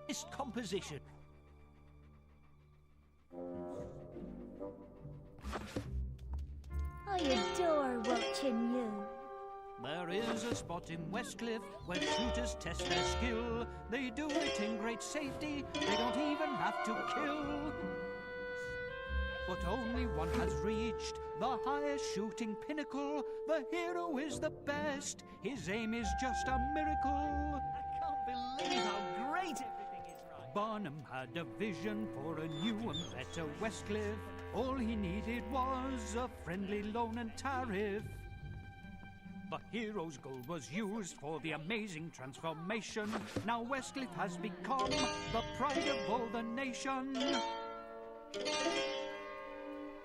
best composition. I adore watching you. There is a spot in Westcliff where shooters test their skill. They do it in great safety, they don't even have to kill. But only one has reached the highest shooting pinnacle. The hero is the best, his aim is just a miracle. I can't believe how great everything is right. Barnum had a vision for a new and better Westcliff. All he needed was a friendly loan and tariff. The hero's gold was used for the amazing transformation. Now Westcliff has become the pride of all the nation.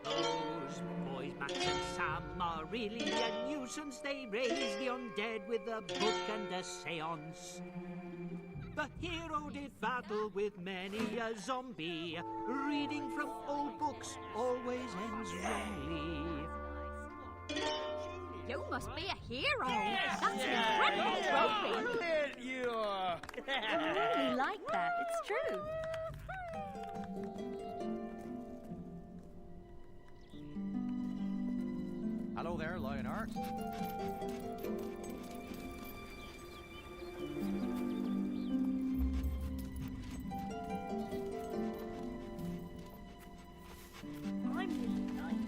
Those boys, Max and Sam, are really a nuisance. They raise the undead with a book and a seance. The hero did battle with many a zombie. Reading from old books always ends wrongly. You must be a hero. That's an incredible trophy. You are. I really like that. It's true. Hello there, Lionheart. I'm really nice.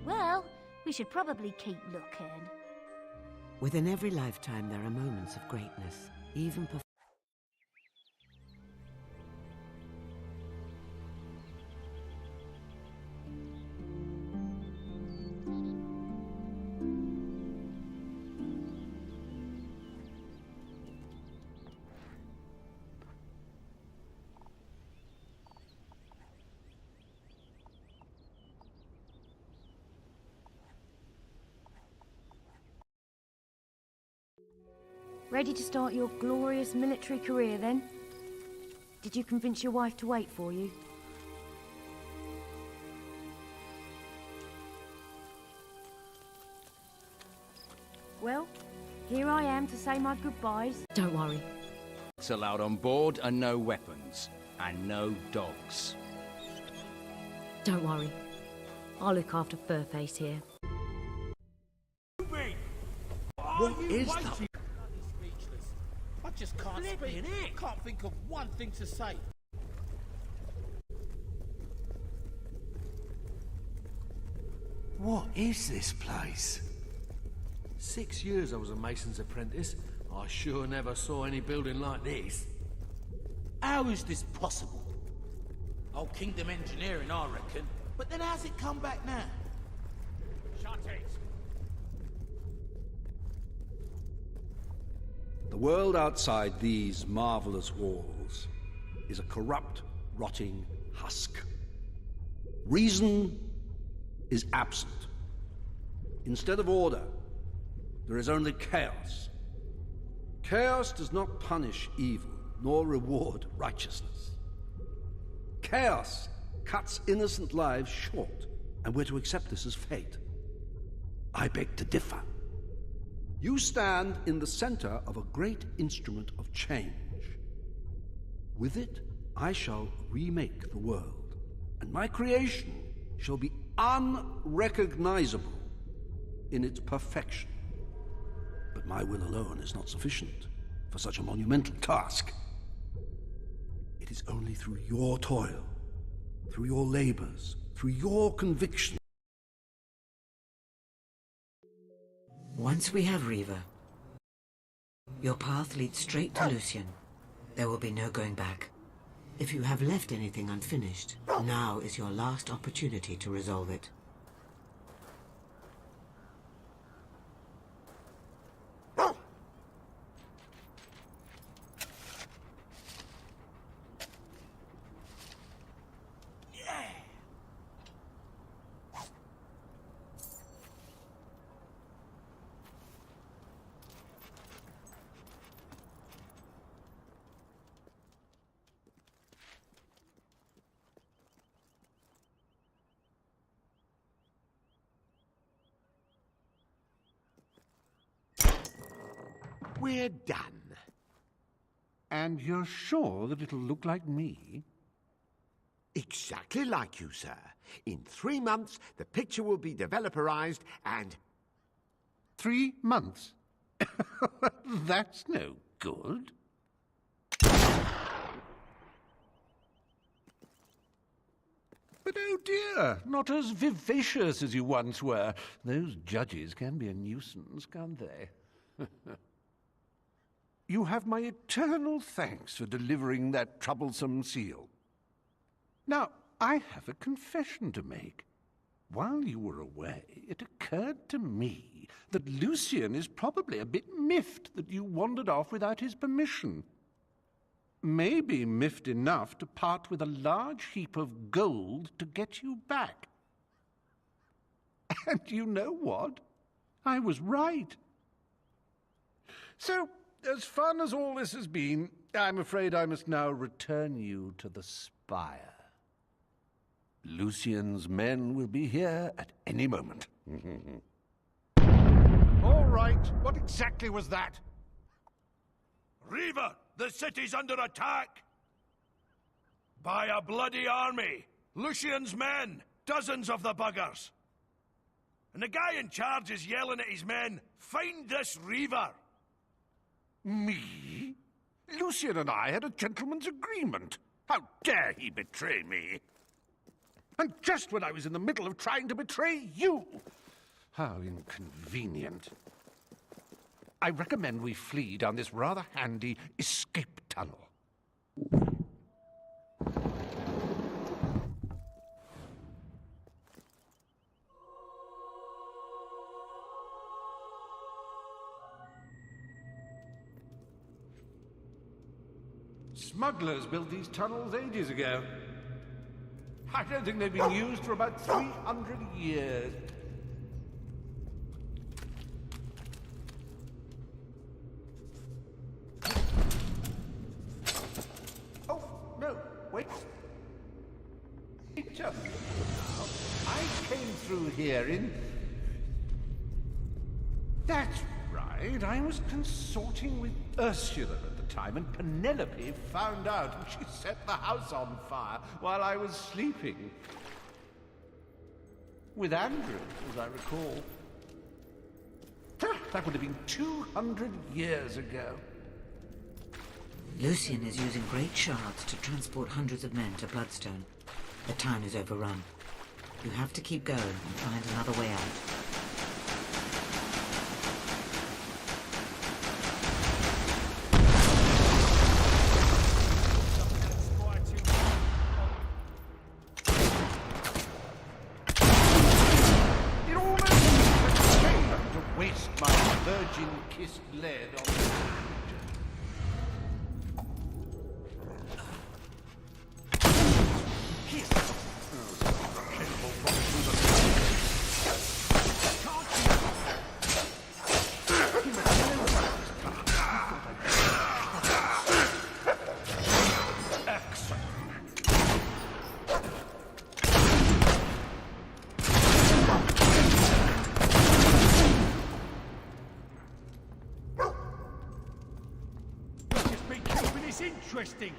Well, we should probably keep looking. Within every lifetime there are moments of greatness, even Ready to start your glorious military career then? Did you convince your wife to wait for you? Well, here I am to say my goodbyes. Don't worry. It's allowed on board and no weapons. And no dogs. Don't worry. I'll look after Furface here. What is that? I just can't speak. Can't think of one thing to say. What is this place? 6 years I was a mason's apprentice. I sure never saw any building like this. How is this possible? Old Kingdom engineering, I reckon. But then how's it come back now? Shut it! The world outside these marvelous walls is a corrupt, rotting husk. Reason is absent. Instead of order, there is only chaos. Chaos does not punish evil, nor reward righteousness. Chaos cuts innocent lives short, and we're to accept this as fate. I beg to differ. You stand in the center of a great instrument of change. With it, I shall remake the world, and my creation shall be unrecognizable in its perfection. But my will alone is not sufficient for such a monumental task. It is only through your toil, through your labors, through your conviction. Once we have Riva, your path leads straight to Lucian. There will be no going back. If you have left anything unfinished, now is your last opportunity to resolve it. we're done. And you're sure that it'll look like me? Exactly like you, sir. In 3 months, the picture will be developerized and... 3 months? That's no good. But oh dear, not as vivacious as you once were. Those judges can be a nuisance, can't they? You have my eternal thanks for delivering that troublesome seal. Now, I have a confession to make. While you were away, it occurred to me that Lucian is probably a bit miffed that you wandered off without his permission. Maybe miffed enough to part with a large heap of gold to get you back. And you know what? I was right. So, as fun as all this has been, I'm afraid I must now return you to the spire. Lucian's men will be here at any moment. All right, what exactly was that? Reaver, the city's under attack! By a bloody army! Lucian's men! Dozens of the buggers! And the guy in charge is yelling at his men, "Find this Reaver!" Me? Lucian and I had a gentleman's agreement. How dare he betray me? And just when I was in the middle of trying to betray you! How inconvenient. I recommend we flee down this rather handy escape tunnel. Smugglers built these tunnels ages ago. I don't think they've been used for about 300 years. Oh, no, wait. Just now, I came through here in... That's right, I was consorting with Ursula at the time, and Penelope found out, and she set the house on fire while I was sleeping. With Andrew, as I recall. That would have been 200 years ago. Lucian is using great shards to transport hundreds of men to Bloodstone. The town is overrun. You have to keep going and find another way out. Kissed lead on the Interesting.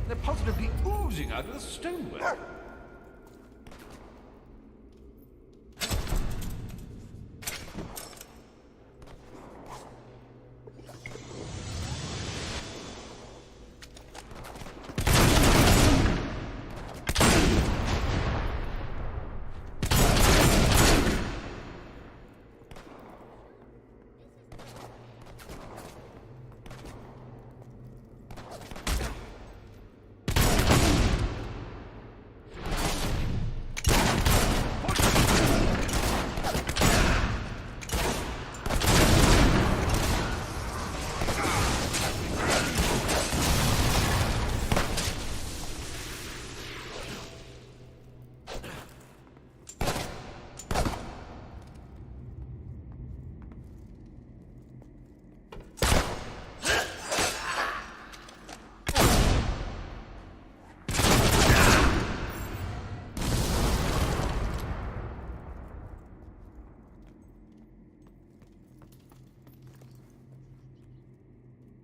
They're positively oozing out of the stonework.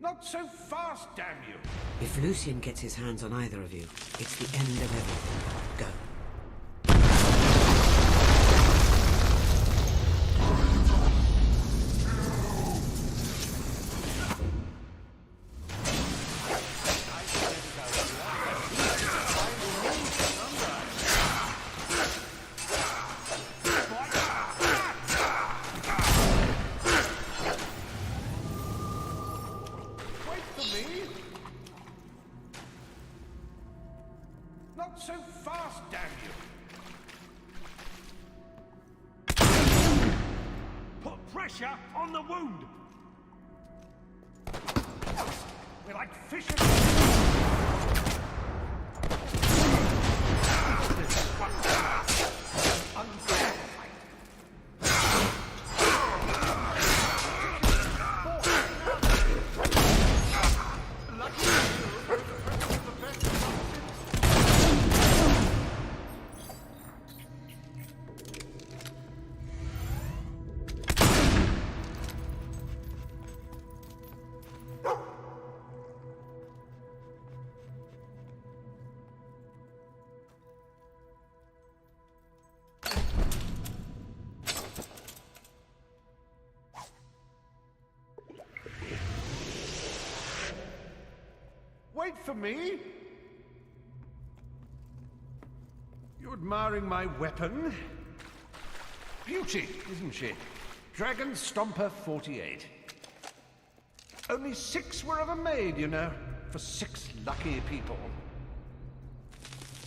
Not so fast, damn you! If Lucian gets his hands on either of you, it's the end of everything. Go. Not so fast, damn you! Put pressure on the wound! We're like fish unfair fight. Wait for me? You admiring my weapon? Beauty, isn't she? Dragon Stomper 48. Only 6 were ever made, you know, for 6 lucky people.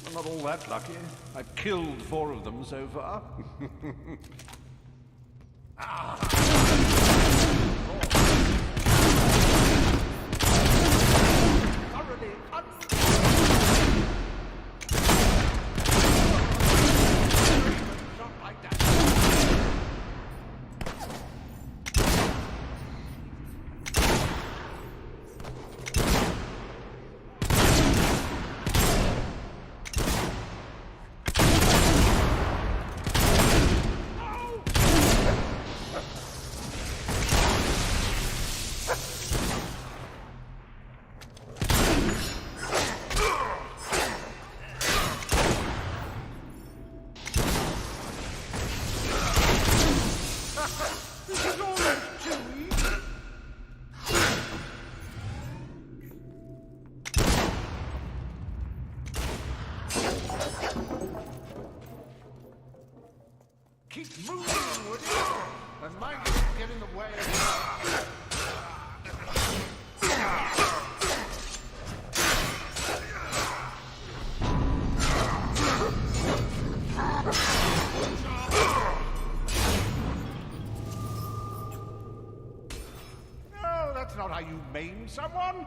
I'm not all that lucky. I've killed 4 of them so far. Keep moving, would you? And mind you don't get in the way of No, that's not how you maim someone.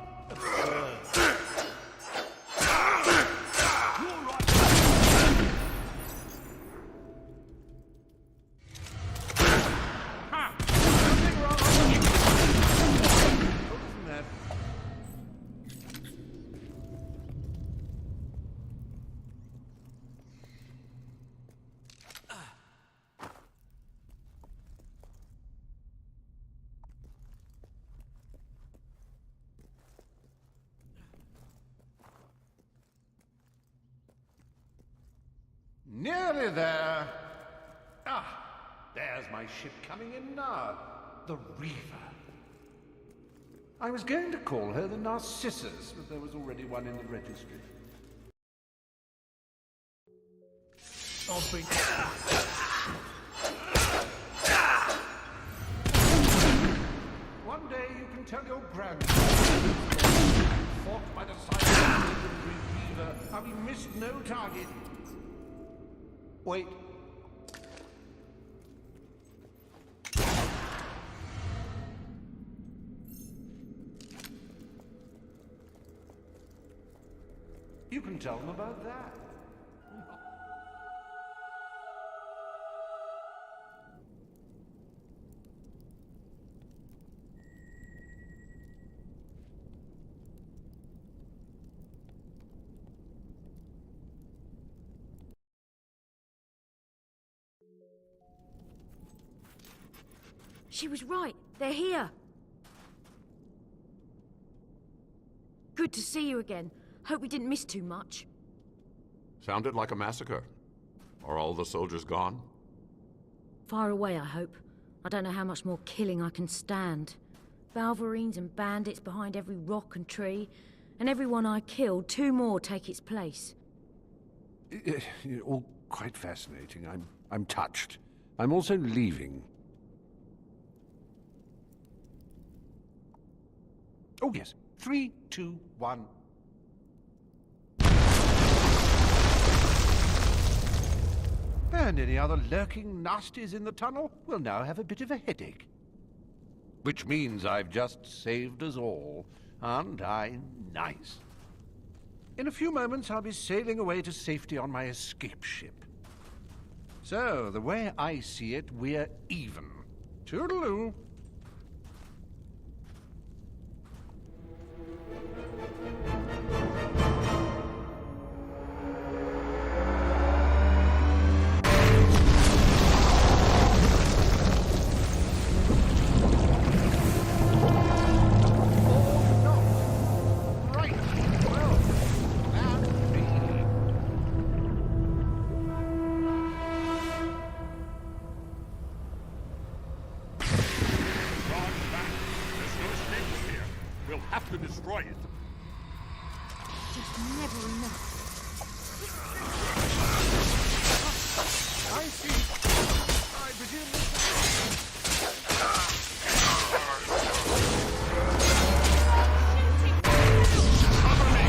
Nearly there. There's my ship coming in now. The Reaver. I was going to call her the Narcissus, but there was already one in the registry. One day you can tell your grandson, fought by the side of the legendary Reaver, how he missed no target. Wait. You can tell them about that. She was right. They're here. to see you again. Hope we didn't miss too much. Sounded like a massacre. Are all the soldiers gone? Far away, I hope. I don't know how much more killing I can stand. Balverines and bandits behind every rock and tree, and everyone I killed, 2 more take its place. All quite fascinating. I'm touched. I'm also leaving. Oh, yes. 3, 2, 1. And any other lurking nasties in the tunnel will now have a bit of a headache. Which means I've just saved us all. Aren't I nice? In a few moments, I'll be sailing away to safety on my escape ship. So, the way I see it, we're even. Toodaloo. Destroy it. Just never enough. I see. I presume Cover me!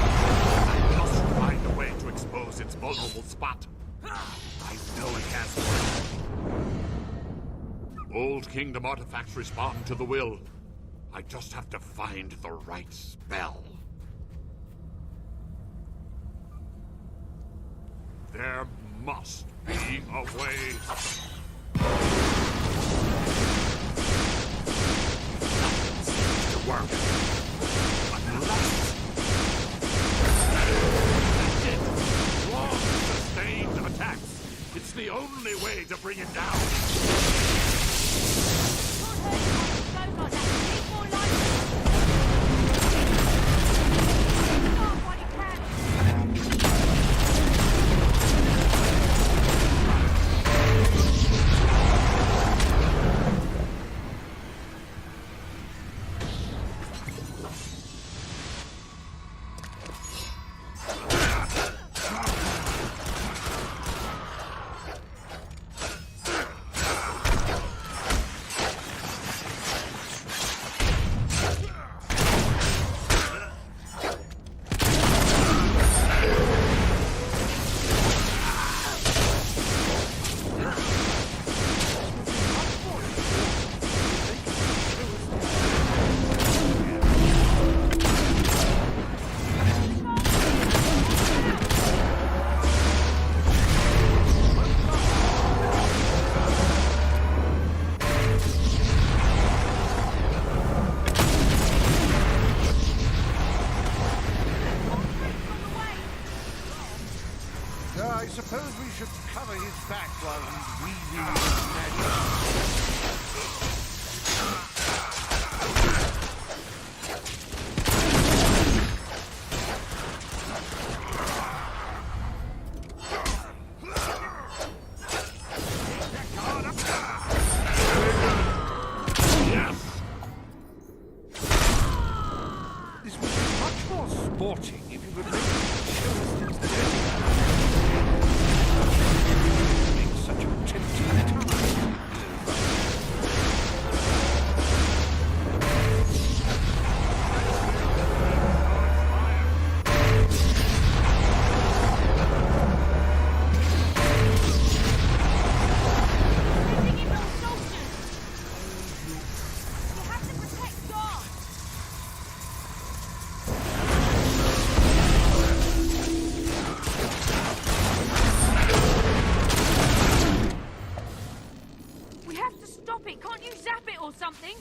I must find a way to expose its vulnerable spot. I know it has one. Old Kingdom artifacts respond to the will. I just have to find the right spell. There must be a way. Seems to work. Unless... Long, sustained attacks. It's the only way to bring it down. I suppose we should cover his back while he's weaving his magic. This would be much more sporting if you would make such a tempting time. Can't you zap it or something?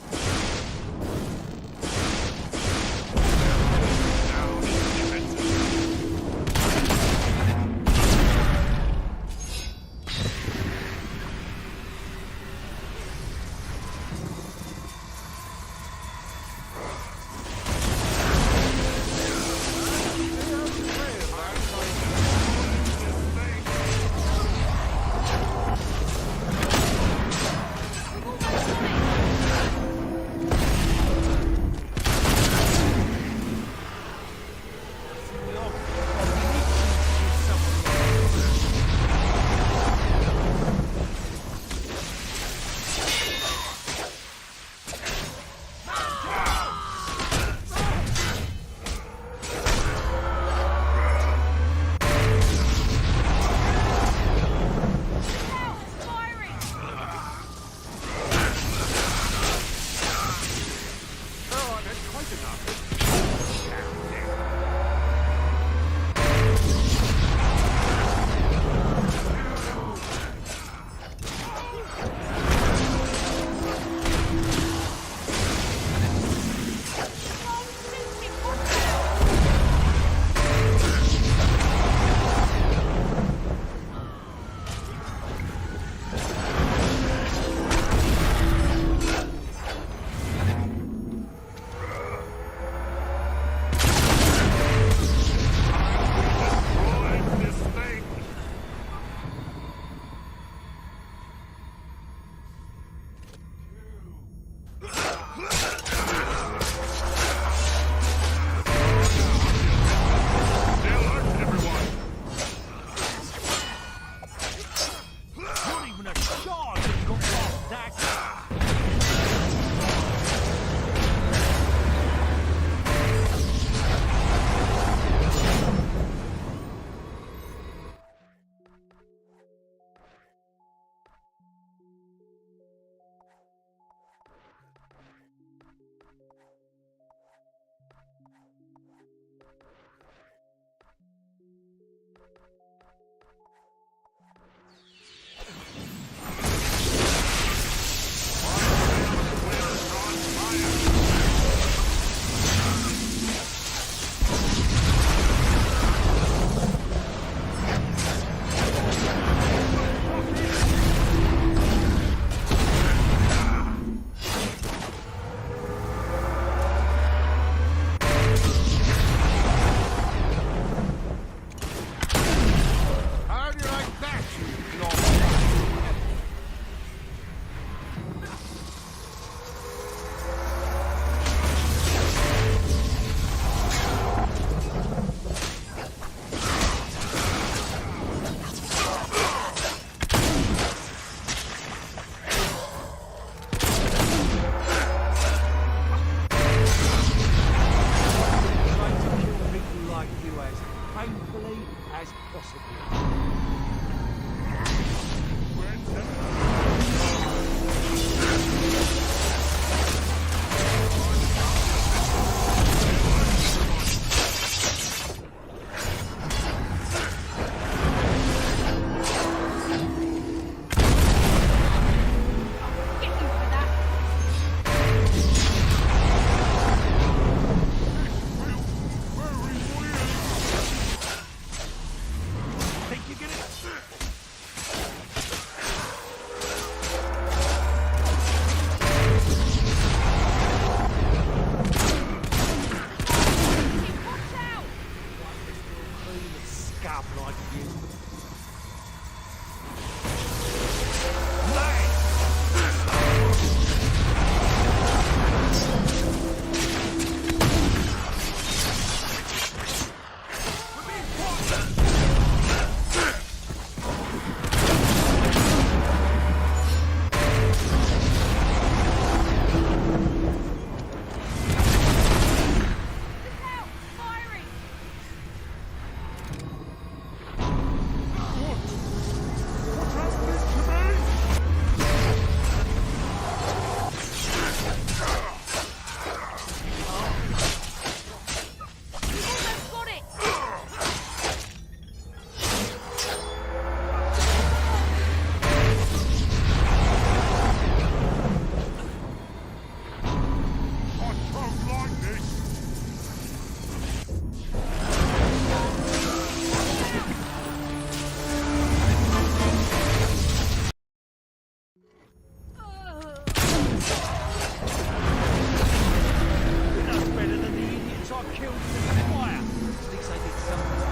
That's better than the idiots I killed in the fire. At least I did something.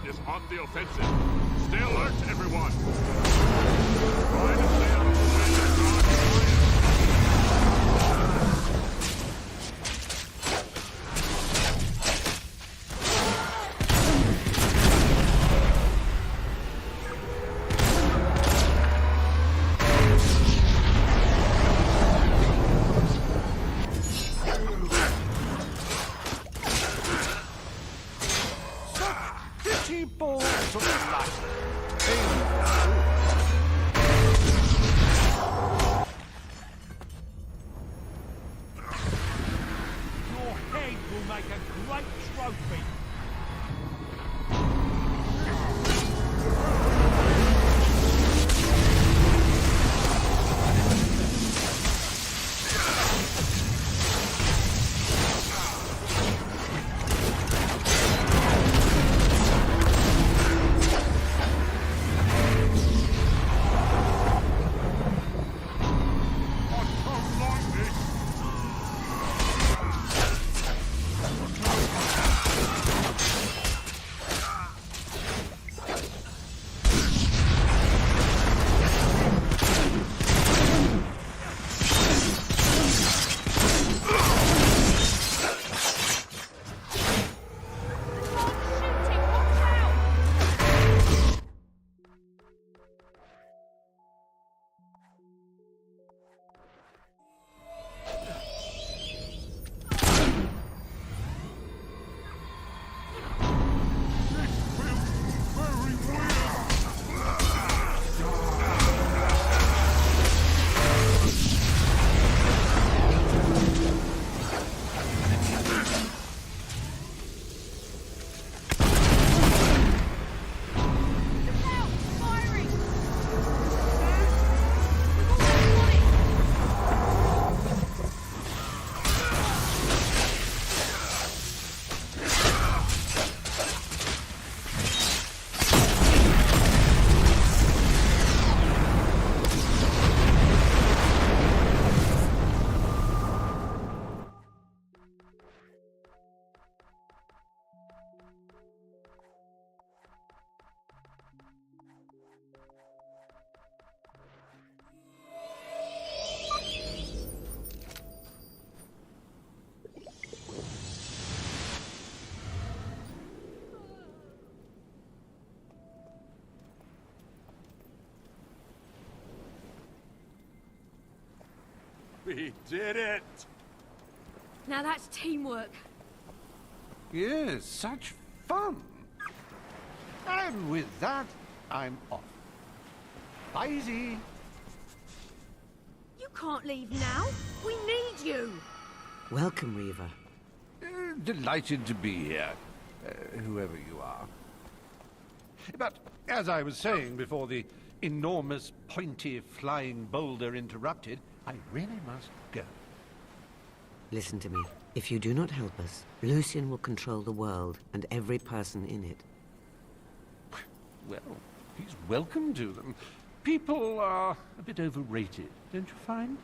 Is on the offensive. Stay alert, everyone! Try to stay out of the way of God's balls of light. Your head will make a great trophy. We did it! Now that's teamwork. Yes, such fun. And with that, I'm off. Bye-zy. You can't leave now. We need you. Welcome, Reaver. Delighted to be here, whoever you are. But As I was saying before the enormous, pointy, flying boulder interrupted, I really must go. Listen to me. If you do not help us, Lucian will control the world and every person in it. Well, he's welcome to them. People are a bit overrated, don't you find?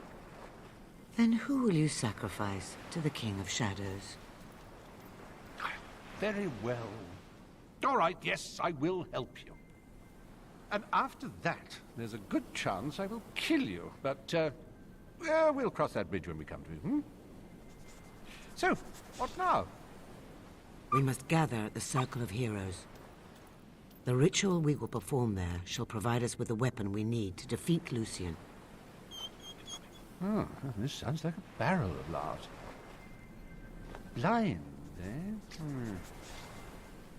Then who will you sacrifice to the King of Shadows? Very well. All right, yes, I will help you. And after that, there's a good chance I will kill you. But, we'll cross that bridge when we come to it, hmm? So, what now? We must gather at the Circle of Heroes. The ritual we will perform there shall provide us with the weapon we need to defeat Lucian. Oh, this sounds like a barrel of laughs. Blind, eh?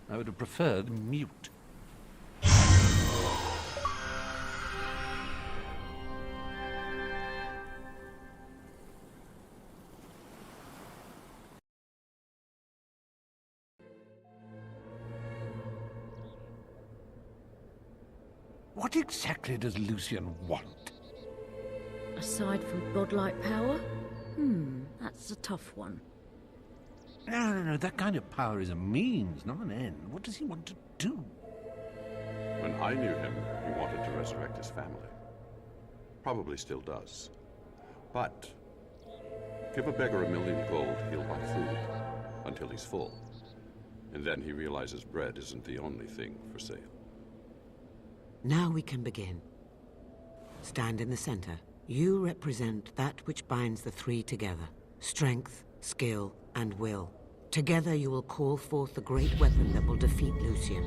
I would have preferred mute. What exactly does Lucian want? Aside from godlike power? That's a tough one. No, that kind of power is a means, not an end. What does he want to do? When I knew him, he wanted to resurrect his family. Probably still does. But give a beggar 1 million gold, he'll buy food until he's full. And then he realizes bread isn't the only thing for sale. Now we can begin. Stand in the center. You represent that which binds the three together. Strength, skill, and will. Together you will call forth the great weapon that will defeat Lucian.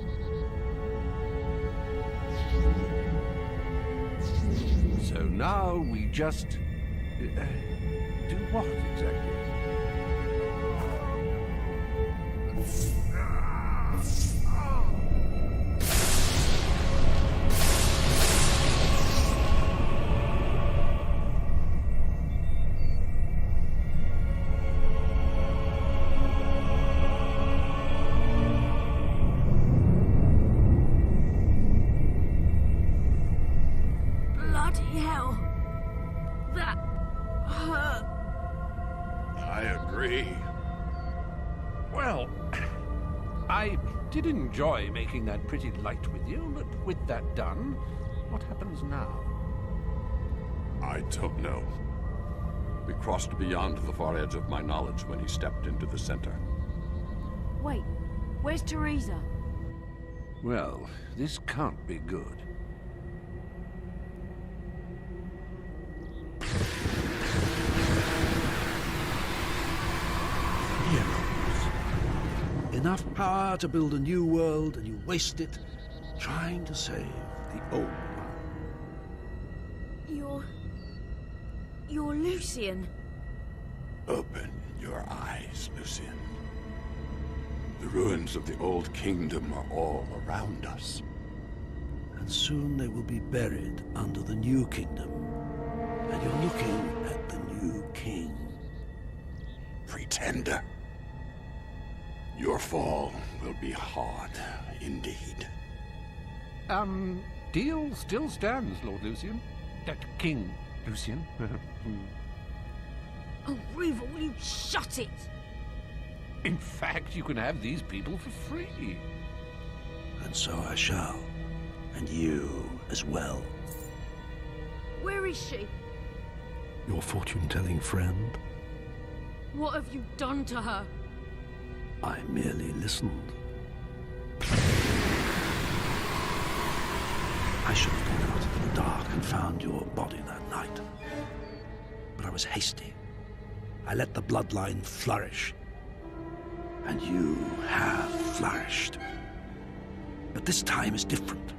So now we just... do what exactly? Enjoy making that pretty light with you, but with that done, what happens now? I don't know. We crossed beyond the far edge of my knowledge when he stepped into the center. Wait, where's Teresa? Well, this can't be good. Enough power to build a new world, and you waste it trying to save the old one. You're Lucian. Open your eyes, Lucian. The ruins of the old kingdom are all around us. And soon they will be buried under the new kingdom. And you're looking at the new king. Pretender. Your fall will be hard indeed. Deal still stands, Lord Lucian. King Lucian. Oh, Riva, will you shut it? In fact, you can have these people for free. And so I shall. And you as well. Where is she? Your fortune-telling friend? What have you done to her? I merely listened. I should have gone out into the dark and found your body that night. But I was hasty. I let the bloodline flourish. And you have flourished. But this time is different.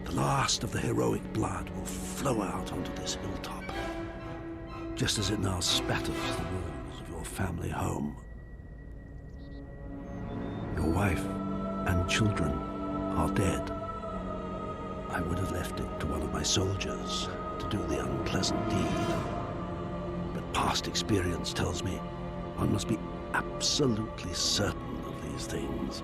The last of the heroic blood will flow out onto this hilltop, just as it now spatters the walls of your family home. Your wife and children are dead. I would have left it to one of my soldiers to do the unpleasant deed. But past experience tells me one must be absolutely certain of these things.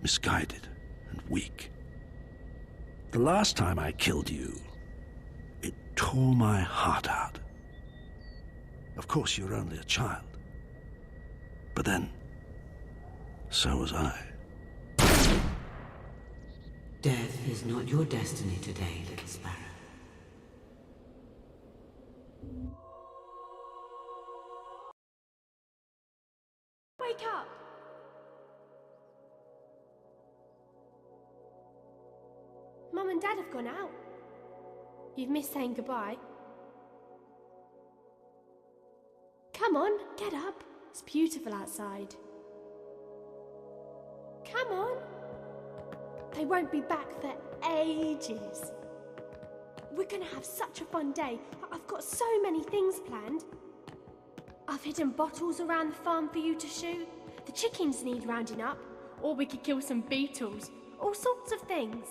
misguided, and weak. The last time I killed you, it tore my heart out. Of course, you're only a child. But then, so was I. Death is not your destiny today, little sparrow. Wake up! Mum and Dad have gone out. You've missed saying goodbye. Come on, get up. It's beautiful outside. Come on. They won't be back for ages. We're gonna have such a fun day. I've got so many things planned. I've hidden bottles around the farm for you to shoot. The chickens need rounding up. Or we could kill some beetles. All sorts of things.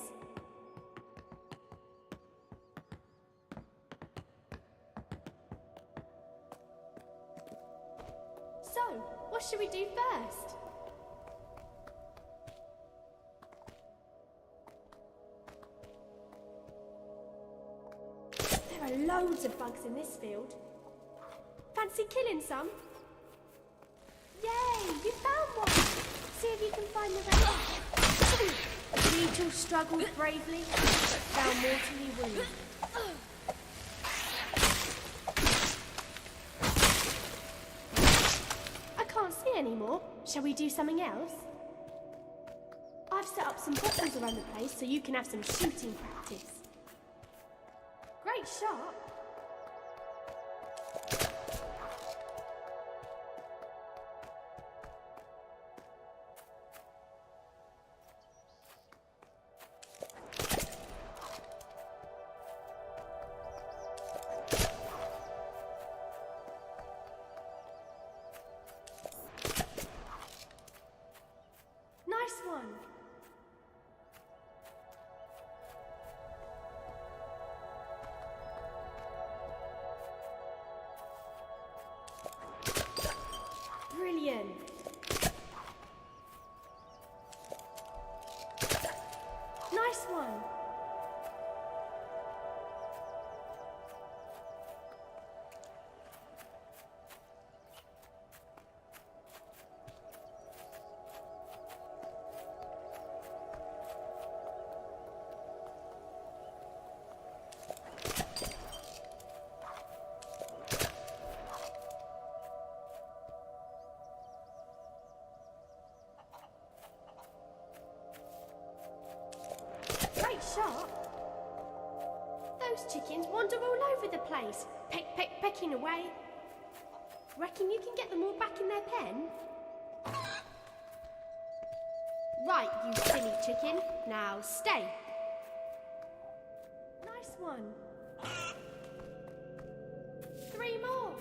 So, what should we do first? There are loads of bugs in this field. Fancy killing some? Yay! You found one! See if you can find the rest. The beetle struggled bravely, but fell mortally wounded. I can't see anymore. Shall we do something else? I've set up some bottles around the place so you can have some shooting practice. Great shot! Nice one! Brilliant! Nice one! Great shot! Those chickens wander all over the place, pecking away. Reckon you can get them all back in their pen? Right, you silly chicken. Now stay. Nice one. 3 more.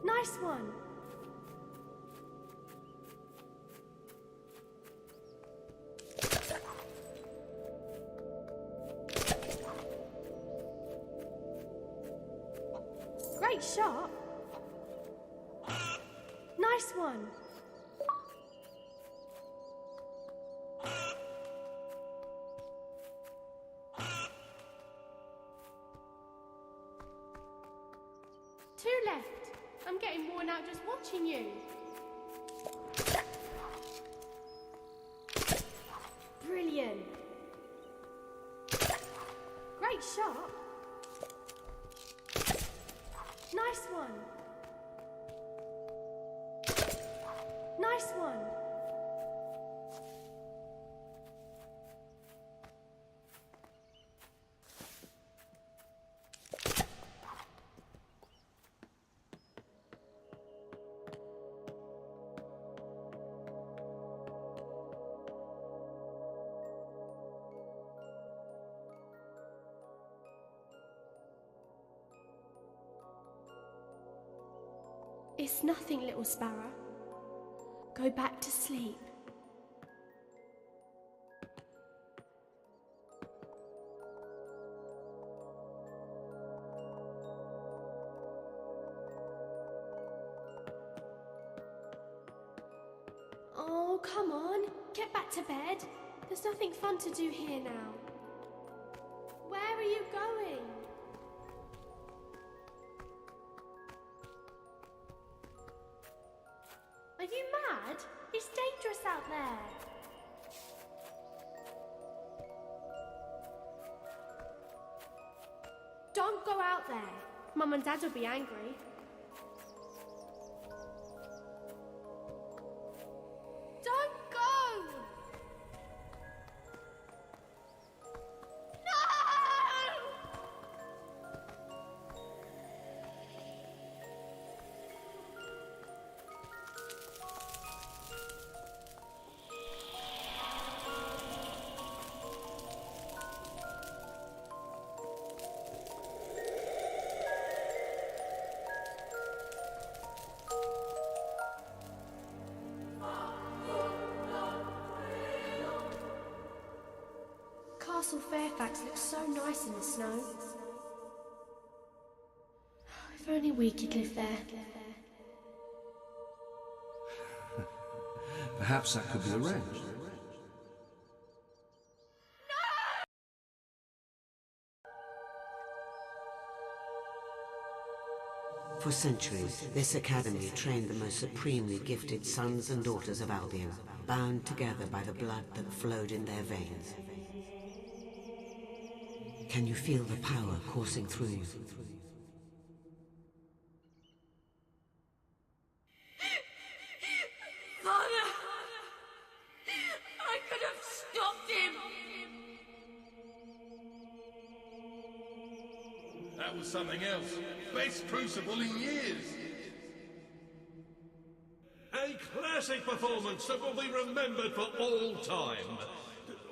Nice one. Great shot. Nice one. Two left. I'm getting worn out just watching you. Brilliant. Great shot. Nice one. Nice one. It's nothing, little sparrow. Go back to sleep. get back to bed. There's nothing fun to do here now. Where are you going? Are you mad? It's dangerous out there. Don't go out there. Mum and Dad will be angry. Don't go! No! Castle Fairfax looks so nice in the snow. If only we could live there. Perhaps that could be arranged. For centuries, this academy trained the most supremely gifted sons and daughters of Albion, bound together by the blood that flowed in their veins. Can you feel the power coursing through you? Father! I could have stopped him! That was something else. Best crucible in years. A classic performance that will be remembered for all time.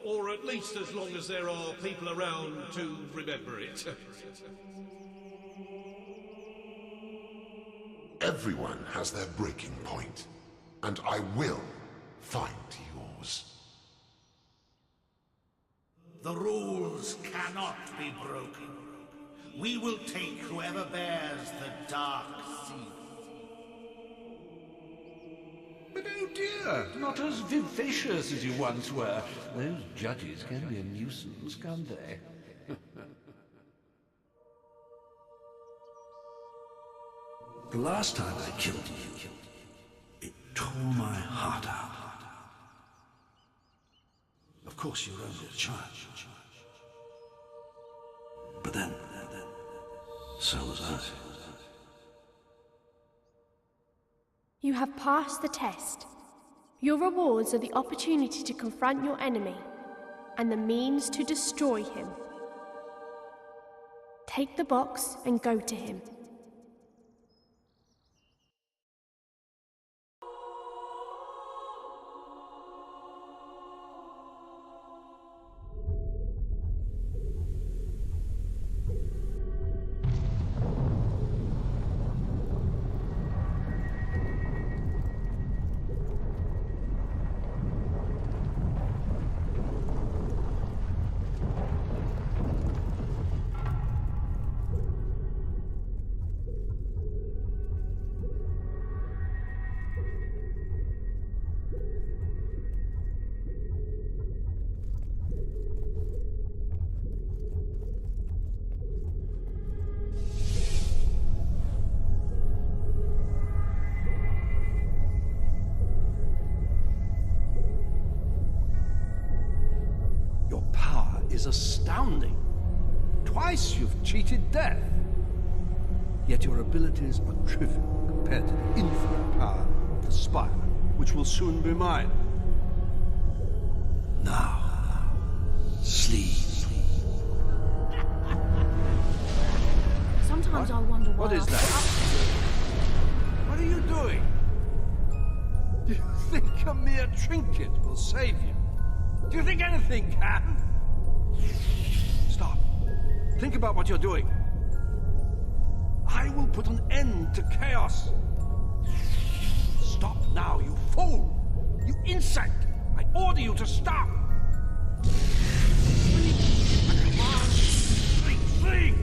Or at least as long as there are people around to remember it. Everyone has their breaking point, and I will find yours. The rules cannot be broken. We will take whoever bears the dark seal. But oh dear, not as vivacious as you once were. Those judges can be a nuisance, can't they? The last time I killed you, it tore my heart out. Of course, you were only a child. But then, so was I. You have passed the test. Your rewards are the opportunity to confront your enemy and the means to destroy him. Take the box and go to him. Is astounding. Twice you've cheated death. Yet your abilities are trivial compared to the infinite power of the Spire, which will soon be mine. Now, sleep. Sometimes I wonder why. What is that? What are you doing? Do you think a mere trinket will save you? Do you think anything can? Stop. Think about what you're doing. I will put an end to chaos. Stop now, you fool! You insect! I order you to stop! Flee!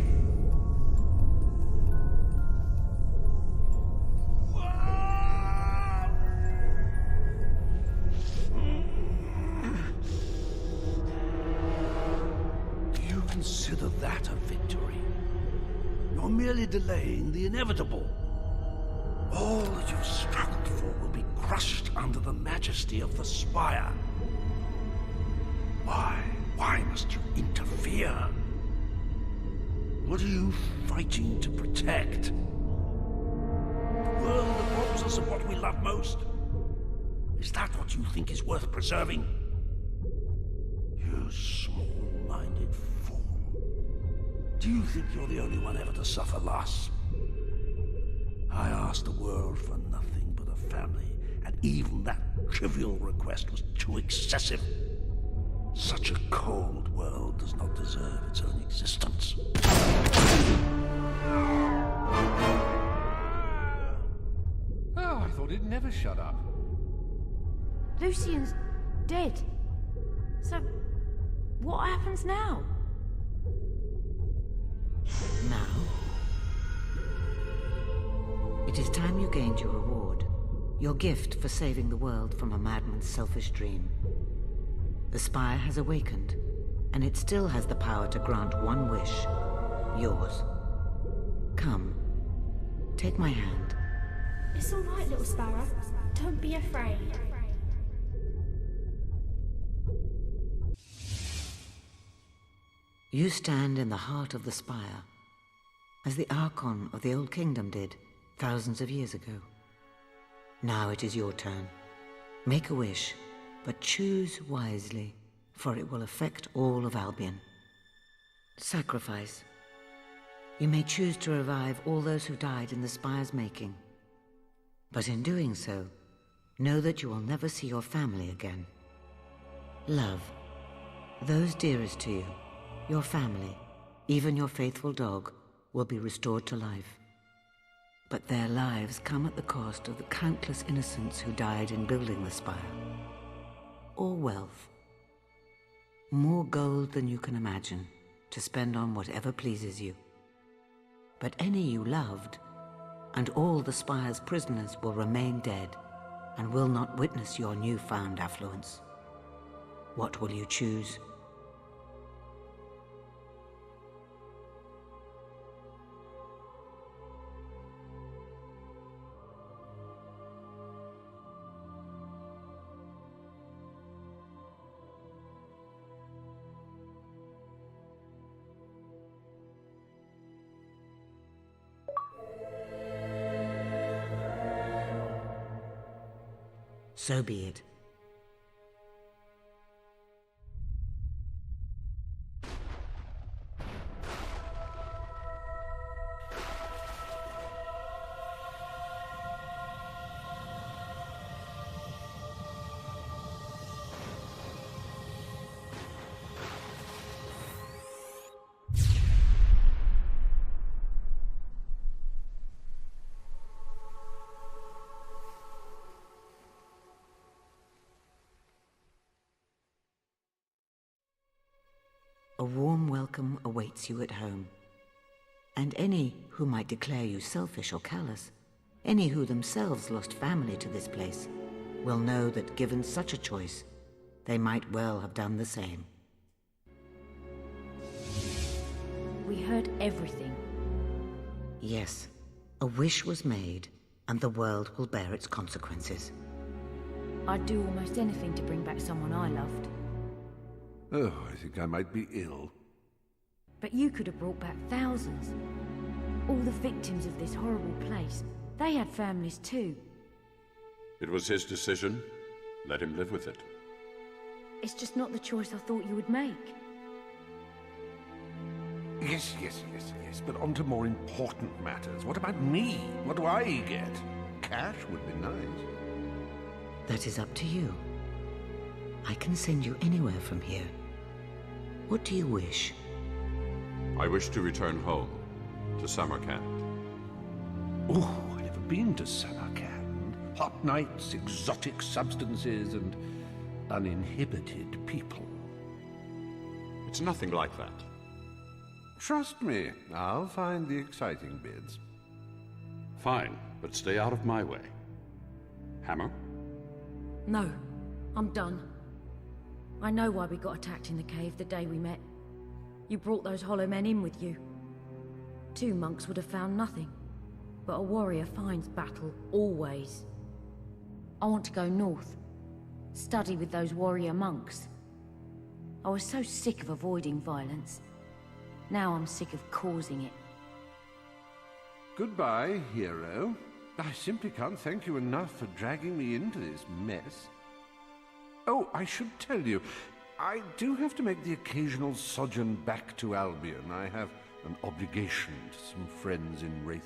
consider that a victory. You're merely delaying the inevitable. All that you've struggled for will be crushed under the majesty of the Spire. Why? Why must you interfere? What are you fighting to protect? The world that robs us of what we love most? Is that what you think is worth preserving? You small-minded fool. Do you think you're the only one ever to suffer loss? I asked the world for nothing but a family, and even that trivial request was too excessive. Such a cold world does not deserve its own existence. Oh, I thought he'd never shut up. Lucian's dead. So, what happens now? Now? It is time you gained your reward. Your gift for saving the world from a madman's selfish dream. The Spire has awakened, and it still has the power to grant one wish. Yours. Come. Take my hand. It's all right, little sparrow. Don't be afraid. You stand in the heart of the Spire, as the Archon of the Old Kingdom did thousands of years ago. Now it is your turn. Make a wish, but choose wisely, for it will affect all of Albion. Sacrifice. You may choose to revive all those who died in the Spire's making. But in doing so, know that you will never see your family again. Love. Those dearest to you, your family, even your faithful dog, will be restored to life. But their lives come at the cost of the countless innocents who died in building the Spire. Or wealth. More gold than you can imagine, to spend on whatever pleases you. But any you loved, and all the Spire's prisoners will remain dead, and will not witness your newfound affluence. What will you choose? So be it. A warm welcome awaits you at home. And any who might declare you selfish or callous, any who themselves lost family to this place, will know that given such a choice, they might well have done the same. We heard everything. Yes, a wish was made, and the world will bear its consequences. I'd do almost anything to bring back someone I loved. Oh, I think I might be ill. But you could have brought back thousands. All the victims of this horrible place, they had families too. It was his decision. Let him live with it. It's just not the choice I thought you would make. Yes, but on to more important matters. What about me? What do I get? Cash would be nice. That is up to you. I can send you anywhere from here. What do you wish? I wish to return home, to Samarkand. Oh, I've never been to Samarkand. Hot nights, exotic substances, and uninhibited people. It's nothing like that. Trust me, I'll find the exciting bits. Fine, but stay out of my way. Hammer? No, I'm done. I know why we got attacked in the cave the day we met. You brought those hollow men in with you. 2 monks would have found nothing. But a warrior finds battle, always. I want to go north. Study with those warrior monks. I was so sick of avoiding violence. Now I'm sick of causing it. Goodbye, hero. I simply can't thank you enough for dragging me into this mess. Oh, I should tell you, I do have to make the occasional sojourn back to Albion. I have an obligation to some friends in Wraithmarsh.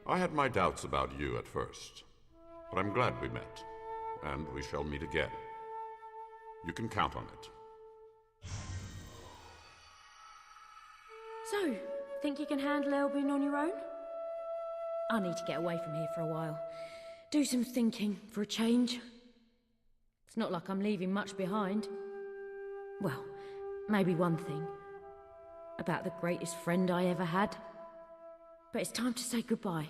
I had my doubts about you at first, but I'm glad we met, and we shall meet again. You can count on it. So, think you can handle Albion on your own? I need to get away from here for a while. Do some thinking for a change. It's not like I'm leaving much behind. Well, maybe one thing. About the greatest friend I ever had. But it's time to say goodbye.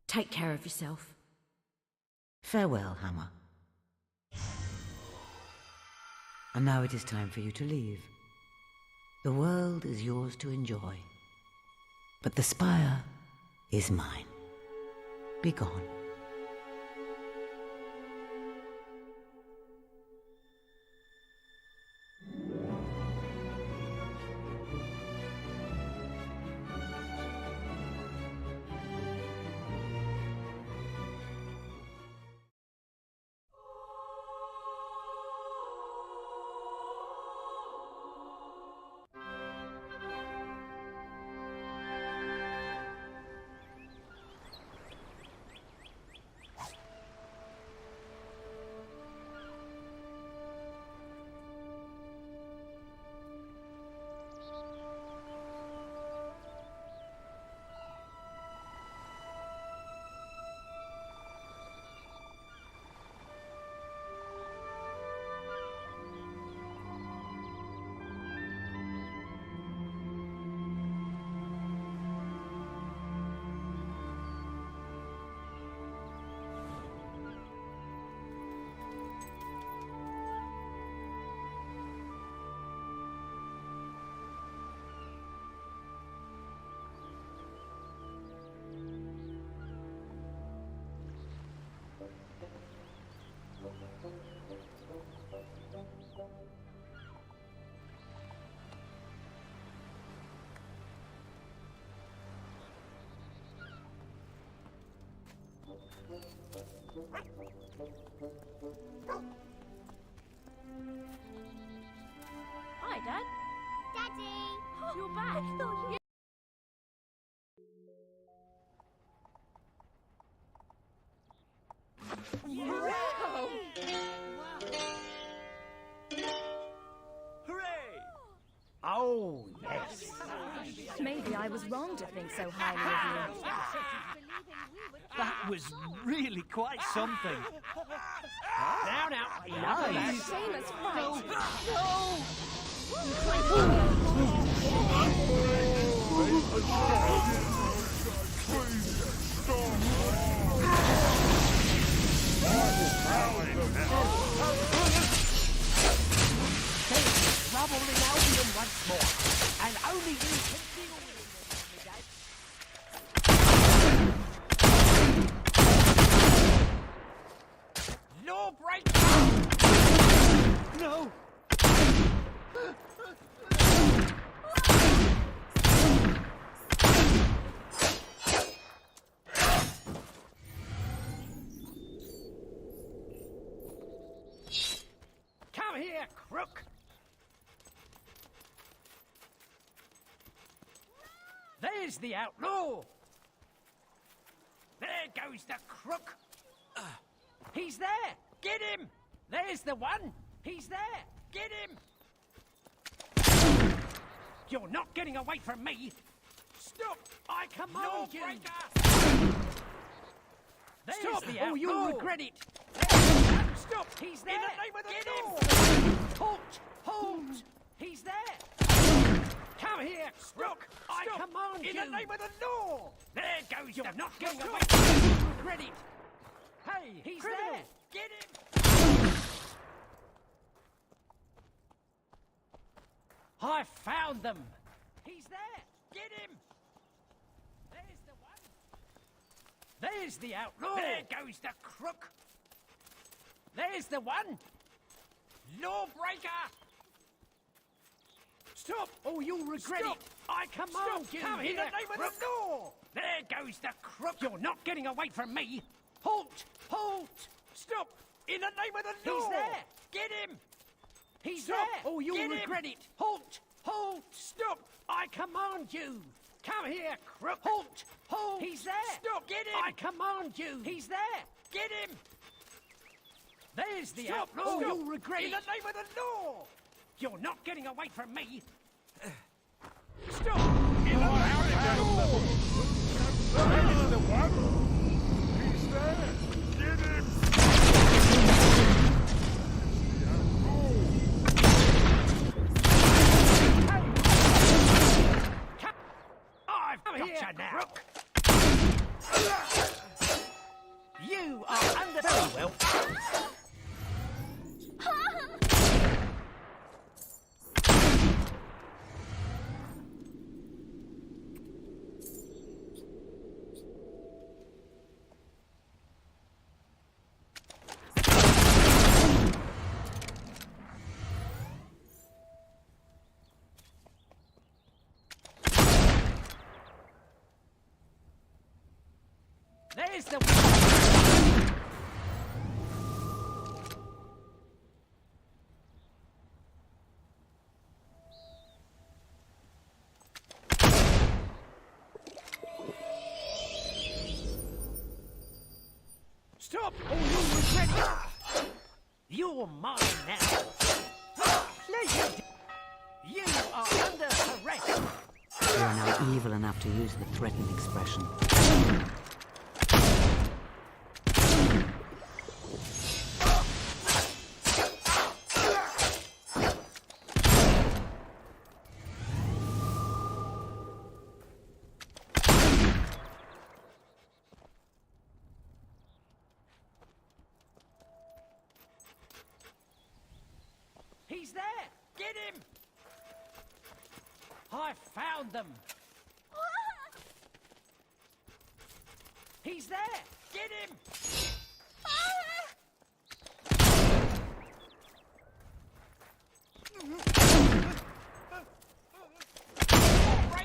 Take care of yourself. Farewell, Hammer. And now it is time for you to leave. The world is yours to enjoy. But the spire is mine. Be gone. Hi, Dad. Daddy! You're back. I thought you... Oh, yes. Maybe I was wrong to think so highly of you. That was really quite something. Now, nice. Famous fight. Trouble in Albion once more, and only you can deal with it, Dad. Lawbreak! No! Come here, crook! There's the outlaw! There goes the crook! He's there! Get him! There's the one! He's there! Get him! You're not getting away from me! Stop! I command you! There's Stop, the outlaw! Or you'll regret it! Stop! He's there! In the name of the Get him! Halt! Halt! He's there! Come here, crook! I command you! In the name of the law! There goes You're not getting away! You'll regret it! Hey, he's criminal. There! Get him! I found them! He's there! Get him! There's the one! There's the outlaw! There goes the crook! There's the one! Lawbreaker! Stop, or you'll regret it! I command you! Come here, in the name of the law! There goes the crook! You're not getting away from me! Halt! Halt! Stop! In the name of the law! He's there! Get him! He's there! Or you'll regret it! Halt! Halt! Stop! I command you! Come here, crook! Halt! Halt! He's there! Stop! Get him! I command you! He's there! Get him! There's the outlaw! Or you'll regret it! In the name of the law! You're not getting away from me! Stop! In the name of the law! There's the one! He's there! Get him! I've got you now! You are under... Very well. There's the one. Stop, or you'll regret it. You're mine now. Pleasure. You are under arrest. You are now evil enough to use the threatened expression. He's there! Get him! I found them! He's there! Get him!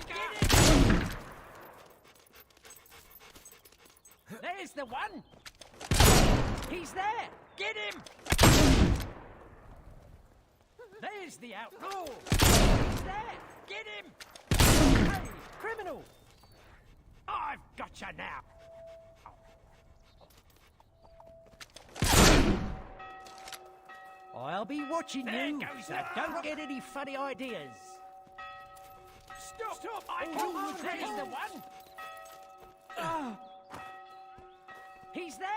Get him! There's the one! He's there! Get him! There's the outlaw! He's there! Get him! Hey, criminal! I've got you now! I'll be watching you, so don't get any funny ideas. Stop! Stop! I can't There's the one! He's there!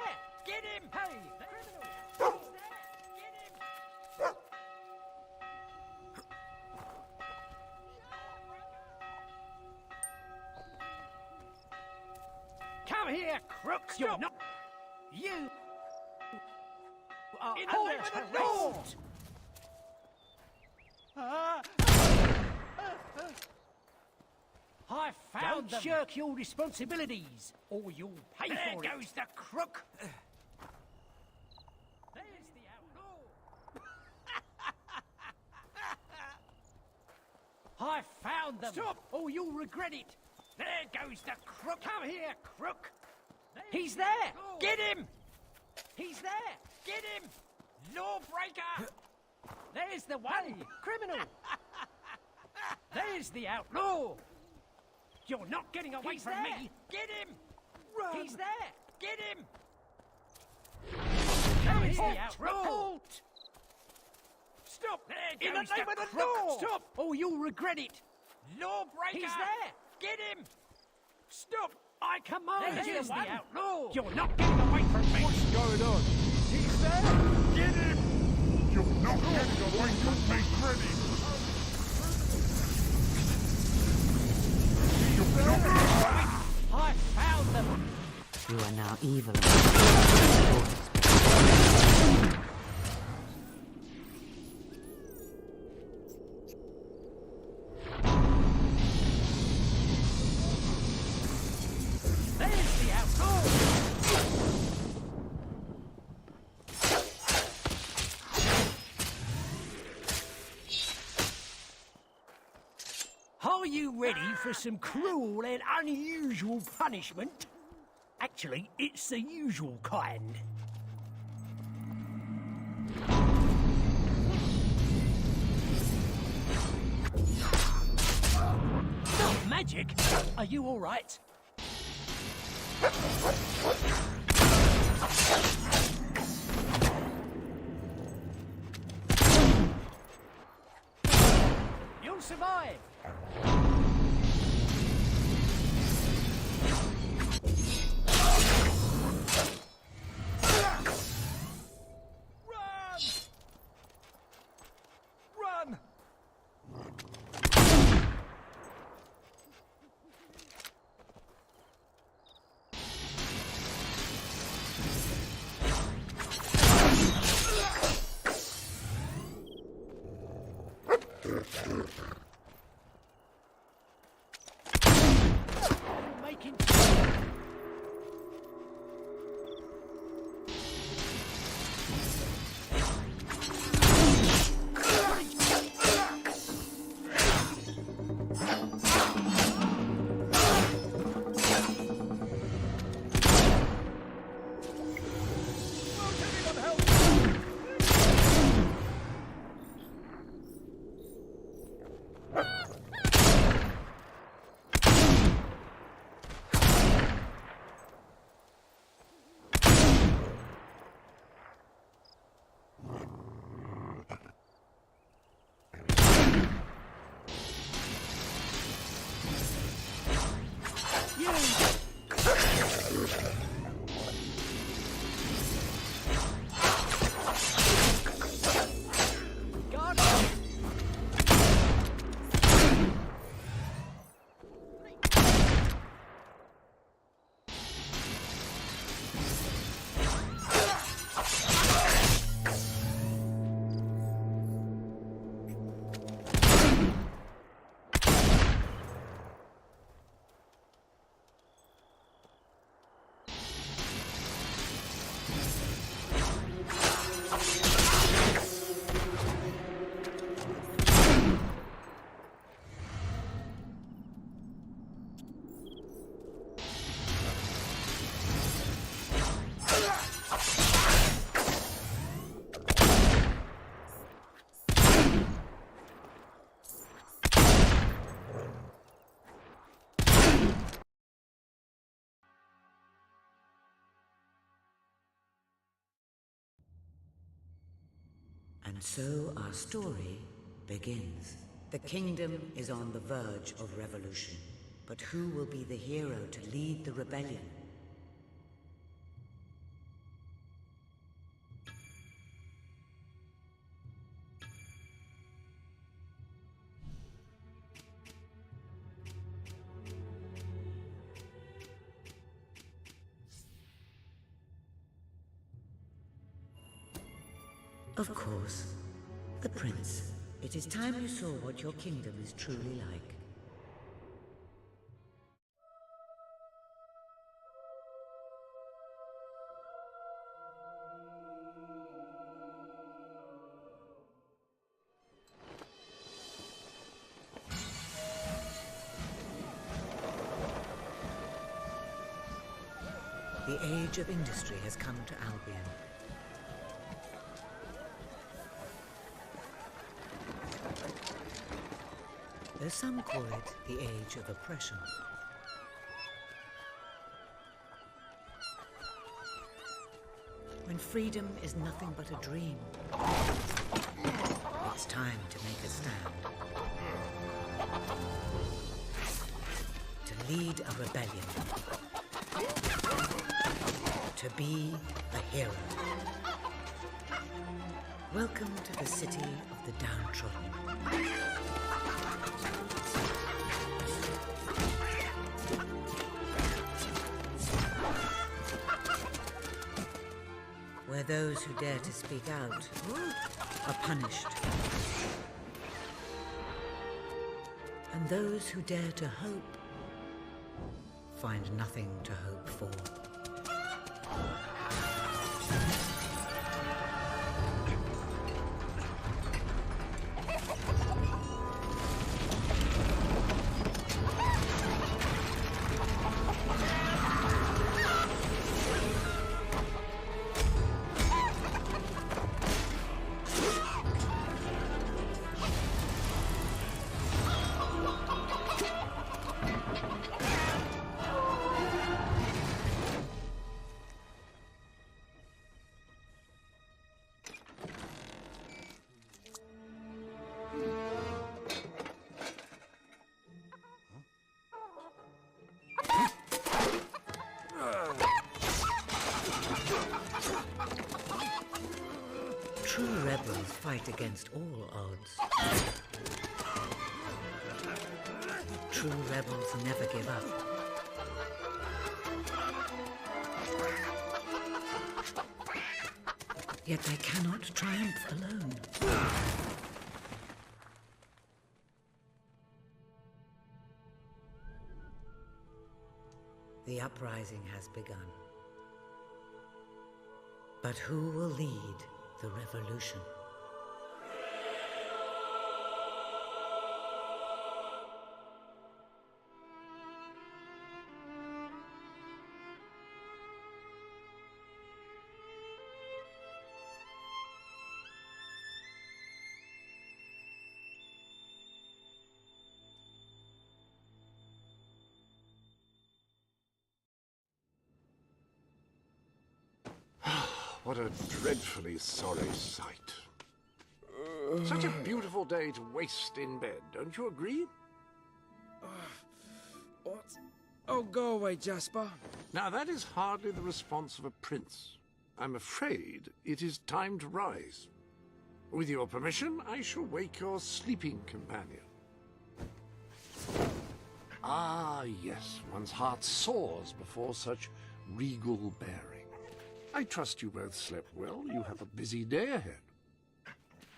Get him! Hey, criminal! He's there! Get him! Come here, crooks! Stop. You're not... You... are under arrest! I found them! Don't shirk your responsibilities, or you'll pay for it! There goes the crook! There's the outlaw! I found them! Stop, or you'll regret it! There goes the crook! Come here, crook! He's there! Get him! He's there! Get him! Lawbreaker! There's the one! Criminal! There's the outlaw! You're not getting away from me! Get him! Run. He's there! Get him! There's the outlaw! Halt. Stop! There goes in the name of the law! Stop, or you'll regret it! Lawbreaker! He's there! Get him! Stop! I command you! There's the outlaw! You're not getting away from me! What's going on? He's there! Get him! You're not getting away from me, Freddy! I found them! You are now evil enough to use the threatened expression. Are you ready for some cruel and unusual punishment? Actually, it's the usual kind. Not magic! Are you all right? You'll survive! Run! Making... And so our story begins. The kingdom is on the verge of revolution. But who will be the hero to lead the rebellion? Of course, the prince. It is time you saw what your kingdom is truly like. The age of industry has come to Albion. Though some call it the age of oppression. When freedom is nothing but a dream, it's time to make a stand. To lead a rebellion. To be a hero. Welcome to the city of the downtrodden. Where those who dare to speak out are punished. And those who dare to hope find nothing to hope for. True rebels fight against all odds. True rebels never give up. Yet they cannot triumph alone. The uprising has begun. But who will lead the revolution? What a dreadfully sorry sight. Such a beautiful day to waste in bed, don't you agree? What? Oh, go away, Jasper. Now, that is hardly the response of a prince. I'm afraid it is time to rise. With your permission, I shall wake your sleeping companion. Ah, yes, one's heart soars before such regal bearing. I trust you both slept well. You have a busy day ahead.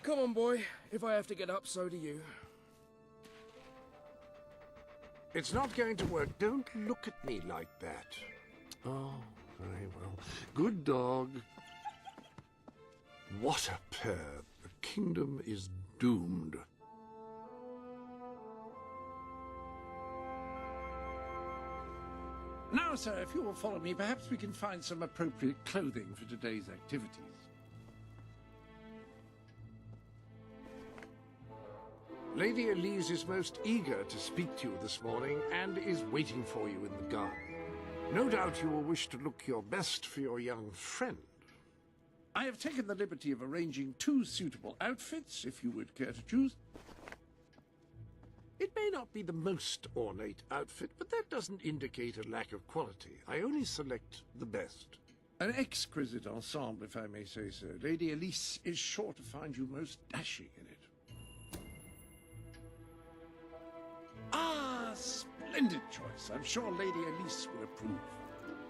Come on, boy. If I have to get up, so do you. It's not going to work. Don't look at me like that. Oh, very well. Good dog. What a pair. The kingdom is doomed. Now, sir, if you will follow me, perhaps we can find some appropriate clothing for today's activities. Lady Elise is most eager to speak to you this morning and is waiting for you in the garden. No doubt you will wish to look your best for your young friend. I have taken the liberty of arranging 2 suitable outfits, if you would care to choose. It may not be the most ornate outfit, but that doesn't indicate a lack of quality. I only select the best. An exquisite ensemble, if I may say so. Lady Elise is sure to find you most dashing in it. Ah, splendid choice. I'm sure Lady Elise will approve.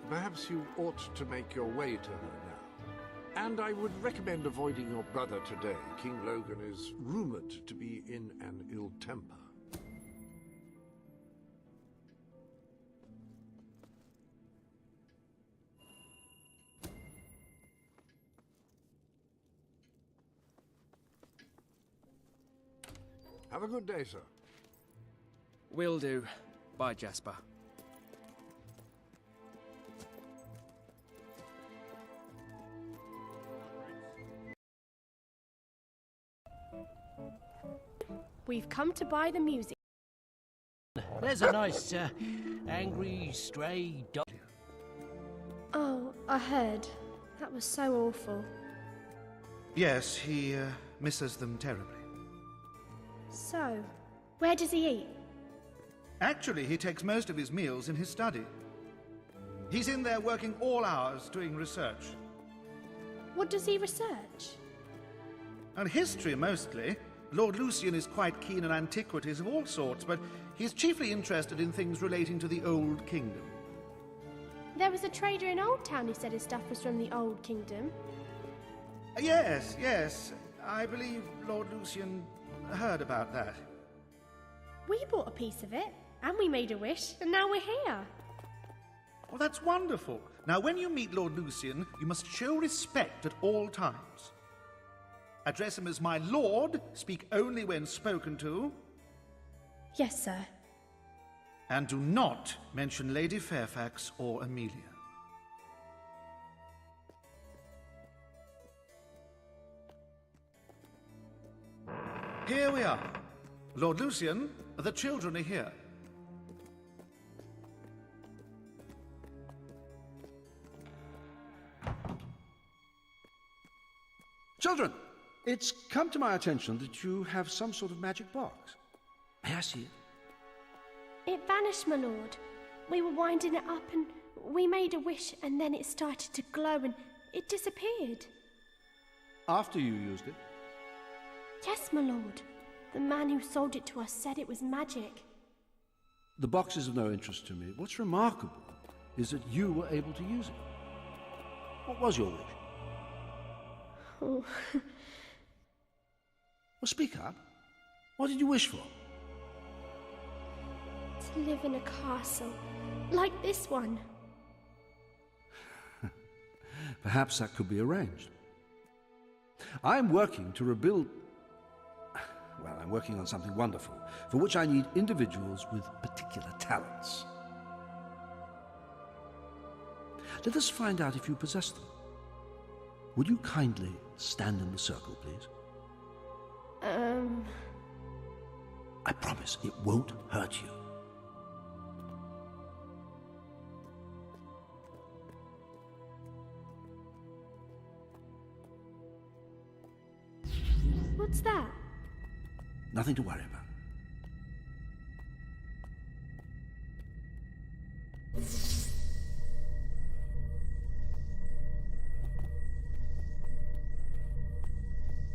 Perhaps you ought to make your way to her now. And I would recommend avoiding your brother today. King Logan is rumored to be in an ill temper. Have a good day, sir. Will do. Bye, Jasper. We've come to buy the music. There's a nice, angry, stray dog. Oh, I heard. That was so awful. Yes, he misses them terribly. So, where does he eat? Actually, he takes most of his meals in his study. He's in there working all hours doing research. What does he research? And history, mostly. Lord Lucian is quite keen on antiquities of all sorts, but he's chiefly interested in things relating to the Old Kingdom. There was a trader in Old Town who said his stuff was from the Old Kingdom. Yes, yes. I believe Lord Lucian heard about that. We bought a piece of it, and we made a wish, and now we're here. Well, that's wonderful. Now, when you meet Lord Lucian, you must show respect at all times. Address him as my lord, speak only when spoken to. Yes, sir. And do not mention Lady Fairfax or Amelia. Here we are. Lord Lucian, the children are here. Children, it's come to my attention that you have some sort of magic box. May I see it? It vanished, my lord. We were winding it up and we made a wish and then it started to glow and it disappeared. After you used it? Yes, my lord. The man who sold it to us said it was magic. The box is of no interest to me. What's remarkable is that you were able to use it. What was your wish? Oh. Well, speak up. What did you wish for? To live in a castle, like this one. Perhaps that could be arranged. I'm working to rebuild... Well, I'm working on something wonderful, for which I need individuals with particular talents. Let us find out if you possess them. Would you kindly stand in the circle, please? I promise it won't hurt you. What's that? Nothing to worry about.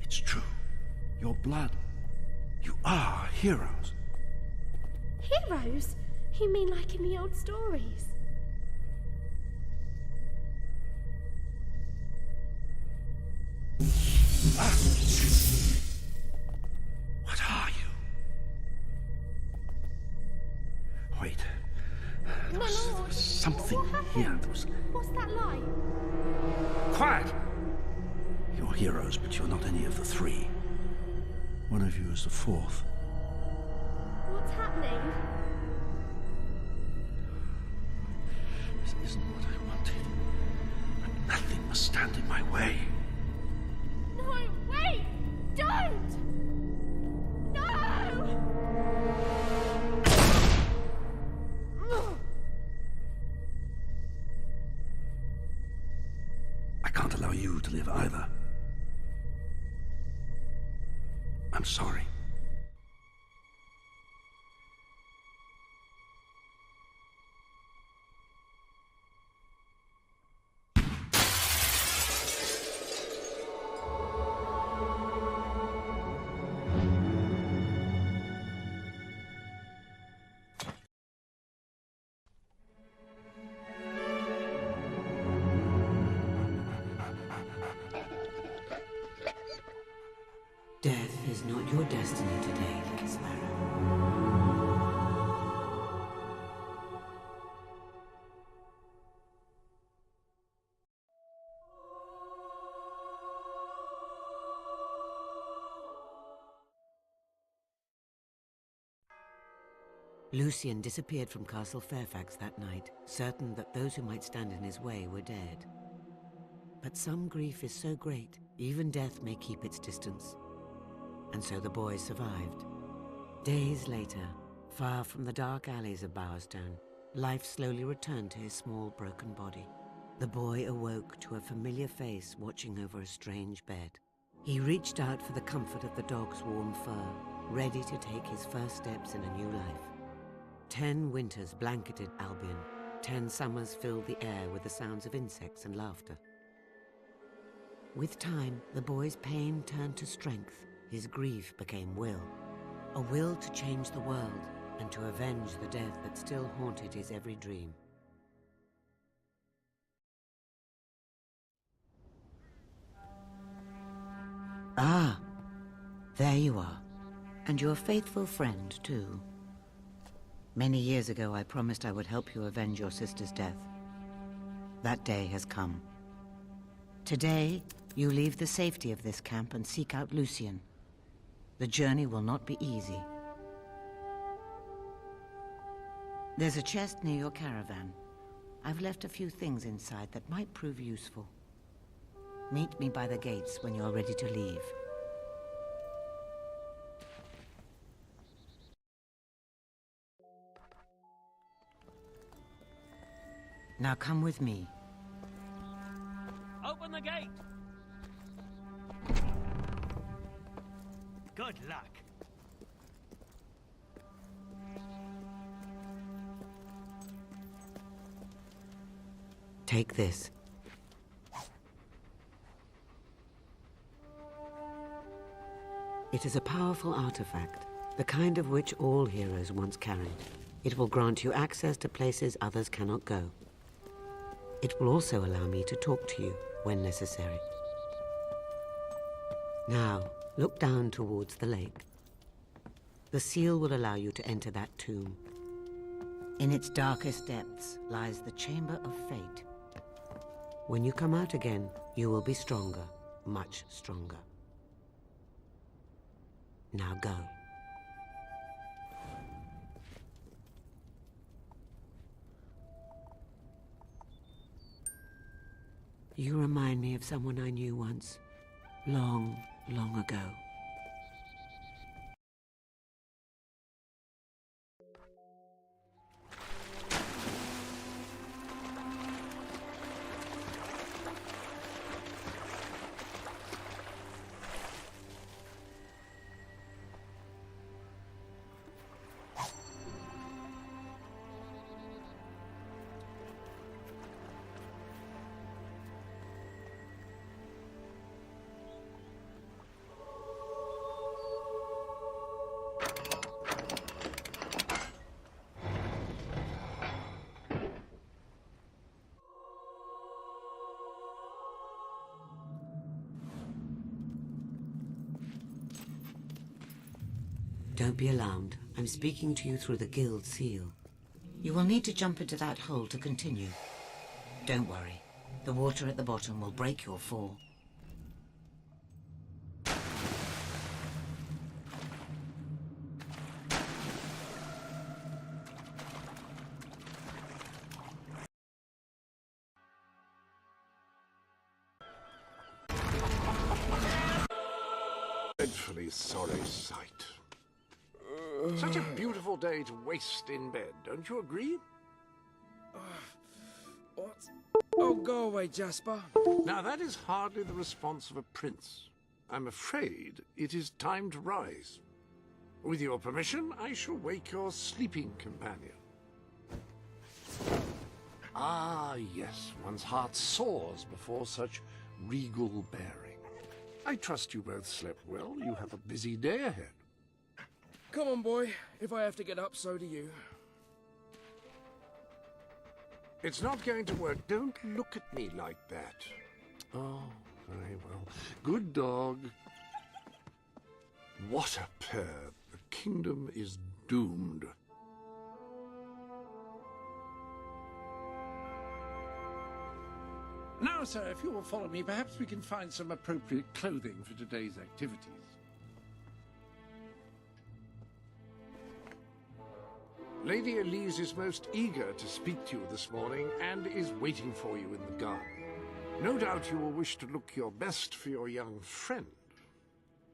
It's true. Your blood. You are heroes. Heroes? You mean like in the old stories? What are you? Wait. There was something here. What's that light? Quiet! You're heroes, but you're not any of the three. One of you is the fourth. What's happening? This isn't what I wanted. But nothing must stand in my way. No, wait! Don't! No! I can't allow you to live either. I'm sorry. Death is not your destiny today, little sparrow. Lucian disappeared from Castle Fairfax that night, certain that those who might stand in his way were dead. But some grief is so great, even death may keep its distance. And so the boy survived. Days later, far from the dark alleys of Bowerstone, life slowly returned to his small, broken body. The boy awoke to a familiar face watching over a strange bed. He reached out for the comfort of the dog's warm fur, ready to take his first steps in a new life. 10 winters blanketed Albion. 10 summers filled the air with the sounds of insects and laughter. With time, the boy's pain turned to strength. His grief became will. A will to change the world and to avenge the death that still haunted his every dream. Ah, there you are. And your faithful friend, too. Many years ago, I promised I would help you avenge your sister's death. That day has come. Today, you leave the safety of this camp and seek out Lucian. The journey will not be easy. There's a chest near your caravan. I've left a few things inside that might prove useful. Meet me by the gates when you're ready to leave. Now come with me. Open the gate! Good luck. Take this. It is a powerful artifact, the kind of which all heroes once carried. It will grant you access to places others cannot go. It will also allow me to talk to you when necessary. Now, look down towards the lake. The seal will allow you to enter that tomb. In its darkest depths lies the Chamber of Fate. When you come out again, you will be stronger, much stronger. Now go. You remind me of someone I knew once, long, long ago. Don't be alarmed. I'm speaking to you through the guild seal. You will need to jump into that hole to continue. Don't worry. The water at the bottom will break your fall. Dreadfully sorry sight. Such a beautiful day to waste in bed, don't you agree? What? Oh, go away, Jasper. Now that is hardly the response of a prince. I'm afraid it is time to rise. With your permission, I shall wake your sleeping companion. Ah, yes, one's heart soars before such regal bearing. I trust you both slept well. You have a busy day ahead. Come on, boy. If I have to get up, so do you. It's not going to work. Don't look at me like that. Oh, very well. Good dog. What a pair. The kingdom is doomed. Now, sir, if you will follow me, perhaps we can find some appropriate clothing for today's activities. Lady Elise is most eager to speak to you this morning and is waiting for you in the garden. No doubt you will wish to look your best for your young friend.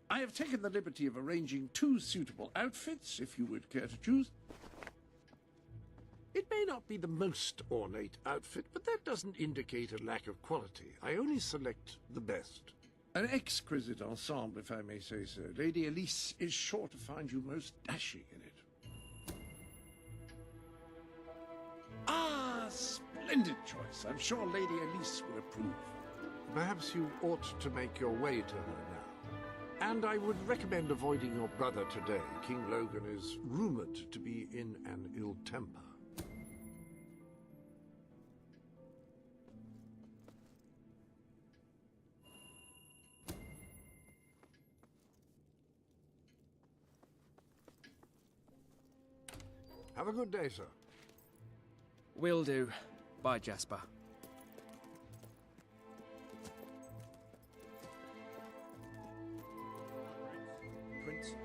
I have taken the liberty of arranging 2 suitable outfits, if you would care to choose. It may not be the most ornate outfit, but that doesn't indicate a lack of quality. I only select the best. An exquisite ensemble, if I may say so. Lady Elise is sure to find you most dashing in it. Ah, splendid choice. I'm sure Lady Elise will approve. Perhaps you ought to make your way to her now. And I would recommend avoiding your brother today. King Logan is rumored to be in an ill temper. Have a good day, sir. Will do. Bye, Jasper. Prince?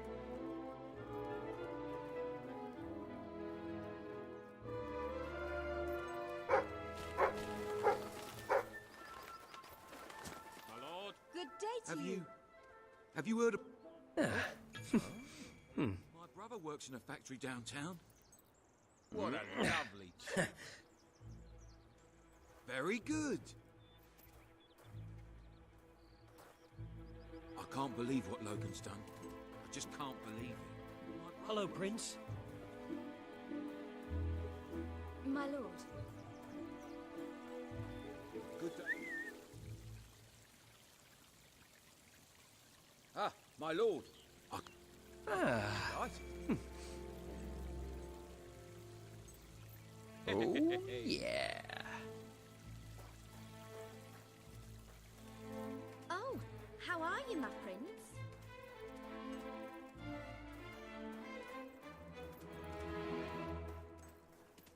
My lord. Good day to you. Have you heard of... Hmm. My brother works in a factory downtown. What a lovely chap. Very good. I can't believe what Logan's done. I just can't believe it. Hello, Prince. My lord. Good day. Ah, my lord. Oh, yeah. Oh, how are you, my prince?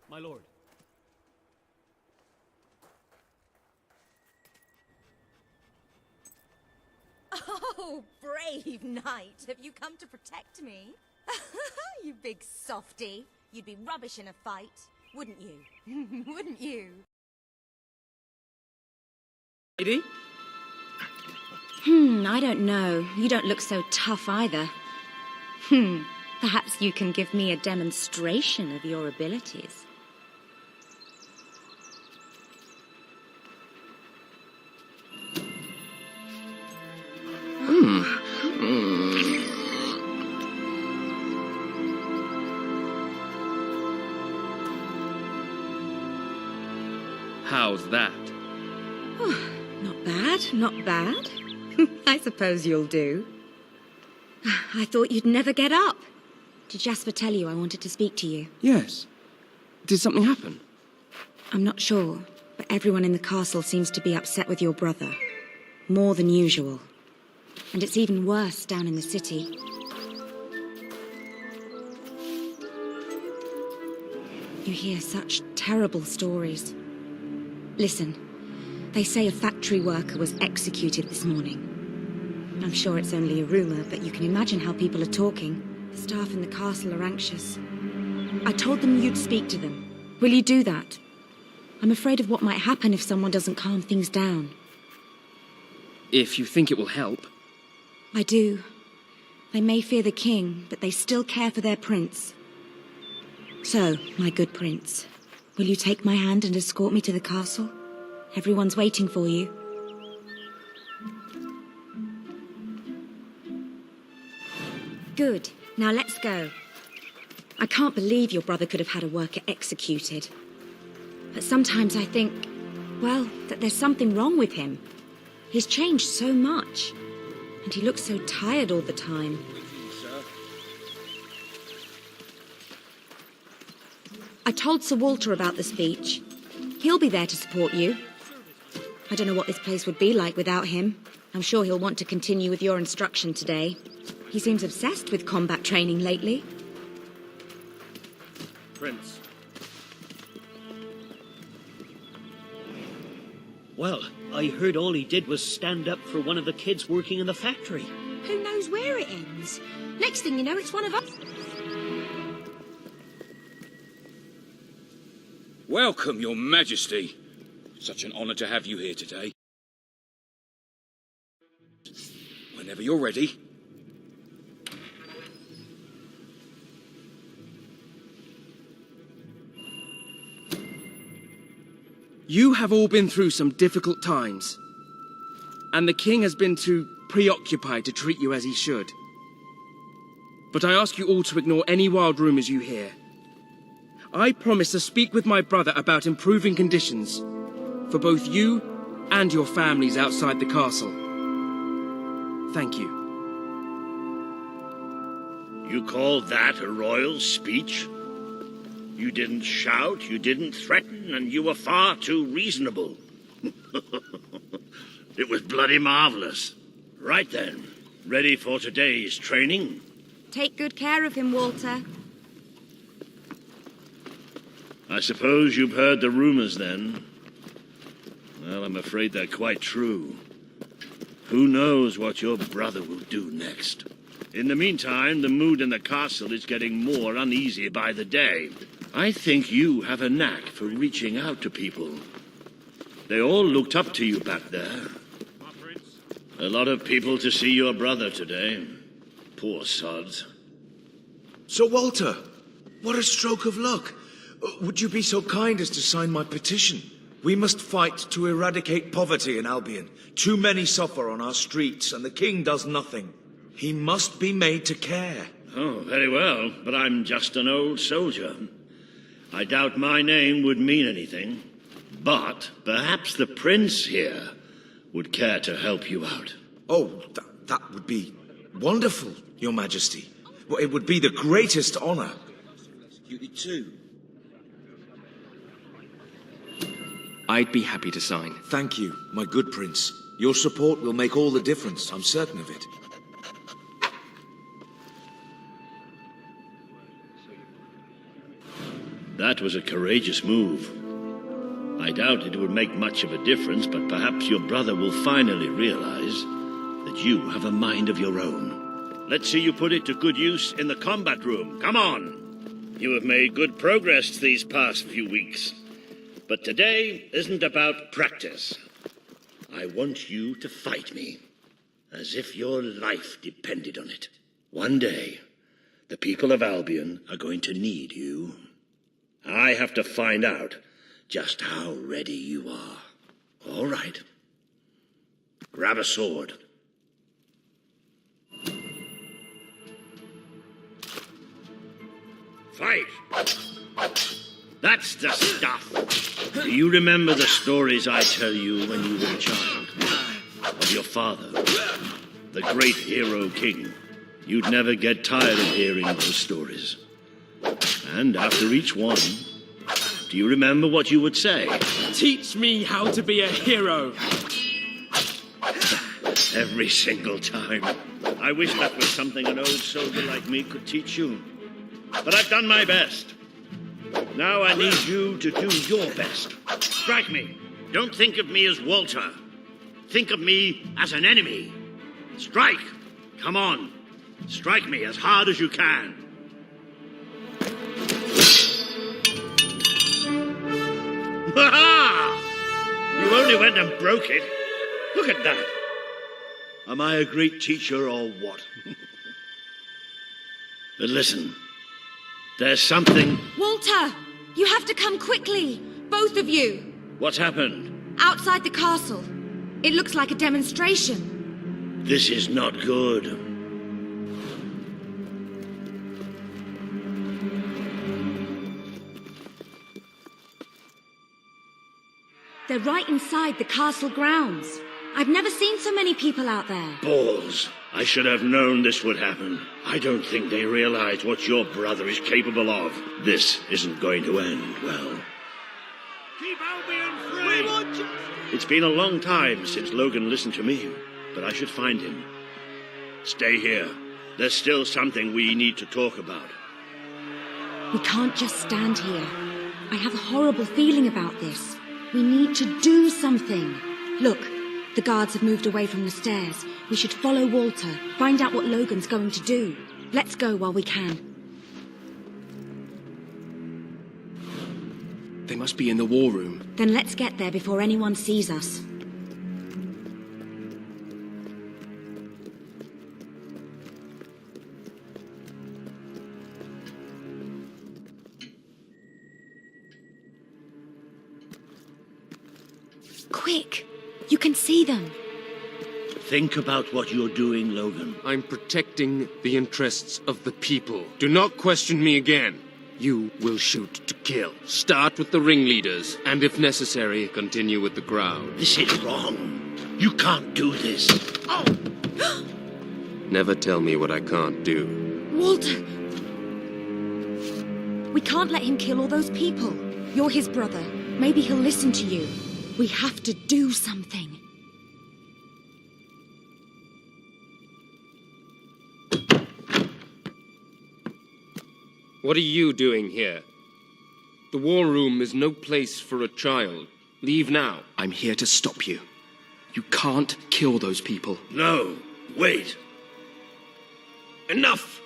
My lord. Oh, brave knight. Have you come to protect me? You big softy. You'd be rubbish in a fight, wouldn't you? Wouldn't you? Lady? I don't know. You don't look so tough either. Perhaps you can give me a demonstration of your abilities. How's that? Not bad, not bad. I suppose you'll do. I thought you'd never get up. Did Jasper tell you I wanted to speak to you? Yes. Did something happen? I'm not sure, but everyone in the castle seems to be upset with your brother. More than usual. And it's even worse down in the city. You hear such terrible stories. Listen, they say a factory worker was executed this morning. I'm sure it's only a rumor, but you can imagine how people are talking. The staff in the castle are anxious. I told them you'd speak to them. Will you do that? I'm afraid of what might happen if someone doesn't calm things down. If you think it will help. I do. They may fear the king, but they still care for their prince. So, my good prince, will you take my hand and escort me to the castle? Everyone's waiting for you. Good. Now let's go. I can't believe your brother could have had a worker executed. But sometimes I think, well, that there's something wrong with him. He's changed so much. And he looks so tired all the time. I told Sir Walter about the speech. He'll be there to support you. I don't know what this place would be like without him. I'm sure he'll want to continue with your instruction today. He seems obsessed with combat training lately. Prince. Well, I heard all he did was stand up for one of the kids working in the factory. Who knows where it ends? Next thing you know, it's one of us. Welcome, Your Majesty. Such an honor to have you here today. Whenever you're ready. You have all been through some difficult times. And the king has been too preoccupied to treat you as he should. But I ask you all to ignore any wild rumors you hear. I promise to speak with my brother about improving conditions for both you and your families outside the castle. Thank you. You call that a royal speech? You didn't shout, you didn't threaten, and you were far too reasonable. It was bloody marvelous. Right then, ready for today's training? Take good care of him, Walter. I suppose you've heard the rumors then. Well, I'm afraid they're quite true. Who knows what your brother will do next? In the meantime, the mood in the castle is getting more uneasy by the day. I think you have a knack for reaching out to people. They all looked up to you back there. A lot of people to see your brother today. Poor sods. Sir Walter, what a stroke of luck. Would you be so kind as to sign my petition? We must fight to eradicate poverty in Albion. Too many suffer on our streets, and the king does nothing. He must be made to care. Oh, very well, but I'm just an old soldier. I doubt my name would mean anything, but perhaps the prince here would care to help you out. Oh, that would be wonderful, Your Majesty. Well, it would be the greatest honor. You too. I'd be happy to sign. Thank you, my good prince. Your support will make all the difference, I'm certain of it. That was a courageous move. I doubt it would make much of a difference, but perhaps your brother will finally realize that you have a mind of your own. Let's see you put it to good use in the combat room. Come on! You have made good progress these past few weeks. But today isn't about practice. I want you to fight me, as if your life depended on it. One day, the people of Albion are going to need you. I have to find out just how ready you are. All right. Grab a sword. Fight! That's the stuff. Do you remember the stories I tell you when you were a child? Of your father, the great hero king. You'd never get tired of hearing those stories. And after each one, do you remember what you would say? Teach me how to be a hero. Every single time. I wish that was something an old soldier like me could teach you. But I've done my best. Now I need you to do your best. Strike me. Don't think of me as Walter. Think of me as an enemy. Strike! Come on. Strike me as hard as you can. Ha-ha! You only went and broke it. Look at that. Am I a great teacher or what? But listen. There's something... Walter! You have to come quickly! Both of you! What's happened? Outside the castle. It looks like a demonstration. This is not good. They're right inside the castle grounds. I've never seen so many people out there. Balls. I should have known this would happen. I don't think they realize what your brother is capable of. This isn't going to end well. Keep Albion free! We want justice! It's been a long time since Logan listened to me, but I should find him. Stay here. There's still something we need to talk about. We can't just stand here. I have a horrible feeling about this. We need to do something. Look, the guards have moved away from the stairs. We should follow Walter, find out what Logan's going to do. Let's go while we can. They must be in the war room. Then let's get there before anyone sees us. Quick! You can see them. Think about what you're doing, Logan. I'm protecting the interests of the people. Do not question me again. You will shoot to kill. Start with the ringleaders, and if necessary, continue with the crowd. This is wrong. You can't do this. Oh! Never tell me what I can't do. Walter! We can't let him kill all those people. You're his brother. Maybe he'll listen to you. We have to do something. What are you doing here? The war room is no place for a child. Leave now. I'm here to stop you. You can't kill those people. No, wait. Enough!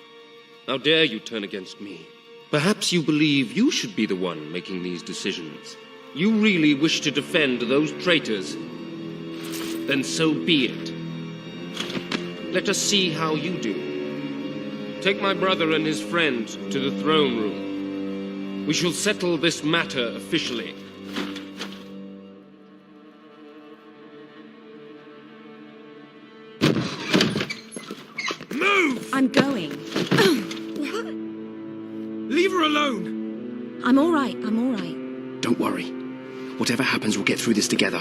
How dare you turn against me? Perhaps you believe you should be the one making these decisions. You really wish to defend those traitors? Then so be it. Let us see how you do. Take my brother and his friend to the throne room. We shall settle this matter officially. Move! I'm going. What? Leave her alone! I'm all right, I'm all right. Don't worry. Whatever happens, we'll get through this together.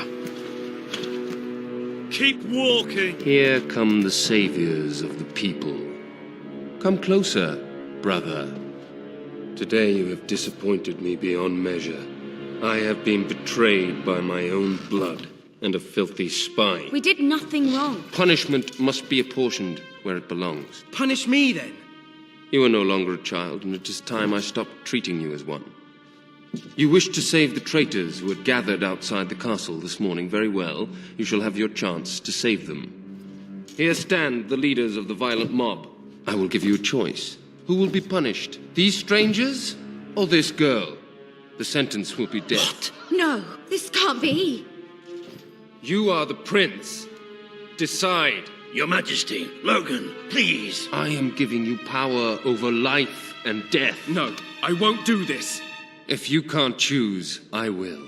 Keep walking! Here come the saviors of the people. Come closer, brother. Today you have disappointed me beyond measure. I have been betrayed by my own blood and a filthy spy. We did nothing wrong. Punishment must be apportioned where it belongs. Punish me, then. You are no longer a child, and it is time I stopped treating you as one. You wished to save the traitors who had gathered outside the castle this morning. Very well. You shall have your chance to save them. Here stand the leaders of the violent mob. I will give you a choice. Who will be punished? These strangers or this girl? The sentence will be death. What? No, this can't be. You are the prince. Decide. Your Majesty, Logan, please. I am giving you power over life and death. No, I won't do this. If you can't choose, I will.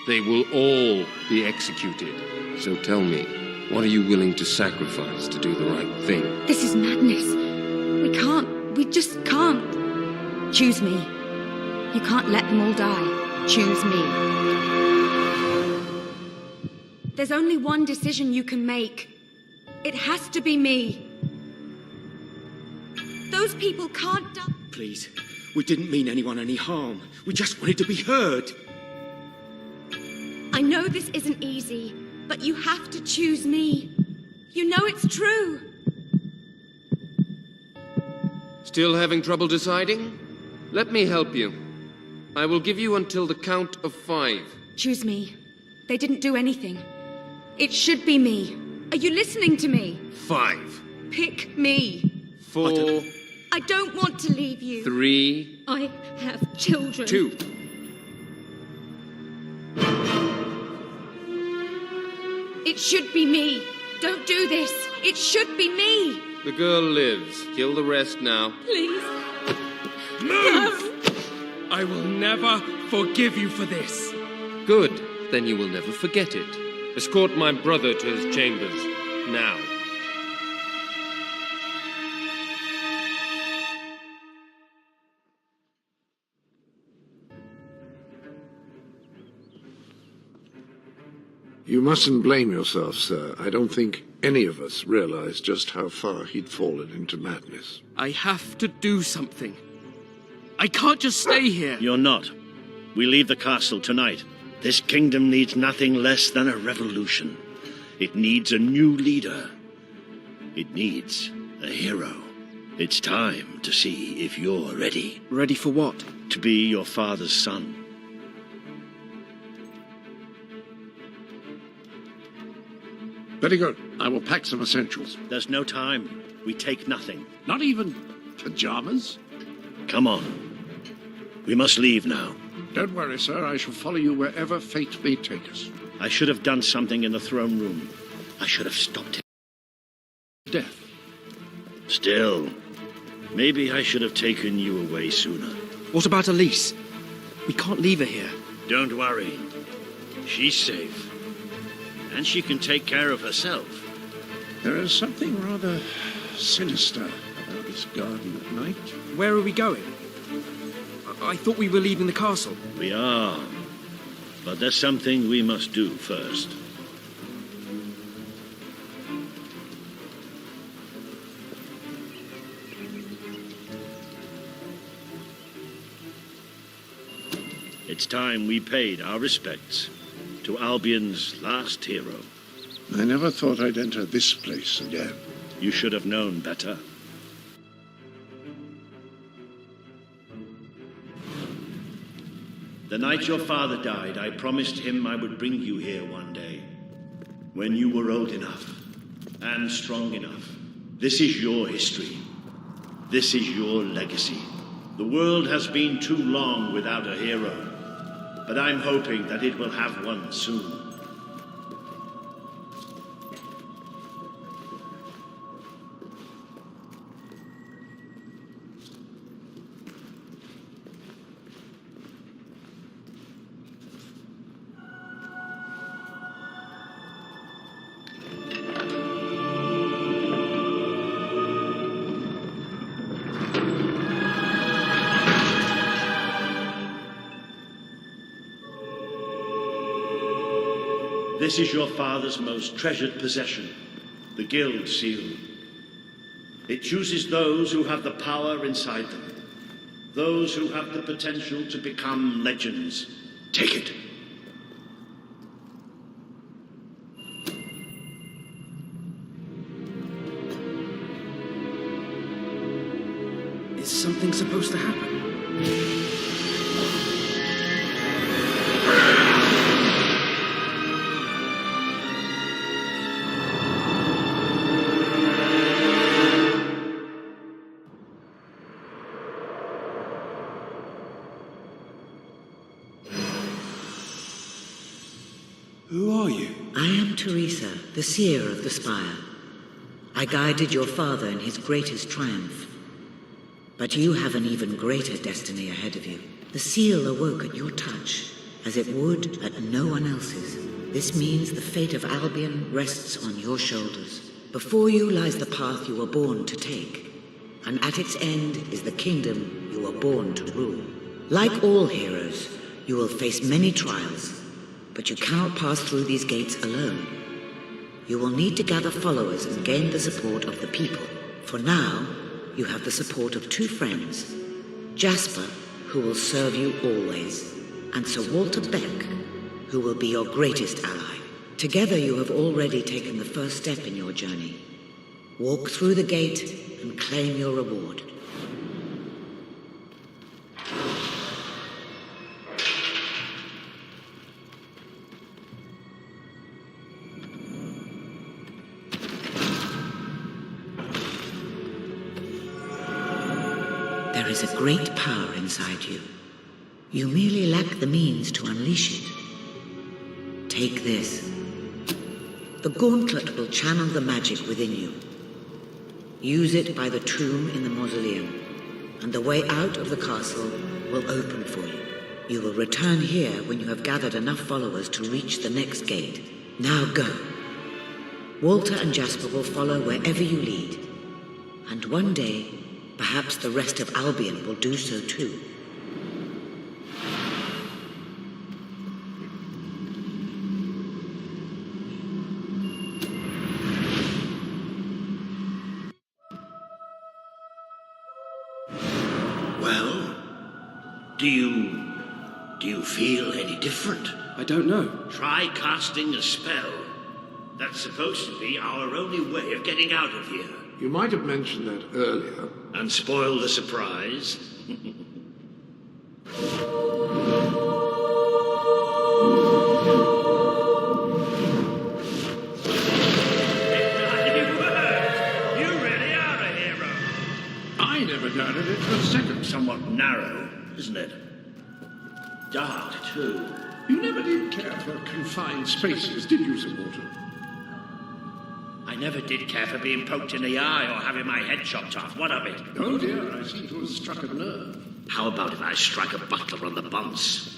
They will all be executed. So tell me, what are you willing to sacrifice to do the right thing? This is madness. We just can't. Choose me. You can't let them all die. Choose me. There's only one decision you can make. It has to be me. Those people can't die. Please, we didn't mean anyone any harm. We just wanted to be heard. I know this isn't easy, but you have to choose me. You know it's true. Still having trouble deciding? Let me help you. I will give you until the count of 5. Choose me. They didn't do anything. It should be me. Are you listening to me? 5. Pick me. 4. I don't want to leave you. 3. I have children. 2. It should be me. Don't do this. It should be me. The girl lives. Kill the rest now. Please. Move! I will never forgive you for this. Good. Then you will never forget it. Escort my brother to his chambers. Now. You mustn't blame yourself, sir. I don't think any of us realized just how far he'd fallen into madness. I have to do something. I can't just stay here. You're not. We leave the castle tonight. This kingdom needs nothing less than a revolution. It needs a new leader. It needs a hero. It's time to see if you're ready. Ready for what? To be your father's son. Very good. I will pack some essentials. There's no time. We take nothing. Not even pajamas? Come on. We must leave now. Don't worry, sir. I shall follow you wherever fate may take us. I should have done something in the throne room. I should have stopped him. Death. Still, maybe I should have taken you away sooner. What about Elise? We can't leave her here. Don't worry. She's safe. And she can take care of herself. There is something rather sinister about this garden at night. Where are we going? I thought we were leaving the castle. We are. But there's something we must do first. It's time we paid our respects to Albion's last hero. I never thought I'd enter this place again. You should have known better. The night your father died, I promised him I would bring you here one day. When you were old enough and strong enough. This is your history. This is your legacy. The world has been too long without a hero, but I'm hoping that it will have one soon. This is your father's most treasured possession, the Guild Seal. It chooses those who have the power inside them. Those who have the potential to become legends. Take it. Is something supposed to happen? Who are you? I am Teresa, the seer of the spire. I guided your father in his greatest triumph. But you have an even greater destiny ahead of you. The seal awoke at your touch, as it would at no one else's. This means the fate of Albion rests on your shoulders. Before you lies the path you were born to take, and at its end is the kingdom you were born to rule. Like all heroes, you will face many trials, but you cannot pass through these gates alone. You will need to gather followers and gain the support of the people. For now, you have the support of 2 friends, Jasper, who will serve you always, and Sir Walter Beck, who will be your greatest ally. Together you have already taken the first step in your journey. Walk through the gate and claim your reward. There is a great power inside you. You merely lack the means to unleash it. Take this. The gauntlet will channel the magic within you. Use it by the tomb in the mausoleum, and the way out of the castle will open for you. You will return here when you have gathered enough followers to reach the next gate. Now go. Walter and Jasper will follow wherever you lead. And one day, perhaps the rest of Albion will do so too. Well, do you feel any different? I don't know. Try casting a spell. That's supposed to be our only way of getting out of here. You might have mentioned that earlier. And spoil the surprise. I never doubted it for a second. Somewhat narrow, isn't it? Dark, too. You never did care for confined spaces, did you, Sir Walter? I never did care for being poked in the eye or having my head chopped off. What of it? Oh dear, I seem to have struck a nerve. How about if I strike a butler on the bunce?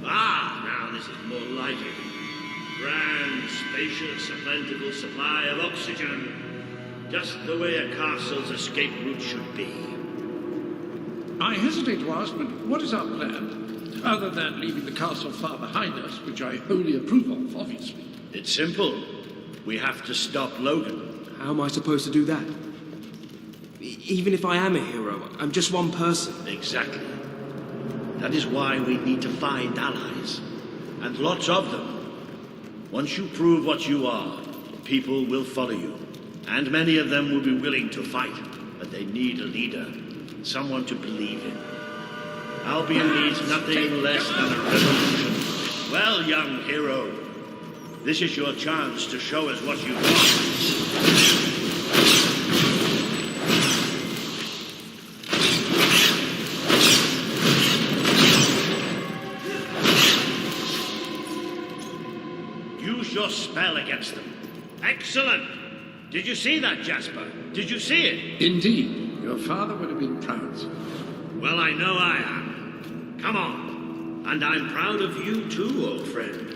Now this is more like it. Grand, spacious, a plentiful supply of oxygen. Just the way a castle's escape route should be. I hesitate to ask, but what is our plan? Other than leaving the castle far behind us, which I wholly approve of, obviously. It's simple. We have to stop Logan. How am I supposed to do that? Even if I am a hero, I'm just one person. Exactly. That is why we need to find allies. And lots of them. Once you prove what you are, people will follow you. And many of them will be willing to fight. But they need a leader. Someone to believe in. Albion needs nothing less than a revolution. Well, young hero, this is your chance to show us what you've got. Use your spell against them. Excellent! Did you see that, Jasper? Did you see it? Indeed. Your father would have been proud, sir. Well, I know I am. Come on. And I'm proud of you too, old friend.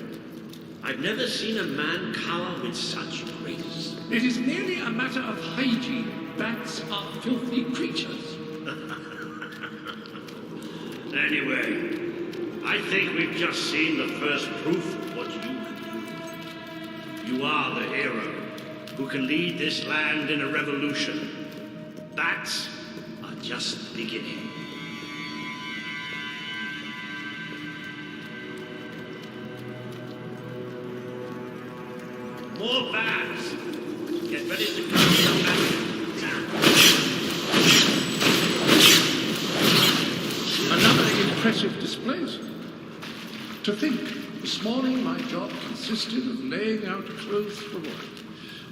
I've never seen a man cower with such grace. It is merely a matter of hygiene. Bats are filthy creatures. Anyway, I think we've just seen the first proof of what you can do. You are the hero who can lead this land in a revolution. That's just the beginning. More bats! Get ready to come back. Another impressive display, sir. To think, this morning my job consisted of laying out clothes for work.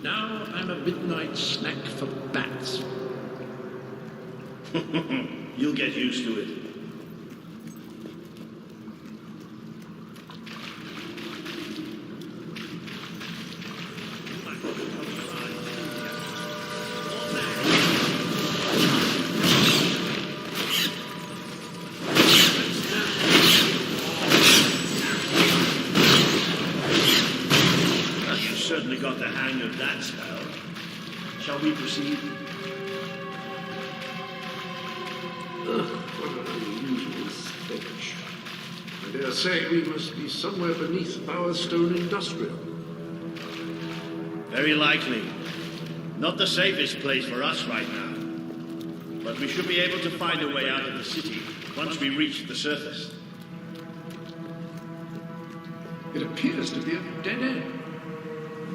Now I'm a midnight snack for bats. You'll get used to it. You certainly got the hang of that spell. Shall we proceed? What an unusual stench. I dare say we must be somewhere beneath Bowerstone Industrial. Very likely. Not the safest place for us right now. But we should be able to find a way out of the city once we reach the surface. It appears to be a dead end.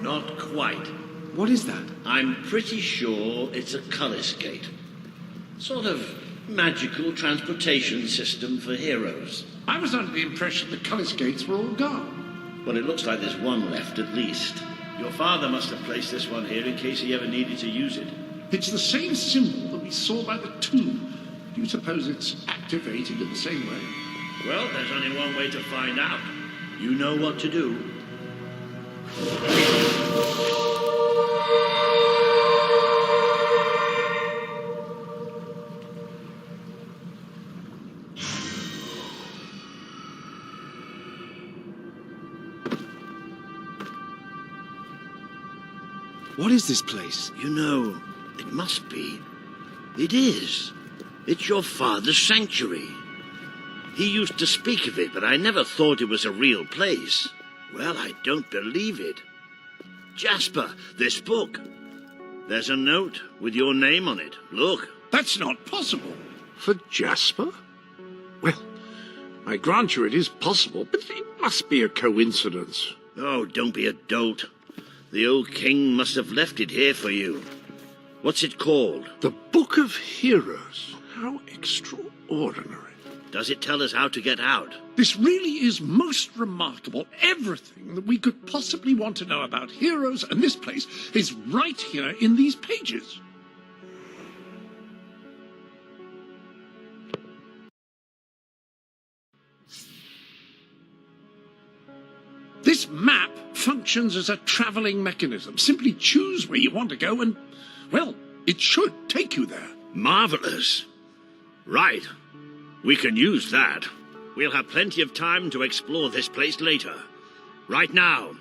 Not quite. What is that? I'm pretty sure it's a Cullis Gate. Sort of magical transportation system for heroes. I was under the impression the Cullis Gates were all gone. Well, it looks like there's one left at least. Your father must have placed this one here in case he ever needed to use it. It's the same symbol that we saw by the tomb. Do you suppose it's activated in the same way? Well, there's only one way to find out. You know what to do. What is this place? You know, it must be. It is. It's your father's sanctuary. He used to speak of it, but I never thought it was a real place. Well, I don't believe it. Jasper, this book. There's a note with your name on it. Look. That's not possible. For Jasper? Well, I grant you it is possible, but it must be a coincidence. Oh, don't be a dolt. The old king must have left it here for you. What's it called? The Book of Heroes. How extraordinary. Does it tell us how to get out? This really is most remarkable. Everything that we could possibly want to know about heroes and this place is right here in these pages. This map functions as a traveling mechanism. Simply choose where you want to go and, well, it should take you there. Marvelous. Right. We can use that. We'll have plenty of time to explore this place later. Right now,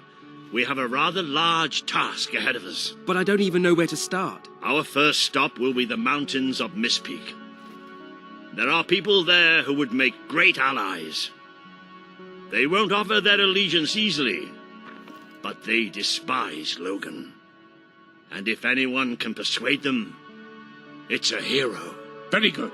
we have a rather large task ahead of us. But I don't even know where to start. Our first stop will be the mountains of Mistpeak. There are people there who would make great allies. They won't offer their allegiance easily, but they despise Logan. And if anyone can persuade them, it's a hero. Very good.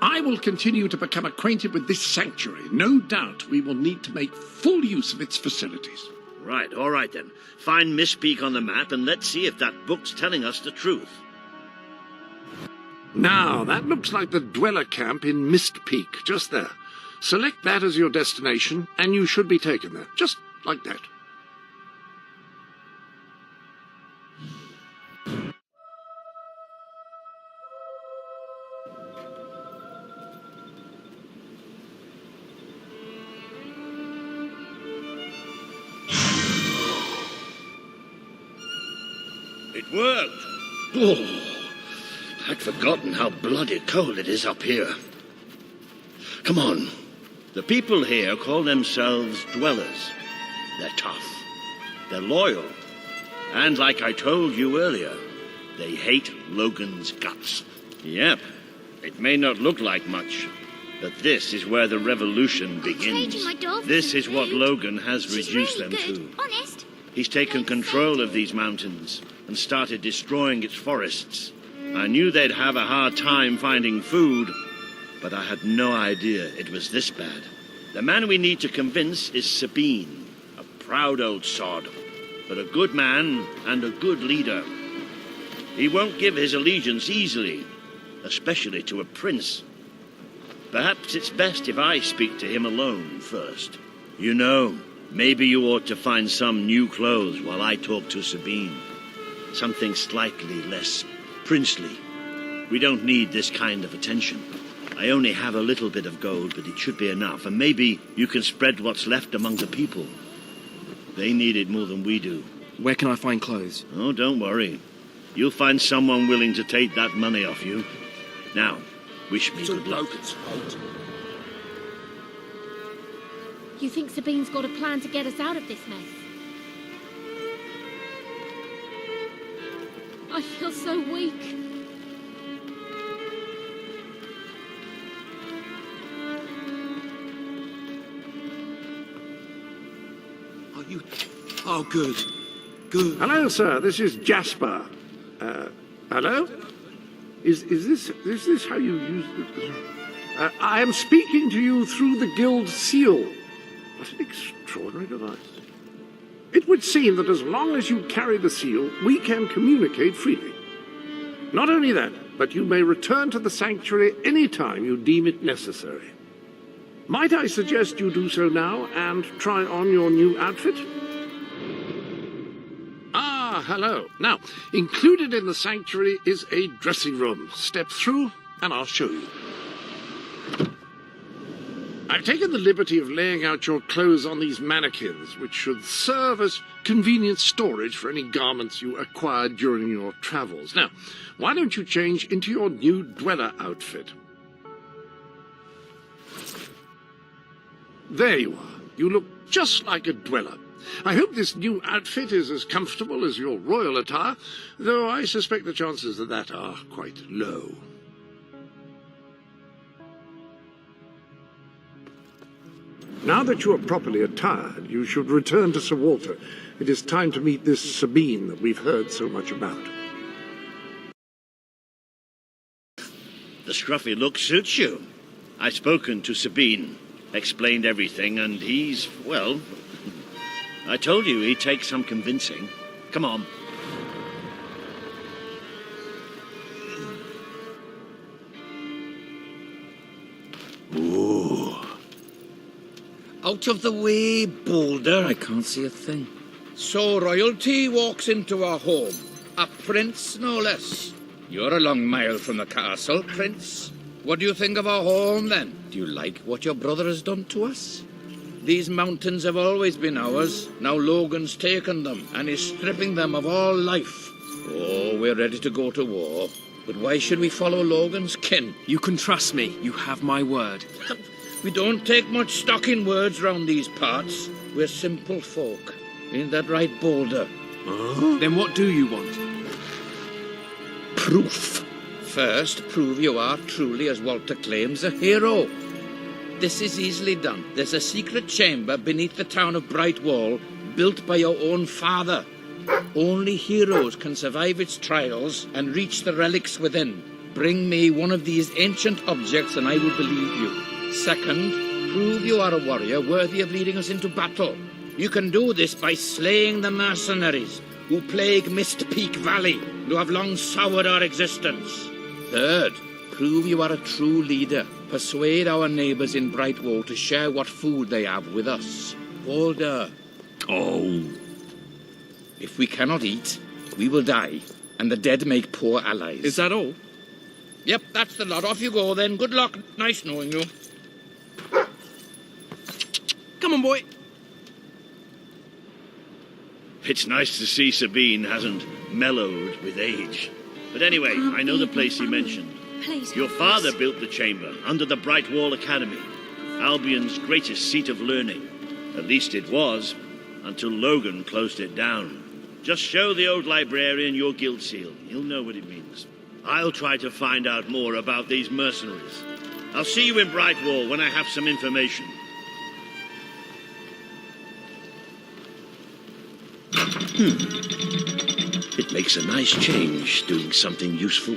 I will continue to become acquainted with this sanctuary. No doubt we will need to make full use of its facilities. Right, all right then. Find Mistpeak on the map and let's see if that book's telling us the truth. Now, that looks like the dweller camp in Mistpeak, just there. Select that as your destination, and you should be taken there. Just like that. It worked. Oh, I'd forgotten how bloody cold it is up here. Come on. The people here call themselves dwellers. They're tough. They're loyal. And like I told you earlier, they hate Logan's guts. Yep. It may not look like much, But this is where the revolution begins. trading my dog for This some is what food. Logan has She's reduced really them good. to. Honest. He's taken control of these mountains and started destroying its forests. I knew they'd have a hard time finding food, but I had no idea it was this bad. The man we need to convince is Sabine, a proud old sod, but a good man and a good leader. He won't give his allegiance easily, especially to a prince. Perhaps it's best if I speak to him alone first. You know, maybe you ought to find some new clothes while I talk to Sabine. Something slightly less princely. We don't need this kind of attention. I only have a little bit of gold, but it should be enough. And maybe you can spread what's left among the people. They need it more than we do. Where can I find clothes? Oh, don't worry. You'll find someone willing to take that money off you. Now, wish me good luck. You think Sabine's got a plan to get us out of this mess? I feel so weak. Are you... Oh, good. Good. Hello, sir. This is Jasper. Hello? Is this how you use the... I am speaking to you through the guild seal. What an extraordinary device. It would seem that as long as you carry the seal, we can communicate freely. Not only that, but you may return to the sanctuary any time you deem it necessary. Might I suggest you do so now and try on your new outfit? Ah, hello. Now, included in the sanctuary is a dressing room. Step through and I'll show you. I've taken the liberty of laying out your clothes on these mannequins, which should serve as convenient storage for any garments you acquired during your travels. Now, why don't you change into your new dweller outfit? There you are. You look just like a dweller. I hope this new outfit is as comfortable as your royal attire, though I suspect the chances of that are quite low. Now that you are properly attired, you should return to Sir Walter. It is time to meet this Sabine that we've heard so much about. The scruffy look suits you. I've spoken to Sabine, explained everything, and he's, well, I told you he'd take some convincing. Come on. Ooh. Out of the way, Boulder. I can't see a thing. So royalty walks into our home. A prince, no less. You're a long mile from the castle, Prince. What do you think of our home, then? Do you like what your brother has done to us? These mountains have always been ours. Now Logan's taken them, and is stripping them of all life. Oh, we're ready to go to war. But why should we follow Logan's kin? You can trust me. You have my word. We don't take much stock in words round these parts. We're simple folk. Ain't that right, Boulder? Then what do you want? Proof. First, prove you are truly, as Walter claims, a hero. This is easily done. There's a secret chamber beneath the town of Brightwall, built by your own father. Only heroes can survive its trials and reach the relics within. Bring me one of these ancient objects and I will believe you. Second, prove you are a warrior worthy of leading us into battle. You can do this by slaying the mercenaries who plague Mist Peak Valley, who have long soured our existence. Third, prove you are a true leader. Persuade our neighbours in Brightwall to share what food they have with us. Boulder. Oh. If we cannot eat, we will die, and the dead make poor allies. Is that all? Yep, that's the lot. Off you go, then. Good luck. Nice knowing you. Come on, boy. It's nice to see Sabine hasn't mellowed with age. But anyway, I know the place you mentioned. Please, Your father built the chamber under the Brightwall Academy, Albion's greatest seat of learning. At least it was, until Logan closed it down. Just show the old librarian your guild seal. He'll know what it means. I'll try to find out more about these mercenaries. I'll see you in Brightwall when I have some information. It makes a nice change doing something useful.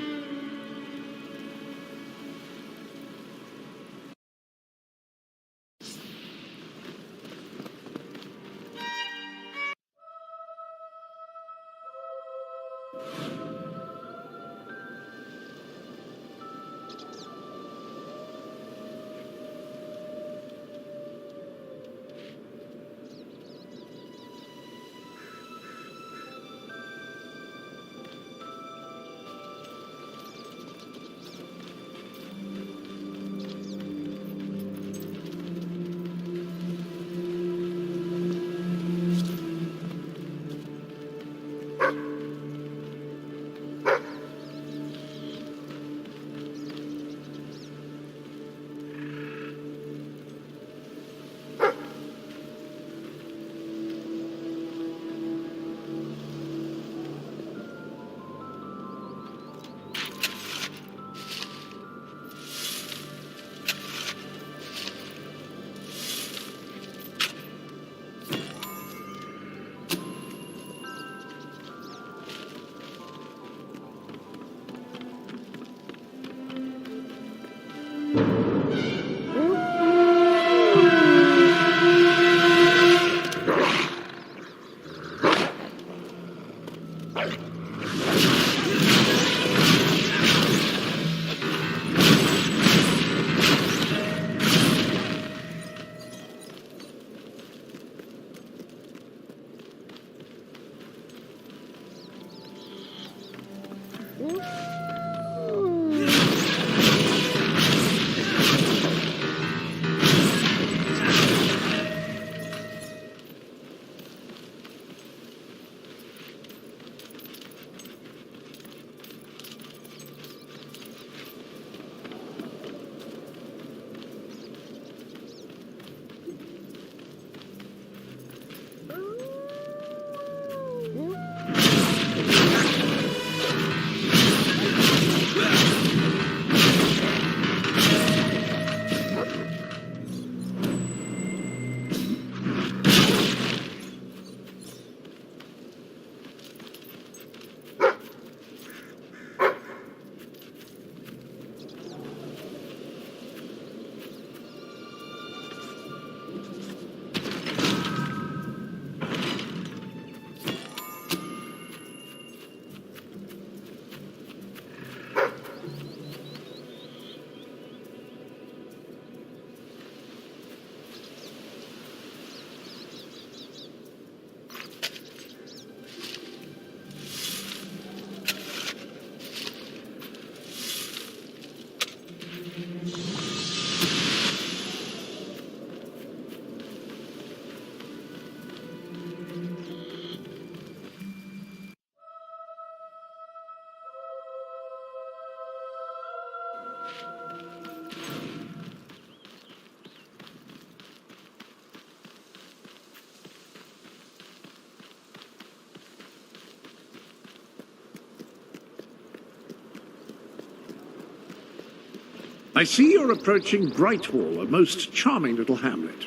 I see you're approaching Brightwall, a most charming little hamlet.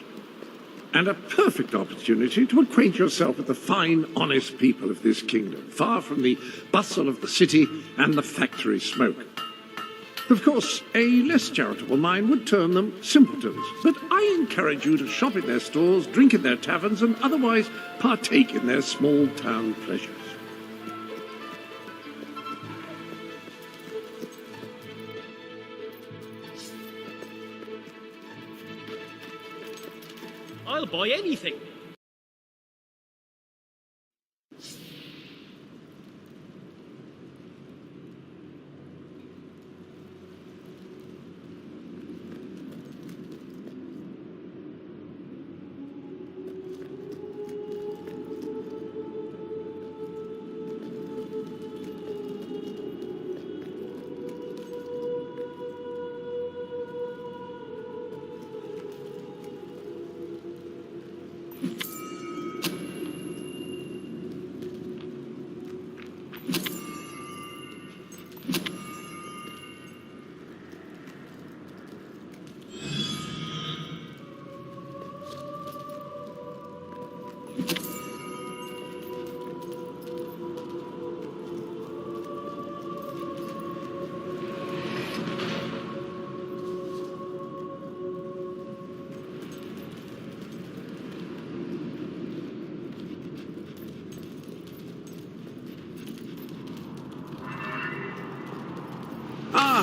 And a perfect opportunity to acquaint yourself with the fine, honest people of this kingdom, far from the bustle of the city and the factory smoke. Of course, a less charitable mind would term them simpletons, but I encourage you to shop in their stores, drink in their taverns, and otherwise partake in their small-town pleasures. I'll buy anything.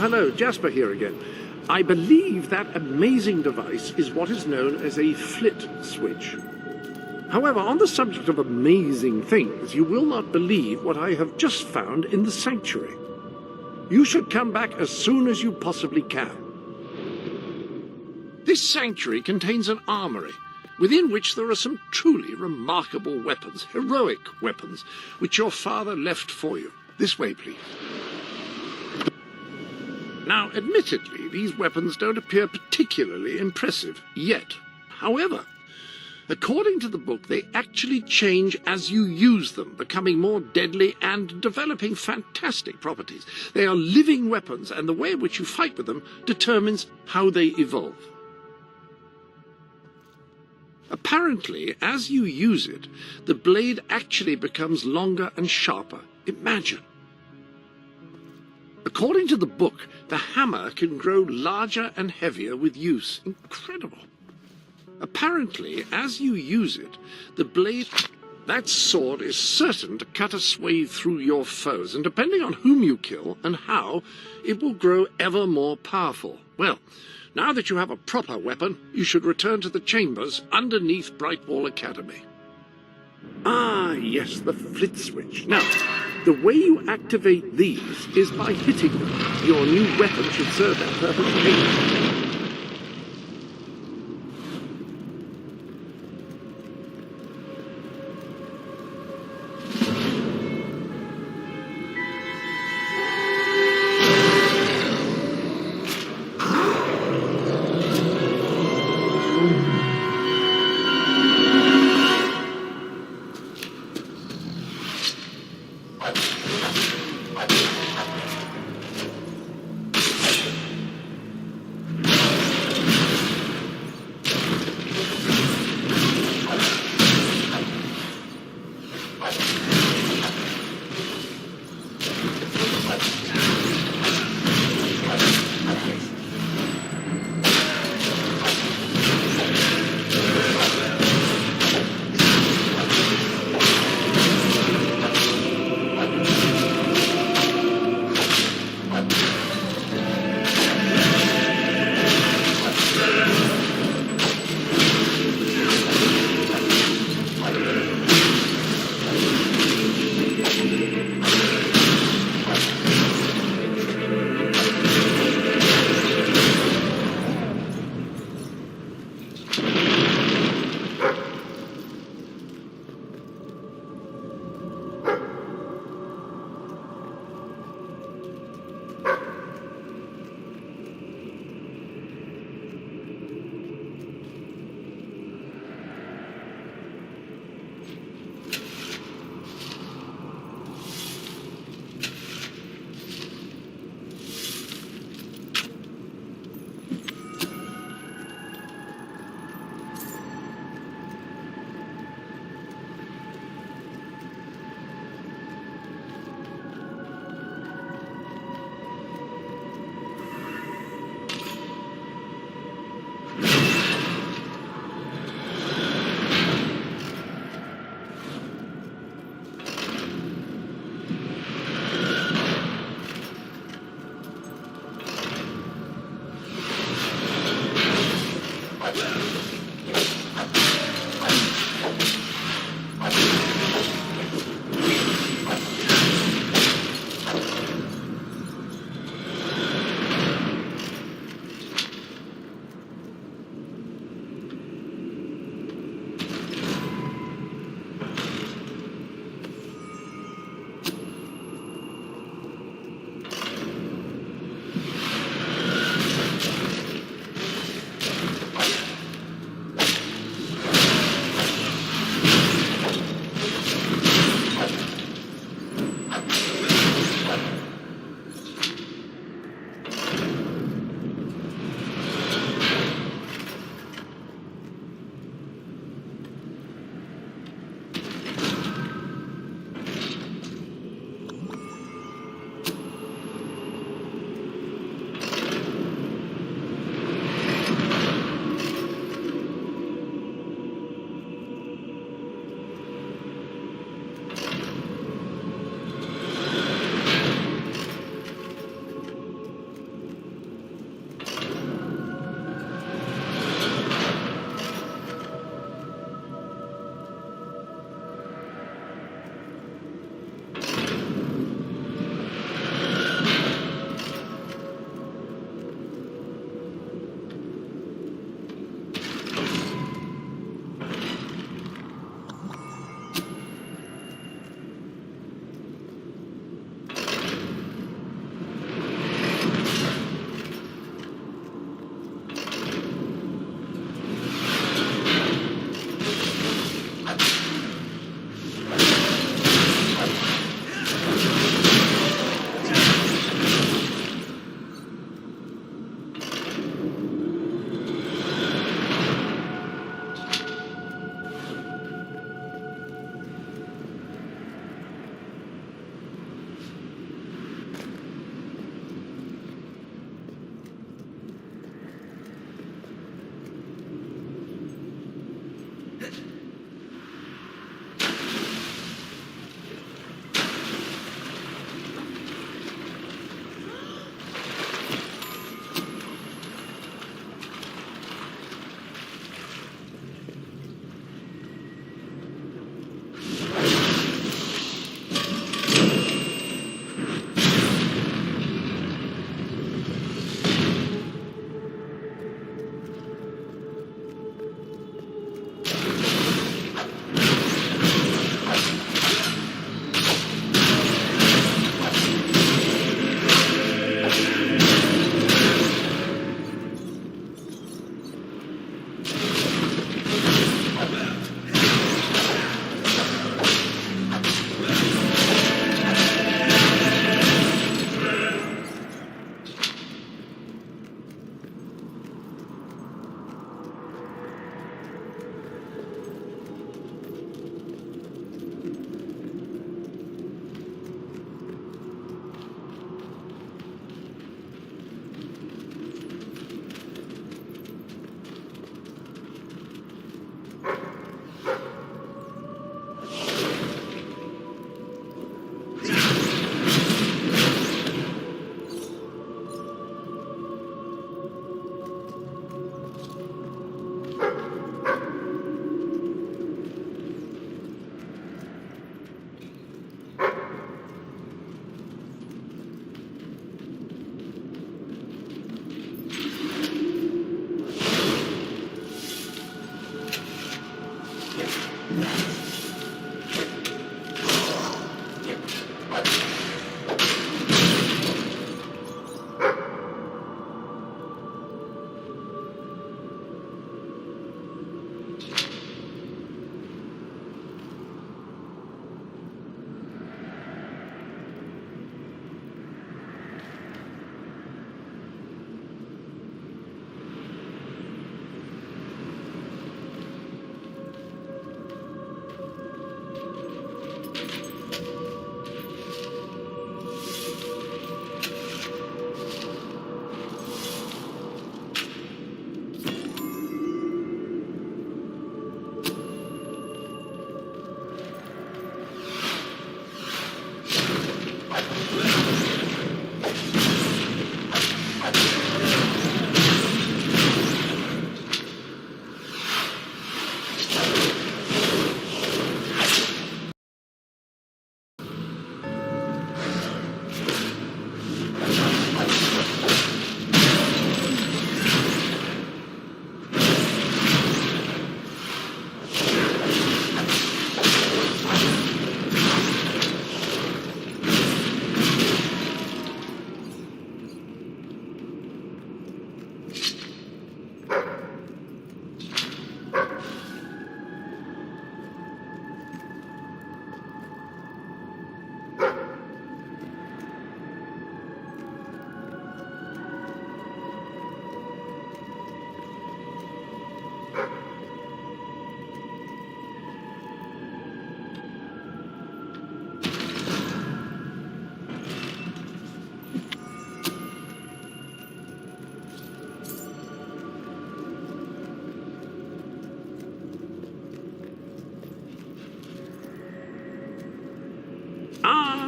hello, Jasper here again. I believe that amazing device is what is known as a flit switch. However, on the subject of amazing things, you will not believe what I have just found in the sanctuary. You should come back as soon as you possibly can. This sanctuary contains an armory, within which there are some truly remarkable weapons, heroic weapons, which your father left for you. This way, please. Now, admittedly, these weapons don't appear particularly impressive yet. However, according to the book, they actually change as you use them, becoming more deadly and developing fantastic properties. They are living weapons, and the way in which you fight with them determines how they evolve. Apparently, as you use it, the blade actually becomes longer and sharper. Imagine. According to the book, the hammer can grow larger and heavier with use. Incredible. Apparently, as you use it, the blade... That sword is certain to cut a swathe through your foes, and depending on whom you kill and how, it will grow ever more powerful. Well, now that you have a proper weapon, you should return to the chambers underneath Brightwall Academy. Ah, yes, the flit switch. Now, the way you activate these is by hitting them. Your new weapon should serve that purpose.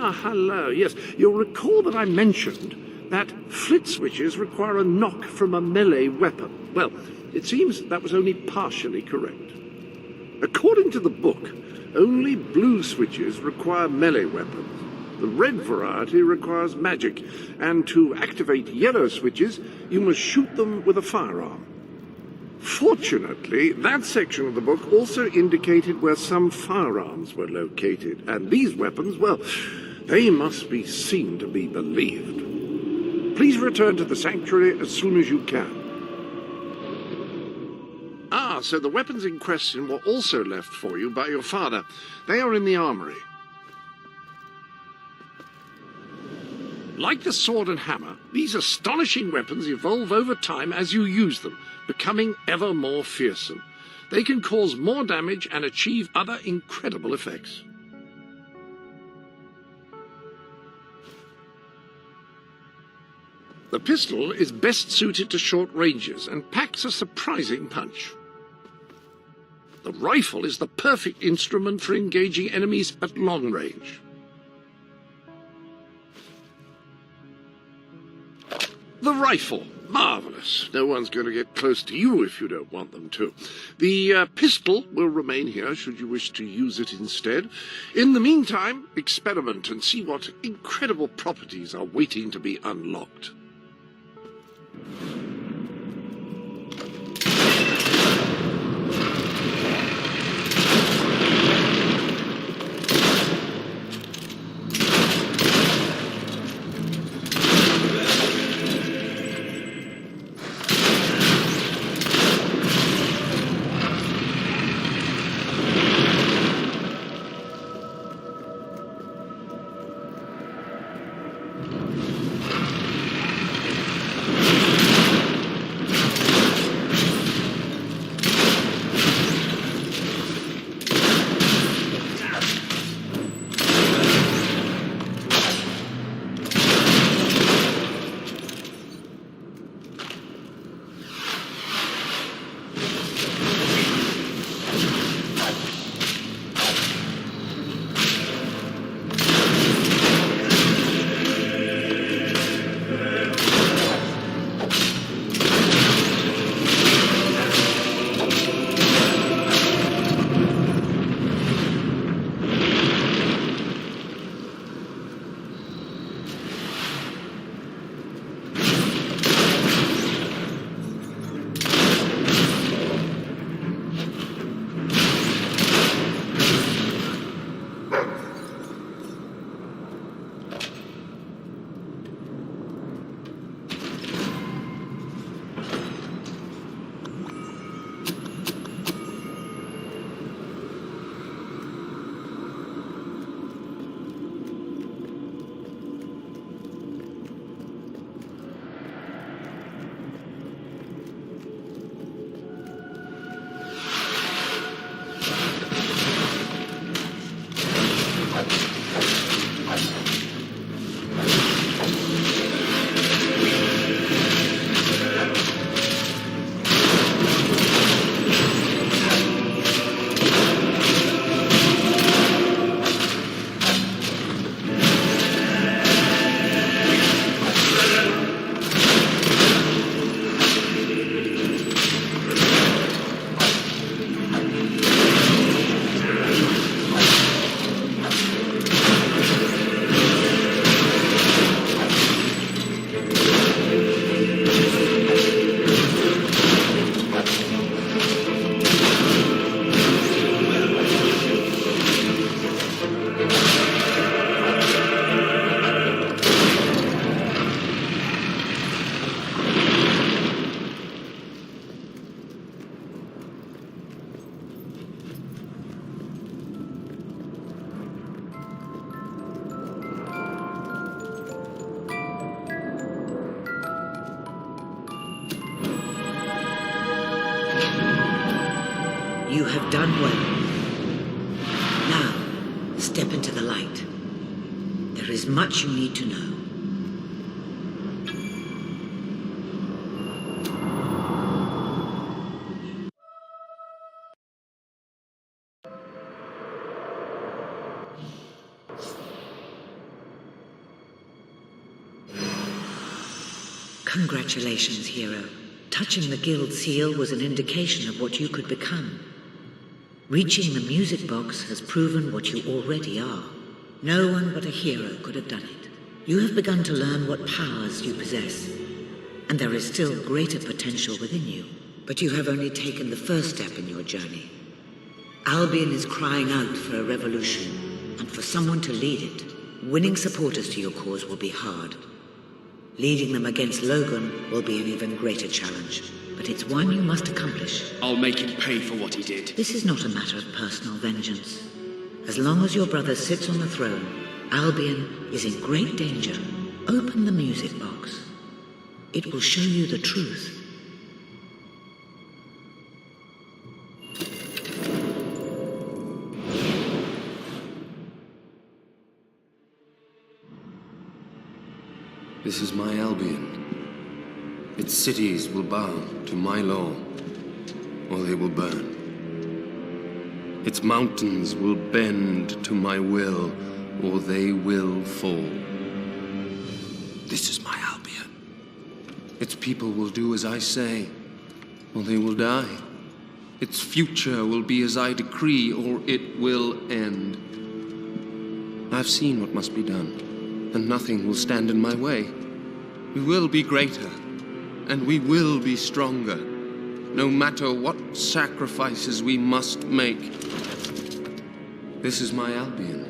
Ah, hello. Yes, you'll recall that I mentioned that flit switches require a knock from a melee weapon. Well, it seems that was only partially correct. According to the book, only blue switches require melee weapons. The red variety requires magic, and to activate yellow switches, you must shoot them with a firearm. Fortunately, that section of the book also indicated where some firearms were located, and these weapons, well, they must be seen to be believed. Please return to the sanctuary as soon as you can. Ah, so the weapons in question were also left for you by your father. They are in the armory. Like the sword and hammer, these astonishing weapons evolve over time as you use them, becoming ever more fearsome. They can cause more damage and achieve other incredible effects. The pistol is best suited to short ranges and packs a surprising punch. The rifle is the perfect instrument for engaging enemies at long range. The rifle. Marvelous. No one's going to get close to you if you don't want them to. The pistol will remain here should you wish to use it instead. In the meantime, experiment and see what incredible properties are waiting to be unlocked. done well. Now, step into the light. There is much you need to know. Congratulations, hero. Touching the guild seal was an indication of what you could become. Reaching the music box has proven what you already are. No one but a hero could have done it. You have begun to learn what powers you possess, and there is still greater potential within you. But you have only taken the first step in your journey. Albion is crying out for a revolution, and for someone to lead it. Winning supporters to your cause will be hard. Leading them against Logan will be an even greater challenge, but it's one you must accomplish. I'll make him pay for what he did. This is not a matter of personal vengeance. As long as your brother sits on the throne, Albion is in great danger. Open the music box. It will show you the truth. This is my Albion. Its cities will bow to my law, or they will burn. Its mountains will bend to my will, or they will fall. This is my Albion. Its people will do as I say, or they will die. Its future will be as I decree, or it will end. I've seen what must be done, and nothing will stand in my way. We will be greater, and we will be stronger, no matter what sacrifices we must make. This is my Albion,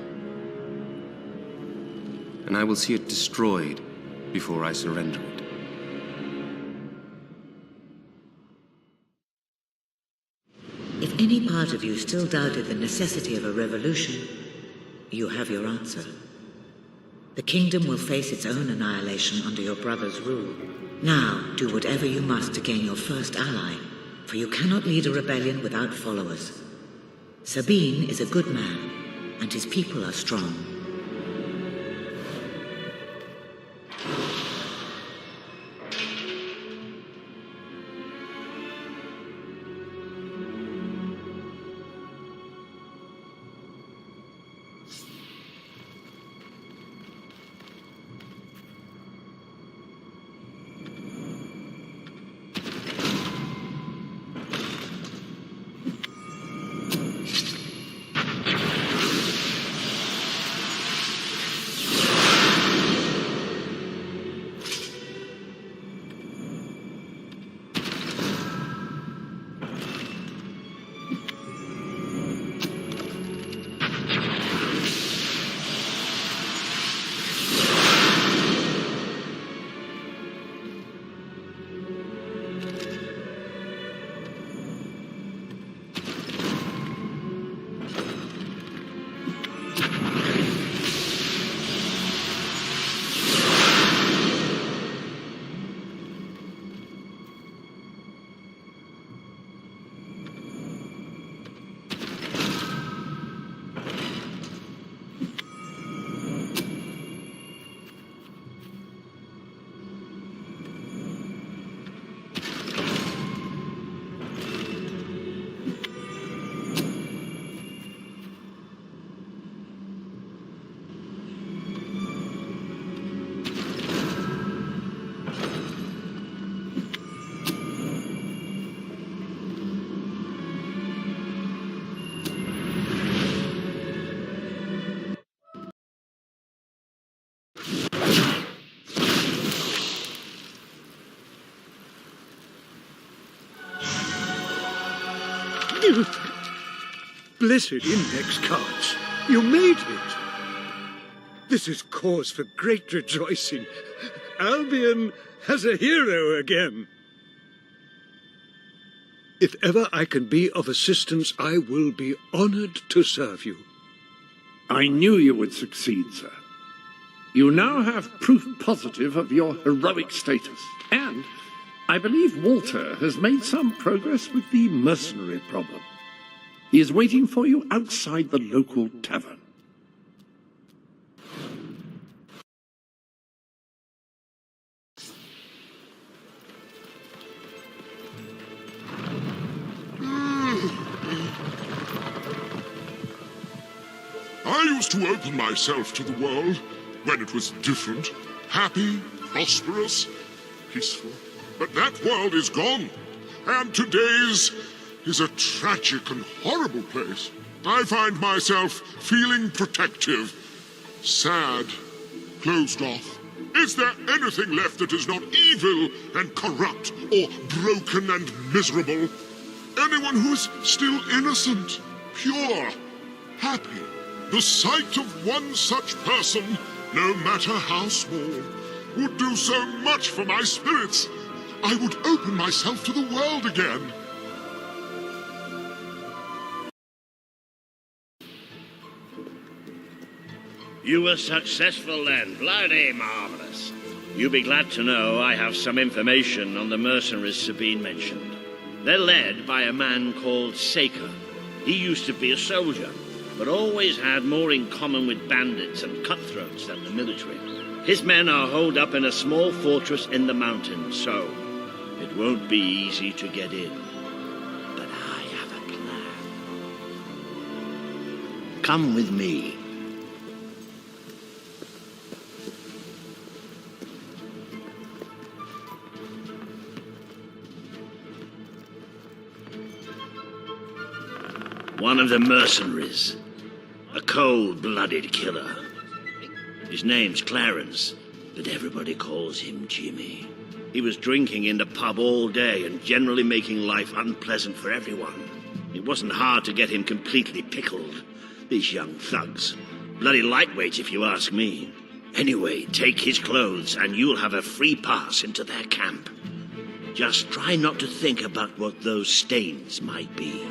and I will see it destroyed before I surrender it. If any part of you still doubted the necessity of a revolution, you have your answer. The kingdom will face its own annihilation under your brother's rule. Now, do whatever you must to gain your first ally, for you cannot lead a rebellion without followers. Sabine is a good man, and his people are strong. Blessed index cards. You made it. This is cause for great rejoicing. Albion has a hero again. If ever I can be of assistance, I will be honored to serve you. I knew you would succeed, sir. You now have proof positive of your heroic status, and I believe Walter has made some progress with the mercenary problem. He is waiting for you outside the local tavern. I used to open myself to the world when it was different, happy, prosperous, peaceful. But that world is gone, and today's is a tragic and horrible place. I find myself feeling protective, sad, closed off. Is there anything left that is not evil and corrupt or broken and miserable? Anyone who is still innocent, pure, happy? The sight of one such person, no matter how small, would do so much for my spirits. I would open myself to the world again. You were successful then. Bloody marvelous. You'll be glad to know I have some information on the mercenaries Sabine mentioned. They're led by a man called Saker. He used to be a soldier, but always had more in common with bandits and cutthroats than the military. His men are holed up in a small fortress in the mountains, so it won't be easy to get in. But I have a plan. Come with me. One of the mercenaries. A cold-blooded killer. His name's Clarence, but everybody calls him Jimmy. He was drinking in the pub all day and generally making life unpleasant for everyone. It wasn't hard to get him completely pickled. These young thugs. Bloody lightweights, if you ask me. Anyway, take his clothes and you'll have a free pass into their camp. Just try not to think about what those stains might be.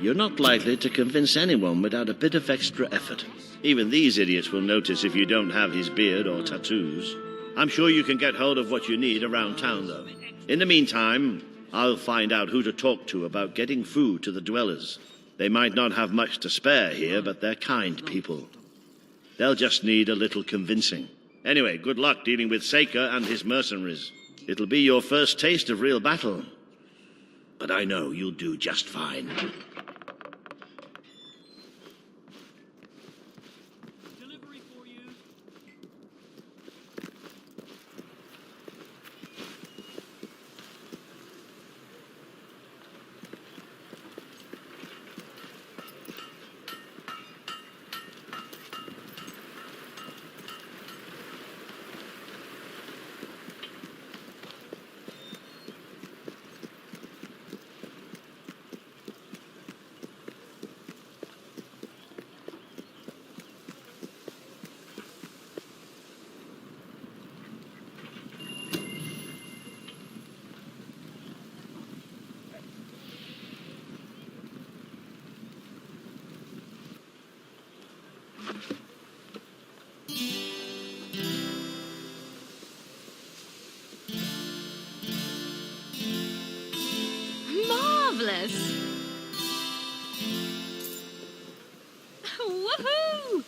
You're not likely to convince anyone without a bit of extra effort. Even these idiots will notice if you don't have his beard or tattoos. I'm sure you can get hold of what you need around town, though. In the meantime, I'll find out who to talk to about getting food to the dwellers. They might not have much to spare here, but they're kind people. They'll just need a little convincing. Anyway, good luck dealing with Saker and his mercenaries. It'll be your first taste of real battle. But I know you'll do just fine. Marvelous! Woohoo!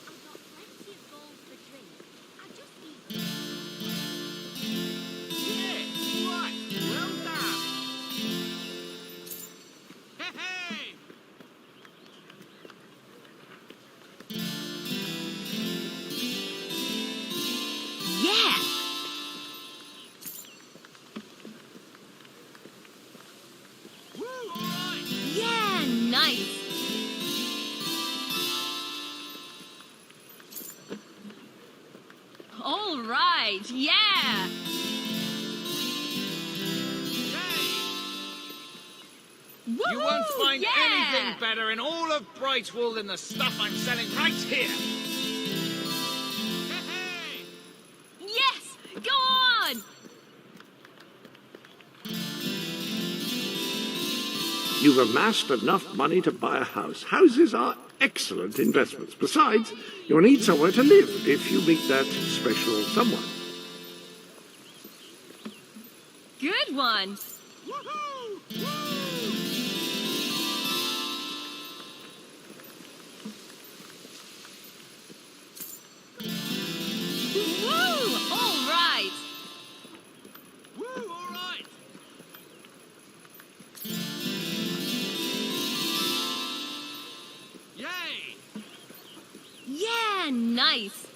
All right, yeah! You won't find anything better in all of Brightwall than the stuff I'm selling right here. Yes! Go on! You've amassed enough money to buy a house. Houses are excellent investments. Besides, you'll need somewhere to live if you meet that special someone. Good one. Woo! All right. Woo, all right. Yay! Yeah, nice.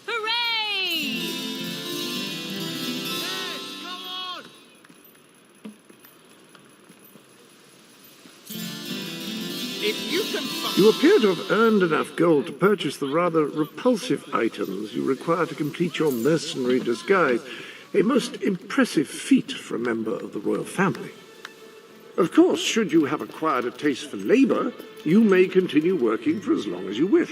Hooray! Yes, come on! If you can You appear to have earned enough gold to purchase the rather repulsive items you require to complete your mercenary disguise. A most impressive feat for a member of the royal family. Of course, should you have acquired a taste for labor, you may continue working for as long as you wish.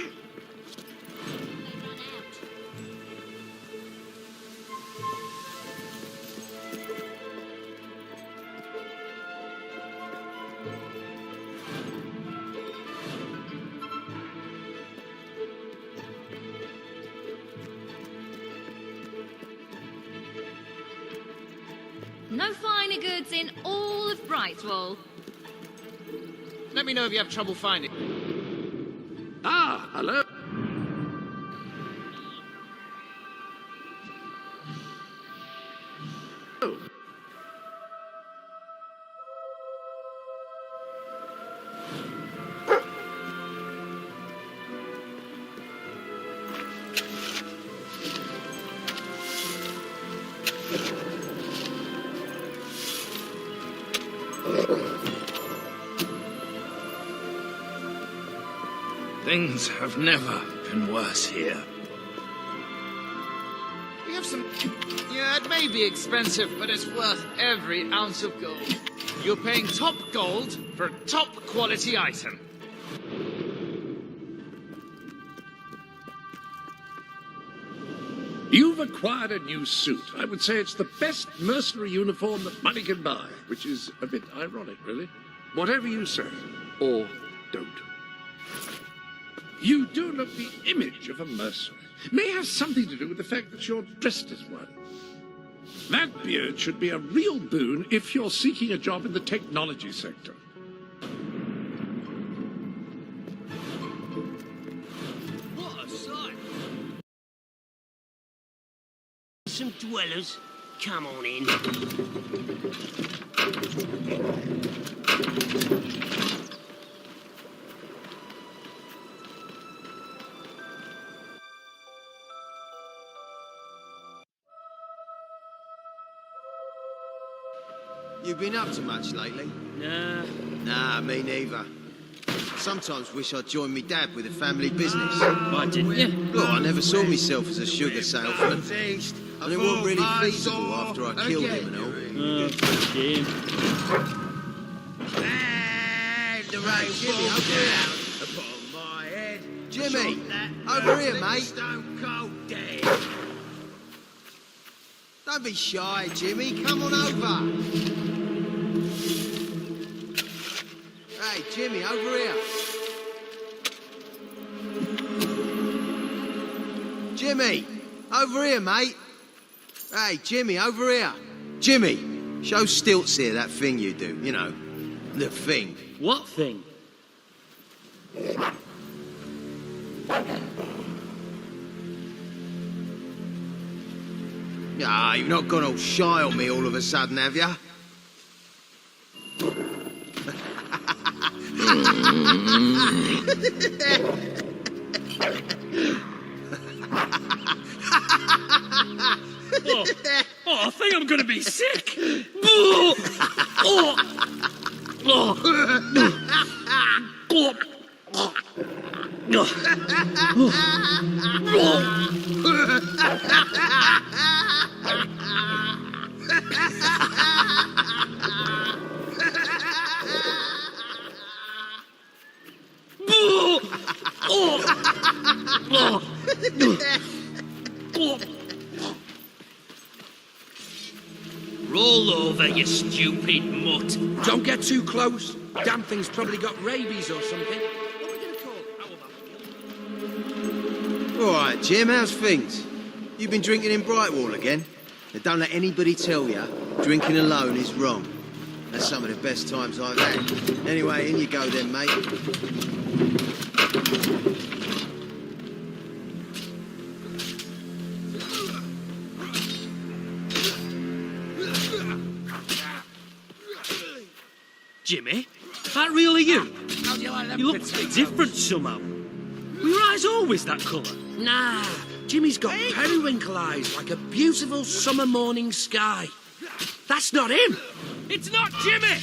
No finer goods in all of Brightwall. Let me know if you have trouble finding. Ah, hello. Oh. Things have never been worse here. We have some... Yeah, it may be expensive, but it's worth every ounce of gold. You're paying top gold for a top quality item. You've acquired a new suit. I would say it's the best mercenary uniform that money can buy, which is a bit ironic, really. Whatever you say, or don't. You do look the image of a mercenary. May have something to do with the fact that you're dressed as one. That beard should be a real boon if you're seeking a job in the technology sector. What a sight! Some dwellers. Come on in. You been up to much lately? Nah. Nah, me neither. Sometimes wish I'd joined me dad with a family business. Why didn't you? Look, I never saw myself as a sugar salesman. And it wasn't really feasible after I killed him and all. Oh, shame. Jimmy, over here, mate. Don't be shy, Jimmy. Come on over. Hey, Jimmy, over here. Jimmy, over here, mate. Hey, Jimmy, over here. Jimmy, show Stilts here that thing you do, you know, the thing. What thing? Ah, you've not gone all shy on me all of a sudden, have you? Oh, I think I'm gonna be sick. Oh. Oh. Roll over, you stupid mutt. Don't get too close. Damn thing's probably got rabies or something. What are we gonna call Right, Jim, how's things? You been drinking in Brightwall again? Now, don't let anybody tell you drinking alone is wrong. That's some of the best times I've had. Anyway, in you go then, mate. Jimmy, that really you? You look different somehow. Were your eyes always that colour? Nah, Jimmy's got periwinkle eyes like a beautiful summer morning sky. That's not him. It's not Jimmy!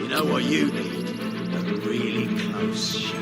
You know what you need? A really close shave.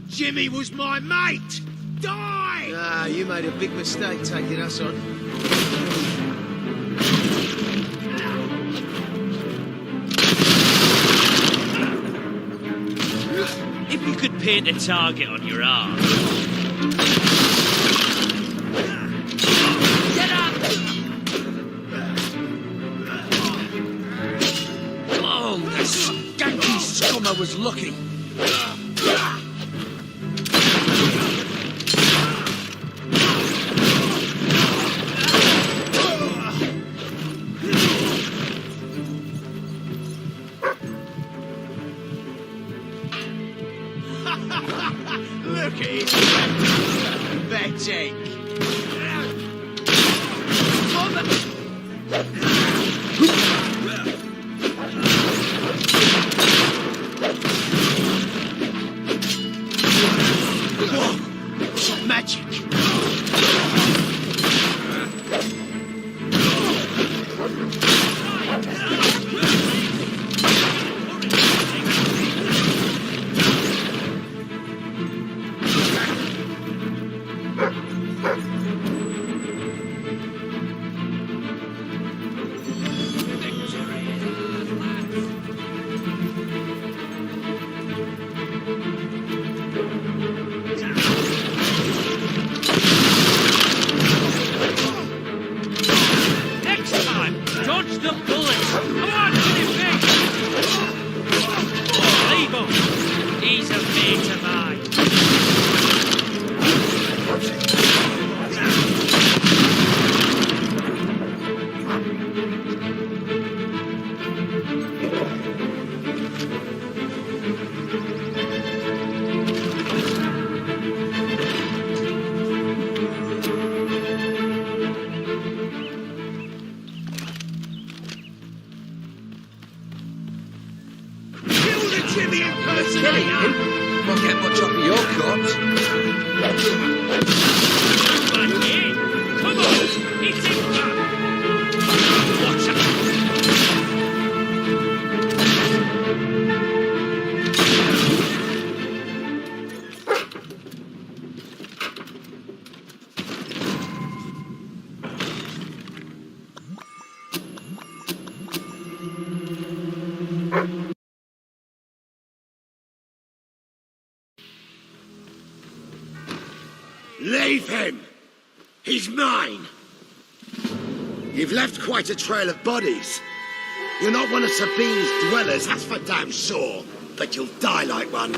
Jimmy was my mate! Die! Ah, you made a big mistake taking us on. If you could paint a target on your arm. Get up! Oh, The skanky scummer was looking. Look at it! Pathetic! Whoa! Some magic! Come on, hit him back! Watch out! Leave him! He's mine! You've left quite a trail of bodies. You're not one of Sabine's dwellers, that's for damn sure. But you'll die like one.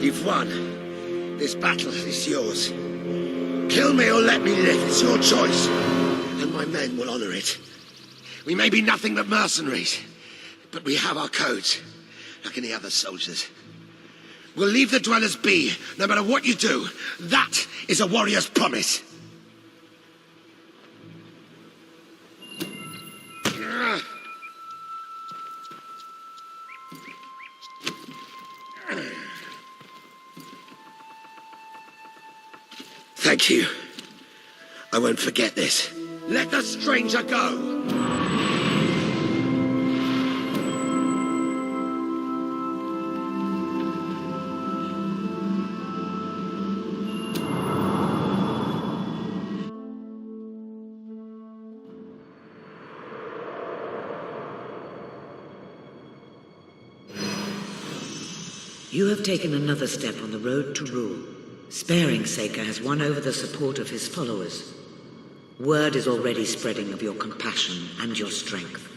You've won. This battle is yours. Kill me or let me live. It's your choice. And my men will honor it. We may be nothing but mercenaries, but we have our codes, like any other soldiers. We'll leave the dwellers be, no matter what you do. That is a warrior's promise. Thank you. I won't forget this. Let the stranger go! You have taken another step on the road to rule. Sparing Saker has won over the support of his followers. Word is already spreading of your compassion and your strength.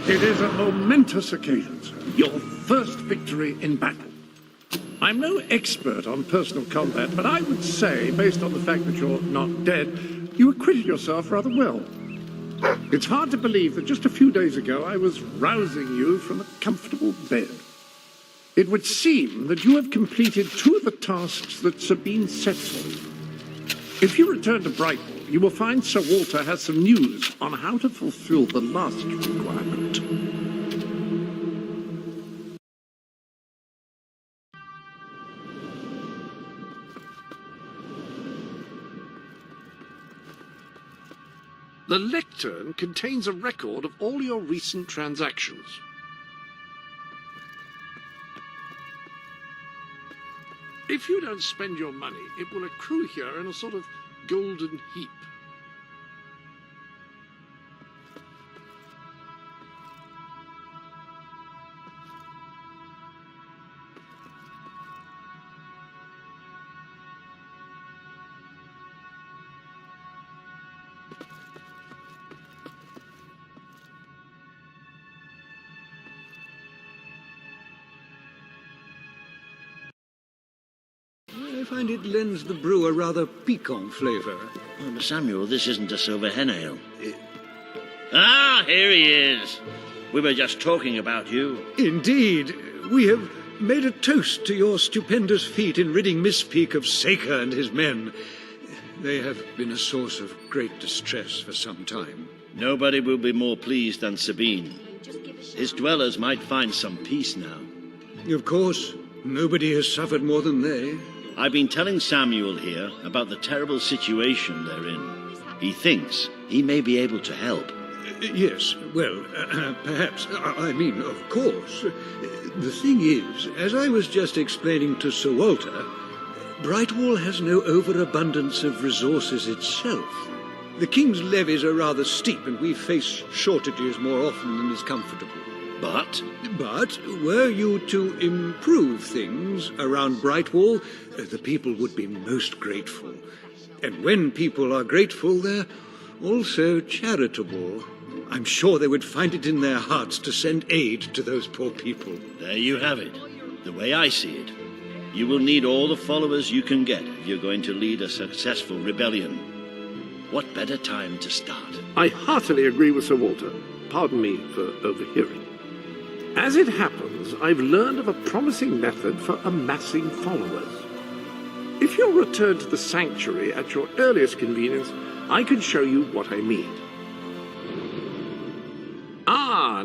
It is a momentous occasion, sir. Your first victory in battle. I'm no expert on personal combat, but I would say, based on the fact that you're not dead, you acquitted yourself rather well. It's hard to believe that just a few days ago I was rousing you from a comfortable bed. It would seem that you have completed 2 of the tasks that Sabine set for you. If you return to Brightwall, you will find Sir Walter has some news on how to fulfill the last requirement. The lectern contains a record of all your recent transactions. If you don't spend your money, it will accrue here in a sort of golden heap. I find it lends the brew a rather piquant flavour. Oh, but Samuel, this isn't a silver hen ale. Ah, here he is. We were just talking about you. Indeed. We have made a toast to your stupendous feat in ridding Misspeak of Saker and his men. They have been a source of great distress for some time. Nobody will be more pleased than Sabine. His dwellers might find some peace now. Of course, nobody has suffered more than they. I've been telling Samuel here about the terrible situation they're in. He thinks he may be able to help. Yes, well, perhaps. I mean, of course. The thing is, as I was just explaining to Sir Walter, Brightwall has no overabundance of resources itself. The King's levies are rather steep, and we face shortages more often than is comfortable. But were you to improve things around Brightwall, the people would be most grateful. And when people are grateful, they're also charitable. I'm sure they would find it in their hearts to send aid to those poor people. There you have it. The way I see it. You will need all the followers you can get if you're going to lead a successful rebellion. What better time to start? I heartily agree with Sir Walter. Pardon me for overhearing. As it happens, I've learned of a promising method for amassing followers. If you'll return to the sanctuary at your earliest convenience, I can show you what I mean.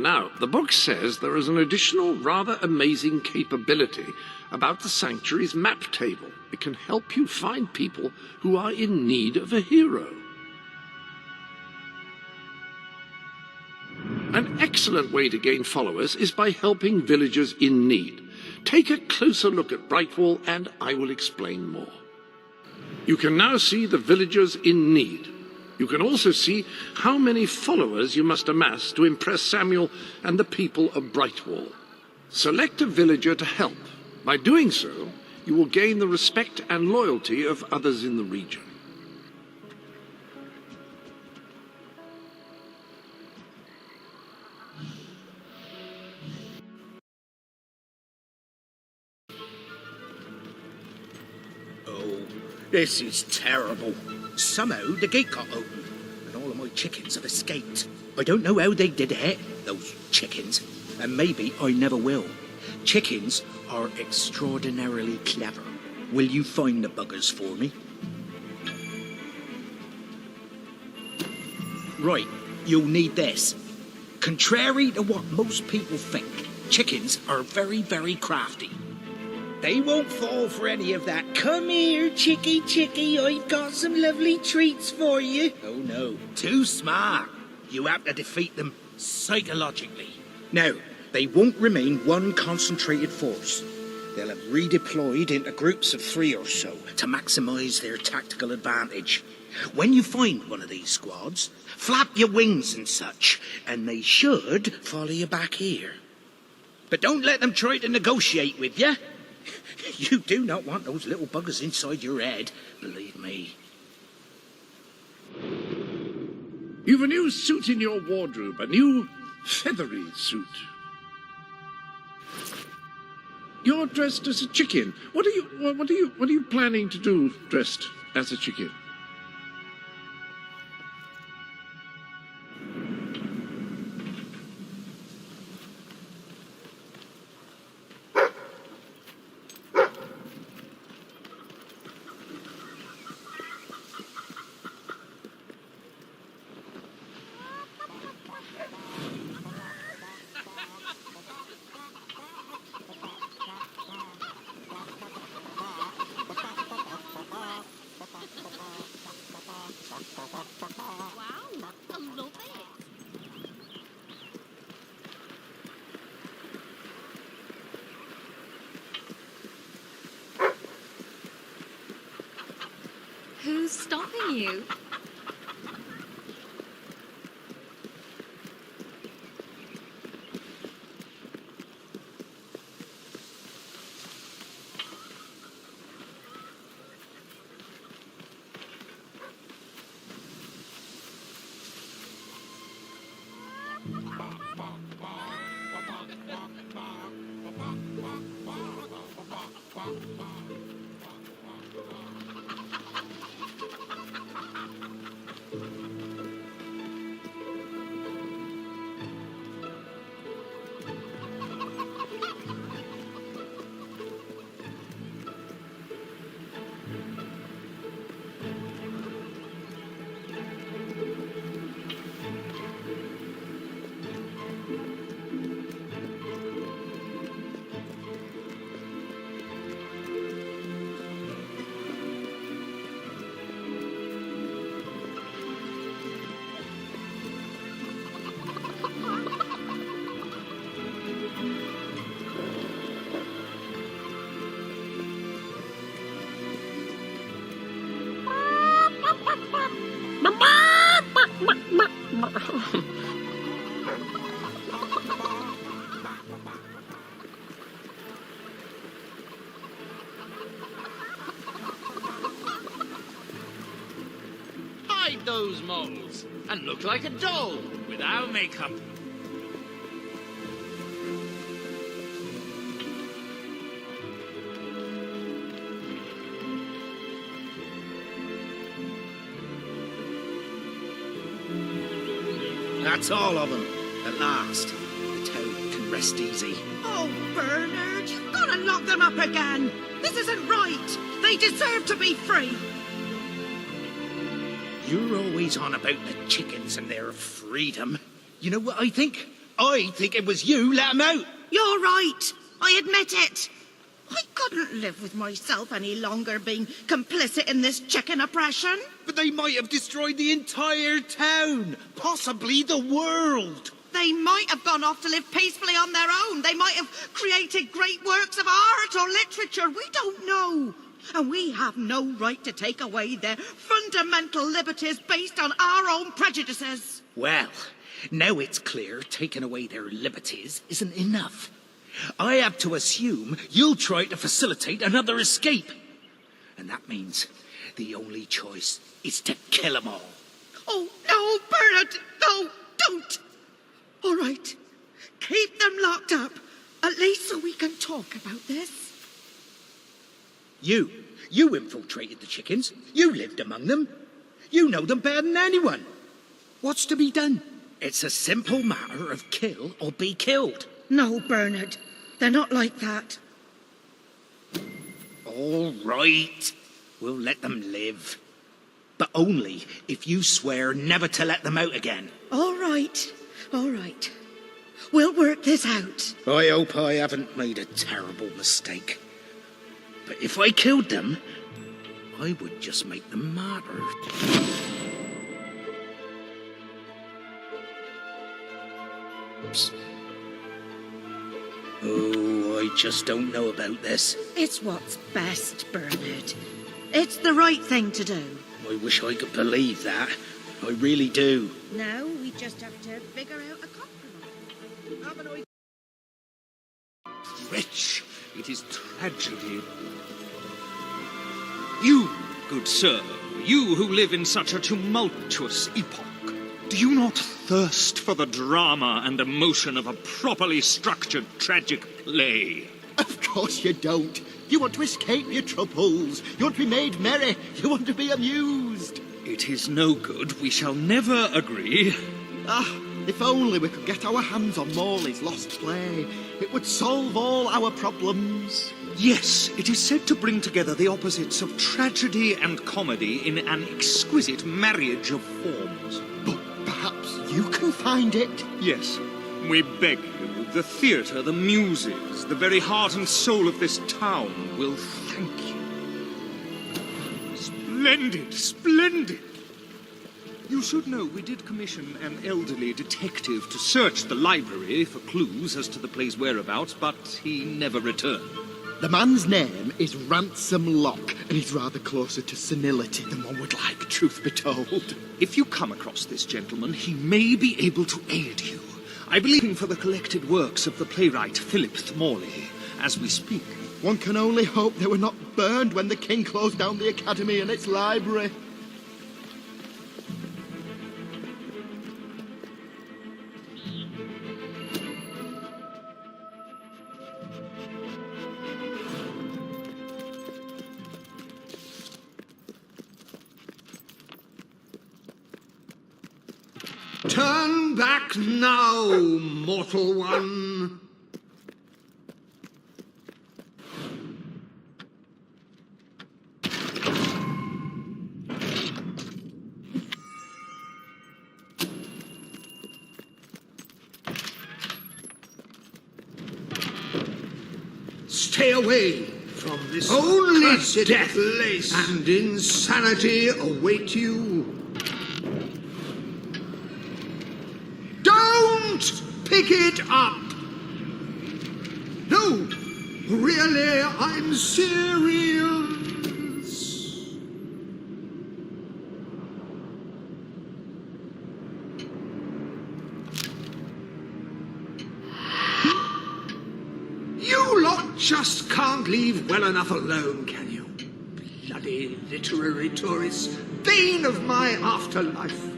Now, the book says there is an additional rather amazing capability about the sanctuary's map table. It can help you find people who are in need of a hero. An excellent way to gain followers is by helping villagers in need. Take a closer look at Brightwall and I will explain more. You can now see the villagers in need. You can also see how many followers you must amass to impress Samuel and the people of Brightwall. Select a villager to help. By doing so, you will gain the respect and loyalty of others in the region. This is terrible. Somehow the gate got open, and all of my chickens have escaped. I don't know how they did it, those chickens, and maybe I never will. Chickens are extraordinarily clever. Will you find the buggers for me? Right, you'll need this. Contrary to what most people think, chickens are very, very crafty. They won't fall for any of that. Come here, chickie, chickie, I've got some lovely treats for you. Oh no, too smart. You have to defeat them psychologically. Now, they won't remain one concentrated force. They'll have redeployed into groups of 3 or so to maximize their tactical advantage. When you find one of these squads, flap your wings and such, and they should follow you back here. But don't let them try to negotiate with you. You do not want those little buggers inside your head, believe me. You've a new suit in your wardrobe, a new feathery suit. You're dressed as a chicken. What are you planning to do dressed as a chicken? Wow, I love it. Who's stopping you? Hide those moles and look like a doll without makeup. That's all of them. At last, the town can rest easy. Oh, Bernard, you've got to lock them up again. This isn't right. They deserve to be free. You're always on about the chickens and their freedom. You know what I think? I think it was you let them out. You're right. I admit it. I couldn't live with myself any longer being complicit in this chicken oppression. But they might have destroyed the entire town, possibly the world. They might have gone off to live peacefully on their own. They might have created great works of art or literature. We don't know. And we have no right to take away their fundamental liberties based on our own prejudices. Well, now it's clear taking away their liberties isn't enough. I have to assume you'll try to facilitate another escape. And that means the only choice is to kill them all. Oh, no, Bernard, no, don't. All right, keep them locked up, at least so we can talk about this. You infiltrated the chickens. You lived among them. You know them better than anyone. What's to be done? It's a simple matter of kill or be killed. No, Bernard, they're not like that. All right, we'll let them live. But only if you swear never to let them out again. All right, all right. We'll work this out. I hope I haven't made a terrible mistake. But if I killed them, I would just make them martyrs. Oh, I just don't know about this. It's what's best, Bernard. It's the right thing to do. I wish I could believe that. I really do. Now we just have to figure out a compromise. Haven't I? Wretch, it is tragedy. You, good sir, you who live in such a tumultuous epoch, do you not thirst for the drama and emotion of a properly structured tragic play. Of course you don't. You want to escape your troubles. You want to be made merry. You want to be amused. It is no good. We shall never agree. Ah, if only we could get our hands on Morley's lost play. It would solve all our problems. Yes, it is said to bring together the opposites of tragedy and comedy in an exquisite marriage of forms. But perhaps you can find it. Yes, we beg you. The theatre, the muses, the very heart and soul of this town will thank you. Splendid, splendid! You should know we did commission an elderly detective to search the library for clues as to the play's whereabouts, but he never returned. The man's name is Ransom Locke, and he's rather closer to senility than one would like, truth be told. If you come across this gentleman, he may be able to aid you. I believe him for the collected works of the playwright Philip Morley, as we speak. One can only hope they were not burned when the king closed down the academy and its library. Turn back now, mortal one. Stay away from this. Only death place and insanity await you. Don't pick it up! No, really, I'm serious. You lot just can't leave well enough alone, can you? Bloody literary tourists, bane of my afterlife.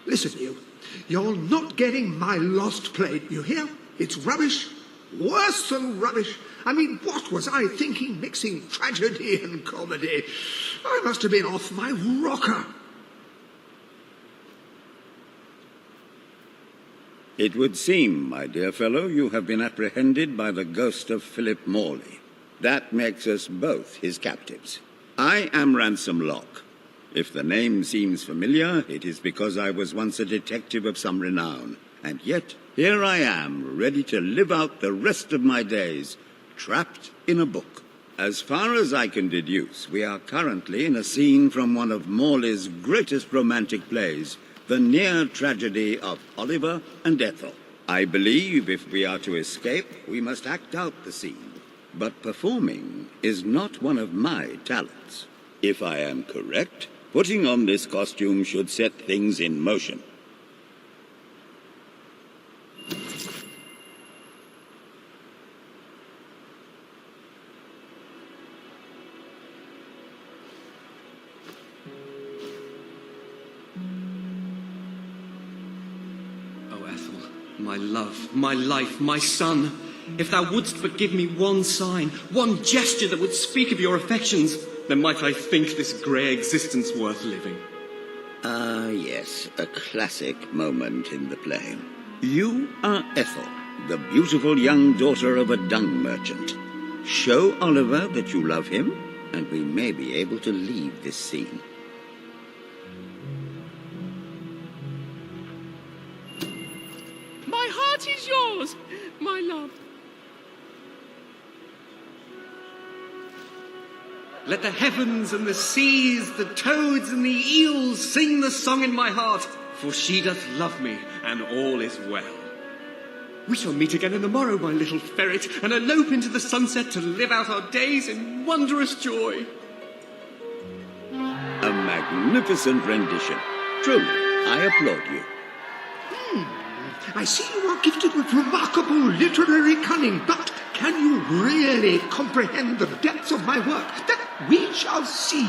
Listen, you're not getting my lost play, you hear? It's rubbish, worse than rubbish. I mean, what was I thinking mixing tragedy and comedy? I must have been off my rocker. It would seem, my dear fellow, you have been apprehended by the ghost of Philip Morley. That makes us both his captives. I am Ransom Locke. If the name seems familiar, it is because I was once a detective of some renown. And yet, here I am, ready to live out the rest of my days, trapped in a book. As far as I can deduce, we are currently in a scene from one of Morley's greatest romantic plays, the near tragedy of Oliver and Ethel. I believe if we are to escape, we must act out the scene. But performing is not one of my talents. If I am correct, putting on this costume should set things in motion. Oh, Ethel, my love, my life, my son, if thou wouldst but give me one sign, one gesture that would speak of your affections, then might I think this grey existence worth living. Ah, yes, a classic moment in the play. You are Ethel, the beautiful young daughter of a dung merchant. Show Oliver that you love him, and we may be able to leave this scene. My heart is yours, my love. Let the heavens and the seas, the toads and the eels sing the song in my heart, for she doth love me, and all is well. We shall meet again in the morrow, my little ferret, and elope into the sunset to live out our days in wondrous joy. A magnificent rendition. Truly, I applaud you. I see you are gifted with remarkable literary cunning, but can you really comprehend the depths of my work? That we shall see.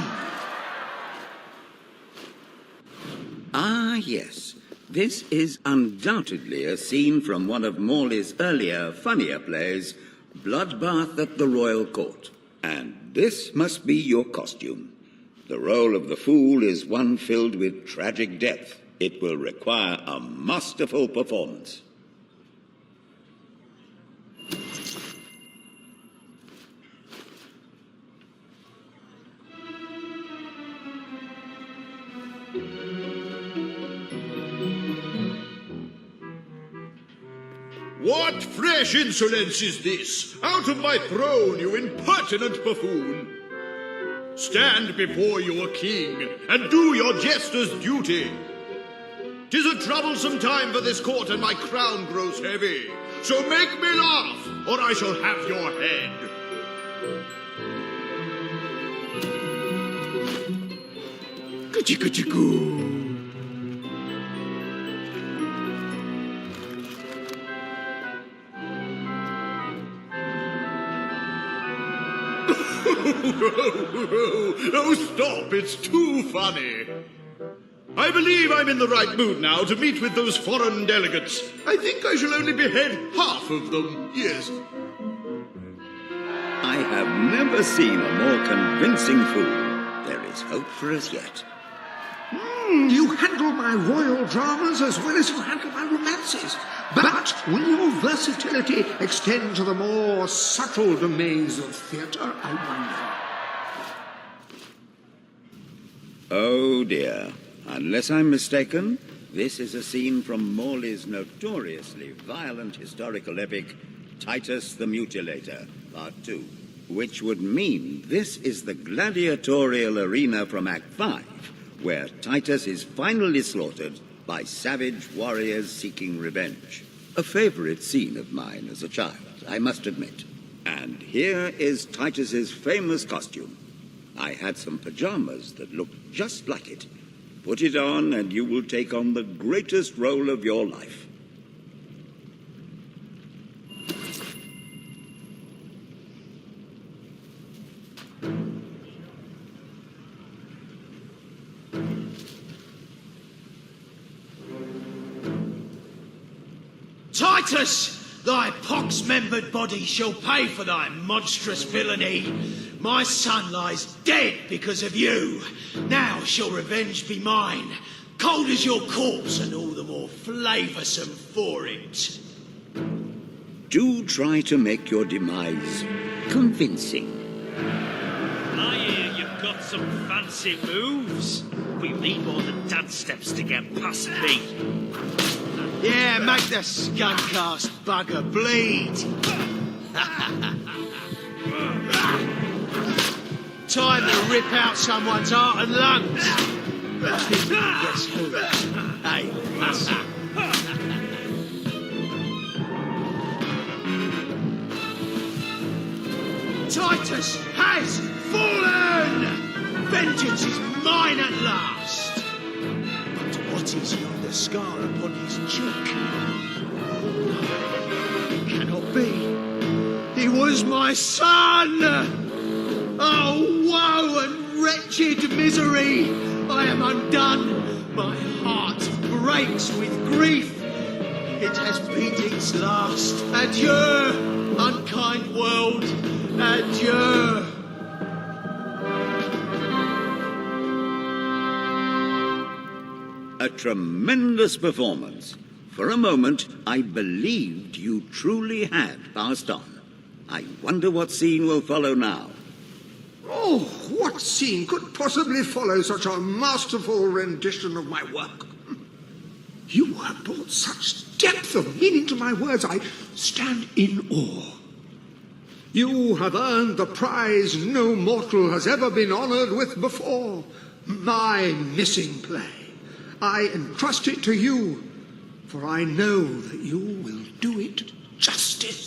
Ah, yes. This is undoubtedly a scene from one of Morley's earlier, funnier plays, Bloodbath at the Royal Court. And this must be your costume. The role of the fool is one filled with tragic depth. It will require a masterful performance. What fresh insolence is this? Out of my throne, you impertinent buffoon! Stand before your king, and do your jester's duty. 'Tis a troublesome time for this court, and my crown grows heavy. So make me laugh, or I shall have your head. Kuchi-kuchi-goo. Oh, stop, it's too funny. I believe I'm in the right mood now to meet with those foreign delegates. I think I shall only behead half of them, yes. I have never seen a more convincing fool. There is hope for us yet. You handle my royal dramas as well as you handle my romances. But will your versatility extend to the more subtle domains of theatre, I wonder? Oh dear. Unless I'm mistaken, this is a scene from Morley's notoriously violent historical epic, Titus the Mutilator, Part 2, which would mean this is the gladiatorial arena from Act 5, where Titus is finally slaughtered by savage warriors seeking revenge. A favorite scene of mine as a child, I must admit. And here is Titus's famous costume. I had some pajamas that looked just like it. Put it on and you will take on the greatest role of your life. Titus! Thy pox-membered body shall pay for thy monstrous villainy. My son lies dead because of you. Now shall revenge be mine, cold as your corpse and all the more flavoursome for it. Do try to make your demise convincing. I hear you've got some fancy moves. We'll need more than dance steps to get past me. Yeah, make the skunk-ass bugger bleed. Time to rip out someone's heart and lungs. Guess who? Hey, listen. Titus has fallen! Vengeance is mine at last! But what is yonder scar upon his cheek? It cannot be. He was my son! Oh, woe and wretched misery! I am undone. My heart breaks with grief. It has beat its last. Adieu, unkind world. Adieu. A tremendous performance. For a moment, I believed you truly had passed on. I wonder what scene will follow now. Oh, what scene could possibly follow such a masterful rendition of my work? You have brought such depth of meaning to my words, I stand in awe. You have earned the prize no mortal has ever been honoured with before, my missing play. I entrust it to you, for I know that you will do it justice.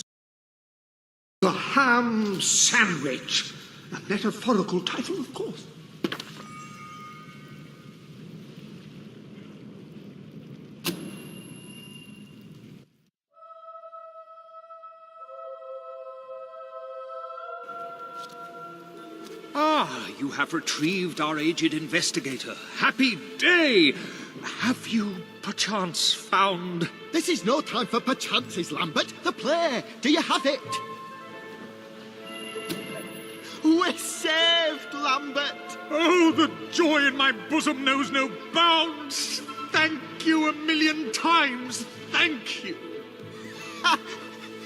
The Ham Sandwich. A metaphorical title, of course. Ah, you have retrieved our aged investigator. Happy day! Have you perchance found... This is no time for perchances, Lambert. The play. Do you have it? We're saved, Lambert. Oh, the joy in my bosom knows no bounds. Thank you 1,000,000 times. Thank you.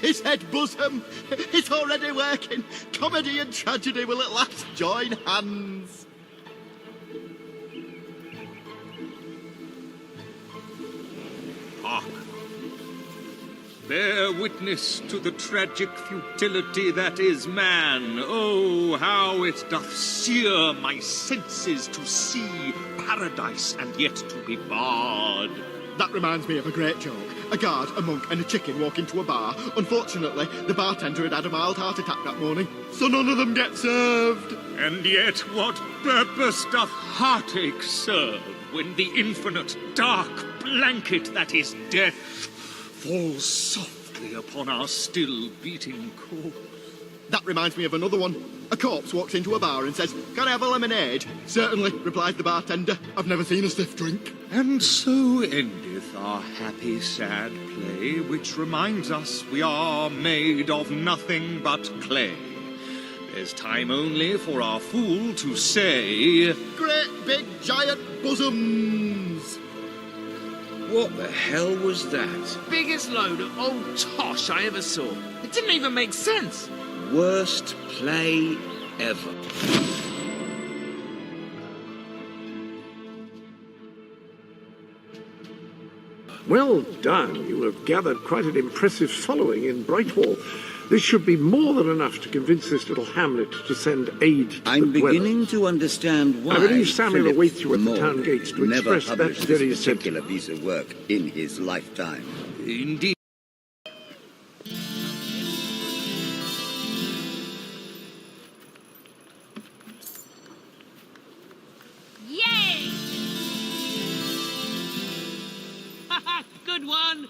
His head bosom. It's already working. Comedy and tragedy will at last join hands. Hark. Bear witness to the tragic futility that is man. Oh, how it doth sear my senses to see paradise and yet to be barred. That reminds me of a great joke. A guard, a monk, and a chicken walk into a bar. Unfortunately, the bartender had had a mild heart attack that morning, so none of them get served. And yet what purpose doth heartache serve when the infinite dark blanket that is death falls softly upon our still beating corpse? That reminds me of another one. A corpse walks into a bar and says, "Can I have a lemonade?" "Certainly," replies the bartender. "I've never seen a stiff drink." And so endeth our happy sad play, which reminds us we are made of nothing but clay. There's time only for our fool to say, "Great big giant bosoms." What the hell was that? Biggest load of old tosh I ever saw. It didn't even make sense. Worst play ever. Well done. You have gathered quite an impressive following in Brightwall. This should be more than enough to convince this little hamlet to send aid to I'm the beginning to understand why I believe Samuel Philip awaits you at the Morley town gates to never express that published very this particular piece of work in his lifetime. Indeed. Yay! Good one.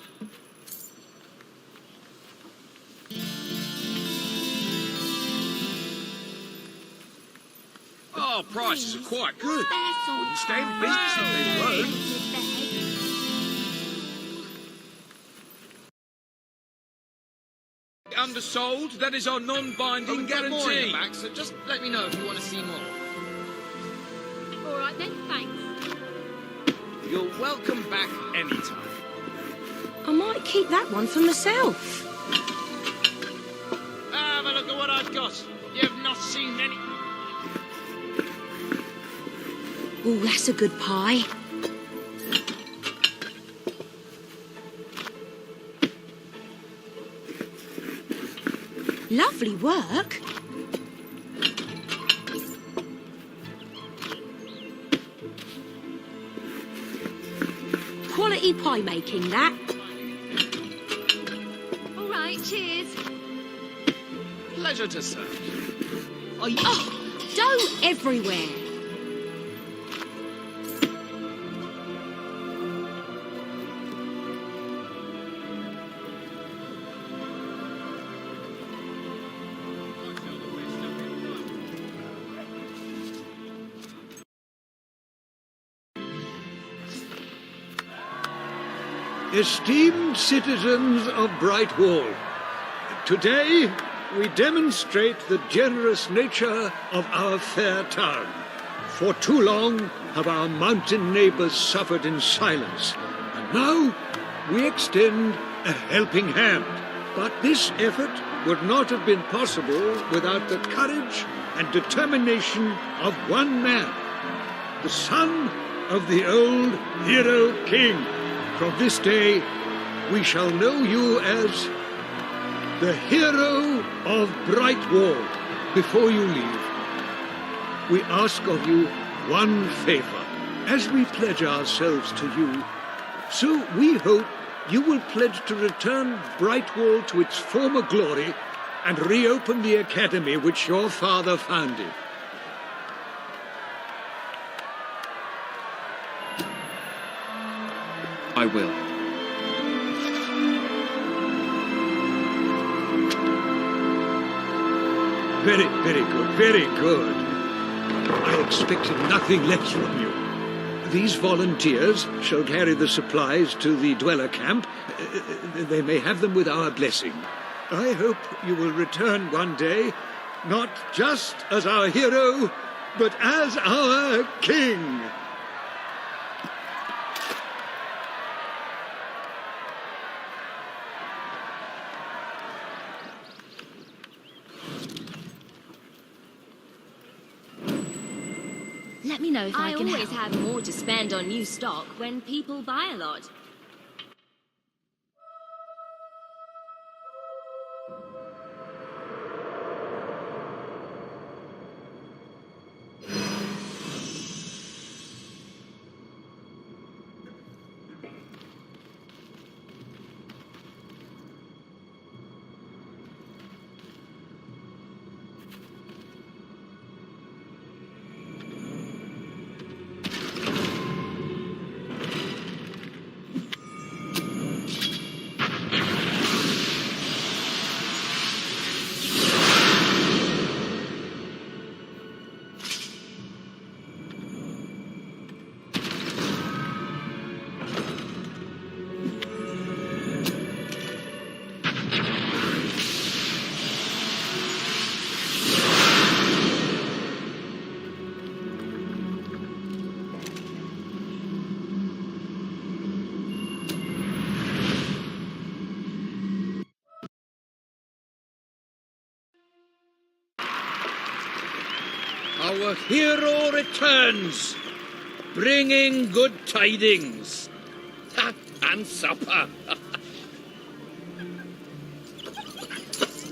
Our prices are quite good. Wouldn't stand business if they weren't. Undersold, that is our non-binding We've got more in guarantee. the back, so just let me know if you want to see more. All right then, thanks. You're welcome back anytime. I might keep that one for myself. Have a look at what I've got. You've not seen any... Oh, that's a good pie. Lovely work. Quality pie making, that. All right, cheers. Pleasure to serve. Oh, dough everywhere. Esteemed citizens of Brightwall, today we demonstrate the generous nature of our fair town. For too long have our mountain neighbors suffered in silence, and now we extend a helping hand. But this effort would not have been possible without the courage and determination of one man, the son of the old hero king. From this day, we shall know you as the hero of Brightwall. Before you leave, we ask of you one favor. As we pledge ourselves to you, so we hope you will pledge to return Brightwall to its former glory and reopen the academy which your father founded. I will. Very good, very good. I expected nothing less from you. These volunteers shall carry the supplies to the dweller camp. They may have them with our blessing. I hope you will return one day, not just as our hero, but as our king. Let me know if I can always help. have more to spend on new stock when people buy a lot. Our hero returns, bringing good tidings. And supper.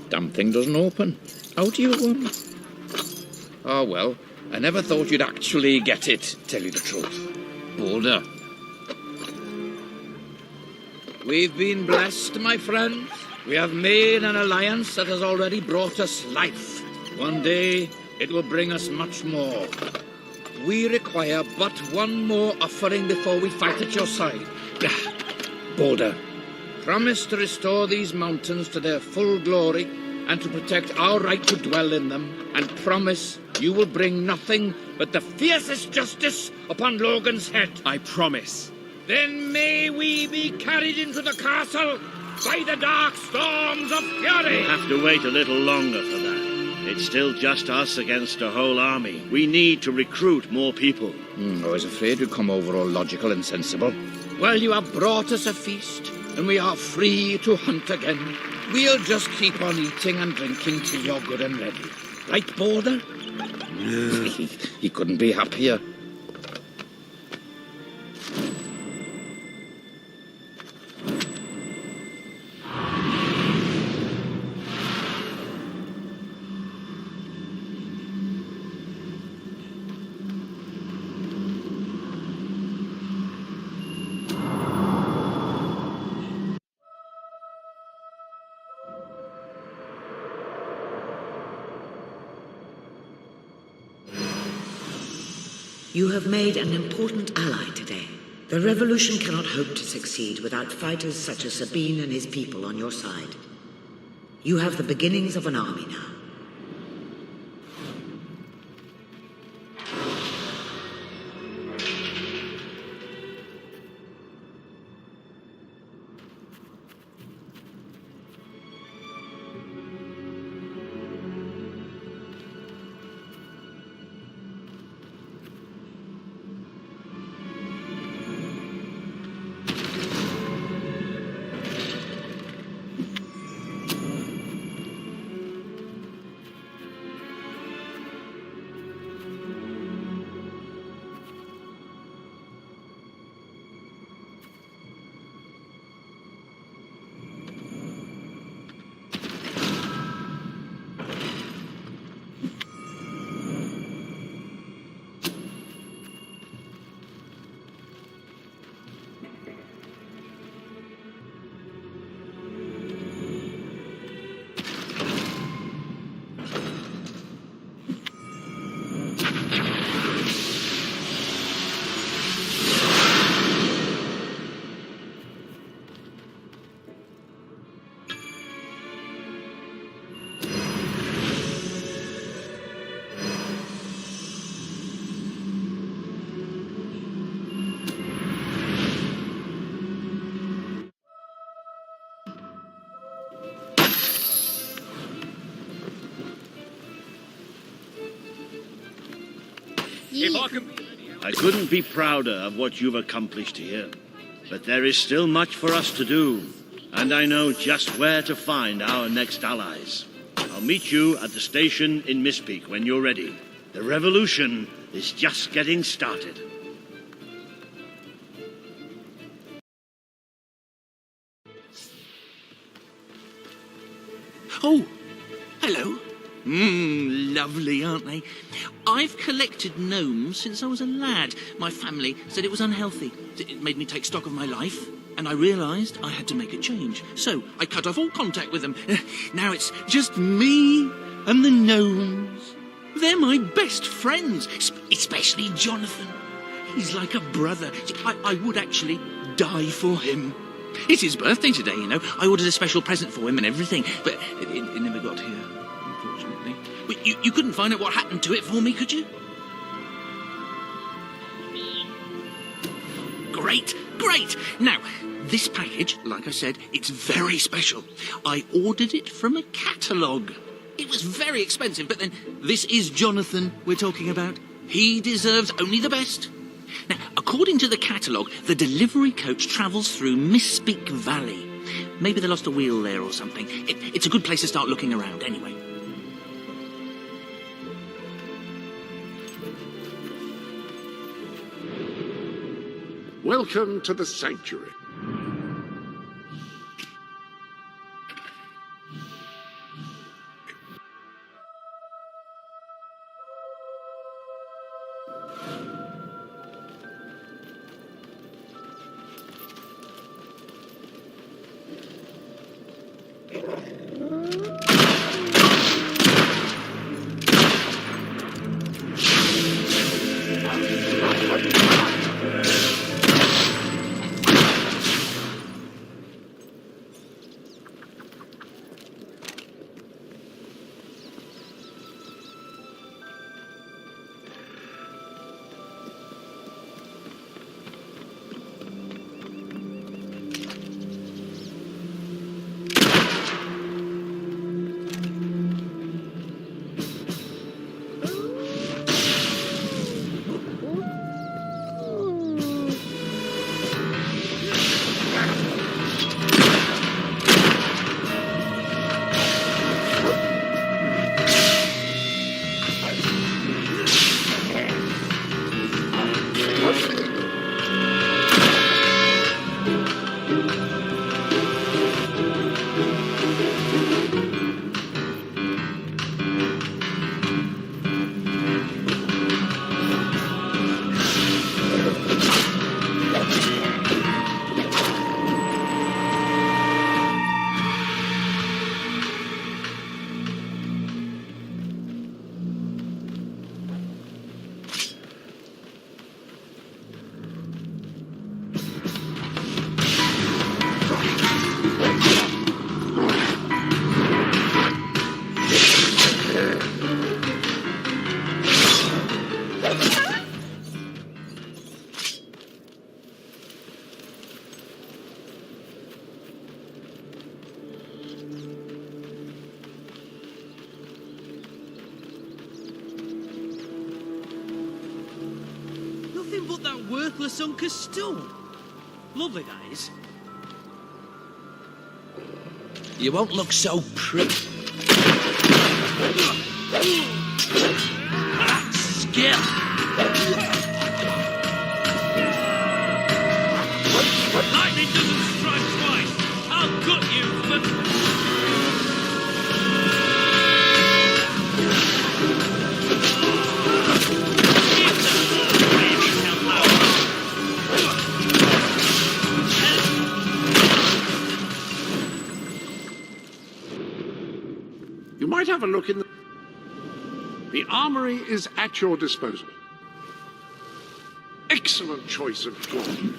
Damn thing doesn't open. How do you... Oh, well, I never thought you'd actually get it, tell you the truth. Boulder. We've been blessed, my friends. We have made an alliance that has already brought us life. One day, it will bring us much more. We require but one more offering before we fight at your side. Boulder, promise to restore these mountains to their full glory and to protect our right to dwell in them, and promise you will bring nothing but the fiercest justice upon Logan's head. I promise. Then may we be carried into the castle by the dark storms of fury. We'll have to wait a little longer for that. It's still just us against a whole army. We need to recruit more people. I was afraid you'd come over all logical and sensible. Well, you have brought us a feast, and we are free to hunt again. We'll just keep on eating and drinking till you're good and ready. Right, Boulder? He couldn't be happier. You have made an important ally today. The revolution cannot hope to succeed without fighters such as Sabine and his people on your side. You have the beginnings of an army now. If I can... I couldn't be prouder of what you've accomplished here. But there is still much for us to do. And I know just where to find our next allies. I'll meet you at the station in Mistpeak when you're ready. The revolution is just getting started. Oh, hello. Lovely, aren't they? I've collected gnomes since I was a lad. My family said it was unhealthy. It made me take stock of my life, and I realised I had to make a change. So I cut off all contact with them. Now it's just me and the gnomes. They're my best friends, especially Jonathan. He's like a brother. I would actually die for him. It's his birthday today, you know. I ordered a special present for him and everything, but it never got here, unfortunately. But you couldn't find out what happened to it for me, could you? Great, great. Now, this package, like I said, it's very special. I ordered it from a catalogue. It was very expensive, but then this is Jonathan we're talking about. He deserves only the best. Now, according to the catalogue, the delivery coach travels through Mistpeak Valley. Maybe they lost a wheel there or something. It's a good place to start looking around, anyway. Welcome to the sanctuary. But that worthless Uncle Stone. Lovely days. You won't look so pretty. Skill. Lightning doesn't strike twice. I'll gut you, but... You might have a look in the armory is at your disposal. Excellent choice of gauntlet.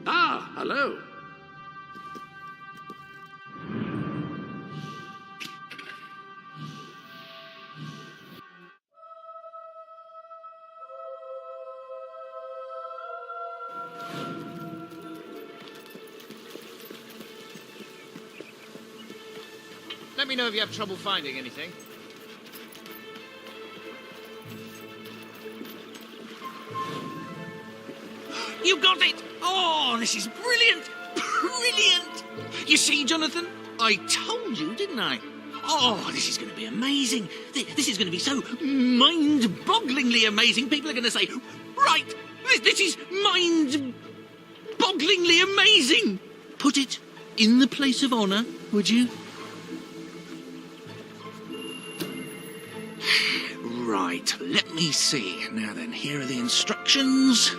Ah, hello. Let me know if you have trouble finding anything. You got it! Oh, this is brilliant! Brilliant! You see, Jonathan? I told you, didn't I? Oh, this is going to be amazing. This is going to be so mind-bogglingly amazing. People are going to say, right, this is mind-bogglingly amazing. Put it in the place of honour, would you? Right, let me see. Now then, here are the instructions.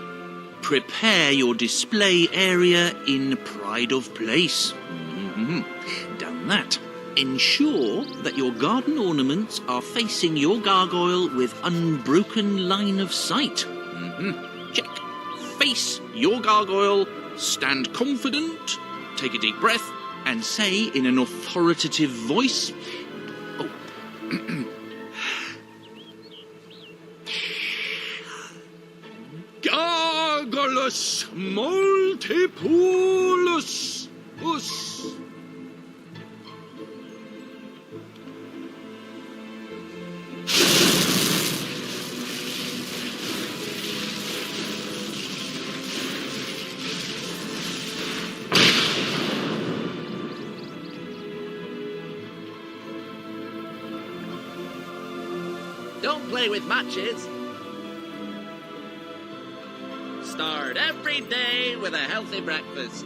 Prepare your display area in pride of place. Done that. Ensure that your garden ornaments are facing your gargoyle with unbroken line of sight. Check. Face your gargoyle, stand confident, take a deep breath, and say in an authoritative voice, Gargulus multipolus us. Don't play with matches. Start every day with a healthy breakfast.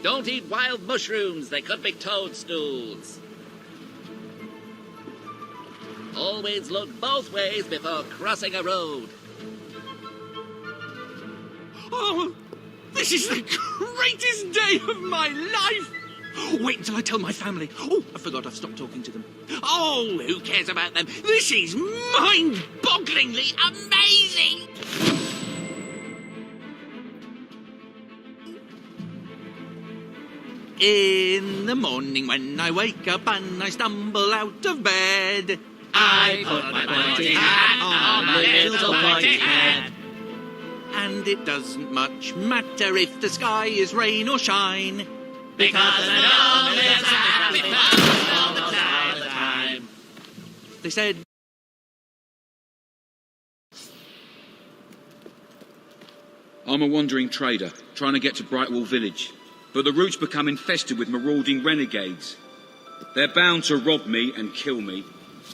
Don't eat wild mushrooms, they could be toadstools. Always look both ways before crossing a road. Oh, this is the greatest day of my life! Wait until I tell my family. Oh, I forgot I've stopped talking to them. Oh, who cares about them? This is mind-bogglingly amazing! In the morning when I wake up and I stumble out of bed, I put my pointy hat on my little pointy head. And it doesn't much matter if the sky is rain or shine, because I know there's happy fun all the time. They said... I'm a wandering trader, trying to get to Brightwall village. But the route's become infested with marauding renegades. They're bound to rob me and kill me,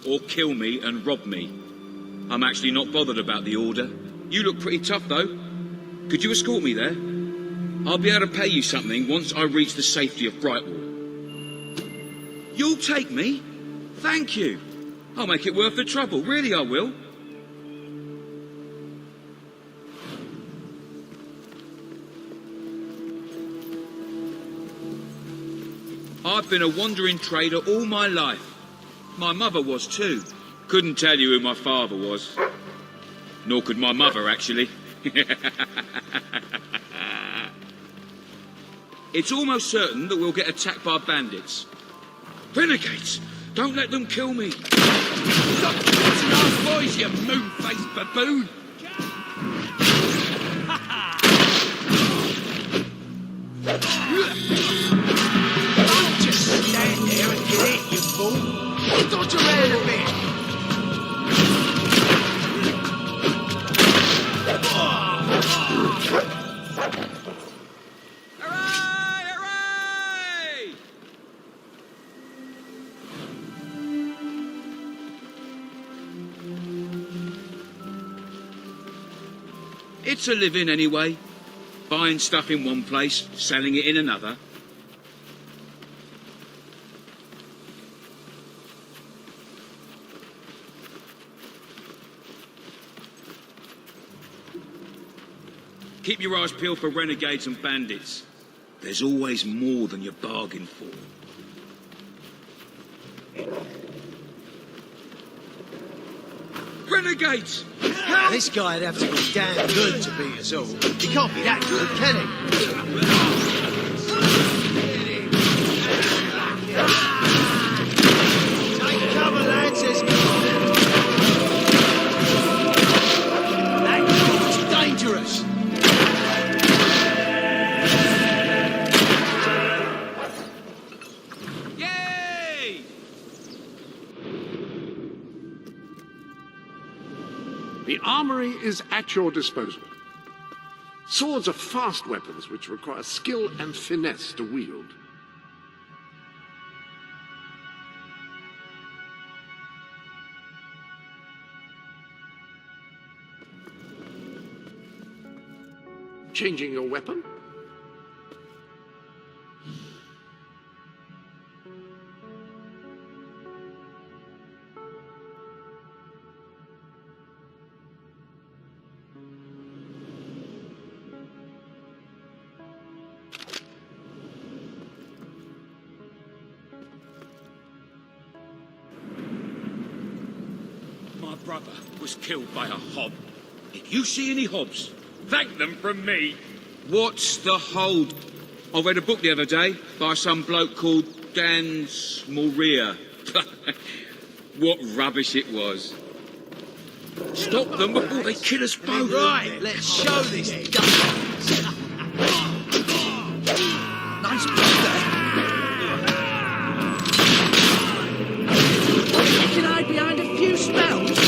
or kill me and rob me. I'm actually not bothered about the order. You look pretty tough, though. Could you escort me there? I'll be able to pay you something once I reach the safety of Brightwall. You'll take me? Thank you. I'll make it worth the trouble, really I will. I've been a wandering trader all my life. My mother was too. Couldn't tell you who my father was. Nor could my mother, actually. It's almost certain that we'll get attacked by bandits. Renegades! Don't let them kill me! Stop shooting our boys, you moon-faced baboon! Don't just stand there and get it, you fool! You dodge around a bit! It's a living anyway. Buying stuff in one place, selling it in another. Keep your eyes peeled for renegades and bandits. There's always more than you bargained for. Renegades! This guy'd have to be damn good to beat us all. He can't be that good, can he? Take cover, lads. That guy's dangerous. armory is at your disposal. Swords are fast weapons which require skill and finesse to wield. Changing your weapon? My brother was killed by a hob. If you see any hobs, thank them from me. What's the hold? I read a book the other day by some bloke called Dan Smallrear. What rubbish it was. Stop them before they kill us both. Right, let's show this Nice birthday. You can hide behind a few spells.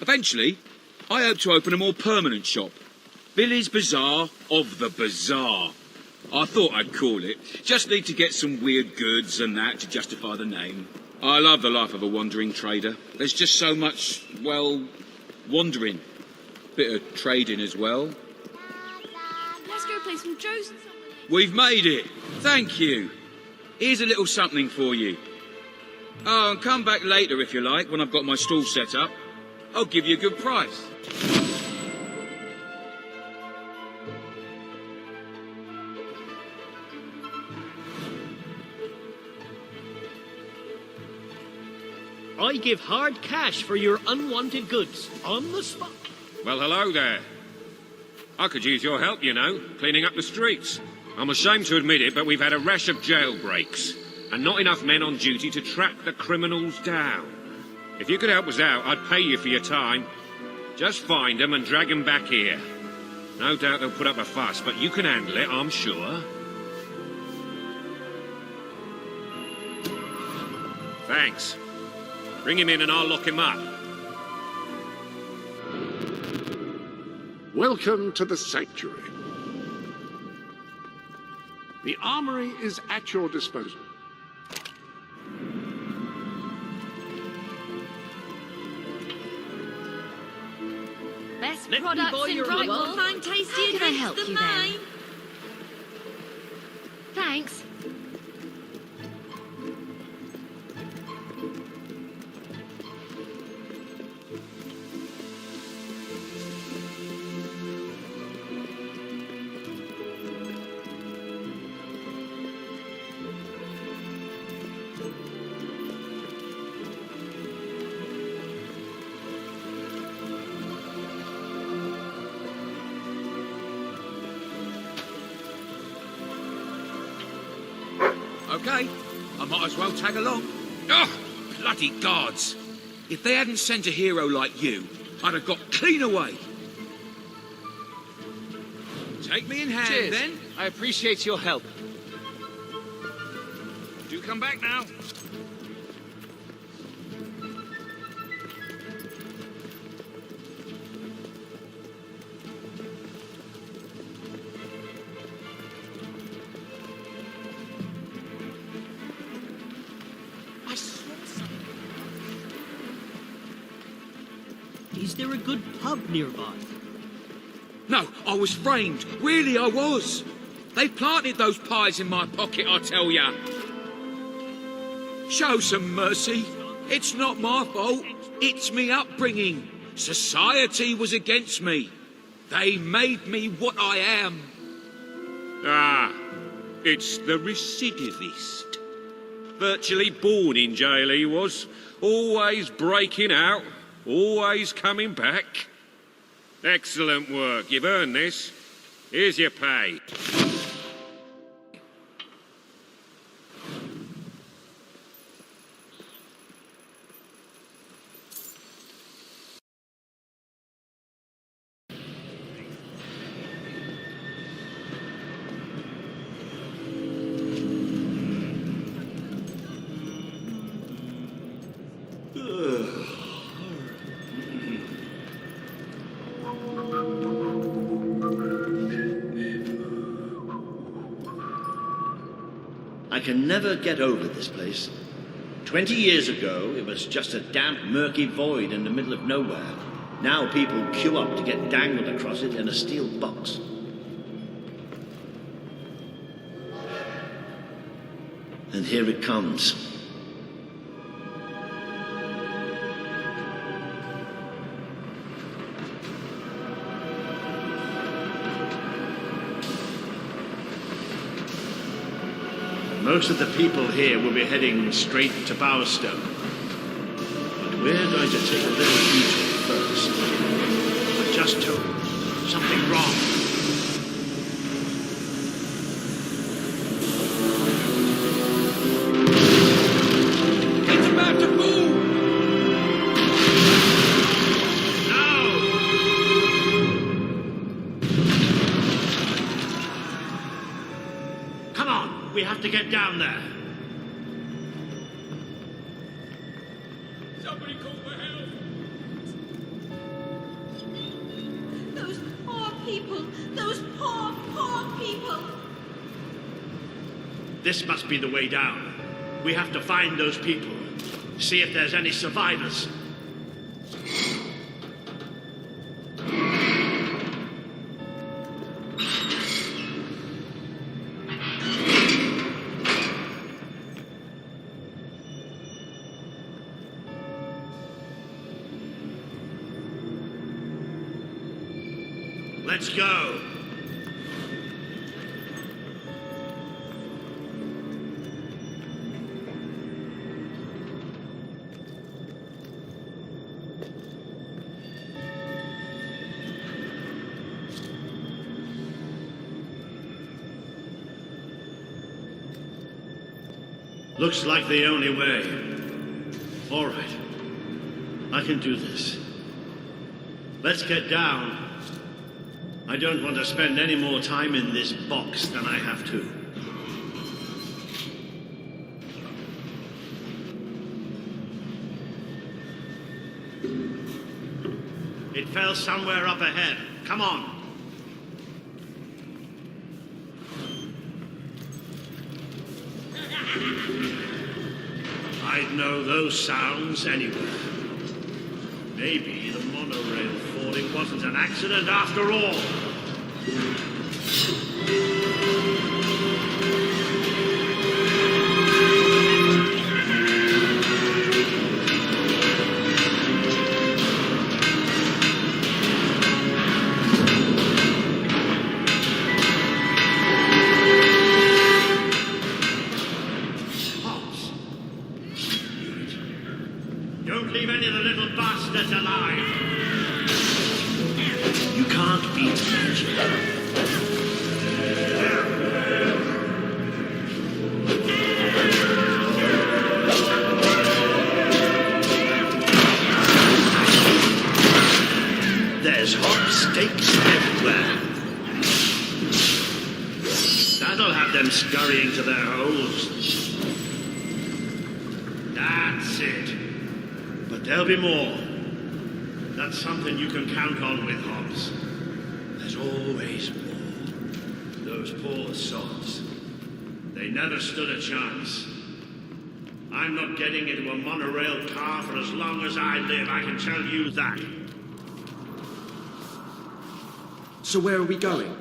Eventually, I hope to open a more permanent shop. Billy's Bazaar of the Bazaar. I thought I'd call it. Just need to get some weird goods and that to justify the name. I love the life of a wandering trader. There's just so much, well, wandering. Bit of trading as well. Let's go play some Joes. We've made it. Thank you. Here's a little something for you. Oh, and come back later if you like, when I've got my stall set up. I'll give you a good price. I give hard cash for your unwanted goods, on the spot. Well, hello there. I could use your help, you know, cleaning up the streets. I'm ashamed to admit it, but we've had a rash of jailbreaks, and not enough men on duty to track the criminals down. If you could help us out, I'd pay you for your time. Just find them and drag them back here. No doubt they'll put up a fuss, but you can handle it, I'm sure. Thanks. Bring him in and I'll lock him up. Welcome to the sanctuary. The armory is at your disposal. Best Let me products buy in your Brightwell. little- Find tasty How can I drinks help than you then? mine. Thanks. Okay, I might as well tag along. Oh, bloody guards. If they hadn't sent a hero like you, I'd have got clean away. Take me in hand, Cheers. then. I appreciate your help. Do come back now. Is there a good pub nearby? No, I was framed. Really, I was. They planted those pies in my pocket, I tell ya. Show some mercy. It's not my fault. It's me upbringing. Society was against me. They made me what I am. Ah, it's the recidivist. Virtually born in jail he was. Always breaking out, always coming back. Excellent work. You've earned this. Here's your pay. I can never get over this place. 20 years ago, it was just a damp, murky void in the middle of nowhere. Now people queue up to get dangled across it in a steel box. And here it comes. Most of the people here will be heading straight to Bowerstone. But we're going to take a little detour first. I just told something wrong. It's about to move! Come on, we have to get down there. Somebody call for help! Those poor people! Those poor, poor people! This must be the way down. We have to find those people. See if there's any survivors. Let's go. Looks like the only way. All right. I can do this. Let's get down. I don't want to spend any more time in this box than I have to. It fell somewhere up ahead. Come on. I'd know those sounds anywhere. Maybe the monorail falling wasn't an accident after all. Don't leave any of the little bastards alive. You can't beat magic. There's hot steaks everywhere. That'll have them scurrying to their holes. That's it. But there'll be more. That's something you can count on with Hobbs. There's always more. Those poor sods. They never stood a chance. I'm not getting into a monorail car for as long as I live, I can tell you that. So where are we going?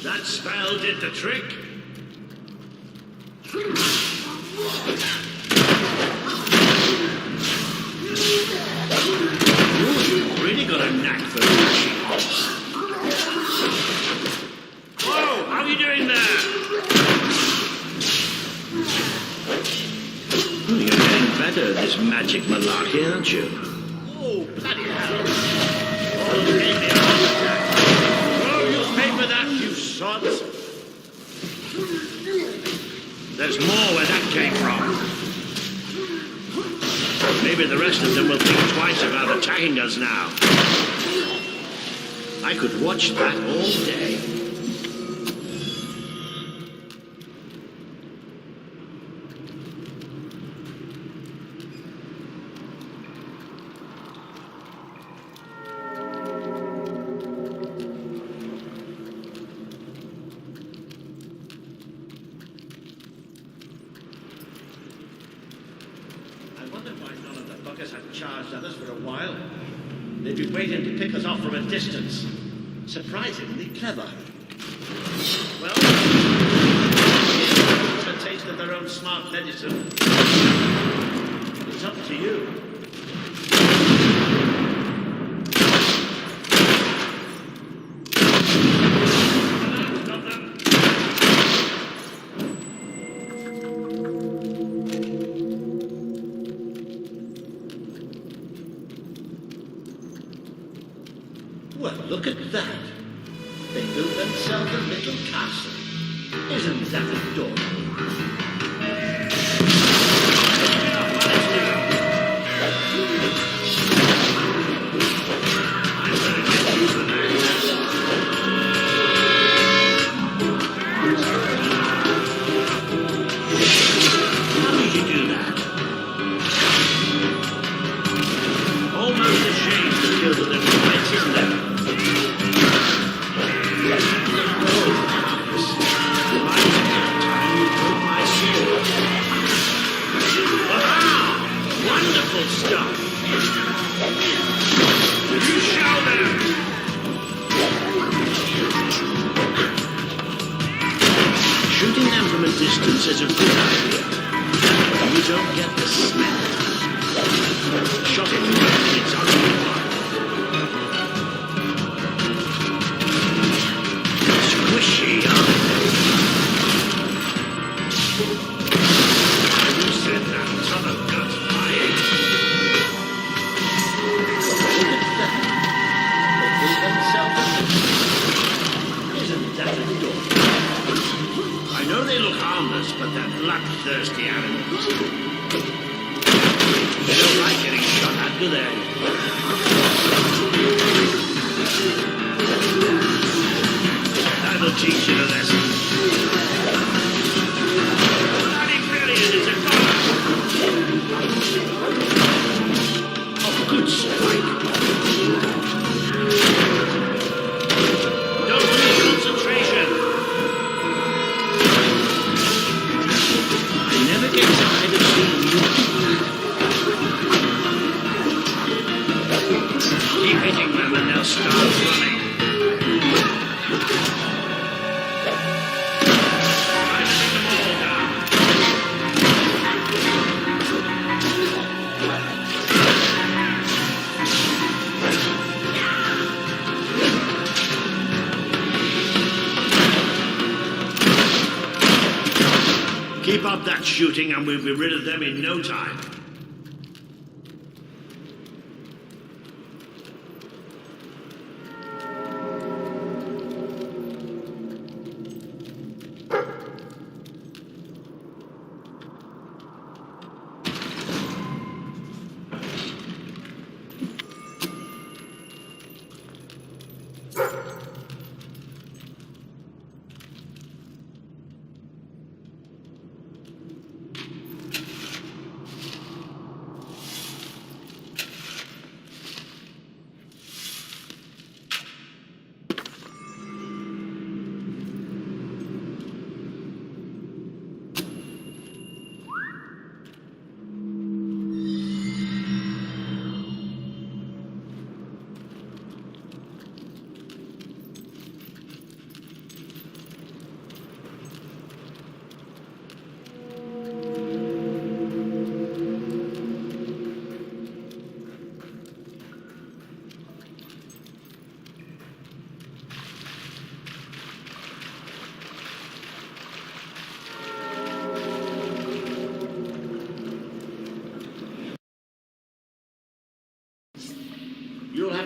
That spell did the trick. a knack for mashing. Whoa, how are you doing there? You're getting better at this magic malarkey, aren't you? Oh, bloody hell. Oh, leave me alone. Oh, you pay for that, you sods. There's more where that came from. Maybe the rest of them will think twice about attacking us now. I could watch that all day. Charged at us for a while. They've been waiting to pick us off from a distance. Surprisingly clever. Well, it's a taste of their own smart medicine. It's up to you. Well, look at that. They built themselves a little castle. Isn't that adorable? How did you do that? Almost a shame to kill the little pets, isn't it? Wonderful stuff! You show them! Shooting them from a distance is a good idea. That way you don't get the smell. Shot it right in its ugly heart. Squishy, aren't they? You said that ton of guts flying. Look at that. They built themselves a... Isn't that adorable? I know they look harmless, but they're bloodthirsty animals. They don't like getting shot at, do they? That'll teach you a lesson. Bloody brilliant, it's a dollar! Oh, good strike. Don't lose concentration. I never get tired of seeing you do that. Keep hitting them and they'll start running. Keep up that shooting and we'll be rid of them in no time.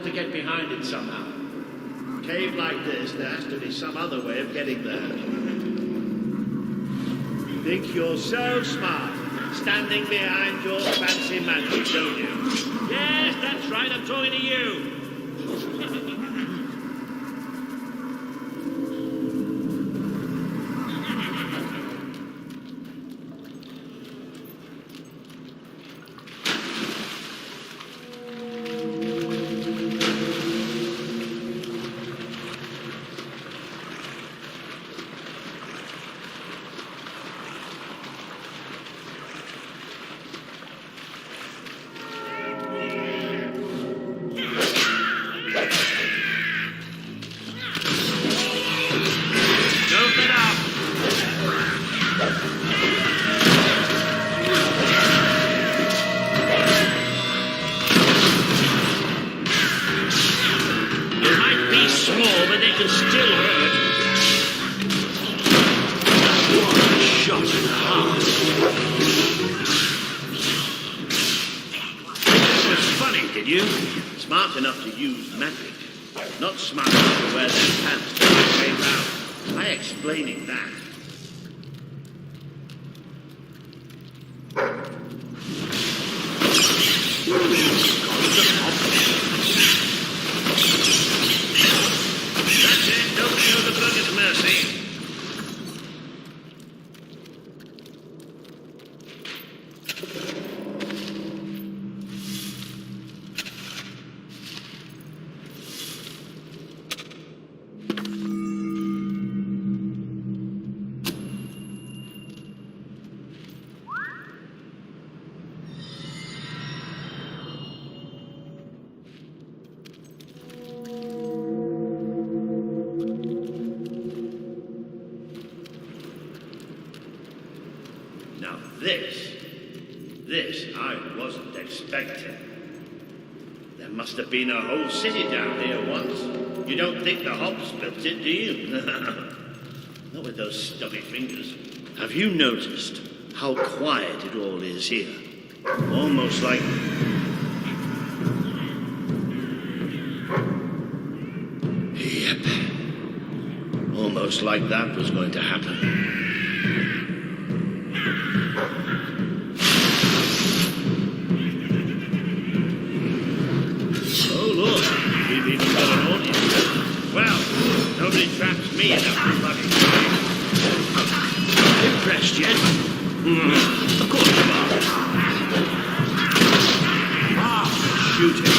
have to get behind it somehow. A cave like this, there has to be some other way of getting there. Think you're so smart, standing behind your fancy magic, don't you? Yes, that's right, I'm talking to you. Smart enough to use magic. Not smart enough to wear their pants the right way round. Try explaining that. That's it. Don't show the buggers mercy. Now this I wasn't expecting. There must have been a whole city down here once. You don't think the hops built it, do you? Not with those stubby fingers. Have you noticed how quiet it all is here? Almost like... Yep. Almost like that was going to happen. We've even got an audience. Well, nobody traps me in a bloody cave. Impressed yet? Of course you are. Shoot him.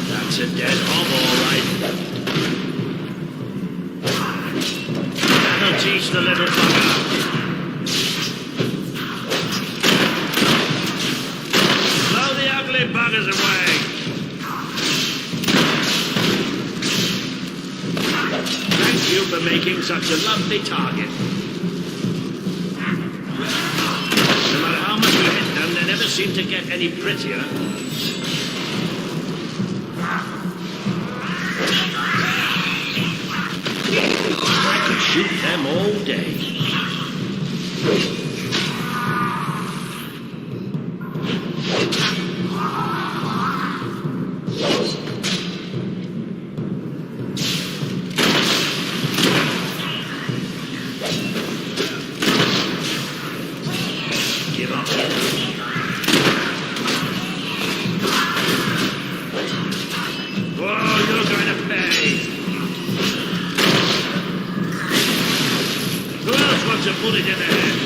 That's a dead hob, all right. That'll teach the little bugger. Blow the ugly buggers away. Thank you for making such a lovely target. No matter how much we hit them, they never seem to get any prettier. I could shoot them all day. To put it in the head.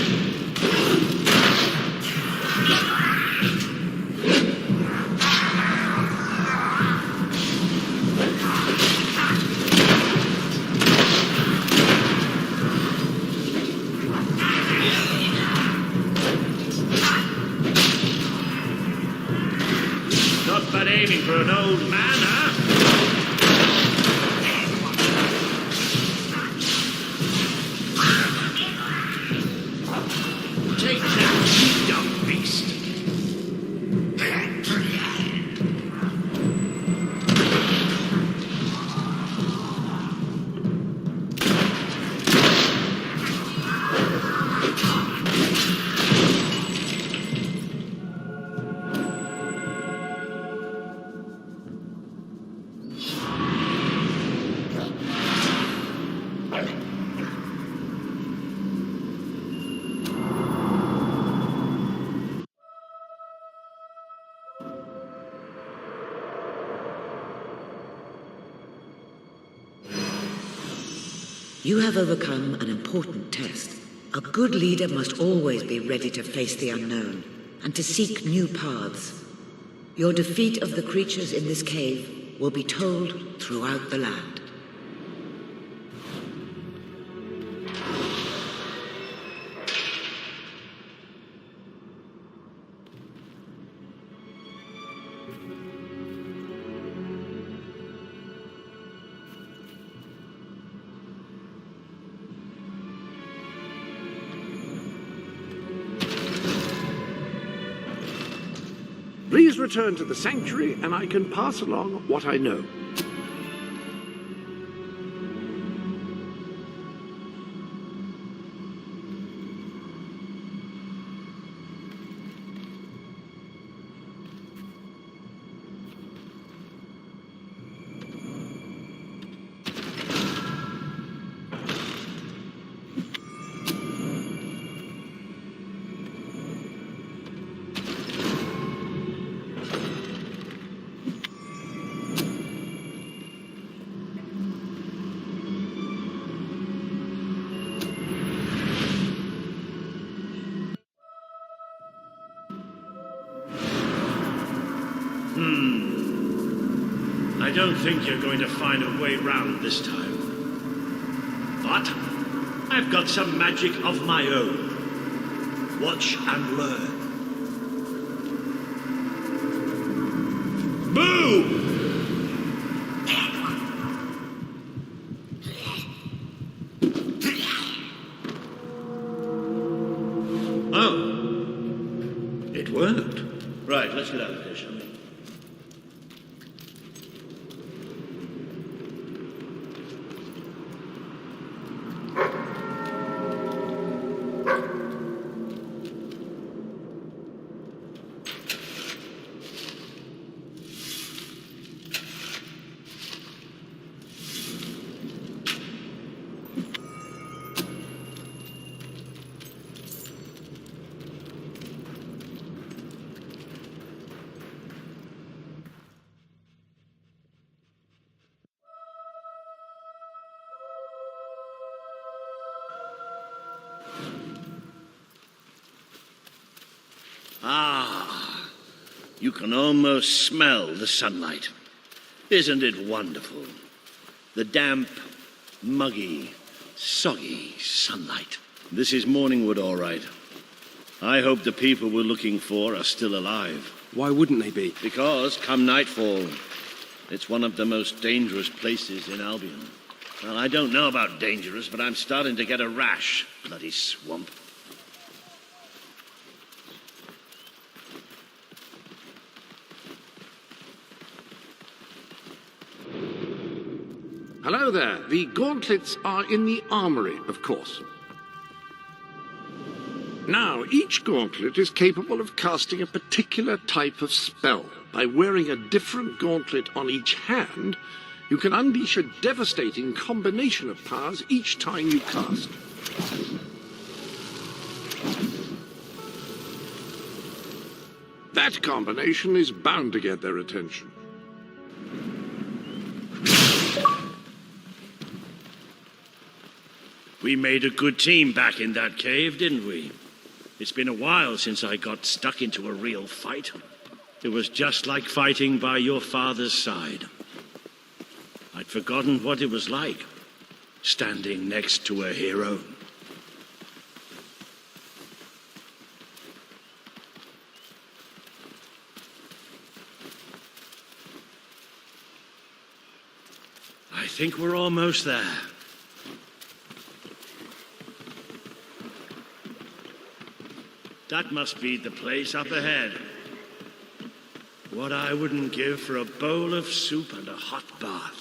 Not bad aiming for an old man, huh? Take that, you dumb beast. You have overcome an important test. A good leader must always be ready to face the unknown and to seek new paths. Your defeat of the creatures in this cave will be told throughout the land. Please return to the sanctuary, and I can pass along what I know. I don't think you're going to find a way round this time. But I've got some magic of my own. Watch and learn. Boo! Oh. It worked. Right, let's get out of here, shall we? Ah, you can almost smell the sunlight. Isn't it wonderful? The damp, muggy, soggy sunlight. This is Morningwood, all right. I hope the people we're looking for are still alive. Why wouldn't they be? Because, come nightfall, it's one of the most dangerous places in Albion. Well, I don't know about dangerous, but I'm starting to get a rash. Bloody swamp. Hello there. The gauntlets are in the armory, of course. Now, each gauntlet is capable of casting a particular type of spell. By wearing a different gauntlet on each hand, you can unleash a devastating combination of powers each time you cast. That combination is bound to get their attention. We made a good team back in that cave, didn't we? It's been a while since I got stuck into a real fight. It was just like fighting by your father's side. I'd forgotten what it was like, standing next to a hero. I think we're almost there. That must be the place up ahead. What I wouldn't give for a bowl of soup and a hot bath.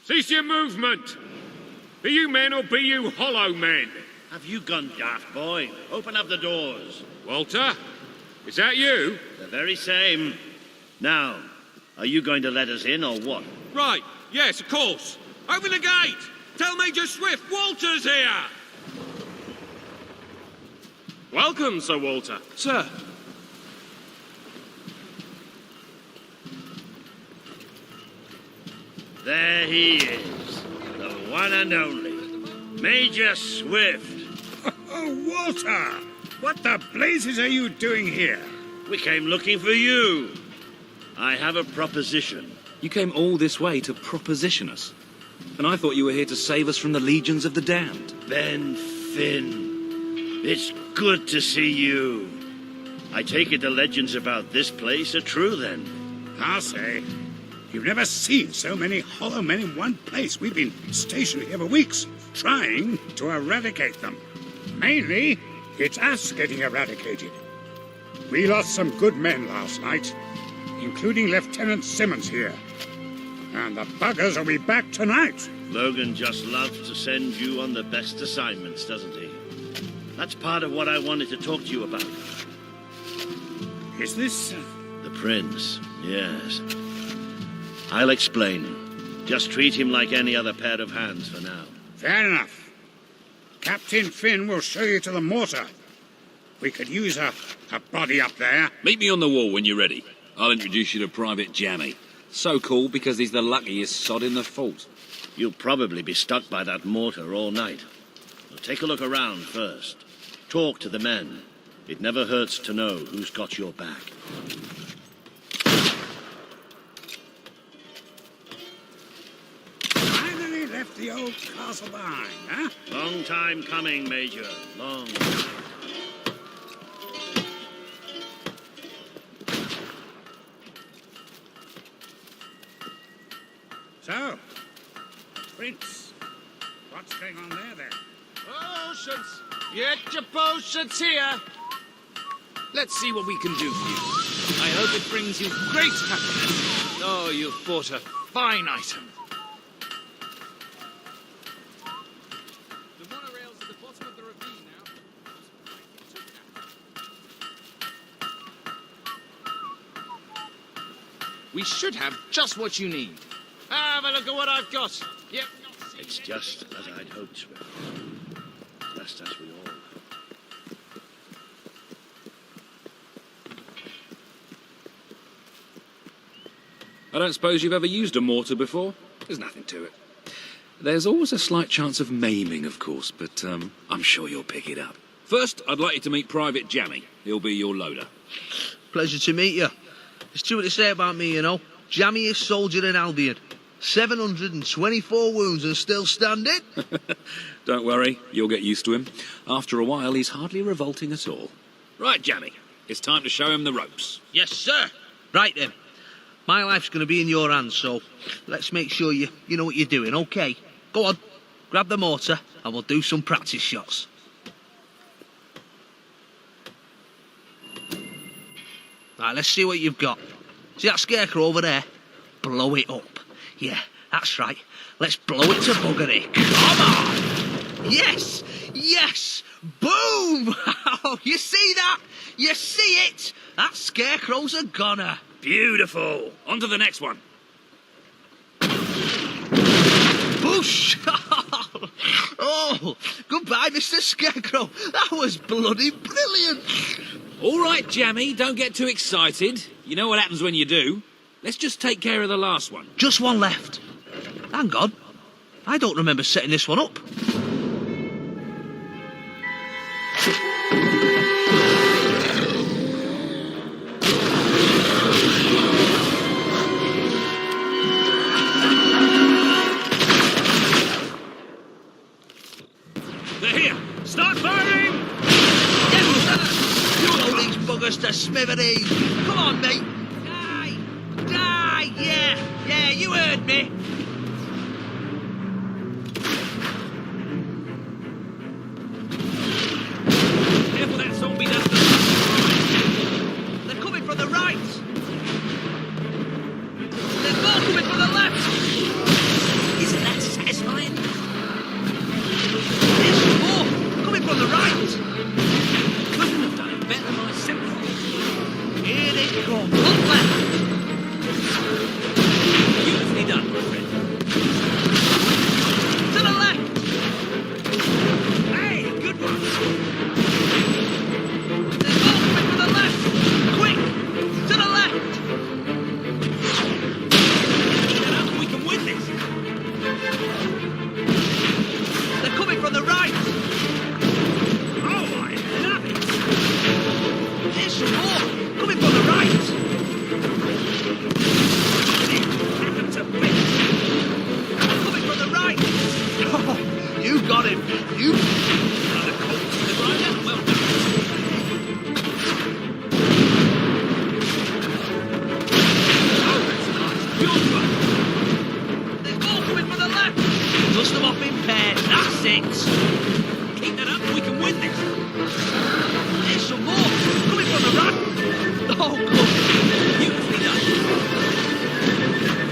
Cease your movement! Be you men or be you hollow men? Have you gone daft, boy? Open up the doors. Walter? Is that you? The very same. Now, are you going to let us in or what? Right, yes, of course. Open the gate! Tell Major Swift Walter's here! Welcome, Sir Walter. Sir. There he is, the one and only, Major Swift. Oh, Walter! What the blazes are you doing here? We came looking for you. I have a proposition. You came all this way to proposition us. And I thought you were here to save us from the legions of the damned. Ben Finn, it's good to see you. I take it the legends about this place are true, then? I'll say. You've never seen so many hollow men in one place. We've been stationed here for weeks, trying to eradicate them. Mainly, it's us getting eradicated. We lost some good men last night, including Lieutenant Simmons here. And the buggers will be back tonight. Logan just loves to send you on the best assignments, doesn't he? That's part of what I wanted to talk to you about. Is this... The Prince, yes. I'll explain. Just treat him like any other pair of hands for now. Fair enough. Captain Finn will show you to the mortar. We could use a body up there. Meet me on the wall when you're ready. I'll introduce you to Private Jammy. So cool because he's the luckiest sod in the fort. You'll probably be stuck by that mortar all night. So take a look around first. Talk to the men. It never hurts to know who's got your back. Finally left the old castle behind, huh? Long time coming, Major. Long. So, Prince, what's going on there, then? Potions! Get your potions here! Let's see what we can do for you. I hope it brings you great happiness. Oh, you've bought a fine item. The monorail's at the bottom of the ravine now. We should have just what you need. Have a look at what I've got. Yep. It's just as I'd hoped, Swift. Just as we all have. I don't suppose you've ever used a mortar before? There's nothing to it. There's always a slight chance of maiming, of course, but I'm sure you'll pick it up. First, I'd like you to meet Private Jammy. He'll be your loader. Pleasure to meet you. There's too much to say about me, you know. Jammiest soldier in Albion. 724 wounds and still standing. Don't worry, you'll get used to him. After a while, he's hardly revolting at all. Right, Jammy, it's time to show him the ropes. Yes, sir. Right then. My life's going to be in your hands, so let's make sure you know what you're doing, okay? Go on, grab the mortar and we'll do some practice shots. Right, let's see what you've got. See that scarecrow over there? Blow it up. Yeah, that's right. Let's blow it to buggery. Come on! Yes! Yes! Boom! Oh, you see that? You see it? That scarecrow's a goner. Beautiful. On to the next one. Boosh! Oh, goodbye, Mr. Scarecrow. That was bloody brilliant. All right, Jammy, don't get too excited. You know what happens when you do. Let's just take care of the last one. Just one left. Hang on. I don't remember setting this one up. They're here. Start firing! Yes, sir! Blow these buggers to smithereens. Come on, mate. Die! Yeah, you heard me. Careful that zombie doesn't... They're coming from the right. They're more coming from the left. Isn't that satisfying? There's more coming from We can win this. There's some more. Coming from the right. Oh, good. Beautifully done.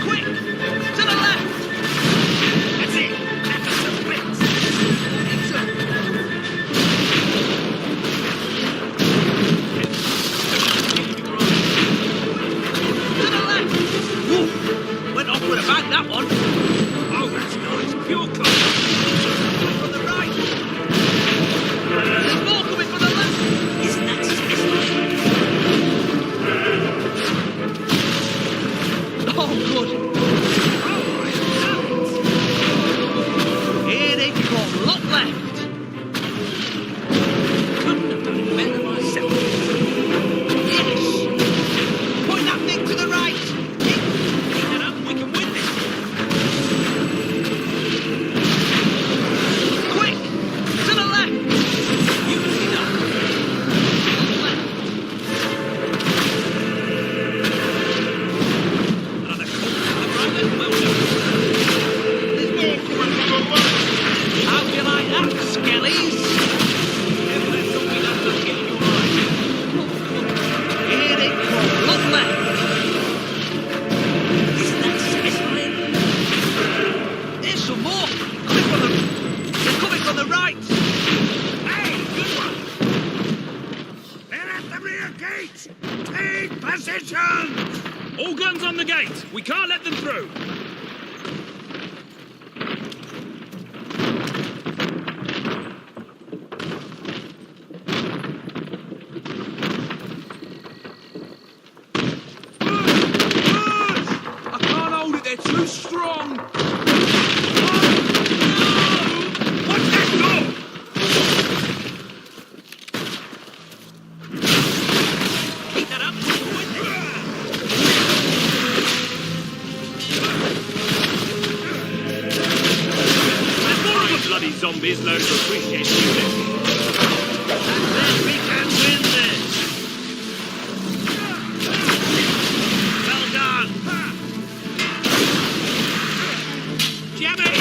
Quick! To the left! That's it. Back up some bricks. It's up. To the left! Woo! Went off with a bang, that one. Oh, that's nice. Pure cover. From the right. There's more coming from the left. Isn't that oh, good. Here they come. Look left. Couldn't have done it better myself. Yes. Point that thing to the right. Keep it up. We can win this. Quick. To the left. Beautifully done. Left. Another call to the right and well done. There's more coming from the right. How do you like that, Skellies? Never let something like that get in your eye. Here they come. Look left. Isn't that satisfying? There's some more. They're coming from the right. Hey, good one! They're at the rear gate! Take position! All guns on the gate. We can't let them through. I can't hold it, they're too strong. What's that door? Keep that up. We can win this. There's more of the bloody zombies learn to appreciate music. And then we can win this. Well done. Jimmy!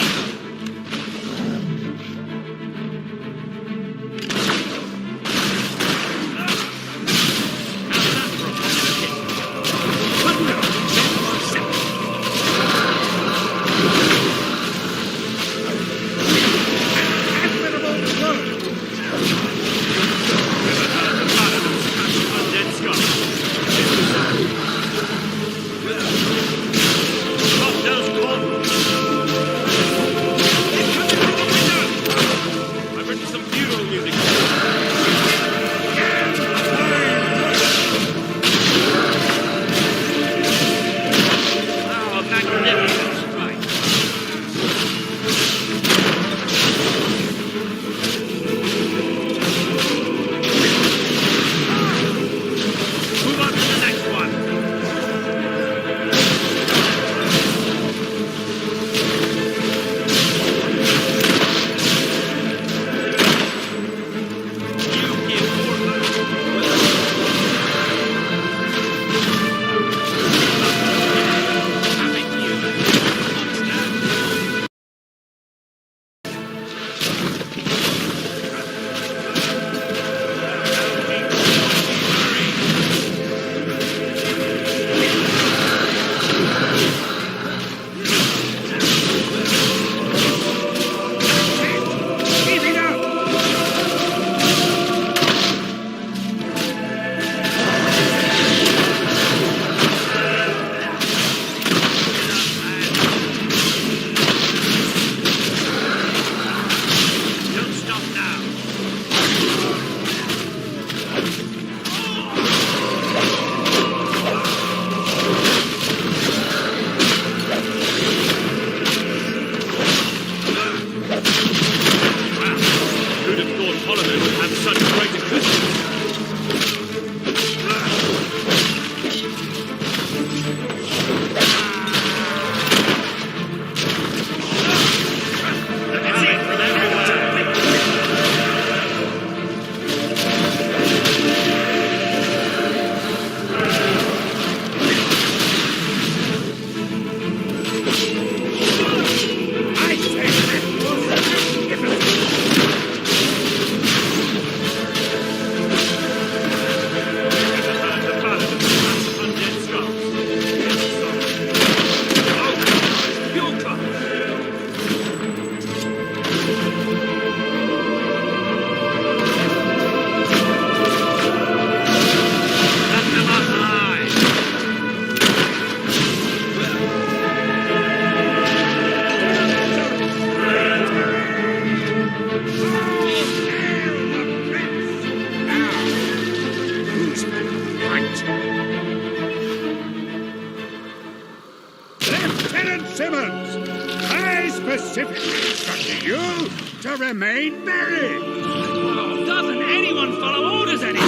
specifically instructed you to remain buried. Oh, doesn't anyone follow orders anymore?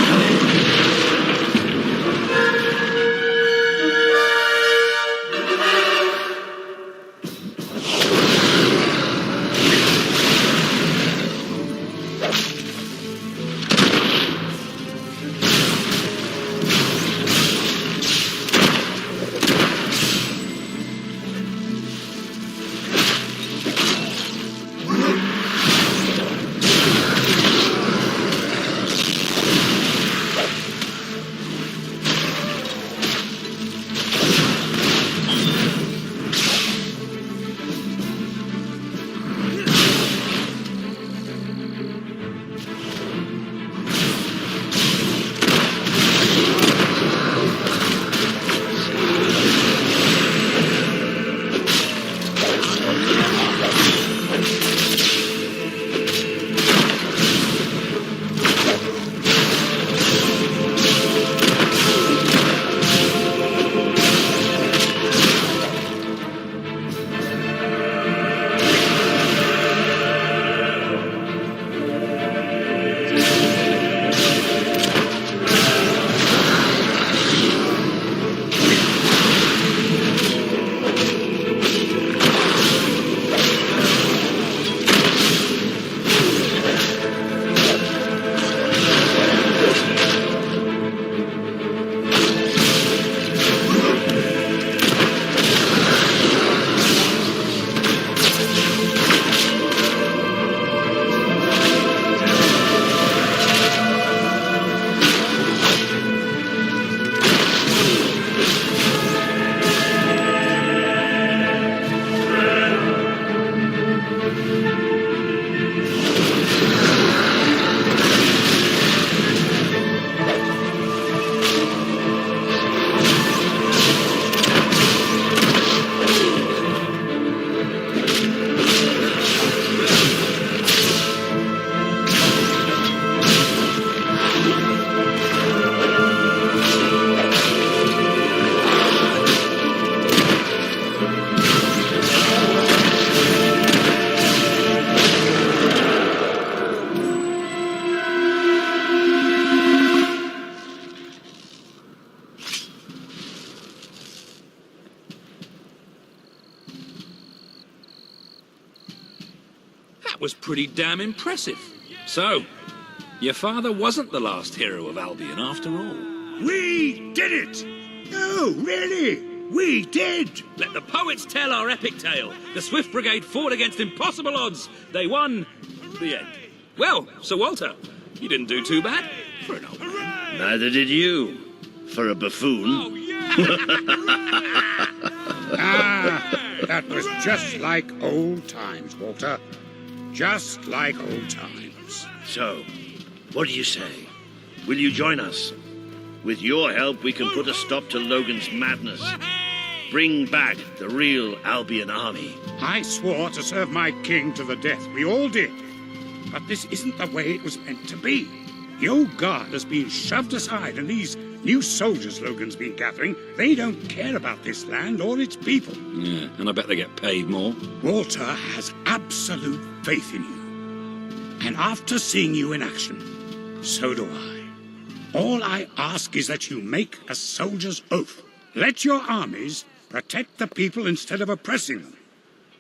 That was pretty damn impressive. So, your father wasn't the last hero of Albion after all. We did it! No, really! We did! Let the poets tell our epic tale. The Swift Brigade fought against impossible odds. They won. The end. Well, Sir Walter, you didn't do too bad for an old man. Neither did you, for a buffoon. That was just like old times, Walter. Just like old times. So, what do you say? Will you join us? With your help, we can put a stop to Logan's madness. Bring back the real Albion army. I swore to serve my king to the death. We all did. But this isn't the way it was meant to be. The old guard has been shoved aside, and these new soldiers Logan's been gathering, they don't care about this land or its people. Yeah, and I bet they get paid more. Walter has absolute faith in you. And after seeing you in action, so do I. All I ask is that you make a soldier's oath. Let your armies protect the people instead of oppressing them.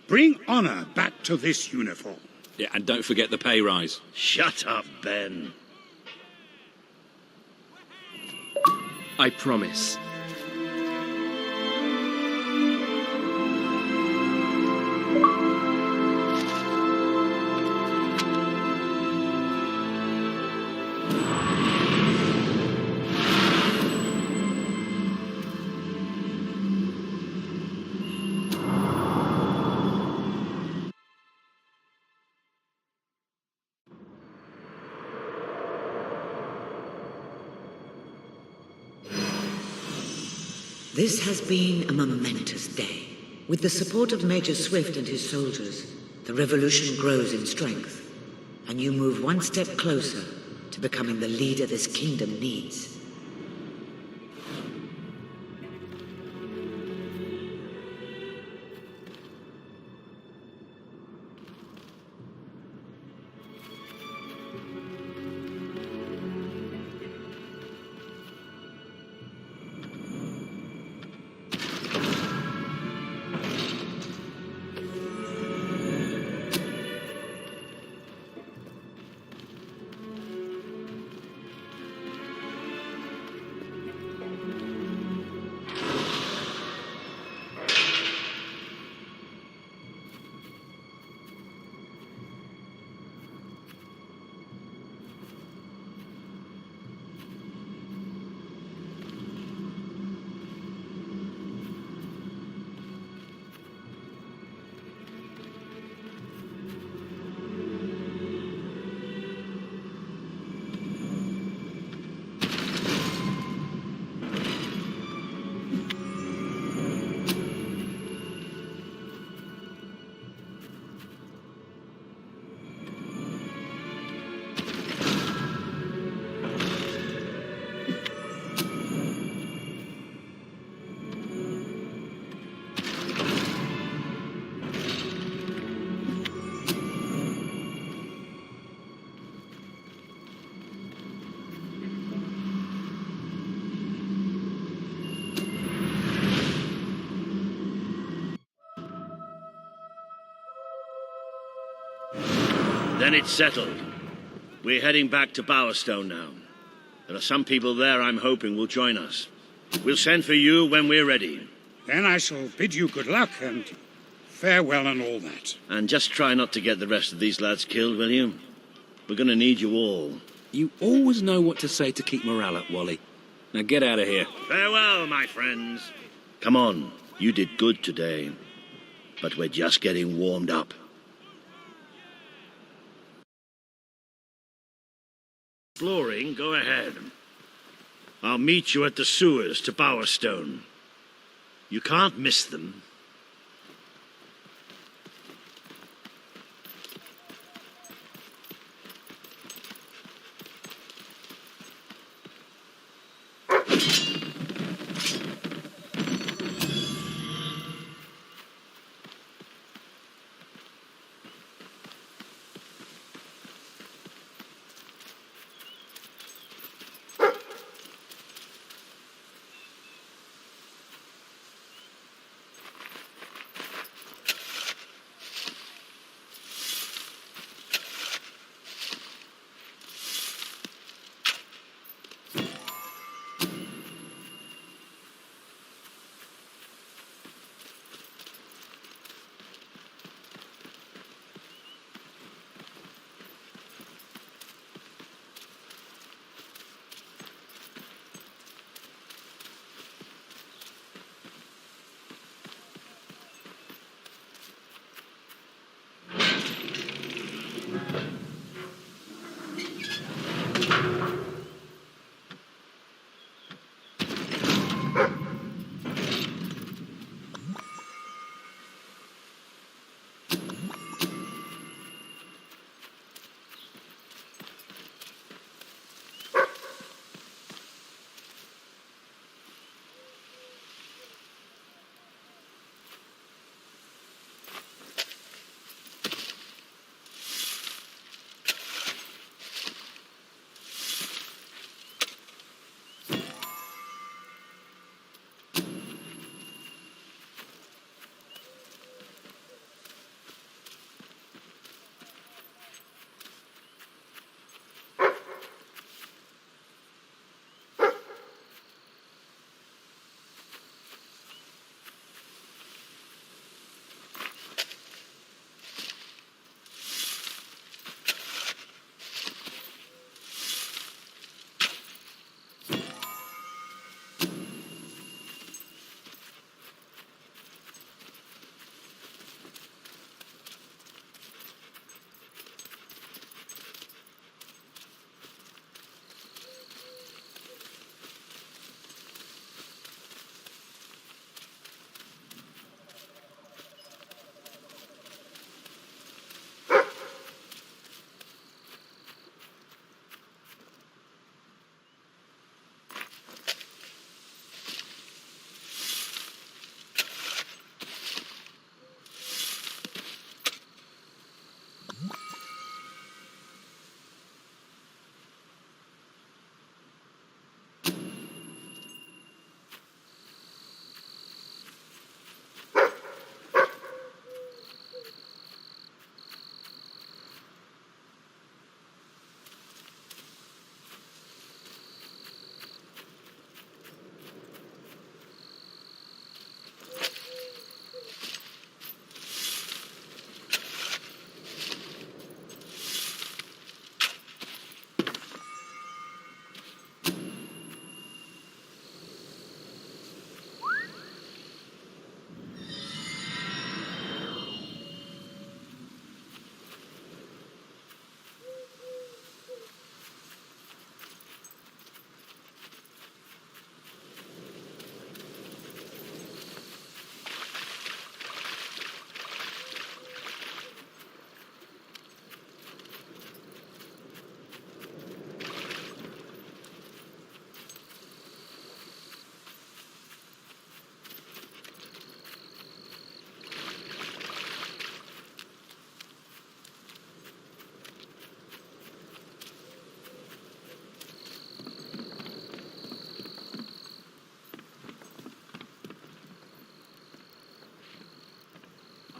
Bring honor back to this uniform. Yeah, and don't forget the pay rise. Shut up, Ben. I promise. This has been a momentous day. With the support of Major Swift and his soldiers, the revolution grows in strength, and you move one step closer to becoming the leader this kingdom needs. Then it's settled. We're heading back to Bowerstone now. There are some people there I'm hoping will join us. We'll send for you when we're ready. Then I shall bid you good luck and farewell and all that. And just try not to get the rest of these lads killed, will you? We're gonna need you all. You always know what to say to keep morale up, Wally. Now get out of here. Farewell, my friends. Come on, you did good today. But we're just getting warmed up. Exploring, go ahead. I'll meet you at the sewers to Bowerstone. You can't miss them.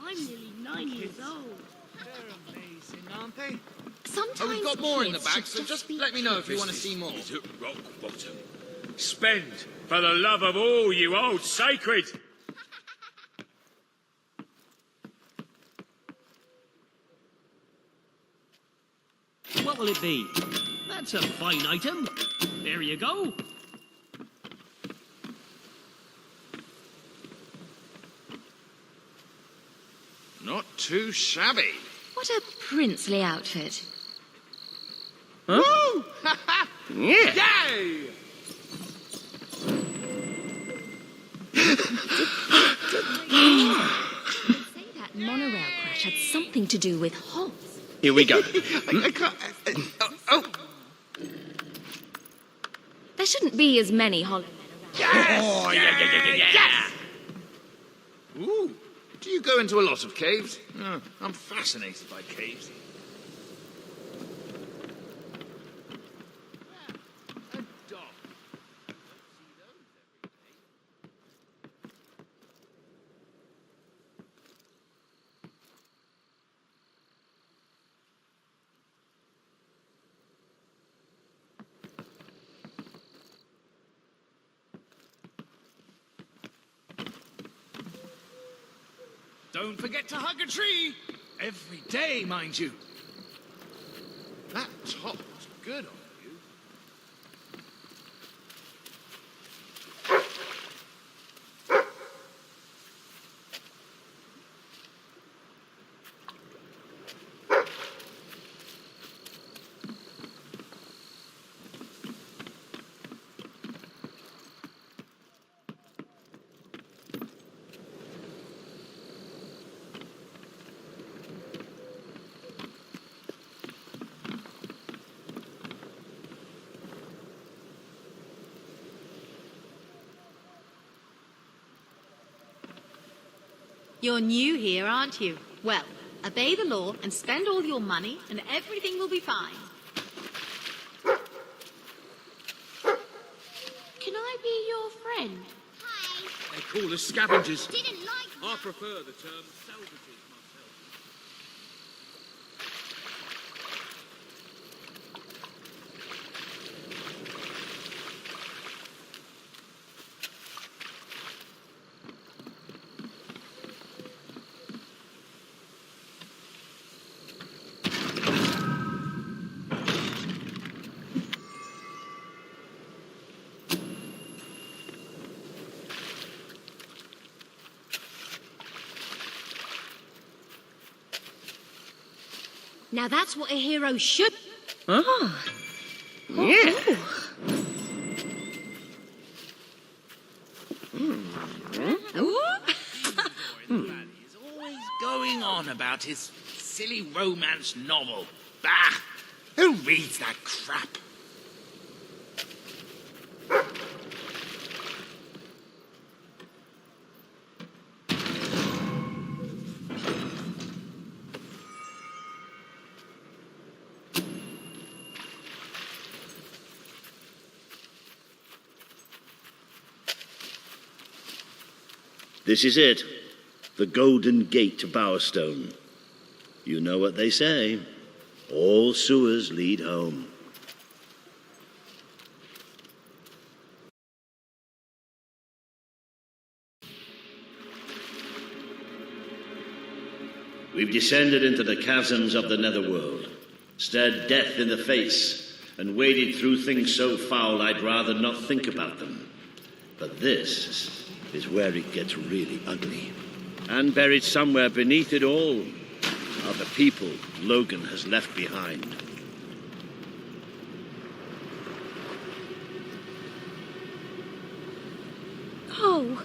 I'm nearly 9 years old. They're amazing, aren't they? Sometimes Oh, we've got more in the kids back, should so just be let me know if you want to see more. Is at rock bottom. Spend, for the love of all you old sacred! What will it be? That's a fine item. There you go. Not too shabby. What a princely outfit. Woo! Yeah. Yay! Say that monorail crash had something to do with Hobbs. Here we go. I can't... oh! There shouldn't be as many hollow men around. Yes! Oh, yeah. Ooh, do you go into a lot of caves? Oh, I'm fascinated by caves. Don't forget to hug a tree. Every day, mind you. That top was good on you. You're new here, aren't you? Well, obey the law and spend all your money and everything will be fine. Can I be your friend? They call us scavengers. I prefer the term salvagers myself. Now that's what a hero should. Oh. Yeah. He's always going on about his silly romance novel. Bah! Who reads that crap? This is it. The Golden Gate to Bowerstone. You know what they say. All sewers lead home. We've descended into the chasms of the netherworld, stared death in the face, and waded through things so foul I'd rather not think about them. But this is where it gets really ugly. And buried somewhere beneath it all are the people Logan has left behind. Oh.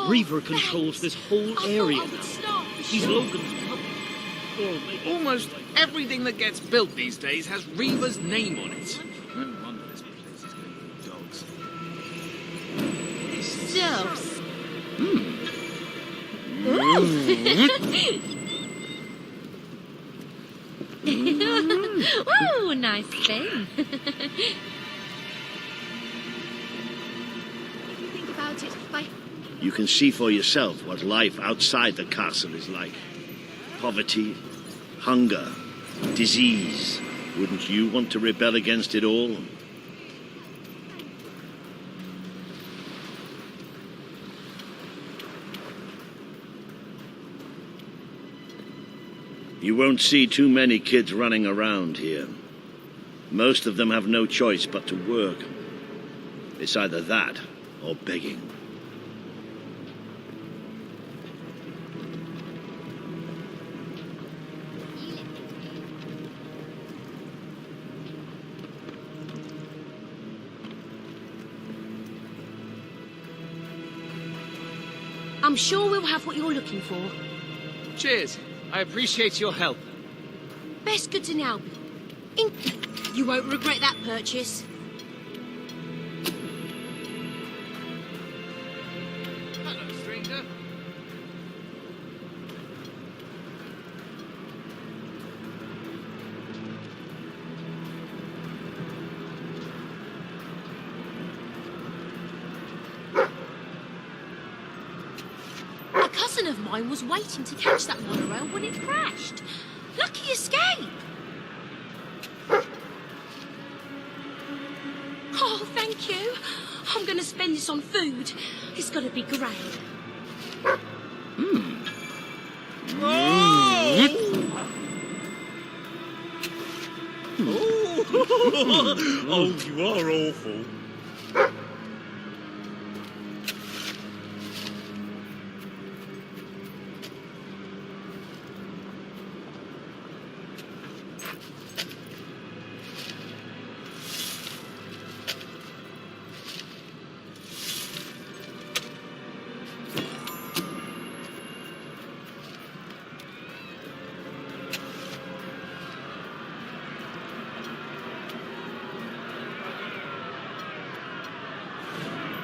Reaver controls this whole area. He's Logan's puppet. Or maybe Almost everything that gets built these days has Reaver's name on it. No wonder this place is going to dogs. Dogs. Oh, nice thing. Think about it. By You can see for yourself what life outside the castle is like. Poverty, hunger, disease. Wouldn't you want to rebel against it all? You won't see too many kids running around here. Most of them have no choice but to work. It's either that or begging. I'm sure we'll have what you're looking for. Cheers. I appreciate your help. Best goods in Albion. You won't regret that purchase. Hello, stranger. A cousin of mine was waiting to catch that monorail when it crashed. Lucky escape. Oh, thank you. I'm going to spend this on food. It's going to be great. Oh, you are awful.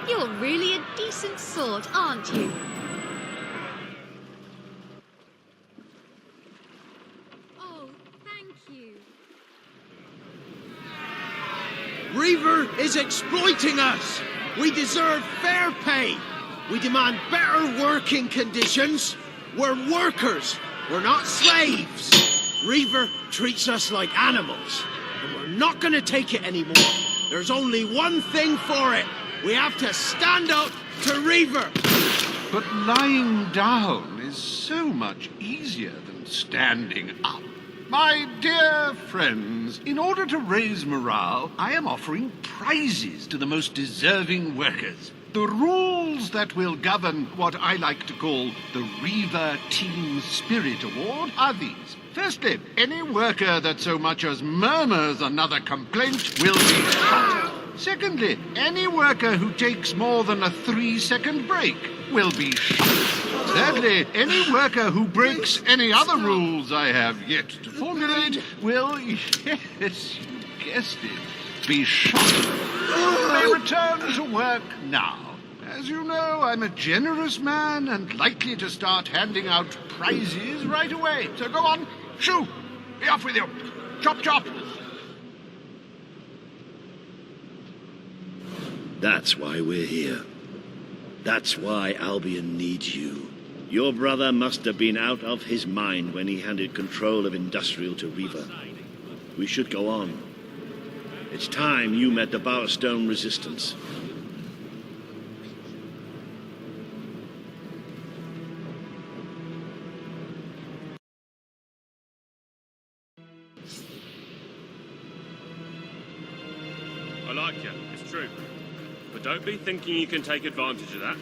You're really a decent sort, aren't you? Oh, thank you. Reaver is exploiting us. We deserve fair pay. We demand better working conditions. We're workers. We're not slaves. Reaver treats us like animals, and we're not going to take it anymore. There's only one thing for it. We have to stand up to Reaver. But lying down is so much easier than standing up. My dear friends, in order to raise morale, I am offering prizes to the most deserving workers. The rules that will govern what I like to call the Reaver Team Spirit Award are these. Firstly, any worker that so much as murmurs another complaint will be shot. Secondly, any worker who takes more than a 3-second break will be shot. Thirdly, any worker who breaks any other rules I have yet to formulate will, yes, you guessed it, be shot. You may return to work now. As you know, I'm a generous man and likely to start handing out prizes right away. So go on, shoo! Be off with you! Chop, chop! That's why we're here. That's why Albion needs you. Your brother must have been out of his mind when he handed control of Industrial to Reaver. We should go on. It's time you met the Bowerstone Resistance. I like you, it's true. But don't be thinking you can take advantage of that.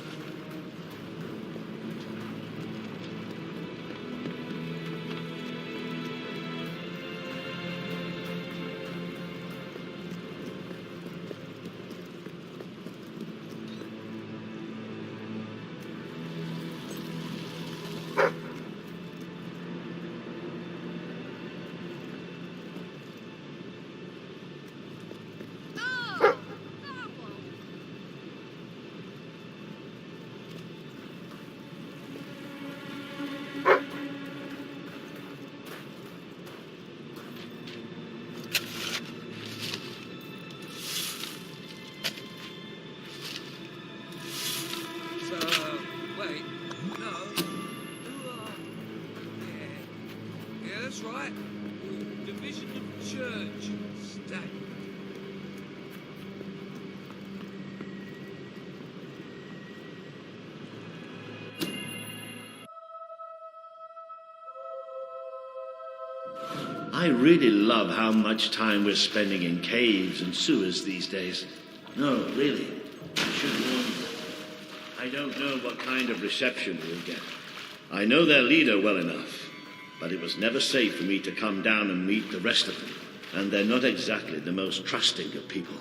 right. Division of church. State. I really love how much time we're spending in caves and sewers these days. No, really. I should warn you. I don't know what kind of reception we'll get. I know their leader well enough, but it was never safe for me to come down and meet the rest of them. And they're not exactly the most trusting of people.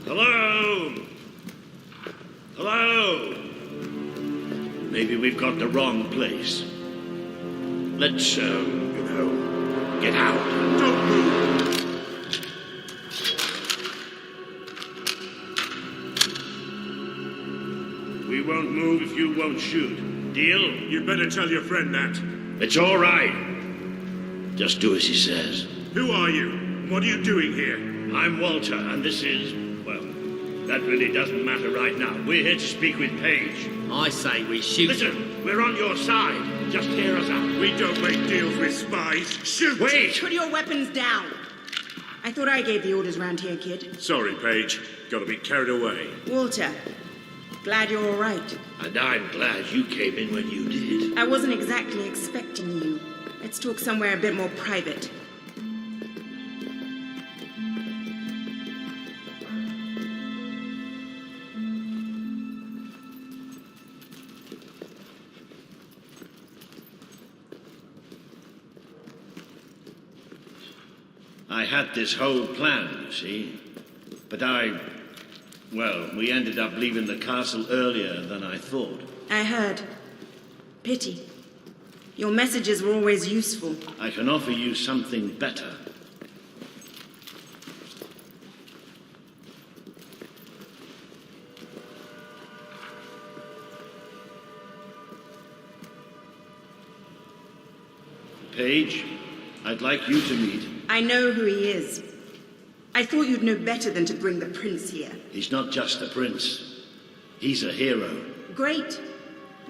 Hello? Hello? Maybe we've got the wrong place. Let's, get out. Don't move. We won't move if you won't shoot. Deal? You better tell your friend that. It's all right. Just do as he says. Who are you? What are you doing here? I'm Walter, and this is, well, that really doesn't matter right now. We're here to speak with Paige. I say we shoot. Listen, we're on your side. Just hear us out. We don't make deals with spies. Shoot! Wait! Put your weapons down. I thought I gave the orders round here, kid. Sorry, Paige. Gotta be carried away. Walter, glad you're all right. And I'm glad you came in when you did. I wasn't exactly expecting you. Let's talk somewhere a bit more private. I had this whole plan, you see. But we ended up leaving the castle earlier than I thought. I heard. Pity. Your messages were always useful. I can offer you something better. Paige, I'd like you to meet. I know who he is. I thought you'd know better than to bring the prince here. He's not just a prince. He's a hero. Great.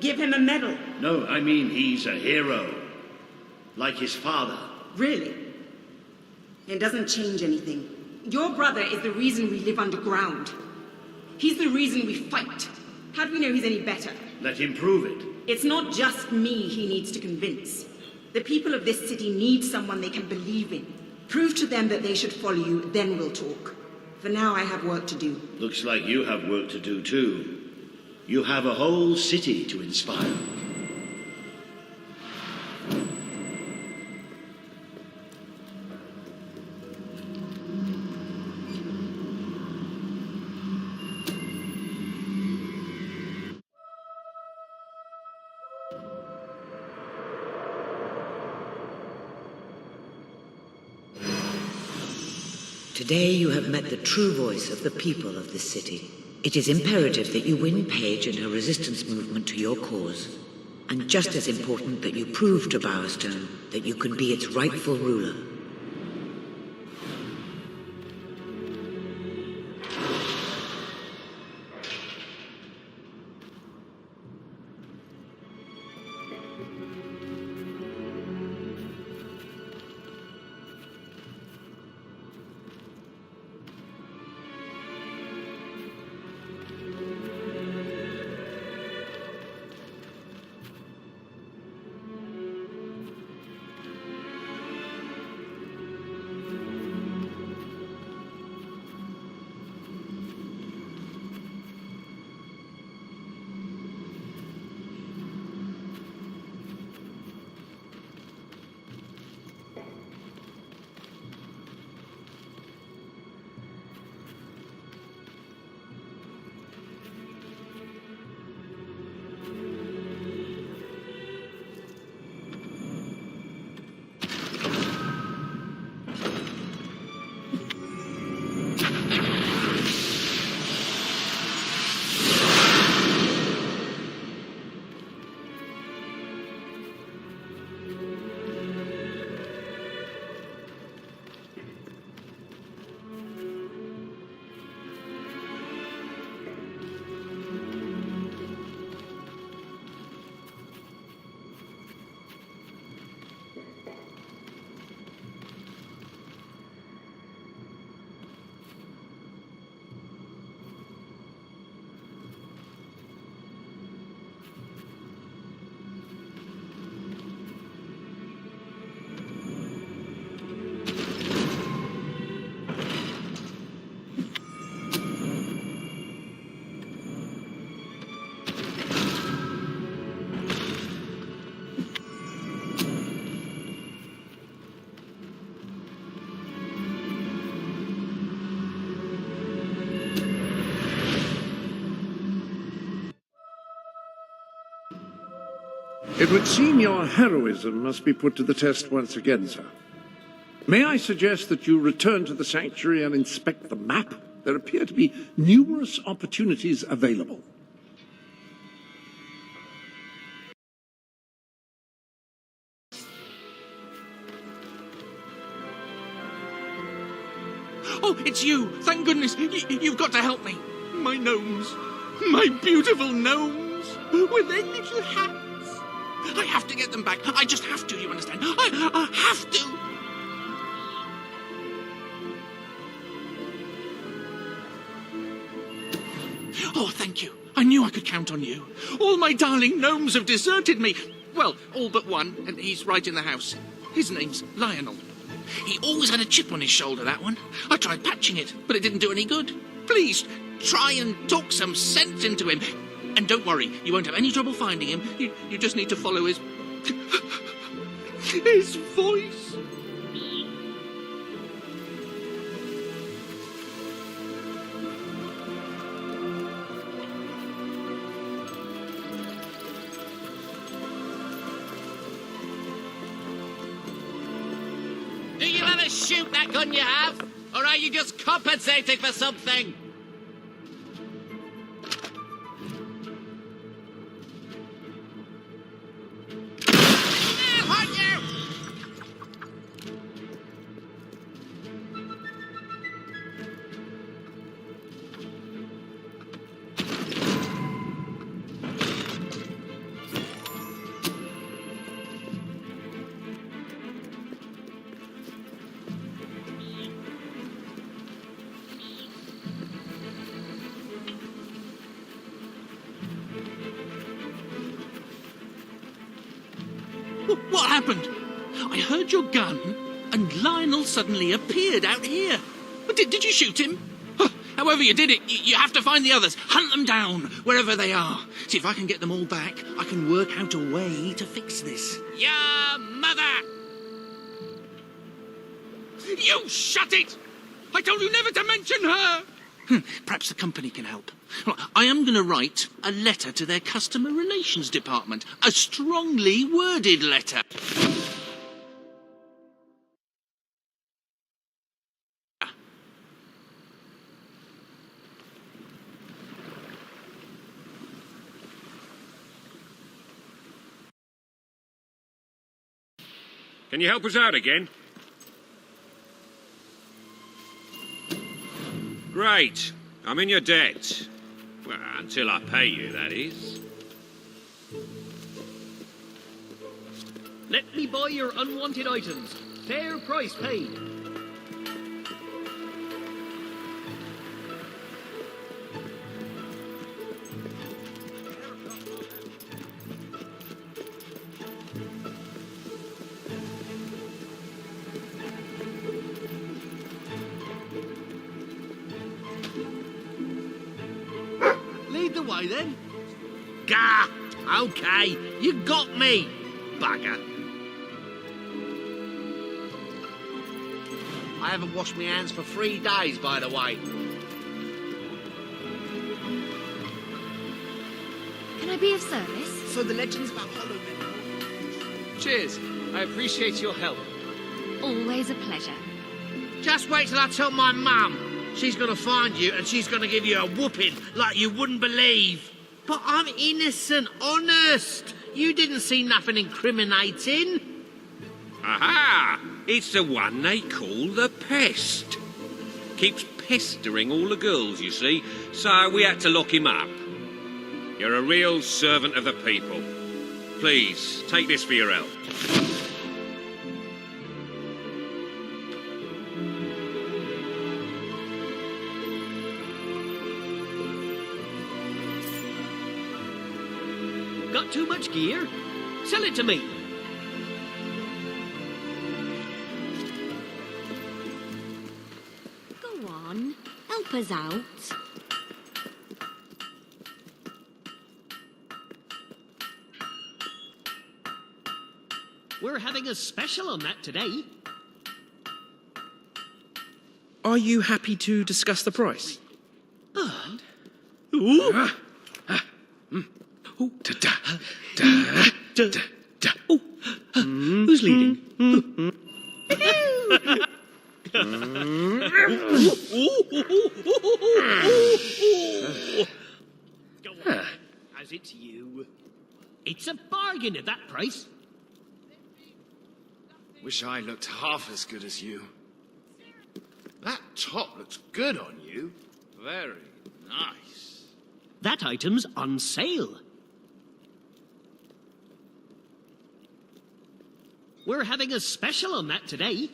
Give him a medal. No, I mean he's a hero. Like his father. Really? It doesn't change anything. Your brother is the reason we live underground. He's the reason we fight. How do we know he's any better? Let him prove it. It's not just me he needs to convince. The people of this city need someone they can believe in. Prove to them that they should follow you, then we'll talk. For now, I have work to do. Looks like you have work to do too. You have a whole city to inspire. Today you have met the true voice of the people of this city. It is imperative that you win Paige and her resistance movement to your cause. And just as important that you prove to Bowerstone that you can be its rightful ruler. It would seem your heroism must be put to the test once again, sir. May I suggest that you return to the sanctuary and inspect the map? There appear to be numerous opportunities available. Oh, it's you! Thank goodness! You've got to help me! My gnomes! My beautiful gnomes! With their little hats! I have to get them back. I just have to, you understand? I have to! Oh, thank you. I knew I could count on you. All my darling gnomes have deserted me. Well, all but one, and he's right in the house. His name's Lionel. He always had a chip on his shoulder, that one. I tried patching it, but it didn't do any good. Please, try and talk some sense into him. And don't worry, you won't have any trouble finding him. You just need to follow his... his voice. Do you ever shoot that gun you have? Or are you just compensating for something? What happened? I heard your gun, and Lionel suddenly appeared out here. But did you shoot him? However you did it, you have to find the others. Hunt them down, wherever they are. See, if I can get them all back, I can work out a way to fix this. Your mother! You shut it! I told you never to mention her! Perhaps the company can help. Well, I am going to write a letter to their customer relations department. A strongly worded letter. Can you help us out again? Great. I'm in your debt. Well, until I pay you, that is. Let me buy your unwanted items. Fair price paid. Lead the way, then. Gah! Okay, you got me, bugger. I haven't washed my hands for 3 days, by the way. Can I be of service? So the legends about Hollow Men. Cheers. I appreciate your help. Always a pleasure. Just wait till I tell my mum. She's gonna find you and she's gonna give you a whooping like you wouldn't believe. But I'm innocent, honest. You didn't see nothing incriminating. Aha! It's the one they call the Pest. Keeps pestering all the girls, you see, so we had to lock him up. You're a real servant of the people. Please, take this for your help. Got too much gear? Sell it to me. Go on, help us out. We're having a special on that today. Are you happy to discuss the price? And? Ooh. Ooh. Da, da, da. Who's leading? Go on, as it's you. It's a bargain at that price. Wish I looked half as good as you. That top looks good on you. Very nice. That item's on sale. We're having a special on that today.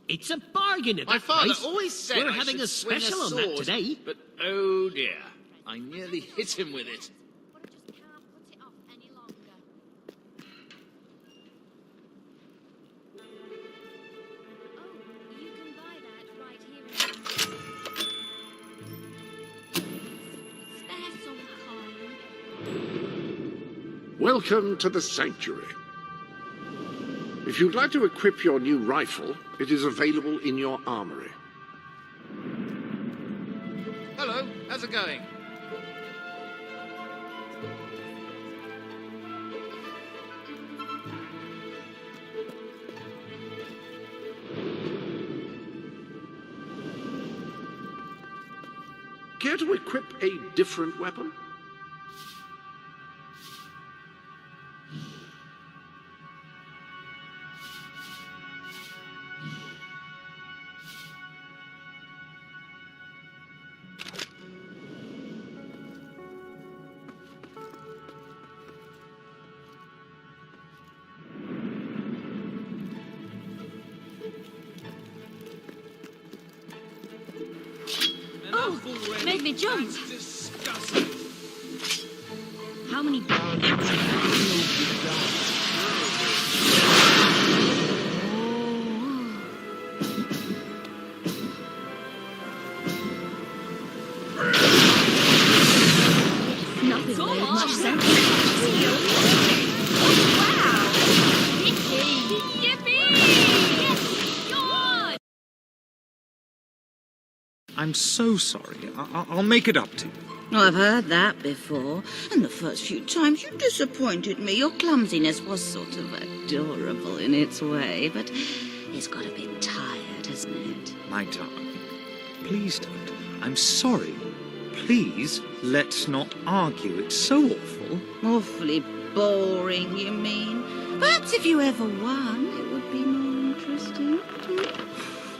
It's a bargain at that My father price. always said We're I having should a swing special on sword, that today. But oh dear, I nearly hit him with it. Welcome to the Sanctuary. If you'd like to equip your new rifle, it is available in your armory. Hello, how's it going? Care to equip a different weapon? Made me jump. Disgusting. How many Nothing made much sense. Wow! Yippee! Yes! Go on! I'm so sorry. I'll make it up to you. I've heard that before, and the first few times you disappointed me. Your clumsiness was sort of adorable in its way, but it's got a bit tired, hasn't it? My darling, please don't. I'm sorry. Please, let's not argue. It's so awful. Awfully boring, you mean? Perhaps if you ever won, it would be more interesting.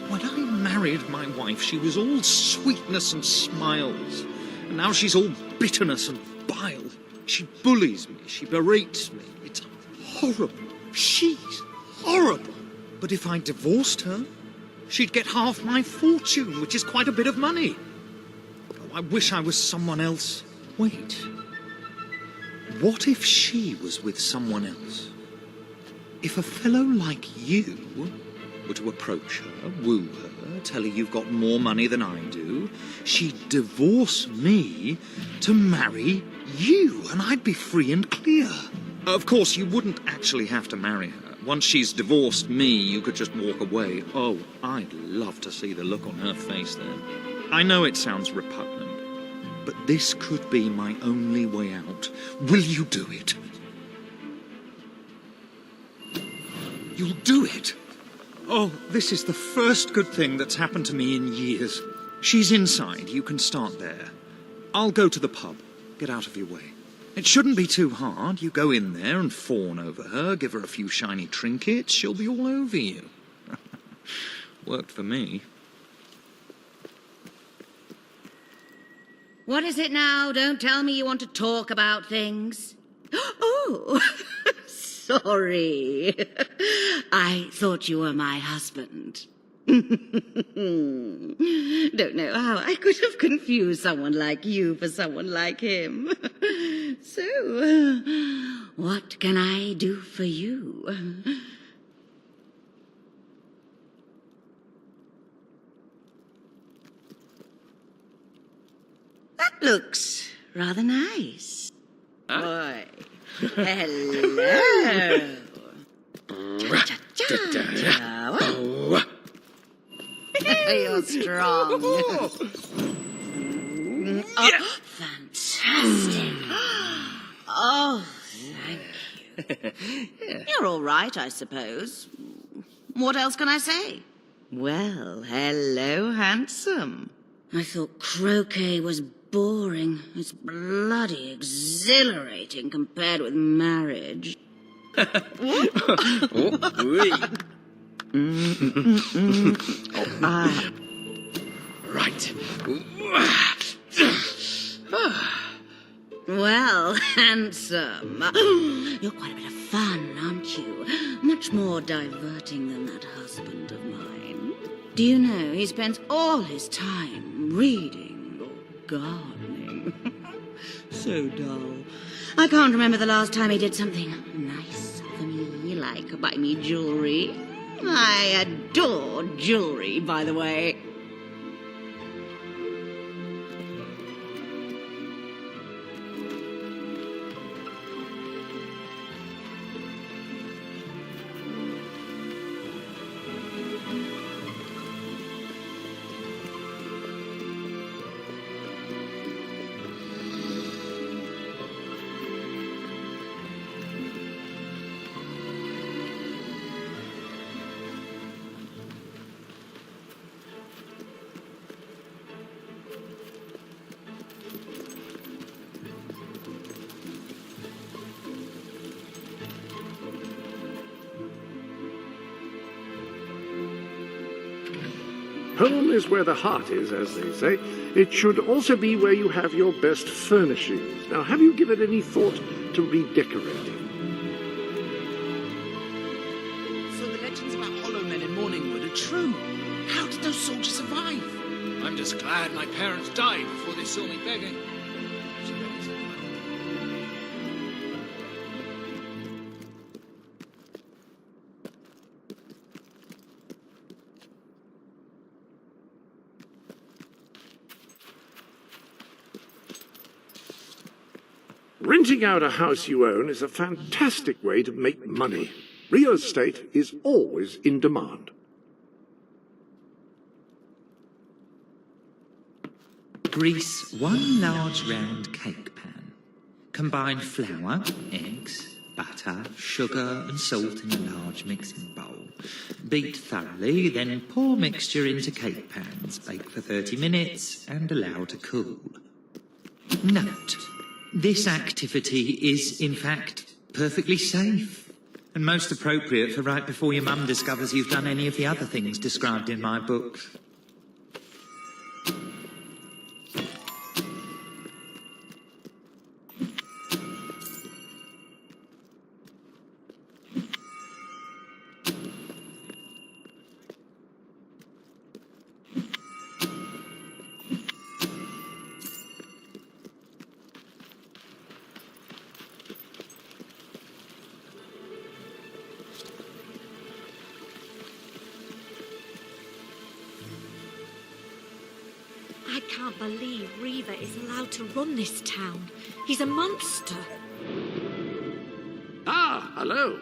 When I married my wife, she was all sweetness and smiles. And now she's all bitterness and bile. She bullies me. She berates me. It's horrible. She's horrible. But if I divorced her, she'd get half my fortune, which is quite a bit of money. Oh, I wish I was someone else. Wait. What if she was with someone else? If a fellow like you were to approach her, woo her, tell her you've got more money than I do, she'd divorce me to marry you, and I'd be free and clear. Of course, you wouldn't actually have to marry her. Once she's divorced me, you could just walk away. Oh, I'd love to see the look on her face then. I know it sounds repugnant, but this could be my only way out. Will you do it? You'll do it? Oh, this is the first good thing that's happened to me in years. She's inside. You can start there. I'll go to the pub. Get out of your way. It shouldn't be too hard. You go in there and fawn over her, give her a few shiny trinkets. She'll be all over you. Worked for me. What is it now? Don't tell me you want to talk about things. Oh, sorry. I thought you were my husband. Don't know how I could have confused someone like you for someone like him. So, what can I do for you? That looks rather nice. Boy. Hello. You're strong. Oh, fantastic. You're all right, I suppose. What else can I say? Well, hello, handsome. I thought croquet was boring. It's bloody exhilarating compared with marriage. Right. Well, handsome. You're quite a bit of fun, aren't you? Much more diverting than that husband of mine. Do you know he spends all his time reading or gardening? So dull. I can't remember the last time he did something nice for me, like buy me jewelry. I adore jewelry, by the way. Home is where the heart is, as they say. It should also be where you have your best furnishings. Now, have you given any thought to redecorating? So the legends about hollow men in Morningwood are true. How did those soldiers survive? I'm just glad my parents died before they saw me begging. Renting out a house you own is a fantastic way to make money. Real estate is always in demand. Grease 1 large round cake pan. Combine flour, eggs, butter, sugar and salt in a large mixing bowl. Beat thoroughly, then pour mixture into cake pans. Bake for 30 minutes and allow to cool. Note: this activity is, in fact, perfectly safe and most appropriate for right before your mum discovers you've done any of the other things described in my book. I can't believe Reva is allowed to run this town. He's a monster. Ah, hello.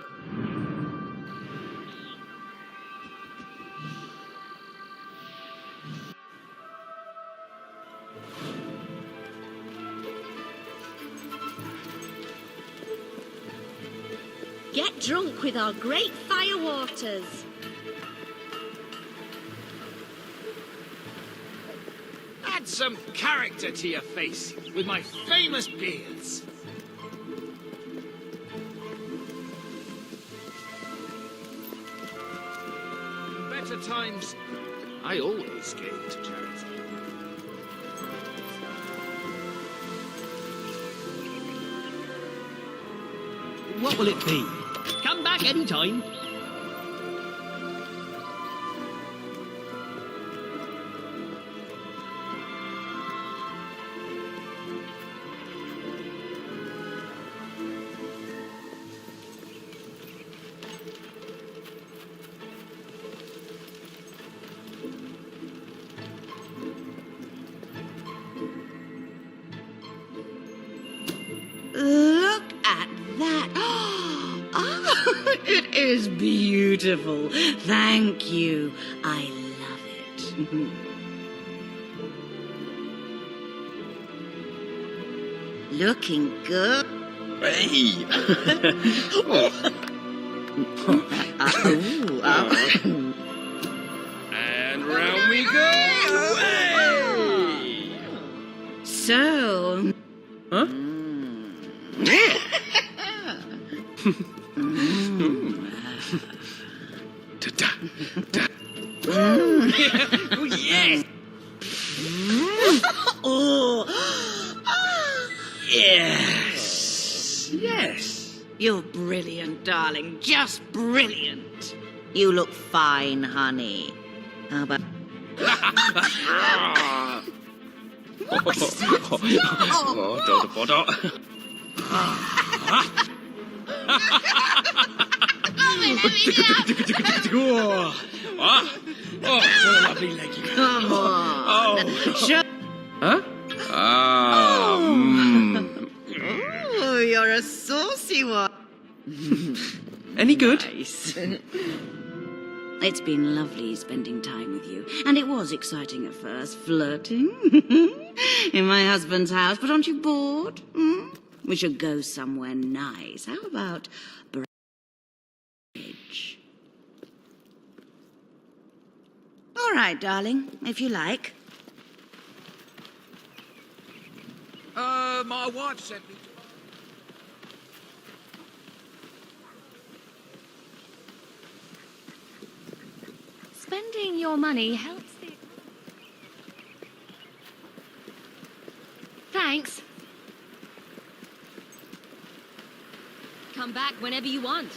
Get drunk with our great fire waters. Add some character to your face with my famous beards. In better times, I always gave to charity. What will it be? Come back any time. Look at that. Oh, it is beautiful. Thank you. I love it. Looking good. Hey! And round we go! Hey! So... Huh? Oh, yes! Oh, yes! Yes! You're brilliant, darling. Just brilliant. You look fine, honey. How about... What a lovely leg you got. Come on. Show... Huh? Ah, Oh, you're a saucy one. Any good? Nice. It's been lovely spending time with you. And it was exciting at first, flirting in my husband's house. But aren't you bored? We should go somewhere nice. How about bridge? All right, darling, if you like. My wife sent me to... Spending your money helps the... Thanks. Come back whenever you want.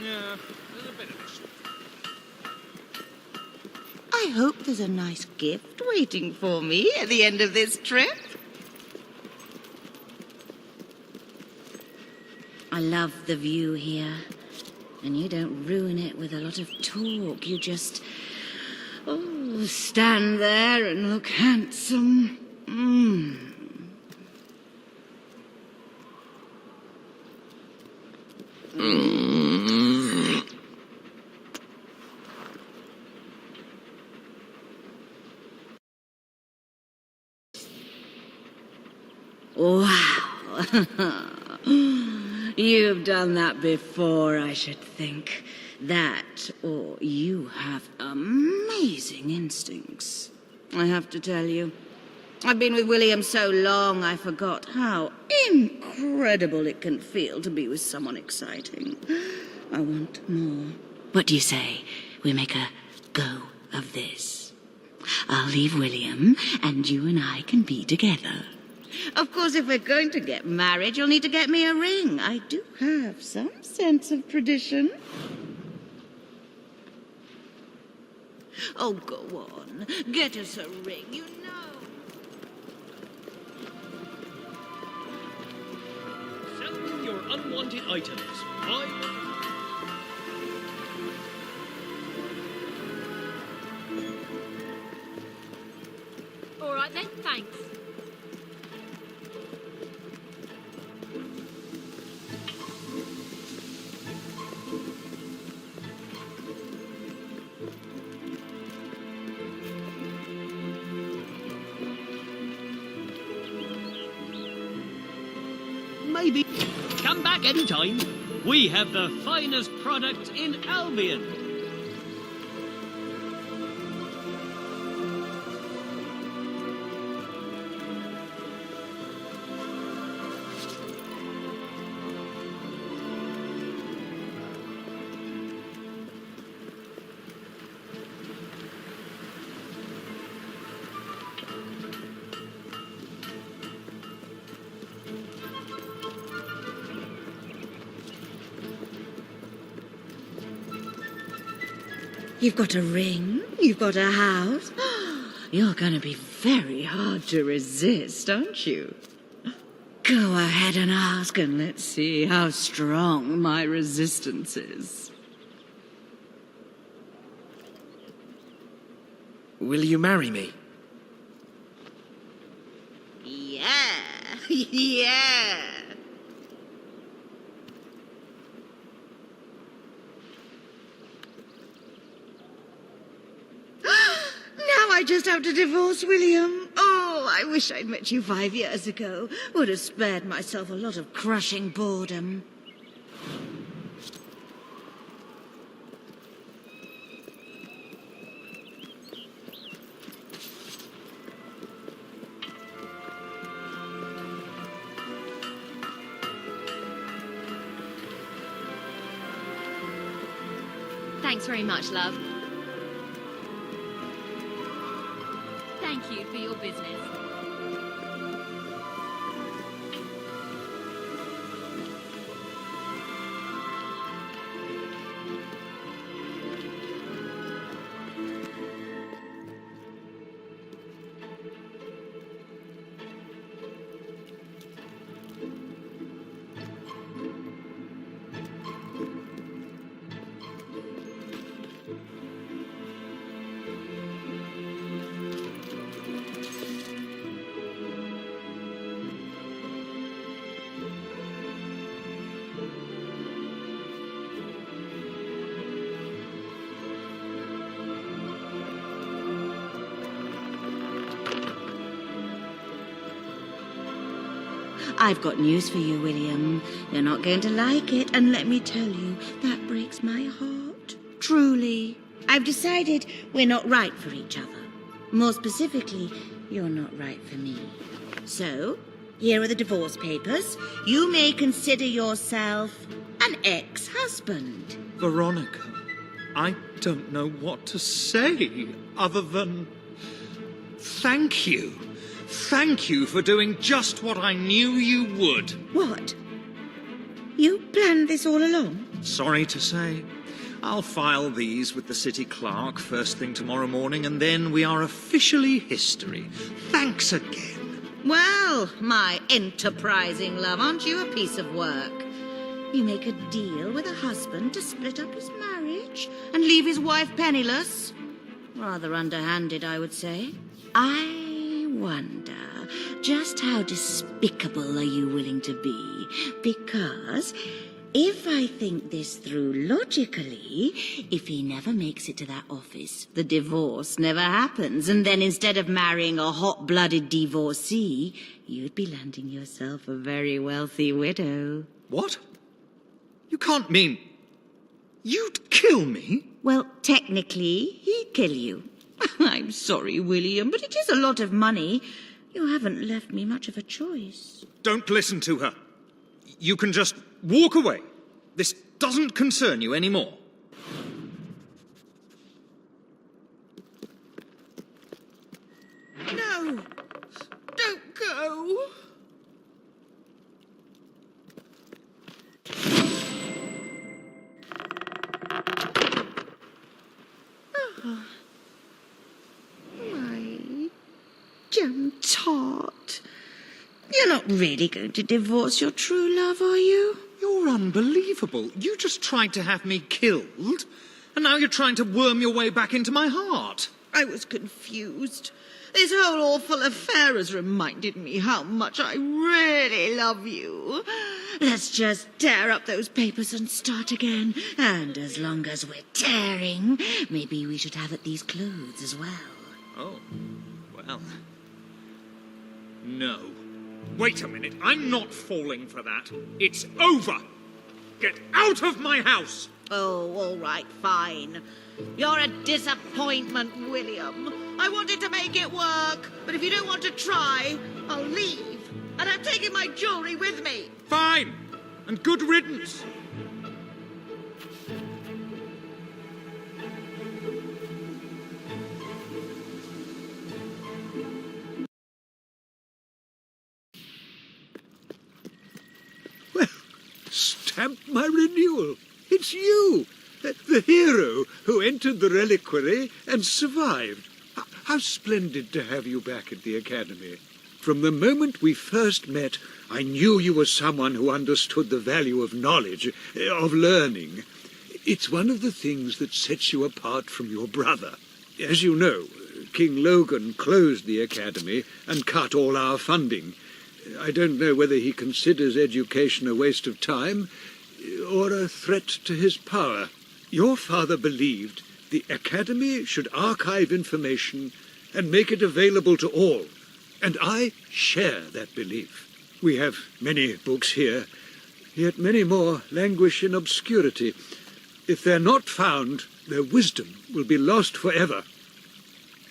Yeah, there's a bit of this. I hope there's a nice gift waiting for me at the end of this trip. I love the view here. And you don't ruin it with a lot of talk. You just... stand there and look handsome. Wow. You've done that before, I should think. That, or you have amazing instincts. I have to tell you. I've been with William so long, I forgot how incredible it can feel to be with someone exciting. I want more. What do you say? We make a go of this. I'll leave William, and you and I can be together. Of course, if we're going to get married, you'll need to get me a ring. I do have some sense of tradition. Oh, go on. Get us a ring, you know. Sell your unwanted items. All right then, thanks. Maybe. Come back anytime. We have the finest product in Albion. You've got a ring, you've got a house. You're going to be very hard to resist, aren't you? Go ahead and ask, and let's see how strong my resistance is. Will you marry me? Yeah, yeah. Now I just have to divorce William. Oh, I wish I'd met you 5 years ago. Would have spared myself a lot of crushing boredom. Thanks very much, love. Thank you for your business. I've got news for you, William. You're not going to like it, and let me tell you, that breaks my heart. Truly. I've decided we're not right for each other. More specifically, you're not right for me. So, here are the divorce papers. You may consider yourself an ex-husband. Veronica, I don't know what to say other than thank you. Thank you for doing just what I knew you would. What? You planned this all along? Sorry to say. I'll file these with the city clerk first thing tomorrow morning, and then we are officially history. Thanks again. Well, my enterprising love, aren't you a piece of work? You make a deal with a husband to split up his marriage and leave his wife penniless? Rather underhanded, I would say. I wonder, just how despicable are you willing to be? Because if I think this through logically, if he never makes it to that office, the divorce never happens, and then instead of marrying a hot-blooded divorcee, you'd be landing yourself a very wealthy widow. What? You can't mean you'd kill me? Well, technically, he'd kill you. I'm sorry, William, but it is a lot of money. You haven't left me much of a choice. Don't listen to her. You can just walk away. This doesn't concern you anymore. No! Don't go! Oh, my jam tart. You're not really going to divorce your true love, are you? You're unbelievable. You just tried to have me killed, and now you're trying to worm your way back into my heart. I was confused. This whole awful affair has reminded me how much I really love you. Let's just tear up those papers and start again. And as long as we're tearing, maybe we should have at these clothes as well. Oh, well. No. Wait a minute. I'm not falling for that. It's over. Get out of my house. Oh, all right, fine. You're a disappointment, William. I wanted to make it work, but if you don't want to try, I'll leave. And I'm taking my jewelry with me. Fine. And good riddance. Well, stamp my renewal. It's you, the hero who entered the reliquary and survived. How splendid to have you back at the Academy. From the moment we first met, I knew you were someone who understood the value of knowledge, of learning. It's one of the things that sets you apart from your brother. As you know, King Logan closed the Academy and cut all our funding. I don't know whether he considers education a waste of time or a threat to his power. Your father believed the Academy should archive information and make it available to all. And I share that belief. We have many books here, yet many more languish in obscurity. If they're not found, their wisdom will be lost forever.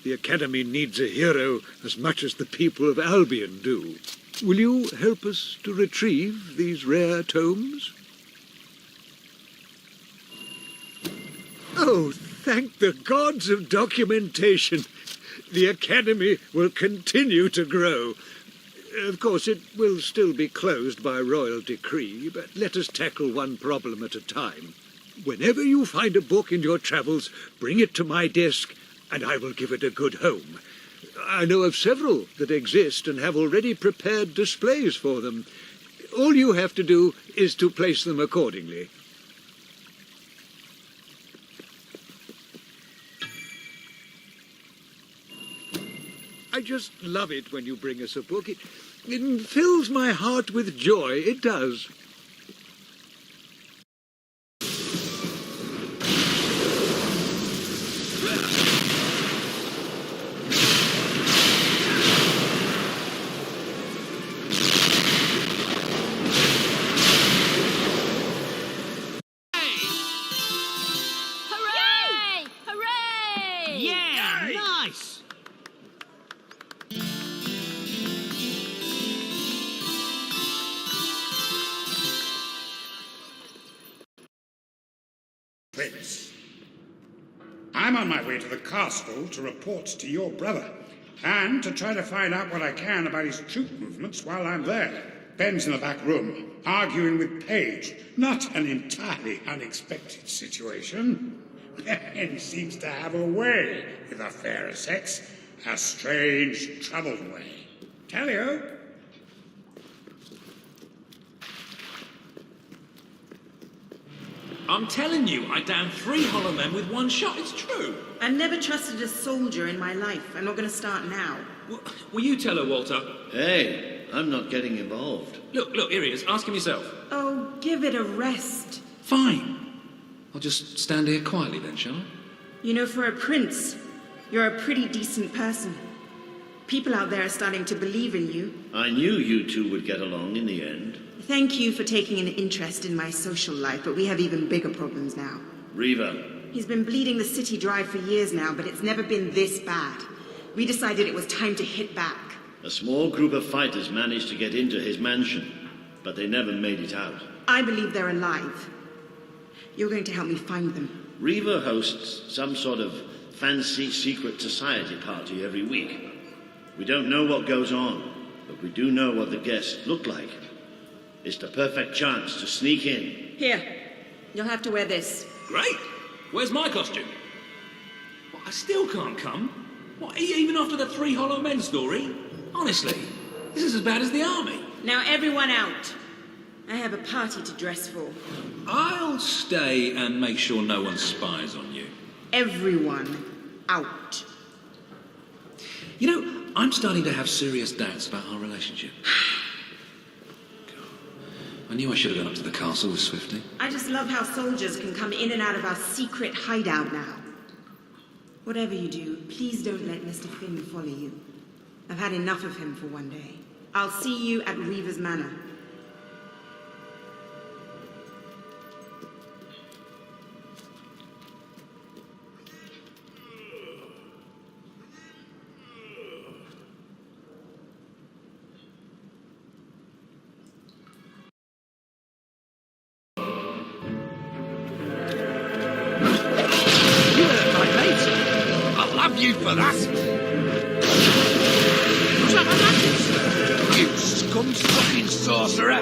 The Academy needs a hero as much as the people of Albion do. Will you help us to retrieve these rare tomes? Oh, thank the gods of documentation. The Academy will continue to grow. Of course, it will still be closed by royal decree, but let us tackle one problem at a time. Whenever you find a book in your travels, bring it to my desk, and I will give it a good home. I know of several that exist and have already prepared displays for them. All you have to do is to place them accordingly. I just love it when you bring us a book. It fills my heart with joy. It does. Hooray! Hooray! Yeah, nice! Prince, I'm on my way to the castle to report to your brother, and to try to find out what I can about his troop movements while I'm there. Ben's in the back room, arguing with Paige. Not an entirely unexpected situation. Ben seems to have a way with the fairer sex, a strange, troubled way. Tally-o. I'm telling you, I downed 3 hollow men with one shot. It's true. I've never trusted a soldier in my life. I'm not going to start now. Will you tell her, Walter? Hey, I'm not getting involved. Look, here he is. Ask him yourself. Oh, give it a rest. Fine. I'll just stand here quietly then, shall I? You know, for a prince, you're a pretty decent person. People out there are starting to believe in you. I knew you two would get along in the end. Thank you for taking an interest in my social life, but we have even bigger problems now. Riva. He's been bleeding the city dry for years now, but it's never been this bad. We decided it was time to hit back. A small group of fighters managed to get into his mansion, but they never made it out. I believe they're alive. You're going to help me find them. Riva hosts some sort of fancy secret society party every week. We don't know what goes on, but we do know what the guests look like. It's the perfect chance to sneak in. Here, you'll have to wear this. Great. Where's my costume? What, I still can't come? What, even after the 3 hollow men story? Honestly, this is as bad as the army. Now everyone out. I have a party to dress for. I'll stay and make sure no one spies on you. Everyone out. You know, I'm starting to have serious doubts about our relationship. I knew I should have gone up to the castle with Swifty. I just love how soldiers can come in and out of our secret hideout now. Whatever you do, please don't let Mr. Finn follow you. I've had enough of him for one day. I'll see you at Reaver's Manor. You for that? You scum-sucking sorcerer!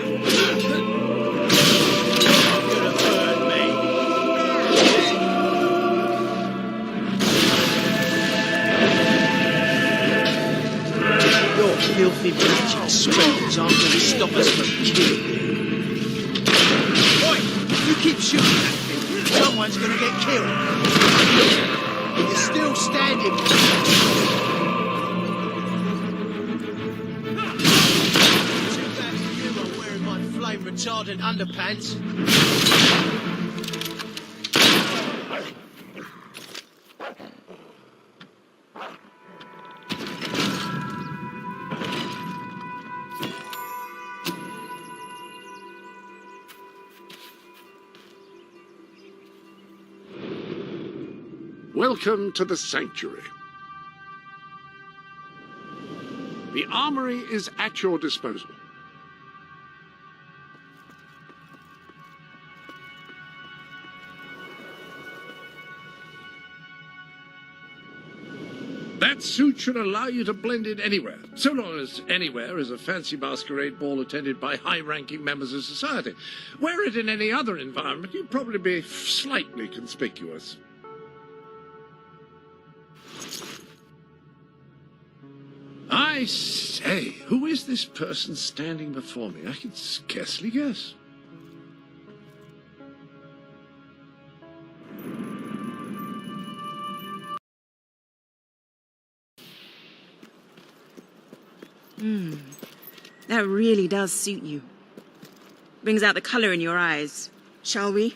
Your filthy magic spells aren't going to stop us from killing you. Oi! You keep shooting that thing, someone's going to get killed. You're still standing. Too bad for you, I'm wearing my flame retardant underpants. Welcome to the sanctuary. The armory is at your disposal. That suit should allow you to blend in anywhere, so long as anywhere is a fancy masquerade ball attended by high-ranking members of society. Wear it in any other environment, you'd probably be slightly conspicuous. I say, who is this person standing before me? I can scarcely guess. That really does suit you. Brings out the color in your eyes. Shall we?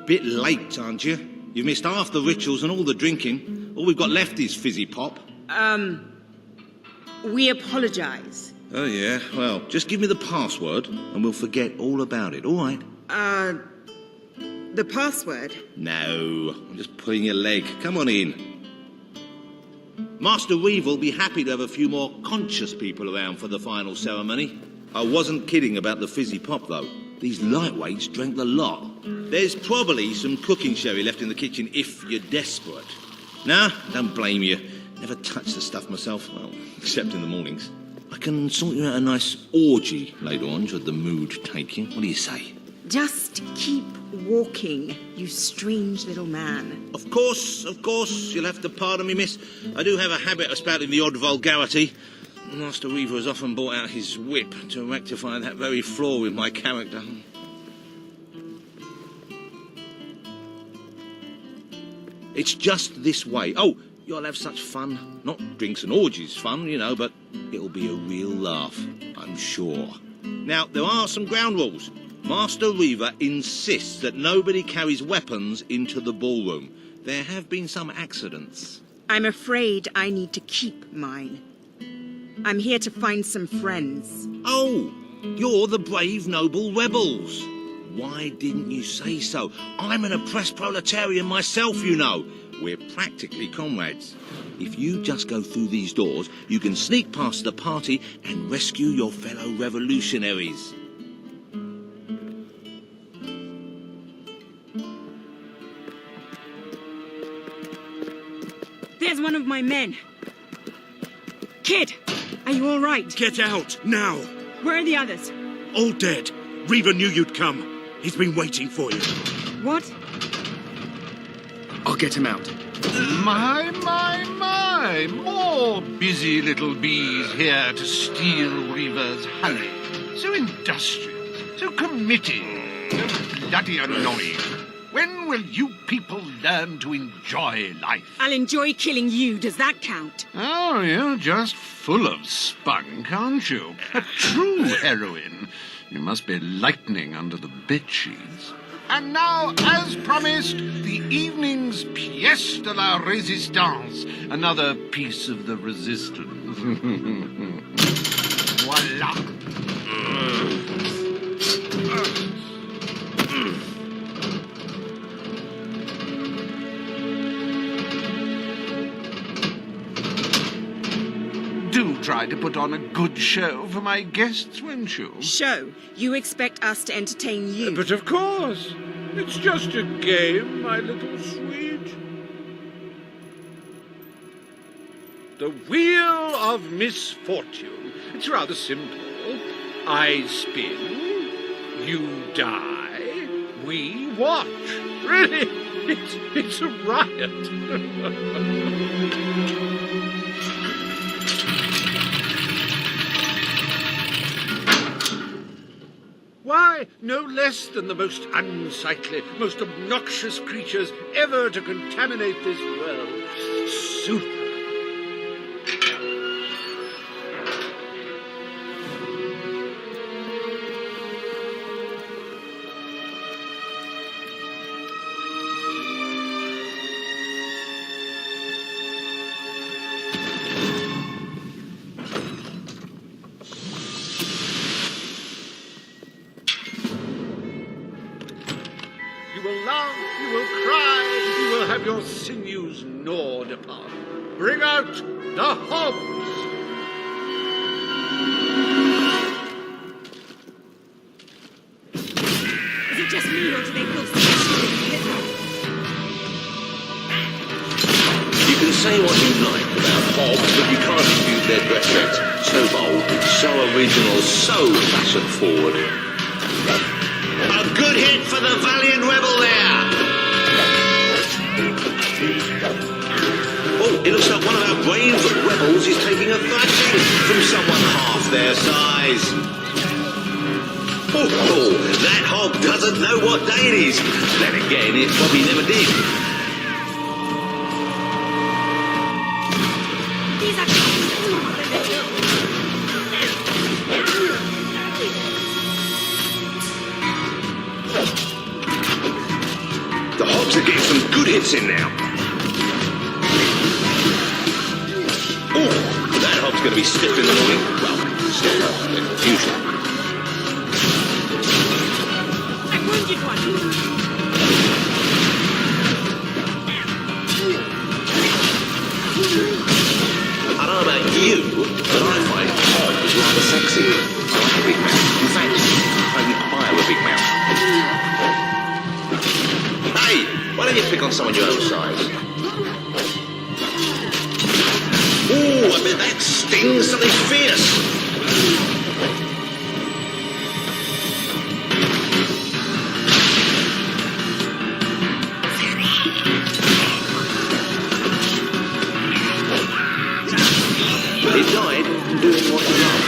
Bit late, aren't you? You've missed half the rituals and all the drinking. All we've got left is fizzy pop. We apologize. Oh, yeah? Well, just give me the password and we'll forget all about it, all right? The password? No, I'm just pulling your leg. Come on in. Master Reeve will be happy to have a few more conscious people around for the final ceremony. I wasn't kidding about the fizzy pop, though. These lightweights drank the lot. There's probably some cooking sherry left in the kitchen if you're desperate. Nah, don't blame you. Never touched the stuff myself, well, except in the mornings. I can sort you out a nice orgy later on, should the mood take you. What do you say? Just keep walking, you strange little man. Of course, you'll have to pardon me, miss. I do have a habit of spouting the odd vulgarity. Master Reaver has often brought out his whip to rectify that very flaw in my character. It's just this way. Oh, you'll have such fun. Not drinks and orgies fun, you know, but it'll be a real laugh, I'm sure. Now, there are some ground rules. Master Reaver insists that nobody carries weapons into the ballroom. There have been some accidents. I'm afraid I need to keep mine. I'm here to find some friends. Oh, you're the brave, noble rebels. Why didn't you say so? I'm an oppressed proletarian myself, you know. We're practically comrades. If you just go through these doors, you can sneak past the party and rescue your fellow revolutionaries. There's one of my men. Kid, are you all right? Get out, now! Where are the others? All dead. Reaver knew you'd come. He's been waiting for you. What? I'll get him out. My! More busy little bees here to steal Reaver's honey. So industrious, so committed, so bloody annoying. When will you people learn to enjoy life? I'll enjoy killing you. Does that count? Oh, you're just full of spunk, aren't you? A true heroine. You must be lightning under the bedsheets. And now, as promised, the evening's pièce de la résistance. Another piece of the resistance. Voila. Do try to put on a good show for my guests, won't you? Show? You expect us to entertain you? But of course. It's just a game, my little sweet. The Wheel of Misfortune. It's rather simple. I spin, you die, we watch. Really, it's a riot. Why, no less than the most unsightly, most obnoxious creatures ever to contaminate this world. Super. your sinews gnawed upon. Bring out the hobs! Is it just me, or do they feel so? You can say what you like about hobs, but you can't dispute their dress sense. So bold, so original, so fashion-forward. A good hit for the valiant rebel there! Oh, it looks like one of our brave rebels is taking a thrashing from someone half their size. Oh, that hog doesn't know what day it is. Then again, it probably never did. These are The hogs are getting some good hits in now. Oh, that hog's going to be stiff in the morning. Well, stiff in the future. I wounded one. I don't know about you, but I find hogs rather sexy. I like a big mouth. In fact, I admire a big mouth. Hey, why don't you pick on someone your own size? Ooh, I bet that stings something fierce. He died doing what he loved.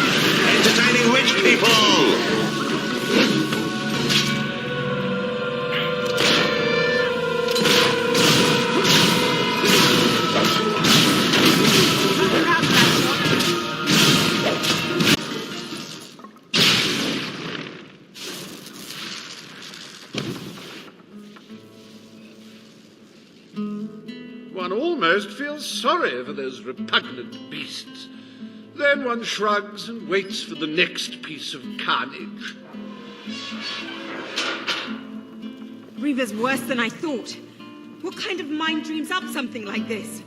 Entertaining rich people! One almost feels sorry for those repugnant beasts. Then one shrugs and waits for the next piece of carnage. Reaver's worse than I thought. What kind of mind dreams up something like this?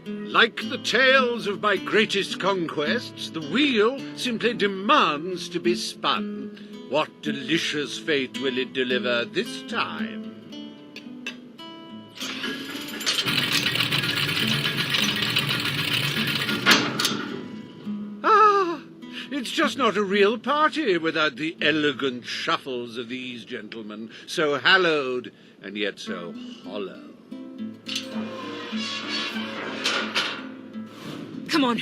Like the tales of my greatest conquests, the wheel simply demands to be spun. What delicious fate will it deliver this time? Ah, it's just not a real party without the elegant shuffles of these gentlemen, so hallowed and yet so hollow. Come on.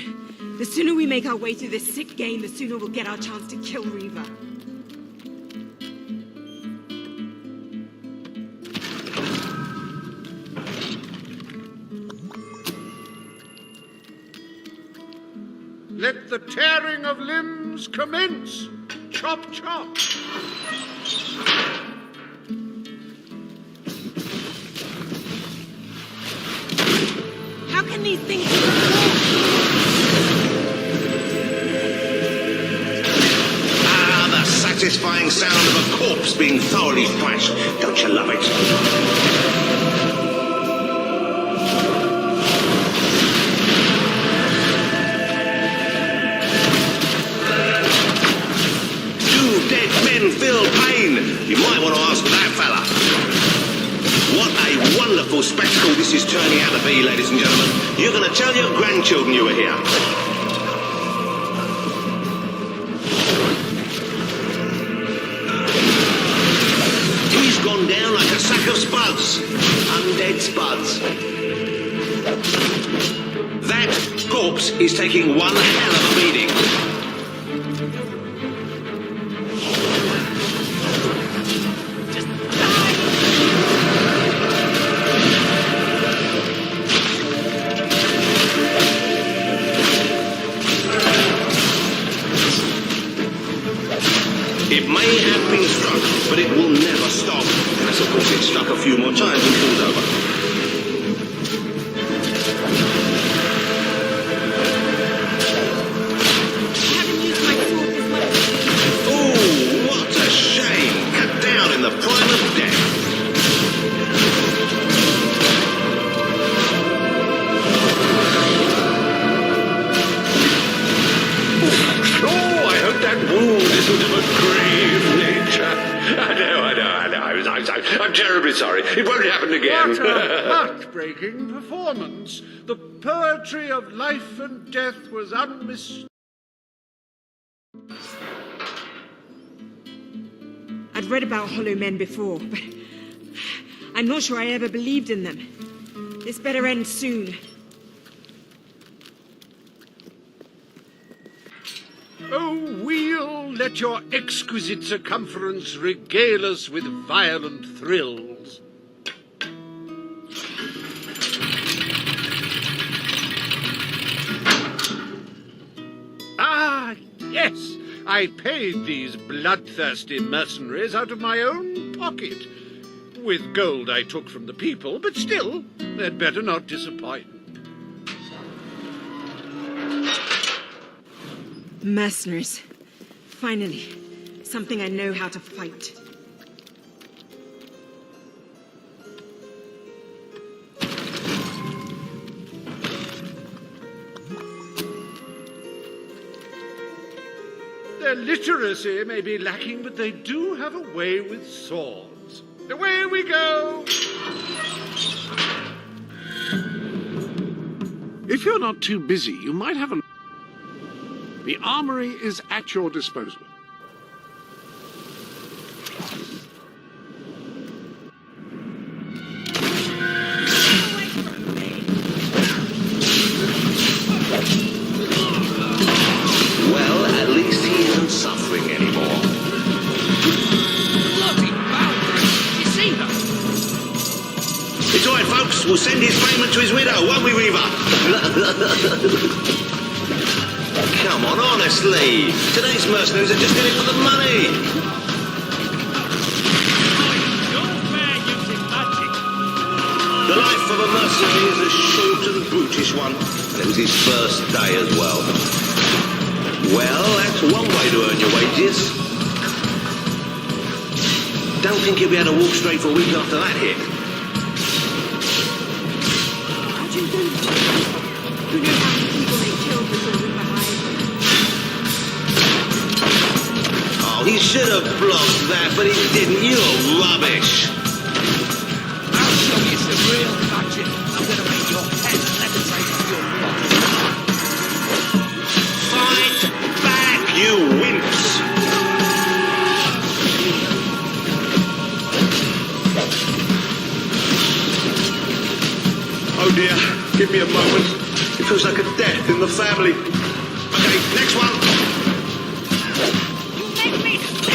The sooner we make our way through this sick game, the sooner we'll get our chance to kill Reaver. Let the tearing of limbs commence. Chop, chop. How can these things Ah, the satisfying sound of a corpse being thoroughly thrashed. Don't you love it? Feel pain. You might want to ask that fella. What a wonderful spectacle this is turning out to be, ladies and gentlemen. You're going to tell your grandchildren you were here. He's gone down like a sack of spuds. Undead spuds. That corpse is taking one hell of a beating. It may have been struck, but it will never stop. Unless, of course, it's struck a few more times and falls over. I haven't used my sword this much. I'm terribly sorry. It won't happen again. What a heartbreaking performance. The poetry of life and death was unmistakable. I'd read about hollow men before, but I'm not sure I ever believed in them. This better end soon. Oh, we'll let your exquisite circumference regale us with violent thrills. Ah, yes, I paid these bloodthirsty mercenaries out of my own pocket. With gold I took from the people, but still, they'd better not disappoint. Mercenaries. Finally, something I know how to fight. Their literacy may be lacking, but they do have a way with swords. Away we go! If you're not too busy, you might have a... The armory is at your disposal. Well, at least he isn't suffering anymore. Bloody boundary! You see that? It's all right, folks. We'll send his payment to his widow, won't we, Reaver? Come on, honestly. Today's mercenaries are just in it for the money. The life of a mercenary is a short and brutish one. And it was his first day as well. Well, that's one way to earn your wages. Don't think you'll be able to walk straight for a week after that hit. Who knows how many people they killed before we were hired? Oh, he should have blocked that, but he didn't. You're rubbish. I'll show you some real magic. I'm gonna make your head levitate off your body. Fight back, you wimps! Oh dear, give me a moment. It feels like a death in the family. Okay, next one. You make me sick!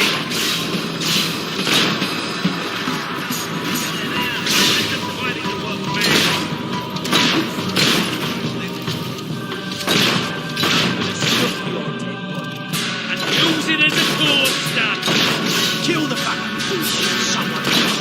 And use it as a cause stand. Kill the fucking bullshit, someone else.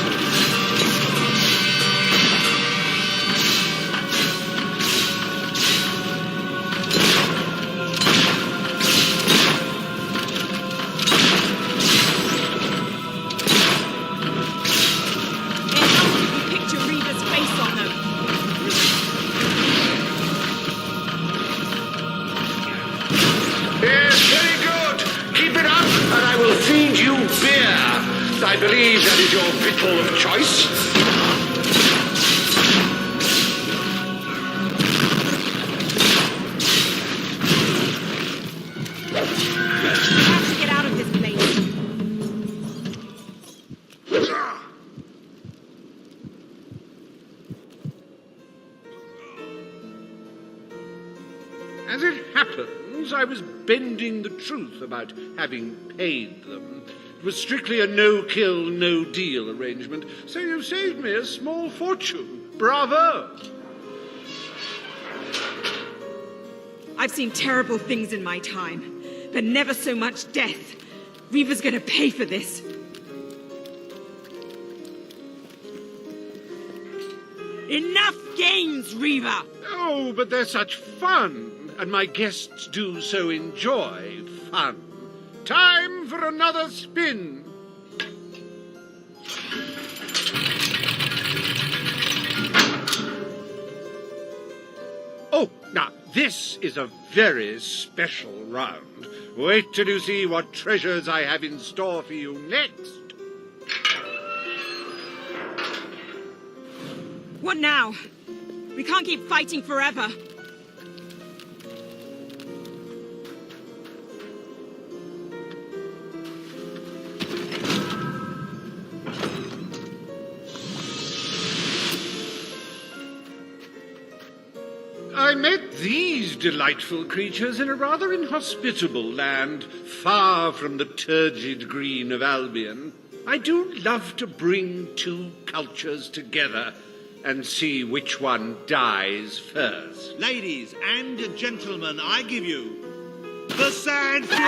Picture Reaver's face on them. Yes, very good. Keep it up, and I will feed you beer. I believe that is your victual of choice. We have to get out of this place. As it happens, I was bending the truth about having paid them. It was strictly a no-kill, no-deal arrangement, so you've saved me a small fortune. Bravo! I've seen terrible things in my time, but never so much death. Reaver's gonna pay for this. Enough games, Reaver! Oh, but they're such fun, and my guests do so enjoy fun. Time for another spin. Oh, now, this is a very special round. Wait till you see what treasures I have in store for you next. What now? We can't keep fighting forever. I met these delightful creatures in a rather inhospitable land, far from the turgid green of Albion. I do love to bring two cultures together and see which one dies first. Ladies and gentlemen, I give you the Sand Furies!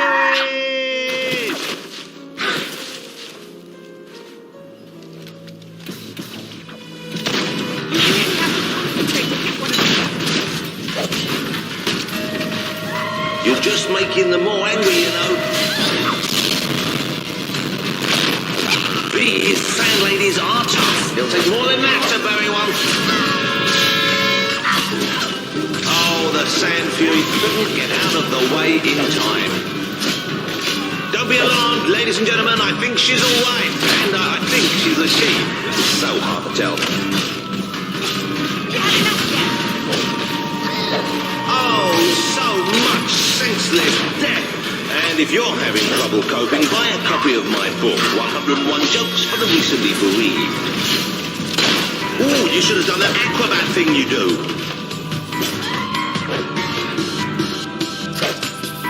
You're just making them more angry, you know. These sand ladies are tough. It'll take more than that to bury one. Oh, the Sand Fury couldn't get out of the way in time. Don't be alarmed, ladies and gentlemen. I think she's all right. And I think she's a she. It's so hard to tell. Oh, so much senseless death. And if you're having trouble coping, buy a copy of my book, 101 Jokes for the Recently Bereaved. Oh, you should have done that acrobat thing you do.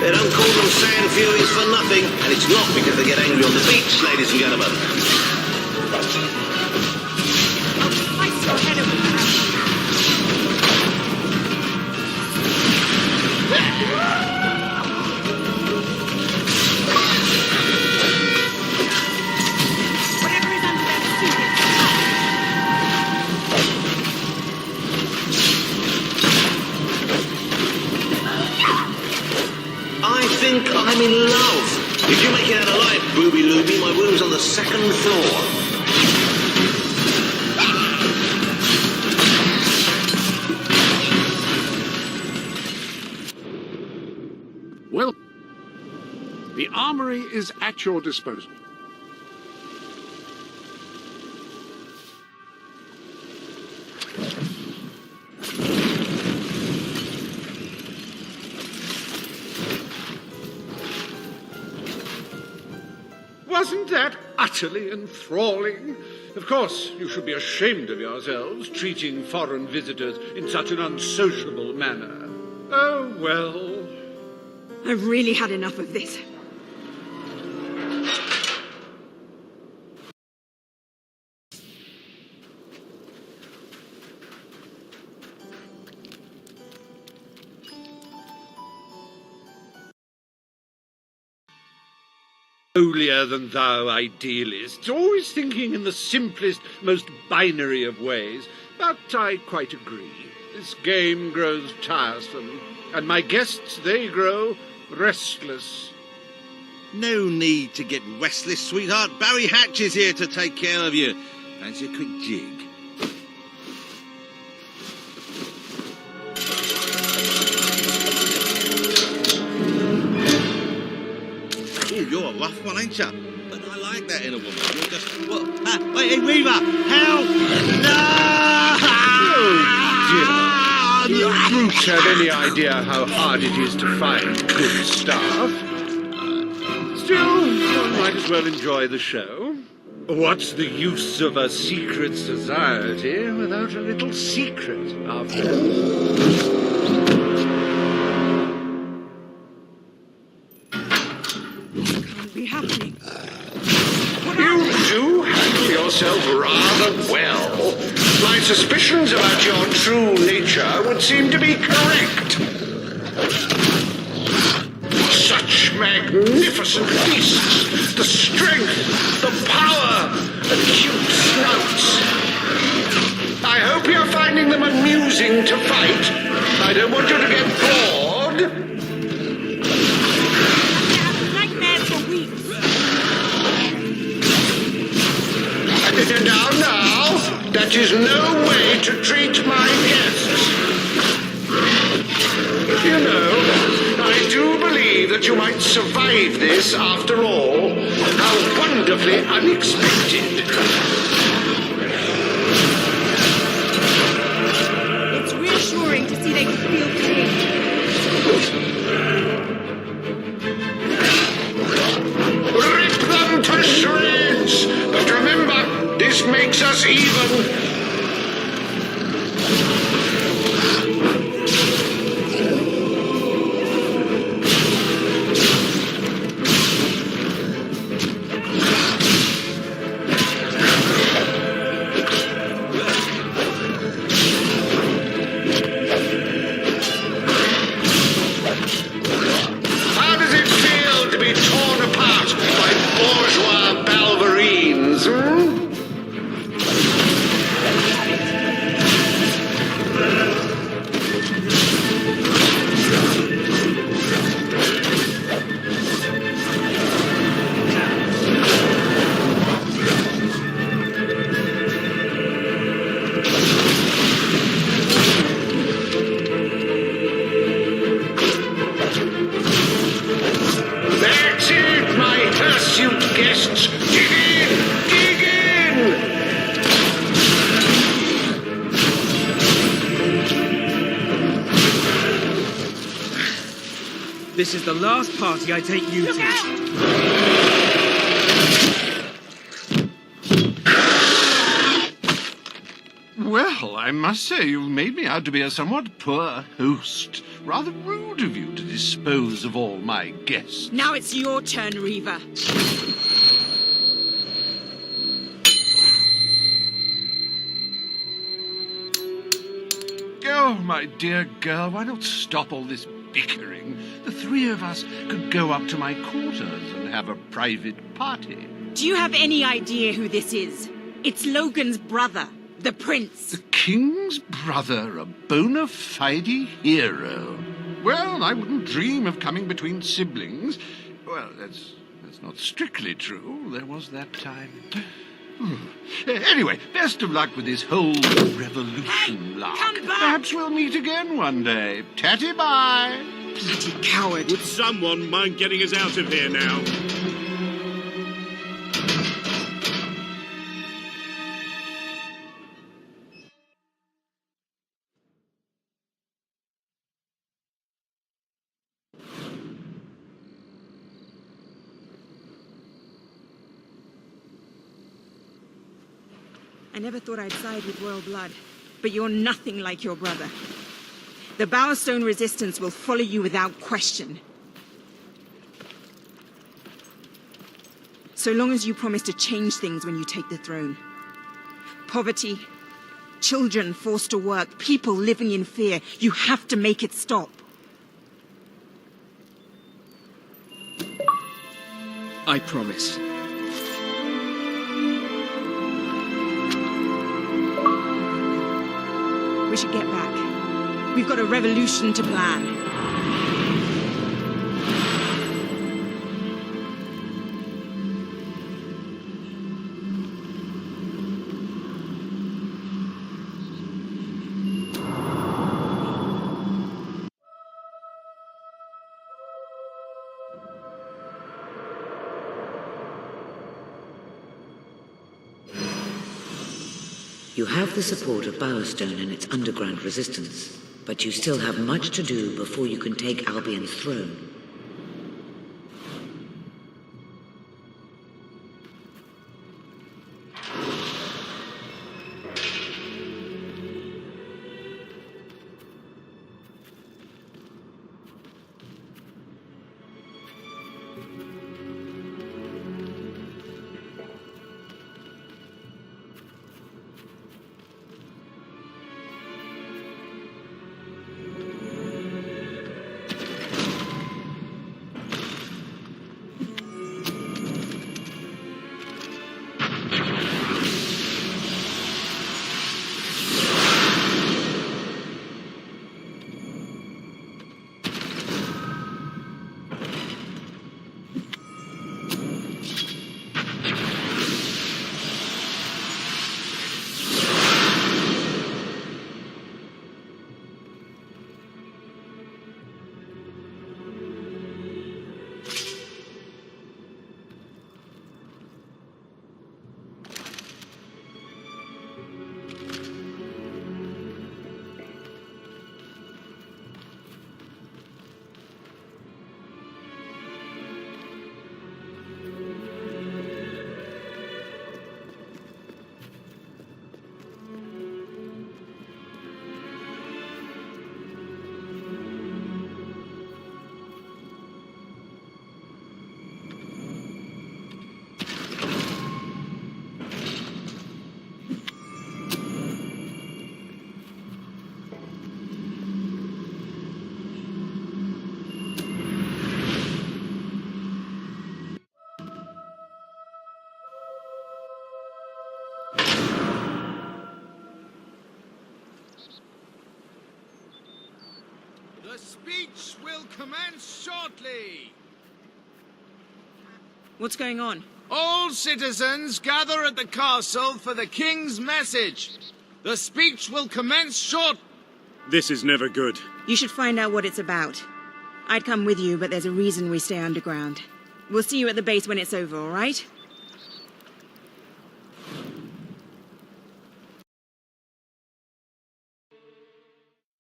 They don't call them Sand Furies for nothing, and it's not because they get angry on the beach, ladies and gentlemen. I think I'm in love. If you make it out alive, Booby Looby, my room's on the second floor. Well, the armory is at your disposal. Wasn't that utterly enthralling? Of course, you should be ashamed of yourselves, treating foreign visitors in such an unsociable manner. Oh, well. I've really had enough of this. Holier than thou idealist, always thinking in the simplest, most binary of ways. But I quite agree. This game grows tiresome, and my guests, they grow restless. No need to get restless, sweetheart. Barry Hatch is here to take care of you. Fancy a quick jig? Oh, you're a rough one, ain't you? But I like that in a woman. You're just... What? Wait, hey, Weaver! Help! Oh, dear. You brutes have any idea how hard it is to find good staff? Still, one might as well enjoy the show. What's the use of a secret society without a little secret, after all? Be happening. You do handle yourself rather well. My suspicions about your true nature would seem to be correct. Such magnificent beasts! The strength, the power, the cute snouts. I hope you're finding them amusing to fight. I don't want you to get bored. Now, that is no way to treat my guests. You know, I do believe that you might survive this after all. How wonderfully unexpected. legs feel pain. Rip them to shreds! But remember, this makes us even. How does it feel to be torn apart by bourgeois balverines, That's it, my hirsute guests. Dig in! Dig in! This is the last party I take you to. Well, I must say you've made me out to be a somewhat poor host. Rather rude of you to dispose of all my guests. Now it's your turn, Reaver. Oh, my dear girl, why not stop all this bickering? The three of us could go up to my quarters and have a private party. Do you have any idea who this is? It's Logan's brother, the Prince. The King's brother, a bona fide hero. Well, I wouldn't dream of coming between siblings. Well, that's not strictly true. There was that time. Anyway, best of luck with this whole revolution lark. Come back! Perhaps we'll meet again one day. Tatty bye. Bloody coward. Would someone mind getting us out of here now? I never thought I'd side with royal blood, but you're nothing like your brother. The Bowerstone resistance will follow you without question. So long as you promise to change things when you take the throne. Poverty, children forced to work, people living in fear. You have to make it stop. I promise. We should get back. We've got a revolution to plan. You have the support of Bowerstone and its underground resistance, but you still have much to do before you can take Albion's throne. speech will commence shortly. What's going on? All citizens gather at the castle for the king's message. The speech will commence short. This is never good. You should find out what it's about. I'd come with you, but there's a reason we stay underground. We'll see you at the base when it's over, all right?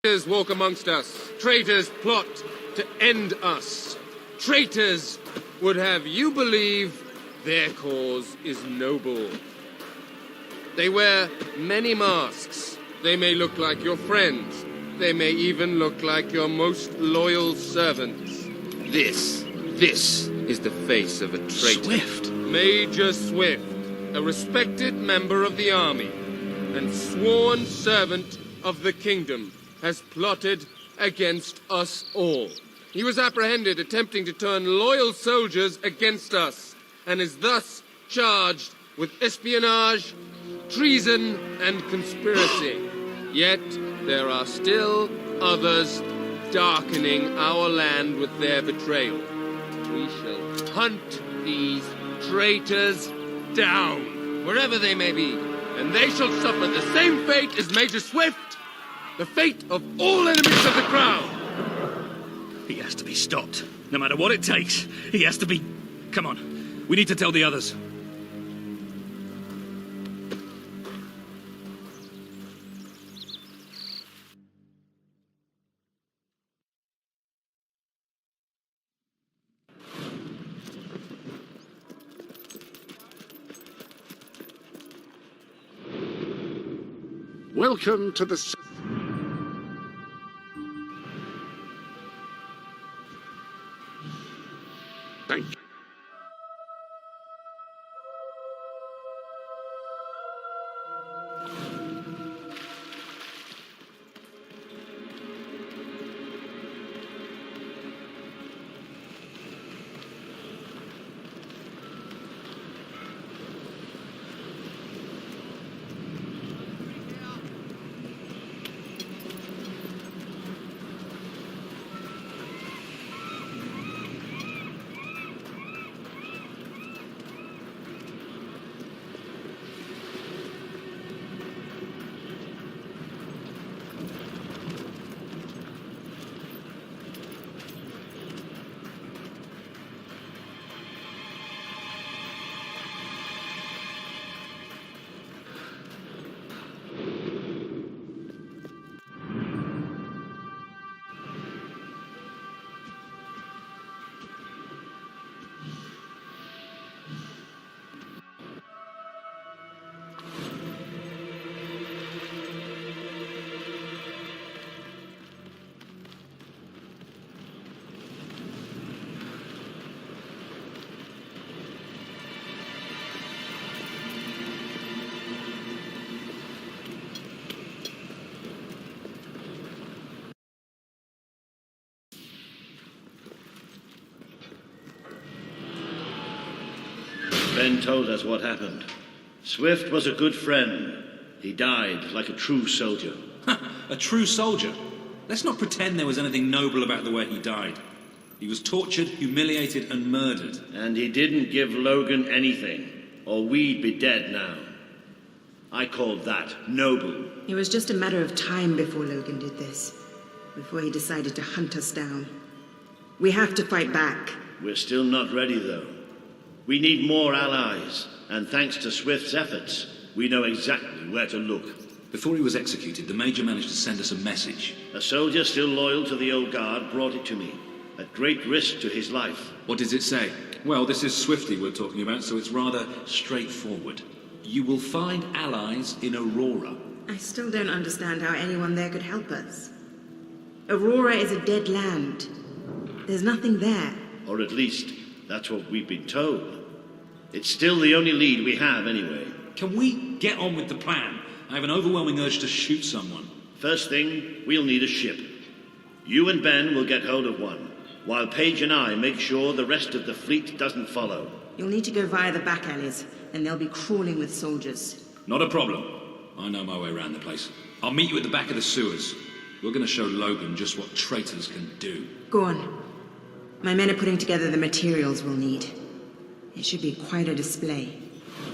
Traitors walk amongst us. Traitors plot to end us. Traitors would have you believe their cause is noble. They wear many masks. They may look like your friends. They may even look like your most loyal servants. This is the face of a traitor. Swift. Major Swift, a respected member of the army and sworn servant of the kingdom, has plotted against us all. He was apprehended attempting to turn loyal soldiers against us, and is thus charged with espionage, treason, and conspiracy. Yet there are still others darkening our land with their betrayal. We shall hunt these traitors down, wherever they may be, and they shall suffer the same fate as Major Swift, the fate of all enemies of the crown. He has to be stopped. No matter what it takes, he has to be... Come on, we need to tell the others. Welcome to the... Thank you. Ben told us what happened. Swift was a good friend. He died like a true soldier. A true soldier? Let's not pretend there was anything noble about the way he died. He was tortured, humiliated, and murdered. And he didn't give Logan anything, or we'd be dead now. I called that noble. It was just a matter of time before Logan did this. Before he decided to hunt us down. We have to fight back. We're still not ready, though. We need more allies, and thanks to Swift's efforts, we know exactly where to look. Before he was executed, the Major managed to send us a message. A soldier still loyal to the old guard brought it to me, at great risk to his life. What does it say? Well, this is Swifty we're talking about, so it's rather straightforward. You will find allies in Aurora. I still don't understand how anyone there could help us. Aurora is a dead land. There's nothing there. Or at least, that's what we've been told. It's still the only lead we have, anyway. Can we get on with the plan? I have an overwhelming urge to shoot someone. First thing, we'll need a ship. You and Ben will get hold of one, while Paige and I make sure the rest of the fleet doesn't follow. You'll need to go via the back alleys, and they'll be crawling with soldiers. Not a problem. I know my way around the place. I'll meet you at the back of the sewers. We're going to show Logan just what traitors can do. Go on. My men are putting together the materials we'll need. It should be quite a display.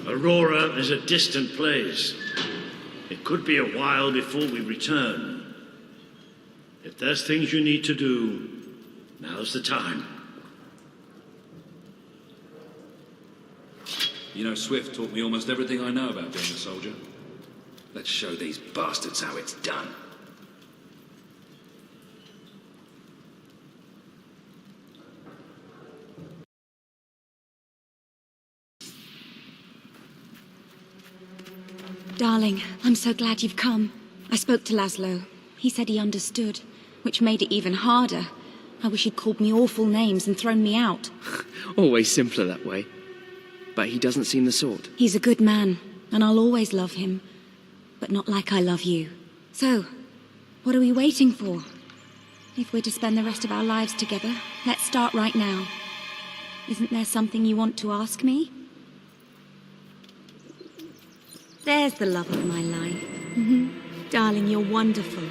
Aurora is a distant place. It could be a while before we return. If there's things you need to do, now's the time. You know, Swift taught me almost everything I know about being a soldier. Let's show these bastards how it's done. Darling, I'm so glad you've come. I spoke to Laszlo. He said he understood, which made it even harder. I wish he'd called me awful names and thrown me out. Always simpler that way. But he doesn't seem the sort. He's a good man, and I'll always love him. But not like I love you. So, what are we waiting for? If we're to spend the rest of our lives together, let's start right now. Isn't there something you want to ask me? There's the love of my life. Darling, you're wonderful.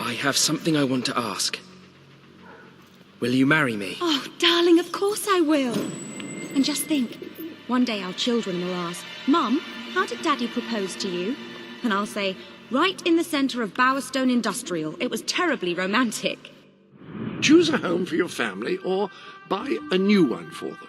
I have something I want to ask. Will you marry me? Oh, darling, of course I will. And just think, one day our children will ask, Mum, how did Daddy propose to you? And I'll say, right in the centre of Bowerstone Industrial. It was terribly romantic. Choose a home for your family or buy a new one for them.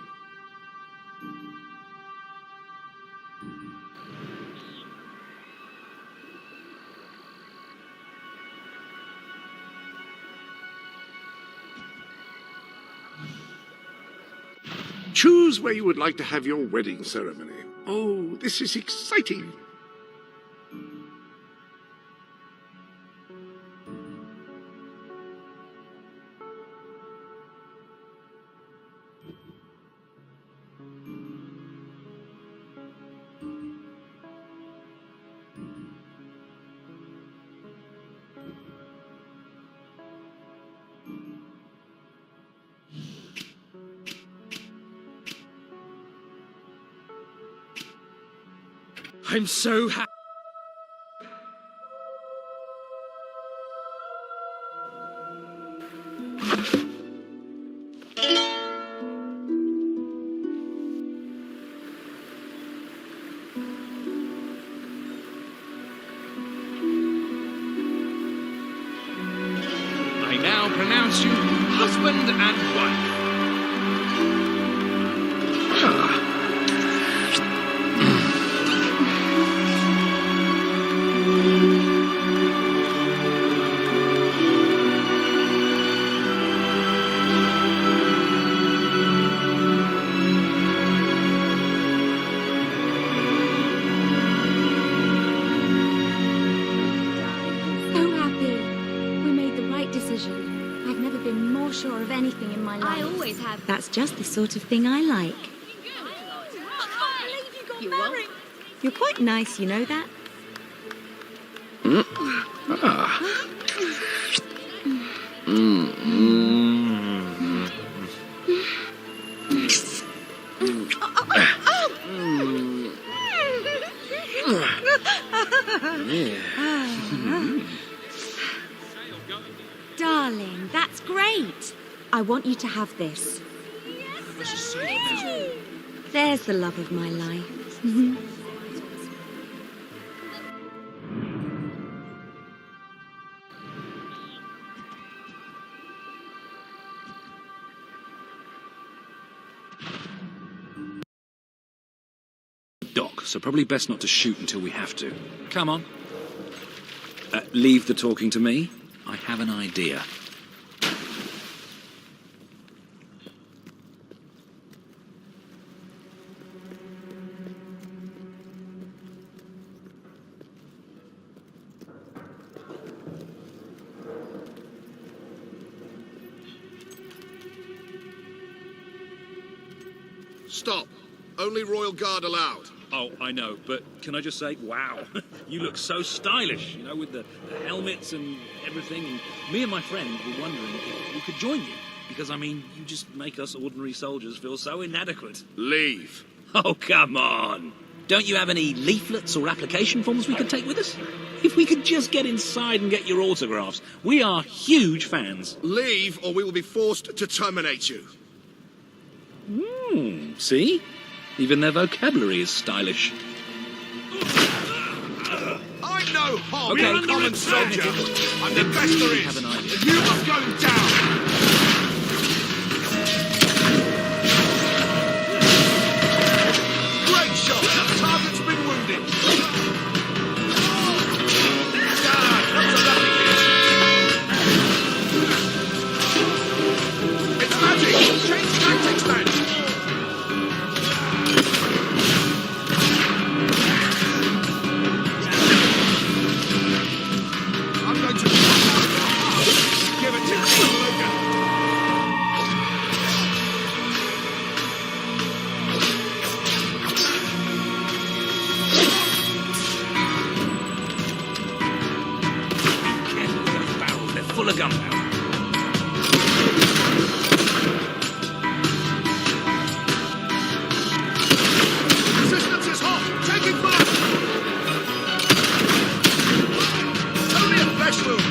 Choose where you would like to have your wedding ceremony. Oh, this is exciting. I'm so happy. I now pronounce you husband and wife. So happy. We made the right decision. I've never been more sure of anything in my life. I always have. That's just the sort of thing I like. You won't. You're quite nice, you know that? Darling, that's great. I want you to have this. There's the love of my life. Doc, so probably best not to shoot until we have to. Come on. Leave the talking to me. I have an idea. Stop. Only Royal Guard allowed. Oh, I know, but can I just say, wow, you look so stylish, you know, with the helmets and everything. And me and my friend were wondering if we could join you. Because, I mean, you just make us ordinary soldiers feel so inadequate. Leave. Oh, come on. Don't you have any leaflets or application forms we could take with us? If we could just get inside and get your autographs. We are huge fans. Leave, or we will be forced to terminate you. See? Even their vocabulary is stylish. I'm no hob, Okay. I'm a common soldier. I'm the best there is. And you must go down. Great shot. Target's been wounded. It's magic. Change tactics, man. I'm going to give it to Logan. Barrels, they're full of gunpowder. Resistance is hot. Taking fire. Only a flesh wound.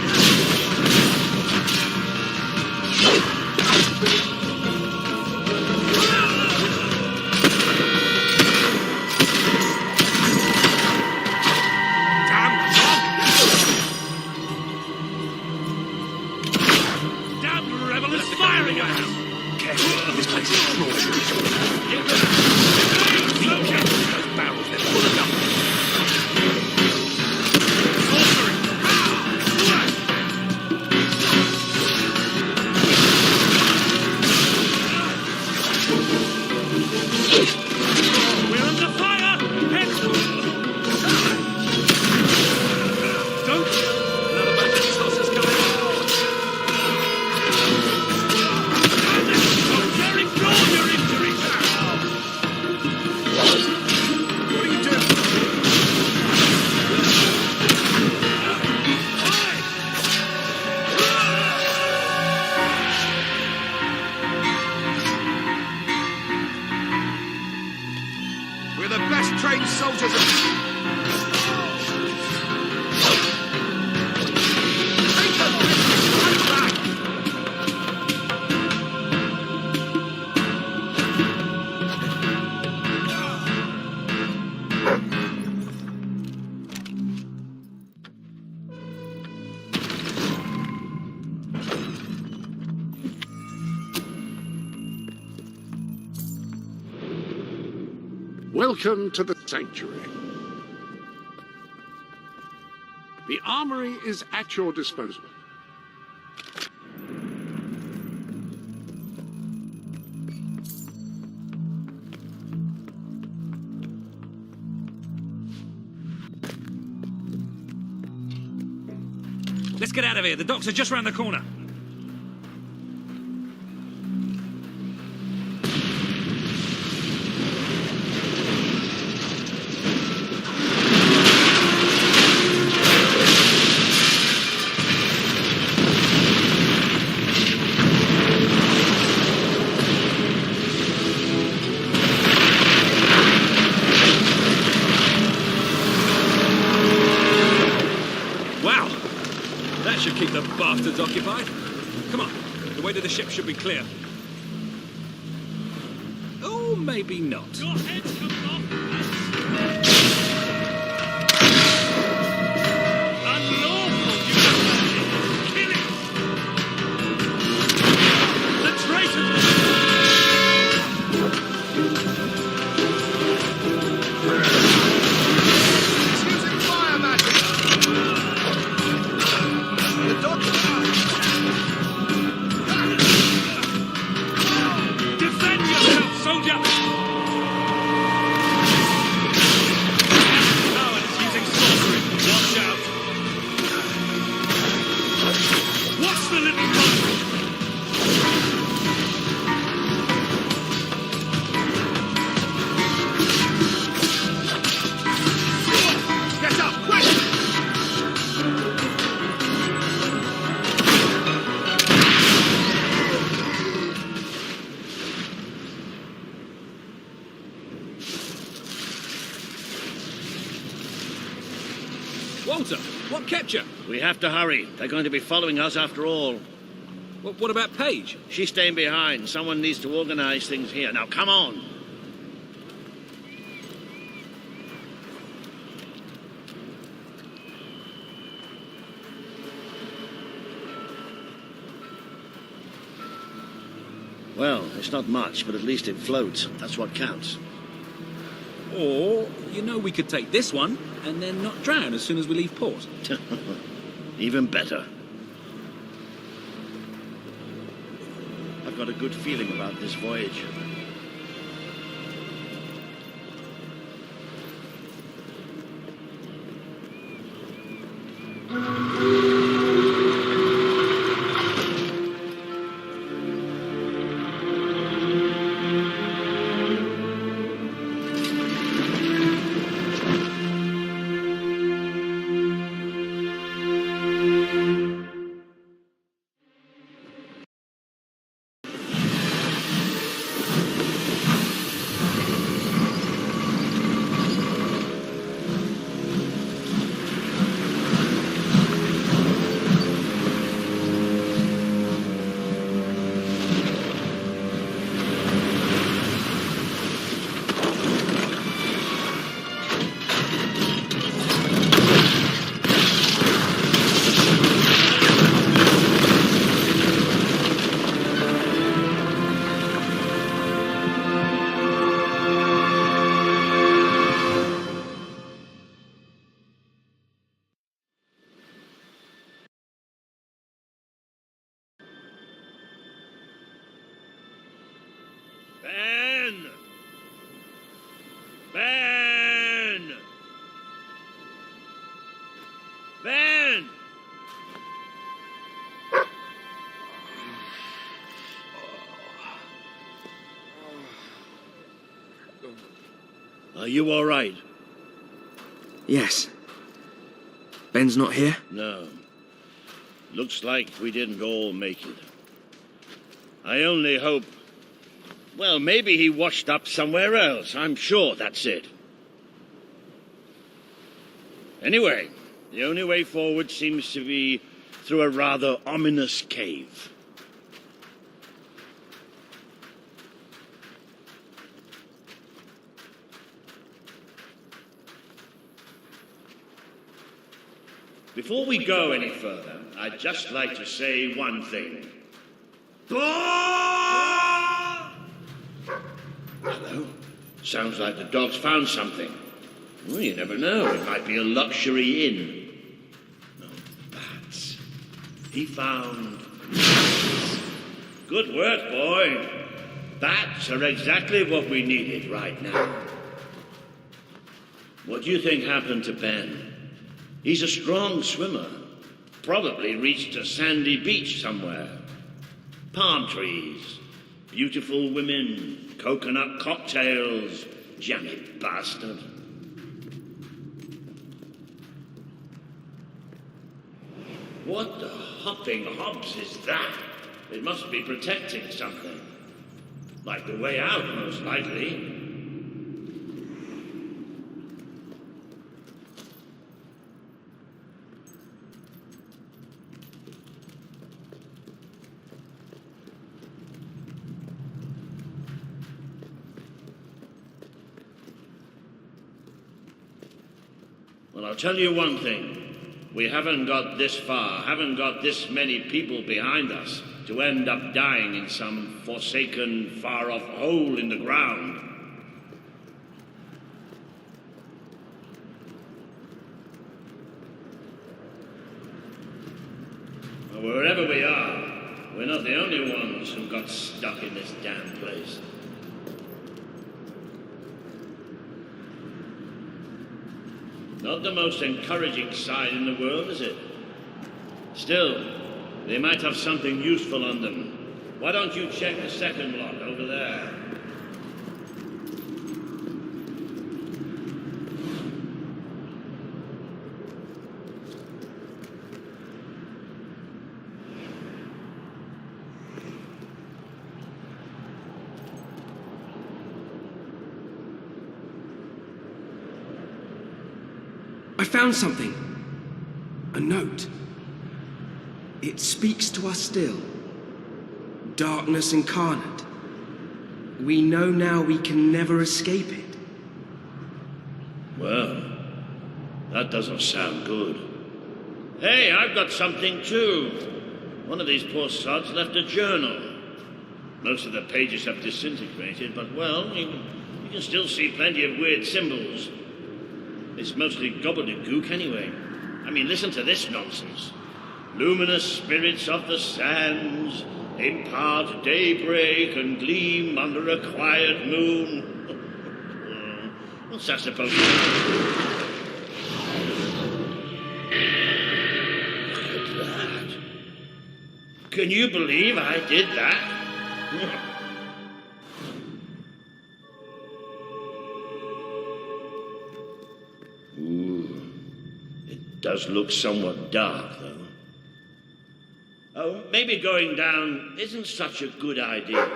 Damn revelers firing at us! Careful, this place is extraordinary. Be careful, those barrels, they're full of gunpowder. We're under fire! Head! Don't! Another batch of tossers coming. Very broad your injury! What are you doing? We're the best trained soldiers of... Take them! Stand back! Welcome to the sanctuary. The armory is at your disposal. Let's get out of here. The docks are just round the corner. Wow! That should keep the bastards occupied. Come on, the way to the ship should be clear. Or maybe not. Your head's coming off. Unlawful, you kill it! The traitors! He's using fire magic! The dog's Defend yourself, soldier! Walter, what kept you? We have to hurry. They're going to be following us after all. What about Paige? She's staying behind. Someone needs to organize things here. Now, come on. Well, it's not much, but at least it floats. That's what counts. Or, we could take this one and then not drown as soon as we leave port. Even better. I've got a good feeling about this voyage. Ben! Are you all right? Yes. Ben's not here? No. Looks like we didn't all make it. I only hope... Well, maybe he washed up somewhere else. I'm sure that's it. Anyway, the only way forward seems to be through a rather ominous cave. Before we go any further, I'd just like to say one thing. Hello? Sounds like the dog's found something. Well, you never know. It might be a luxury inn. No, bats. He found... Good work, boy. Bats are exactly what we needed right now. What do you think happened to Ben? He's a strong swimmer. Probably reached a sandy beach somewhere. Palm trees, beautiful women, coconut cocktails, jammy bastard. What the hopping hops is that? It must be protecting something. Like the way out, most likely. Well, I'll tell you one thing. We haven't got this far, haven't got this many people behind us to end up dying in some forsaken, far-off hole in the ground. Well, wherever we are, we're not the only ones who got stuck in this damn place. Not the most encouraging sight in the world, is it? Still, they might have something useful on them. Why don't you check the second lot over there? I found something. A note. It speaks to us still. Darkness incarnate. We know now we can never escape it. Well, that doesn't sound good. Hey, I've got something too. One of these poor sods left a journal. Most of the pages have disintegrated, but well, you can still see plenty of weird symbols. It's mostly gobbledygook anyway. I mean, listen to this nonsense. Luminous spirits of the sands impart daybreak and gleam under a quiet moon. What's that supposed to mean? Look at that. Can you believe I did that? Ooh, it does look somewhat dark, though. Oh, maybe going down isn't such a good idea.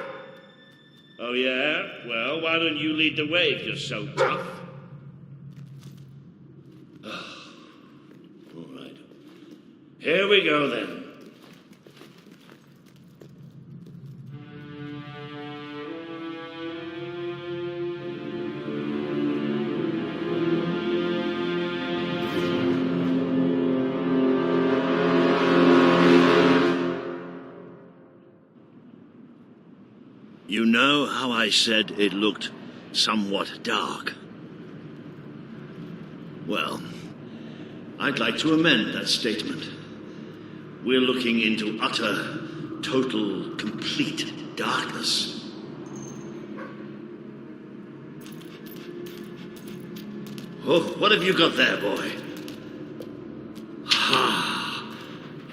Oh, yeah? Well, why don't you lead the way if you're so tough? All right. Here we go, then. You know how I said it looked somewhat dark? Well, I'd like to amend that statement. We're looking into utter, total, complete darkness. Oh, what have you got there, boy? Ha!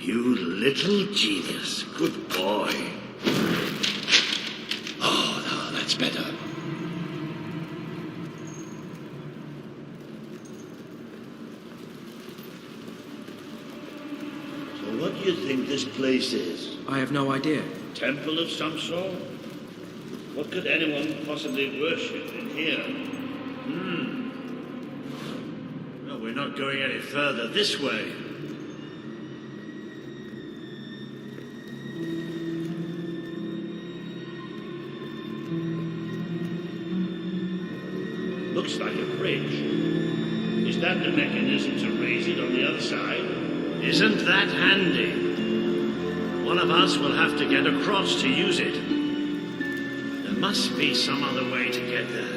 You little genius. Good boy. Oh, no, that's better. So what do you think this place is? I have no idea. Temple of some sort? What could anyone possibly worship in here? Well, we're not going any further this way. Looks like a bridge. Is that the mechanism to raise it on the other side? Isn't that handy? One of us will have to get across to use it. There must be some other way to get there.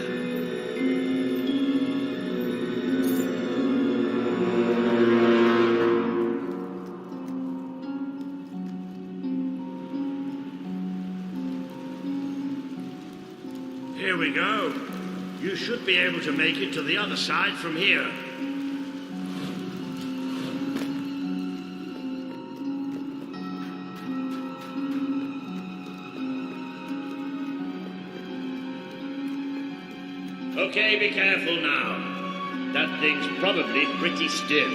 Here we go. You should be able to make it to the other side from here. Okay, be careful now. That thing's probably pretty stiff,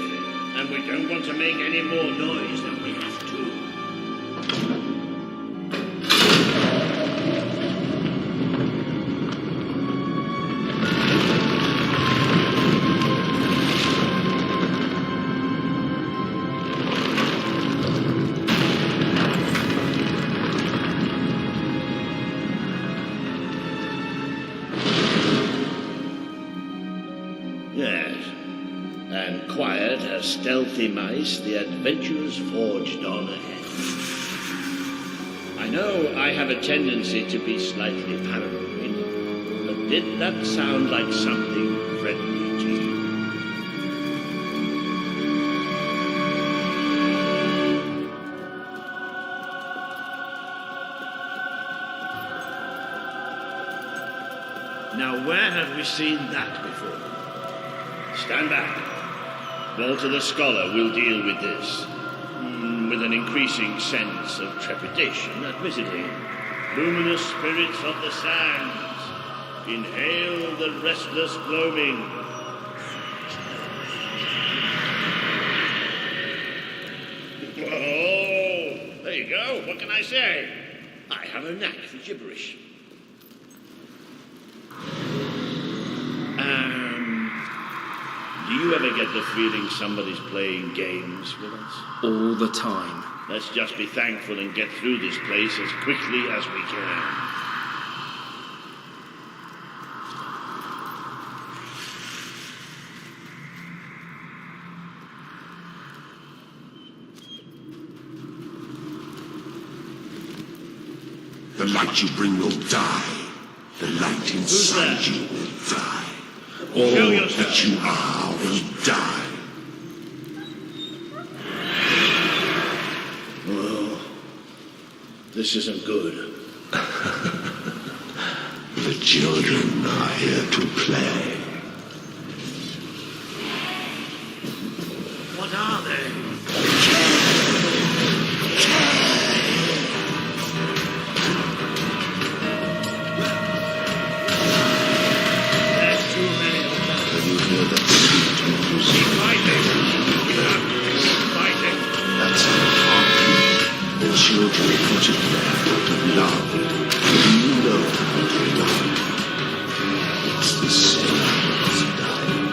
and we don't want to make any more noise than we have to. Yes, and quiet as stealthy mice, the adventurers forged on ahead. I know I have a tendency to be slightly paranoid, but did that sound like something friendly to you? Now, where have we seen that before? Stand back. Walter the Scholar will deal with this. With an increasing sense of trepidation, admittedly. Luminous spirits of the sands, inhale the restless gloaming. Oh, there you go. What can I say? I have a knack for gibberish. Do you ever get the feeling somebody's playing games with us? All the time. Let's just be thankful and get through this place as quickly as we can. The light you bring will die. The light inside you will die. All that you are will die. Oh, this isn't good. The children are here to play. What are they? That's our heartbeat. The children put it there out of love. You know how to love. It's the same as dying.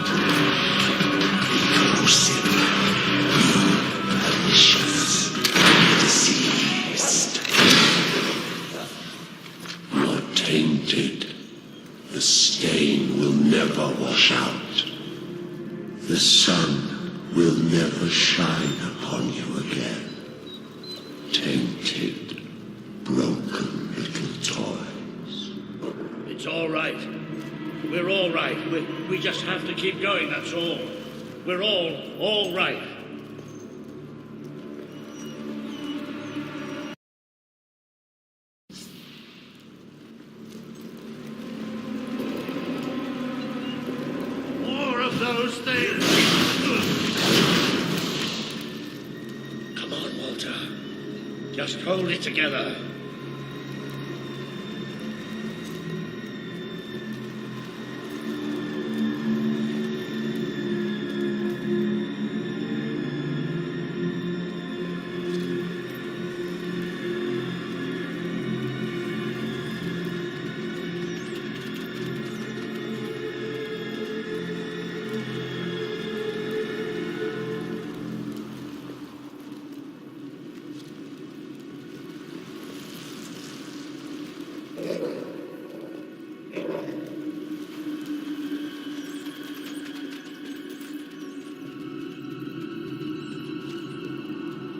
Corrosive. Malicious. Diseased. You're tainted. The stain will never wash out. The sun will never shine upon you again. Tainted, broken little toys. It's all right. We're all right. We just have to keep going, that's all. We're all right. More of those things. Come on, Walter. Just hold it together.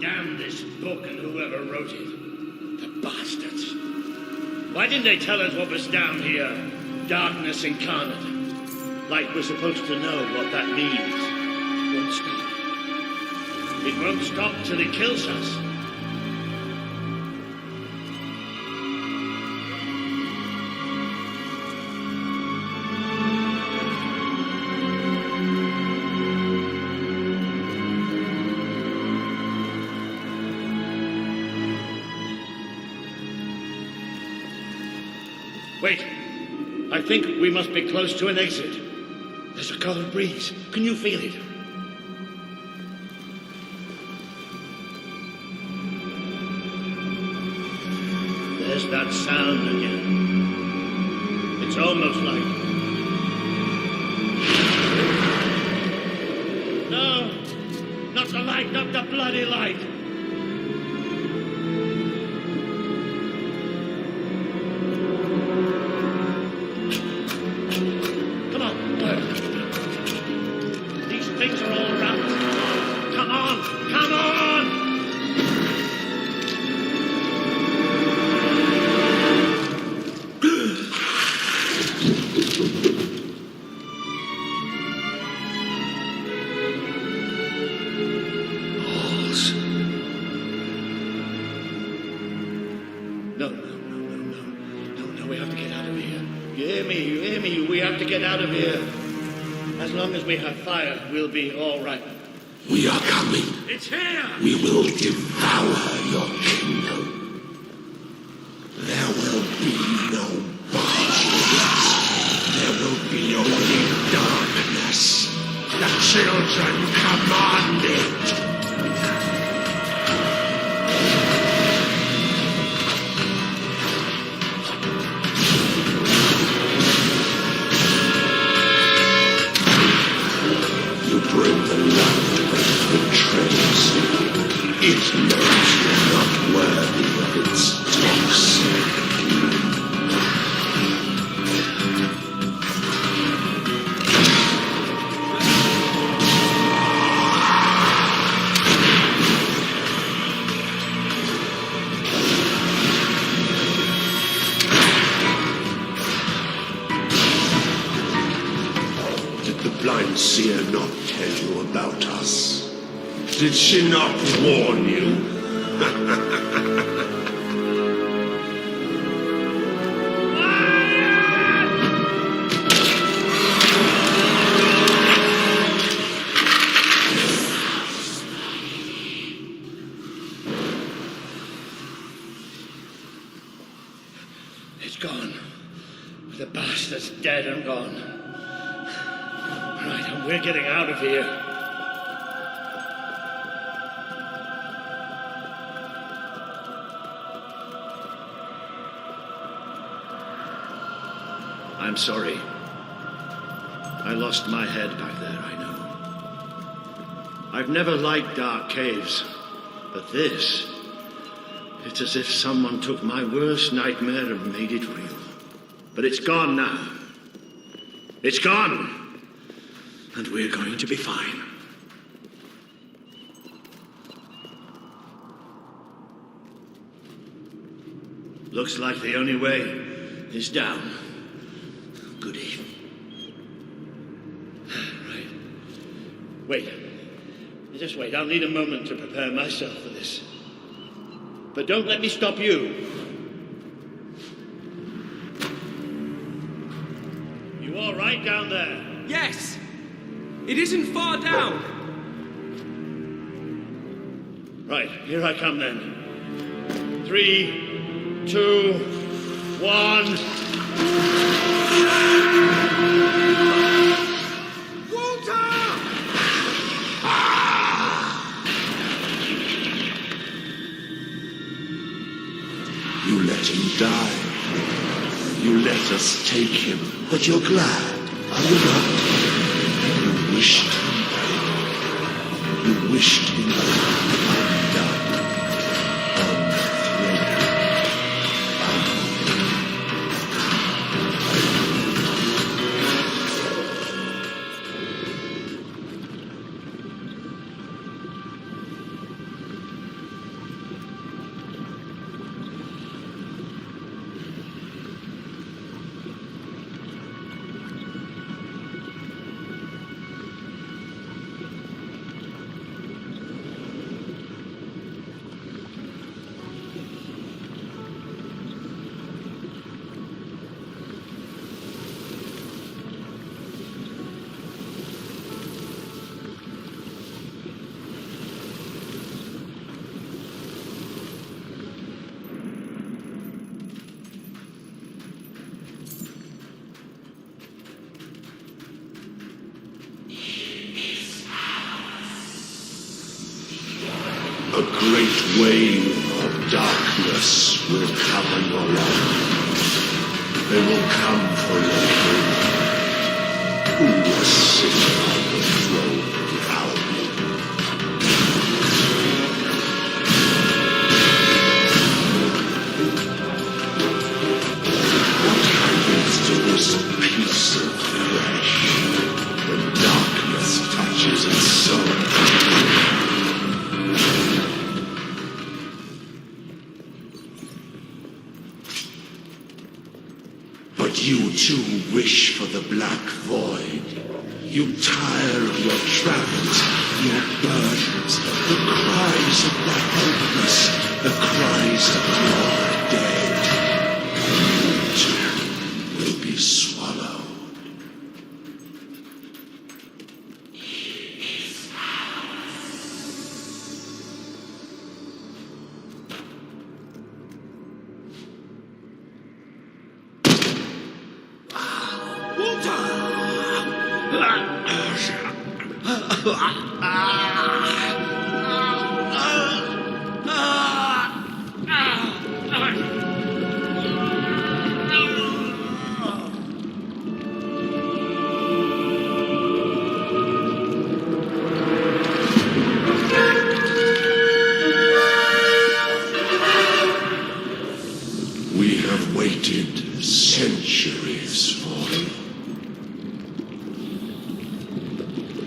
Damn this book and whoever wrote it. The bastards. Why didn't they tell us what was down here? Darkness incarnate. Like we're supposed to know what that means. It won't stop. It won't stop till it kills us. Wait. I think we must be close to an exit. There's a cold breeze. Can you feel it? There's that sound again. It's almost like... No! Not the light, not the bloody light! Come on, go. These things are all around us. Come on, come on! No, we have to get out of here. You hear me? We have to get out of here. As long as we have fire, we'll be all right. We are coming. It's here! We will devour your kingdom. There will be no bodies. There will be only darkness. The children command it. Did the blind seer not tell you about us? Did she not warn you? It's gone. The bastard's dead and gone. Right, and we're getting out of here. I'm sorry. I lost my head back there, I know. I've never liked dark caves, but this... It's as if someone took my worst nightmare and made it real. But it's gone now. It's gone. And we're going to be fine. Looks like the only way is down. Goody. Right. Wait. Just wait. I'll need a moment to prepare myself for this. But don't let me stop you. You all right down there? Yes! It isn't far down! Right, here I come then. 3, 2, 1. You let him die. You let us take him. But you're glad, are you not? You wished him dead. You wished him undone. A great wave of darkness will cover your land. They will come for your king, who was sitting on the throne without What happens to this piece of flesh when darkness touches its soul? You too wish for the black void. You tire of your travels, your burdens, the cries of the helpless, the cries of your dead. You too will be swallowed. We have waited centuries for you.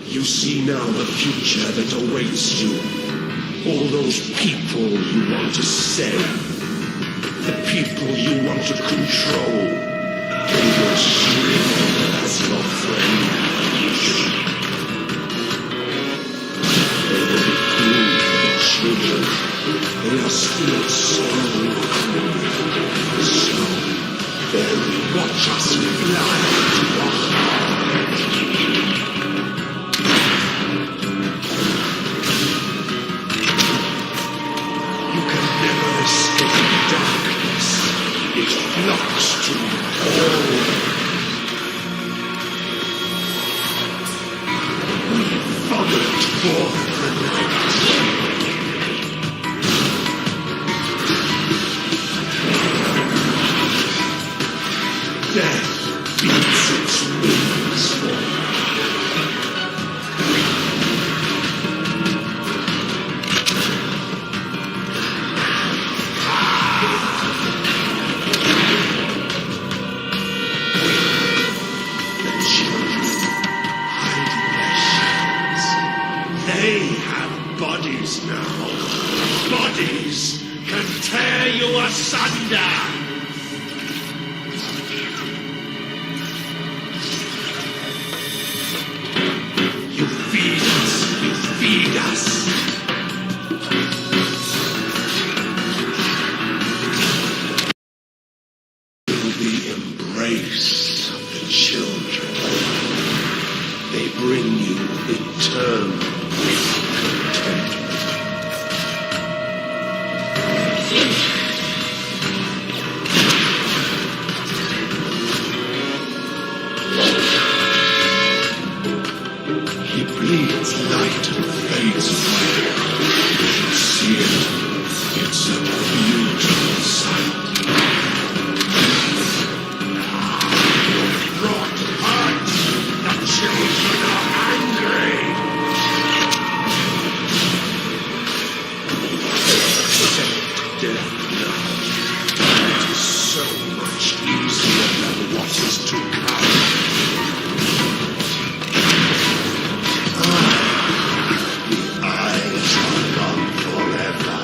You see now the future that awaits you. All those people you want to save. The people you want to control. They will shrivel as your friend. They are still so cruel. So they will watch us fly to the heart. You can never escape darkness. It flocks to all. We followed forth the night. Death beats its wings for me. The children hiding their shells. They have bodies now. Bodies can tear you asunder. You feed us. You feed us. Feel the embrace of the children. They bring you eternal contentment. He bleeds light and fades away. You should see it. It's a beautiful sight. Rot heart! The children are angry! Accept death now. It is so much easier than what is to come. The eyes are gone forever.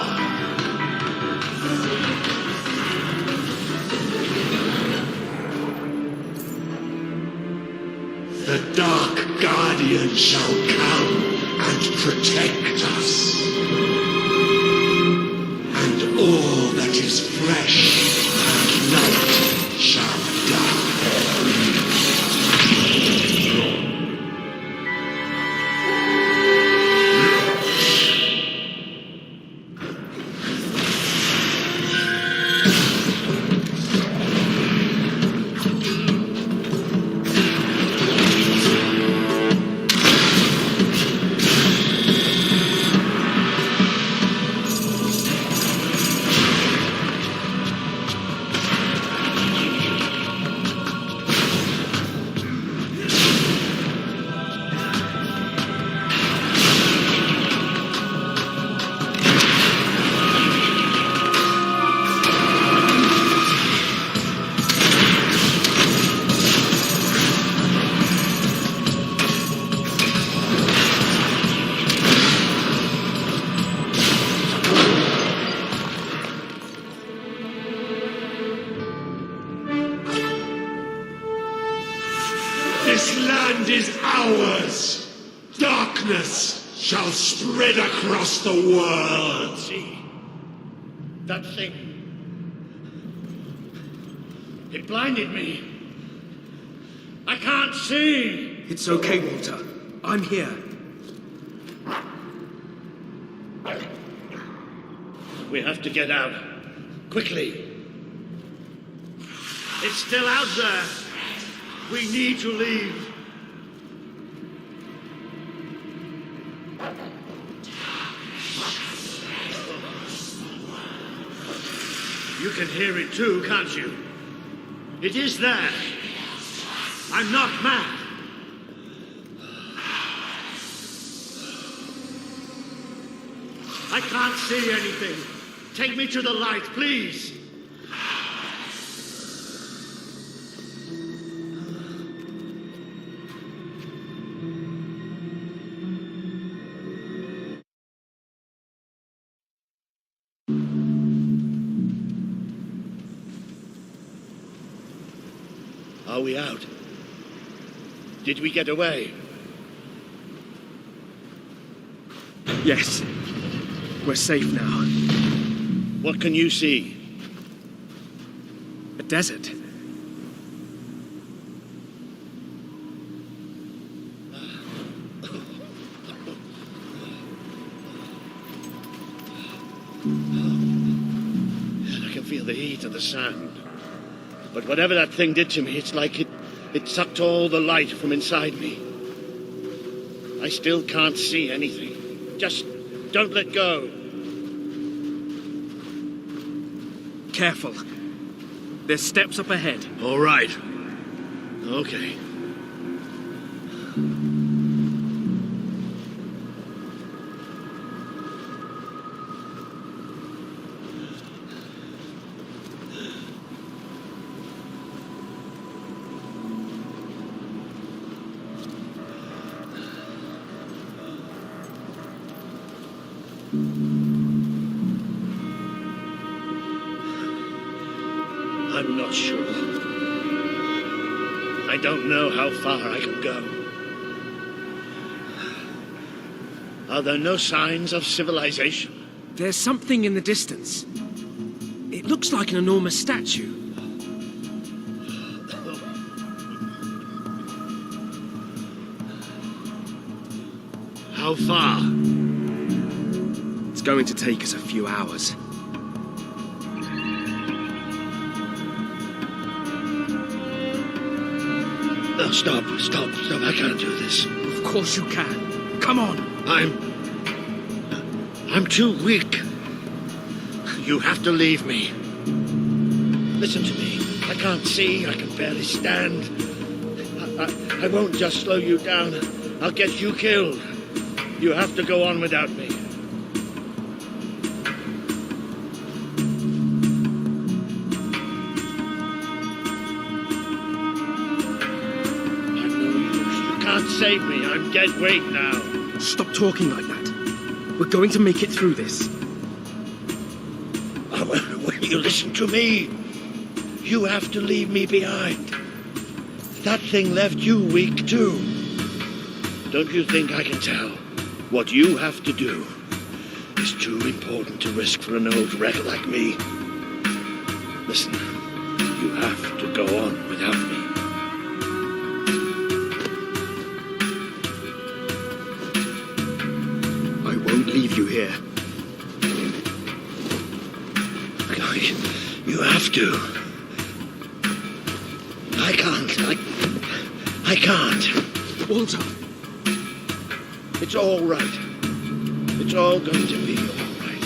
The Dark Guardian shall come and protect us. And all that is fresh and light shall die. This land is ours. Darkness shall spread across the world. See? That thing. It blinded me. I can't see. It's okay, Walter. I'm here. We have to get out. Quickly. It's still out there. We need to leave. You can hear it too, can't you? It is there. I'm not mad. I can't see anything. Take me to the light, please. Are we out? Did we get away? Yes. We're safe now. What can you see? A desert. I can feel the heat of the sand. But whatever that thing did to me, it's like it sucked all the light from inside me. I still can't see anything. Just don't let go. Careful. There's steps up ahead. All right. Okay. I'm not sure. I don't know how far I can go. Are there no signs of civilization? There's something in the distance. It looks like an enormous statue. How far? It's going to take us a few hours. No, stop. I can't do this. Of course you can. Come on. I'm too weak. You have to leave me. Listen to me. I can't see. I can barely stand. I won't just slow you down. I'll get you killed. You have to go on without me. Save me. I'm dead weight now. Stop talking like that. We're going to make it through this. Will you listen to me? You have to leave me behind. That thing left you weak too. Don't you think I can tell? What you have to do is too important to risk for an old wreck like me. Listen, you have to go on without me. Leave you here. You have to. I can't. Walter. It's all right. It's all going to be all right.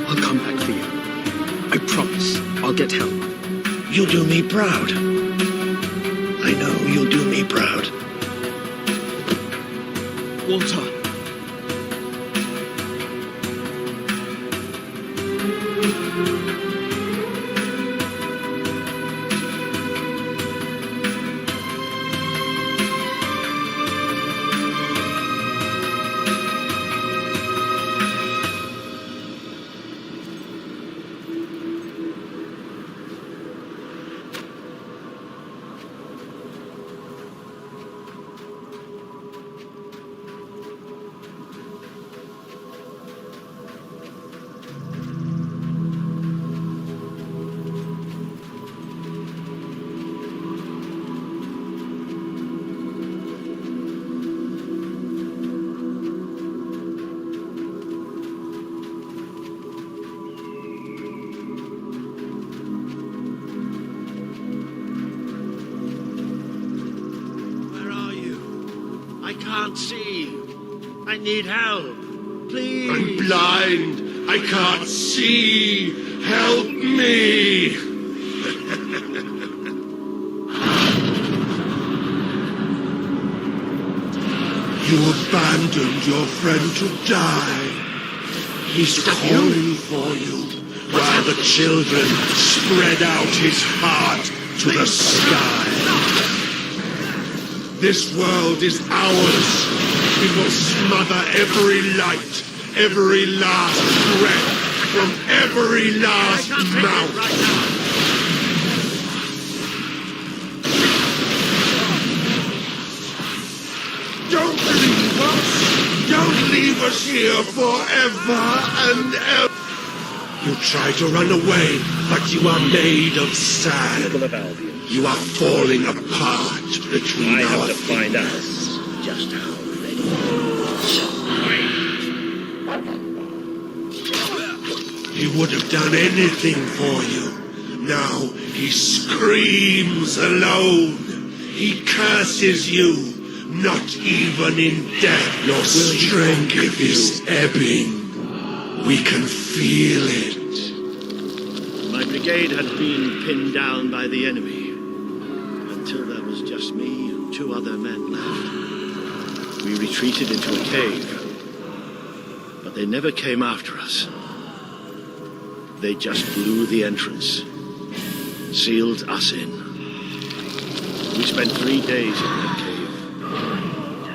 I'll come back for you. I promise. I'll get help. You'll do me proud. I know you'll do me proud. Walter. I need help. Please. I'm blind. I can't see. Help me. You abandoned your friend to die. He's calling for you, while the children spread out his heart to the sky. This world is ours. We will smother every light, every last breath, from every last mouth. Don't leave us! Don't leave us here forever and ever. You try to run away, but you are made of sand. You are falling apart between I our have to find out just how He would have done anything for you. Now he screams alone. He curses you. Not even in death your strength is ebbing. We can feel it. My brigade had been pinned down by the enemy until there was just me and 2 other men left. We retreated into a cave, but they never came after us. They just blew the entrance, sealed us in. We spent 3 days in that cave.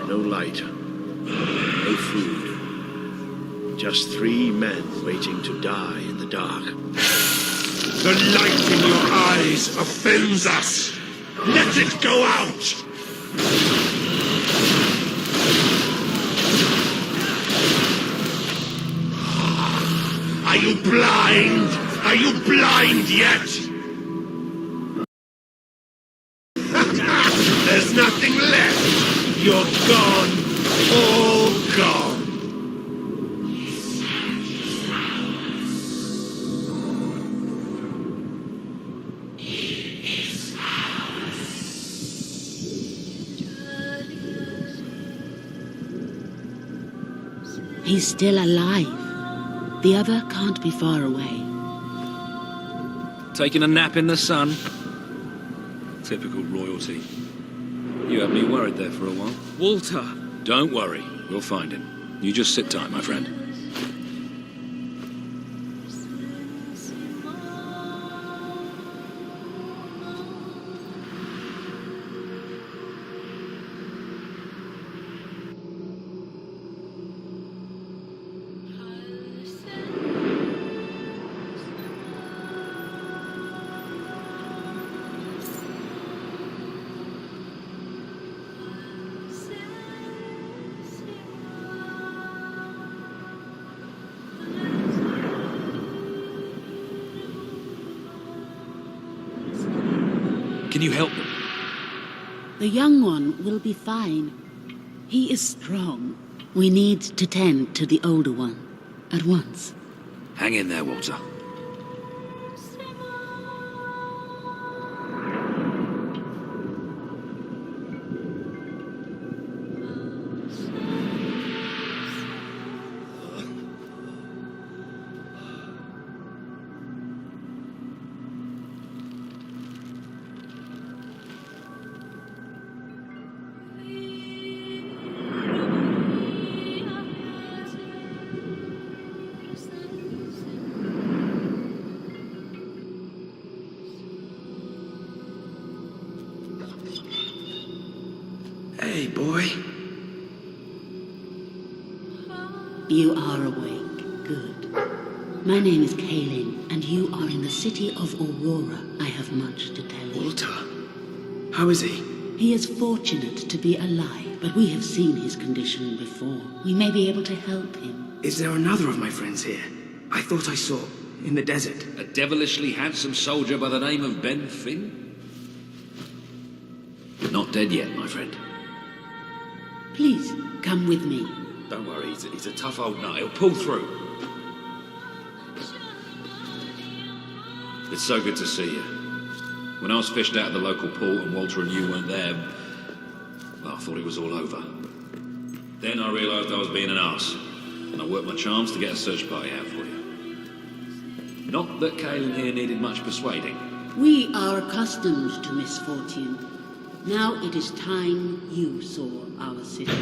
No light, no food. Just 3 men waiting to die in the dark. The light in your eyes offends us. Let it go out. Are you blind? Are you blind yet? There's nothing left. You're gone. All gone. He's still alive. The other can't be far away. Taking a nap in the sun? Typical royalty. You had me worried there for a while. Walter! Don't worry, we'll find him. You just sit tight, my friend. Can you help them? The young one will be fine. He is strong. We need to tend to the older one at once. Hang in there, Walter. Hey, boy. You are awake. Good. My name is Kaelin, and you are in the city of Aurora. I have much to tell you. Walter? How is he? He is fortunate to be alive, but we have seen his condition before. We may be able to help him. Is there another of my friends here? I thought I saw in the desert. A devilishly handsome soldier by the name of Ben Finn? Not dead yet, my friend. Please, come with me. Don't worry, he's a tough old nut. He'll pull through. It's so good to see you. When I was fished out of the local port and Walter and you weren't there, well, I thought it was all over. Then I realised I was being an arse, and I worked my charms to get a search party out for you. Not that Kaelin here needed much persuading. We are accustomed to misfortune. Now it is time you saw our city.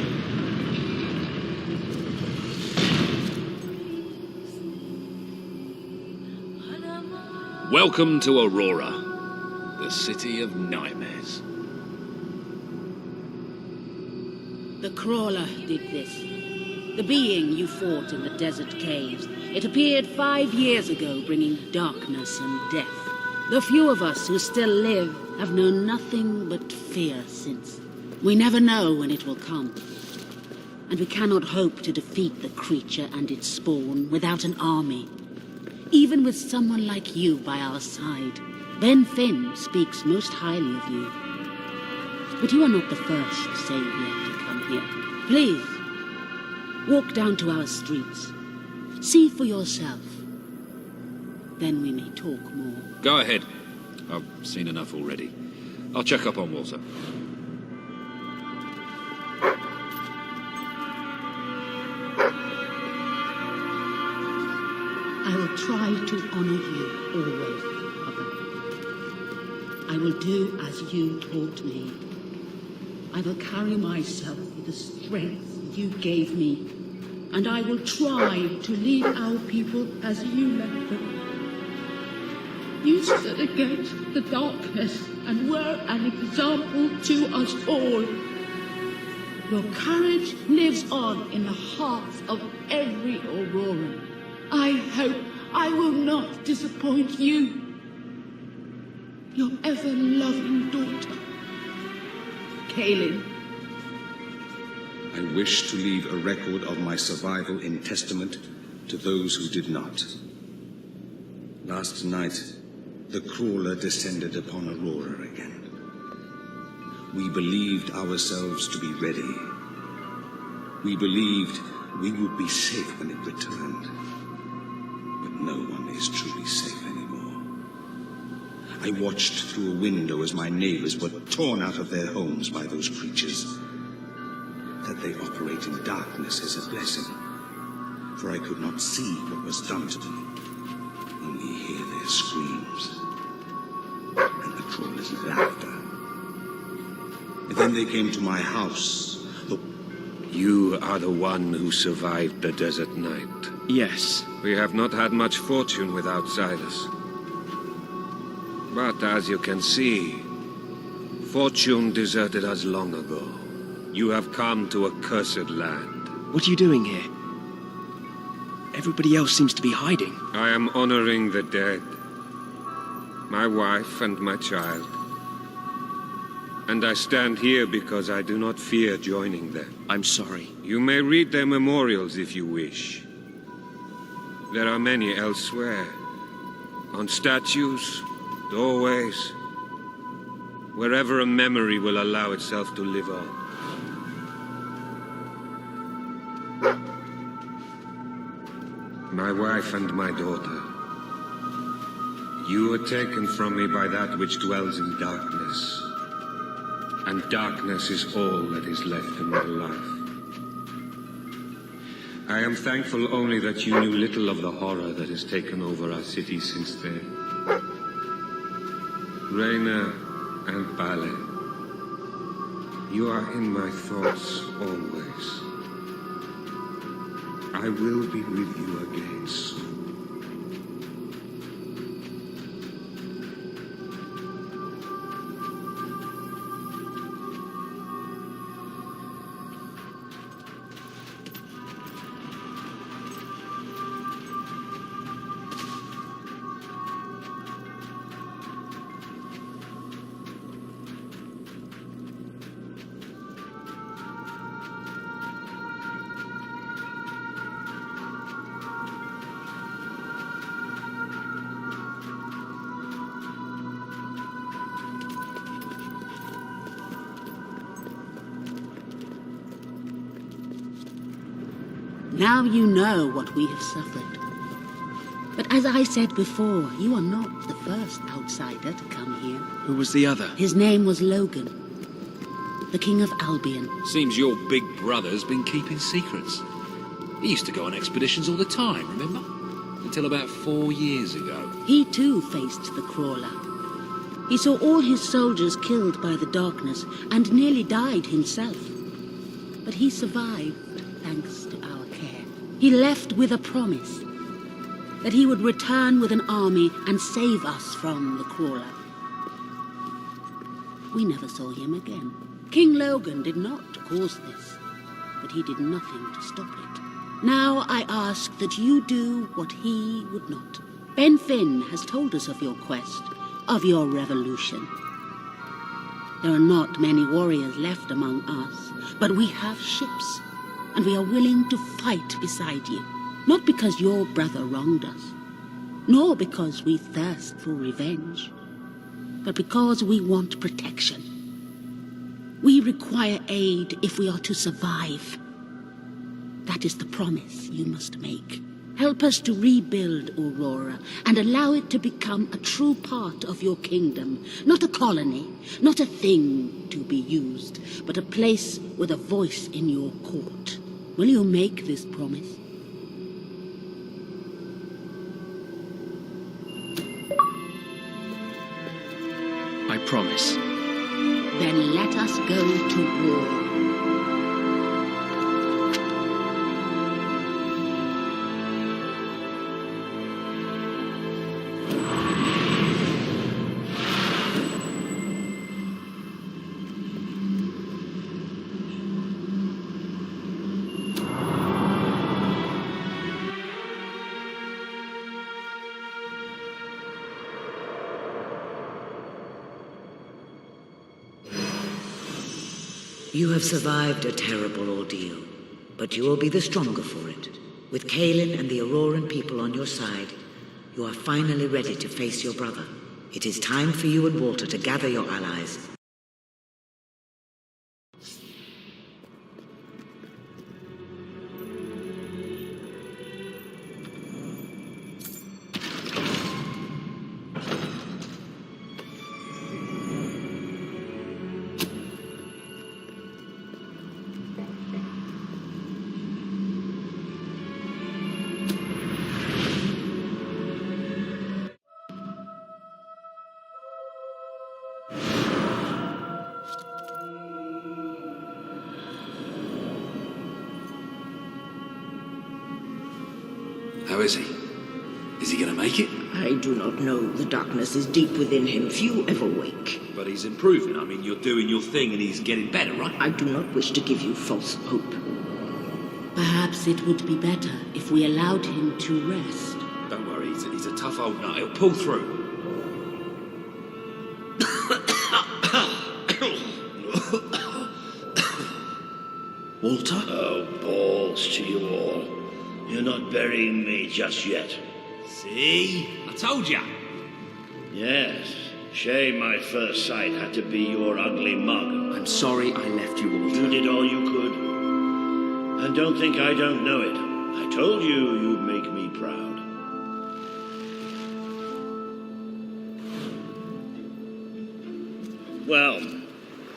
Welcome to Aurora, the city of nightmares. The Crawler did this. The being you fought in the desert caves. It appeared 5 years ago, bringing darkness and death. The few of us who still live have known nothing but fear since. We never know when it will come. And we cannot hope to defeat the creature and its spawn without an army. Even with someone like you by our side, Ben Finn speaks most highly of you. But you are not the first savior to come here. Please, walk down to our streets. See for yourself. Then we may talk more. Go ahead. I've seen enough already. I'll check up on Walter. I will try to honor you always, Mother. I will do as you taught me. I will carry myself with the strength you gave me, and I will try to lead our people as you led them. You stood against the darkness and were an example to us all. Your courage lives on in the hearts of every Auroran. I hope I will not disappoint you. Your ever-loving daughter, Kaelin. I wish to leave a record of my survival in testament to those who did not. Last night, the crawler descended upon Aurora again. We believed ourselves to be ready. We believed we would be safe when it returned. But no one is truly safe anymore. I watched through a window as my neighbors were torn out of their homes by those creatures. That they operate in darkness is a blessing, for I could not see what was done to them, only hear their screams and the crawler's laughter. And then they came to my house. You are the one who survived the desert night. Yes. We have not had much fortune with outsiders. But as you can see, fortune deserted us long ago. You have come to a cursed land. What are you doing here? Everybody else seems to be hiding. I am honoring the dead. My wife and my child. And I stand here because I do not fear joining them. I'm sorry. You may read their memorials if you wish. There are many elsewhere. On statues, doorways, wherever a memory will allow itself to live on. My wife and my daughter. You were taken from me by that which dwells in darkness. And darkness is all that is left in my life. I am thankful only that you knew little of the horror that has taken over our city since then. Reyna and Bale, you are in my thoughts always. I will be with you again soon. Now you know what we have suffered. But as I said before, you are not the first outsider to come here. Who was the other? His name was Logan, the King of Albion. Seems your big brother's been keeping secrets. He used to go on expeditions all the time, remember? Until about 4 years ago. He too faced the crawler. He saw all his soldiers killed by the darkness and nearly died himself. But he survived thanks to our care. He left with a promise that he would return with an army and save us from the crawler. We never saw him again. King Logan did not cause this, but he did nothing to stop it. Now I ask that you do what he would not. Ben Finn has told us of your quest, of your revolution. There are not many warriors left among us, but we have ships, and we are willing to fight beside you. Not because your brother wronged us, nor because we thirst for revenge, but because we want protection. We require aid if we are to survive. That is the promise you must make. Help us to rebuild Aurora and allow it to become a true part of your kingdom. Not a colony, not a thing to be used, but a place with a voice in your court. Will you make this promise? I promise. Then let us go to war. You have survived a terrible ordeal, but you will be the stronger for it. With Kaelin and the Auroran people on your side, you are finally ready to face your brother. It is time for you and Walter to gather your allies. How is he? Is he going to make it? I do not know. The darkness is deep within him. Few ever wake. But he's improving. I mean, you're doing your thing and he's getting better, right? I do not wish to give you false hope. Perhaps it would be better if we allowed him to rest. Don't worry, he's a tough old nut. He'll pull through. Walter? Oh, balls to you all. You're not burying me just yet. See? I told ya. Yes. Shame my first sight had to be your ugly mug. I'm sorry I left you, Walter. You did all you could. And don't think I don't know it. I told you you'd make me proud. Well,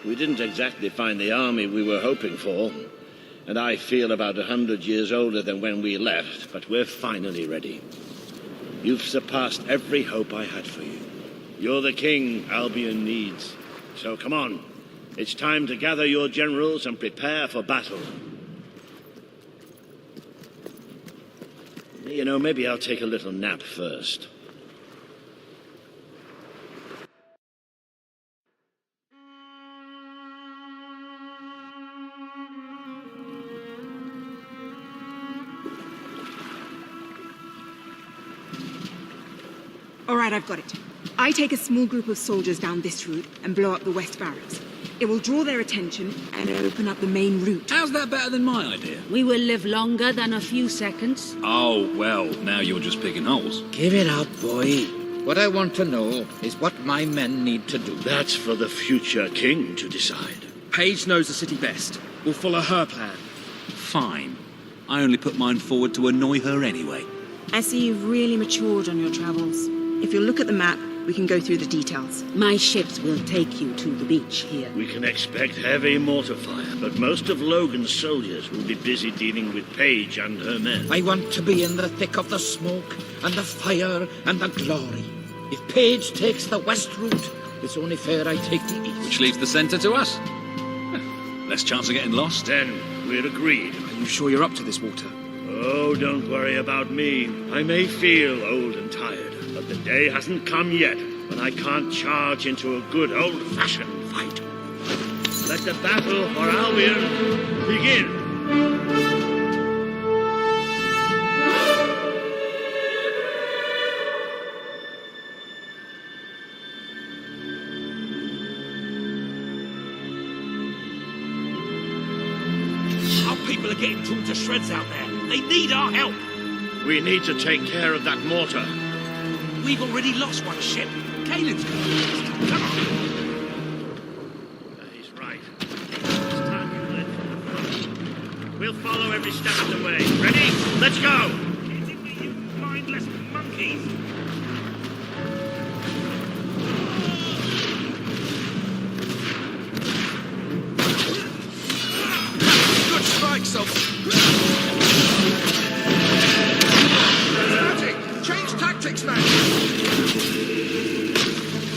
we didn't exactly find the army we were hoping for. And I feel about 100 years older than when we left, but we're finally ready. You've surpassed every hope I had for you. You're the king Albion needs. So come on. It's time to gather your generals and prepare for battle. You know, maybe I'll take a little nap first. All right, I've got it. I take a small group of soldiers down this route and blow up the west barracks. It will draw their attention and open up the main route. How's that better than my idea? We will live longer than a few seconds. Oh, well, now you're just picking holes. Give it up, boy. What I want to know is what my men need to do. That's for the future king to decide. Paige knows the city best. We'll follow her plan. Fine. I only put mine forward to annoy her anyway. I see you've really matured on your travels. If you'll look at the map, we can go through the details. My ships will take you to the beach here. We can expect heavy mortar fire, but most of Logan's soldiers will be busy dealing with Paige and her men. I want to be in the thick of the smoke and the fire and the glory. If Paige takes the west route, it's only fair I take the east. Which leaves the centre to us. Less chance of getting lost. Then we're agreed. Are you sure you're up to this, Walter? Oh, don't worry about me. I may feel old and tired, but the day hasn't come yet when I can't charge into a good old-fashioned fight. Let the battle for Albion begin. People are getting torn to shreds out there. They need our help. We need to take care of that mortar. We've already lost one ship. Caelin's coming first. Come on. He's right. It's time you led from the front. We'll follow every step of the way. Ready? Let's go! Hitting me, you mindless monkeys. Good strike, Sultan. Static! Change tactics, man!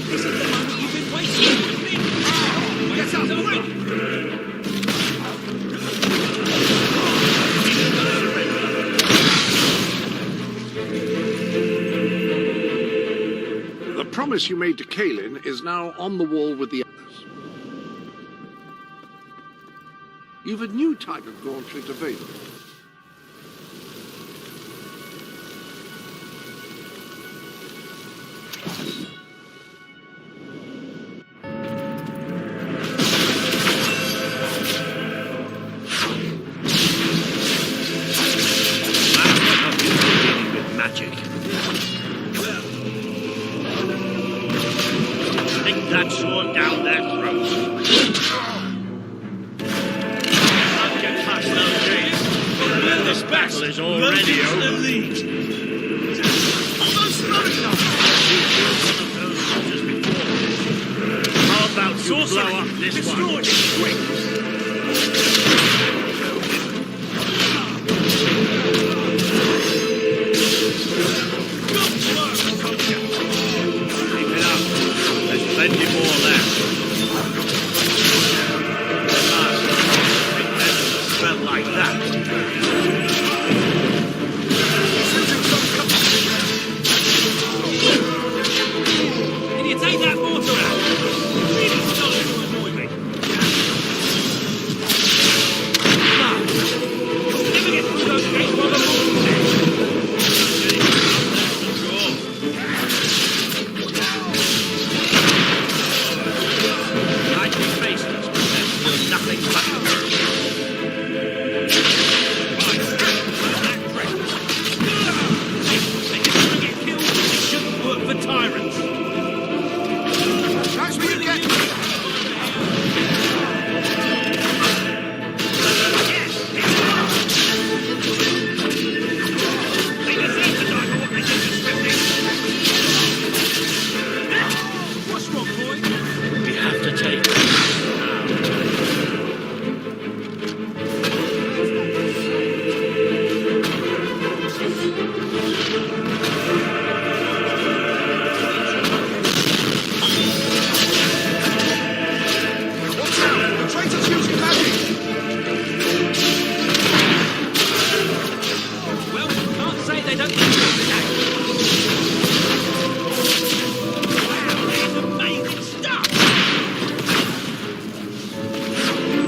This is the moment you've been waiting for. Get up, quick! The promise you made to Caelin is now on the wall with the others. You've a new type of gauntlet available. Magic. Stick that sword down their throats. Not get past those gates. This battle is already over. Almost not enough! How about you blow up this Destroy one? it, quick! Keep it up. There's plenty more left. Smell like that. Can you take that mortar out? Really starting to annoy me. No. You'll never get through those gates while the mortar's there. I'd be faceless, but there's still nothing but the earth. They just want to get killed because it shouldn't work for tyrants. That's where you get... They deserve to die for what they did to Swifty. What's wrong, boy? We have to take this Watch out! The traitor's using magic! Well, can't say they don't need to today. Wow, that's amazing stuff!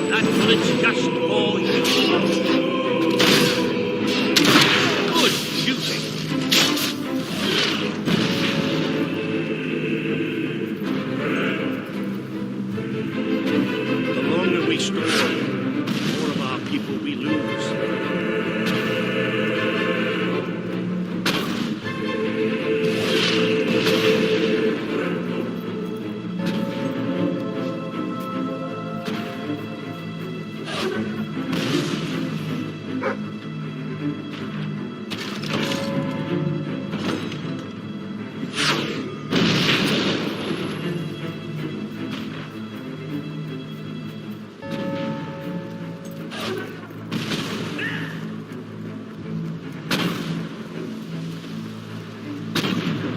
That bullet's just for you. Good shooting. The longer we store, the more of our people we lose.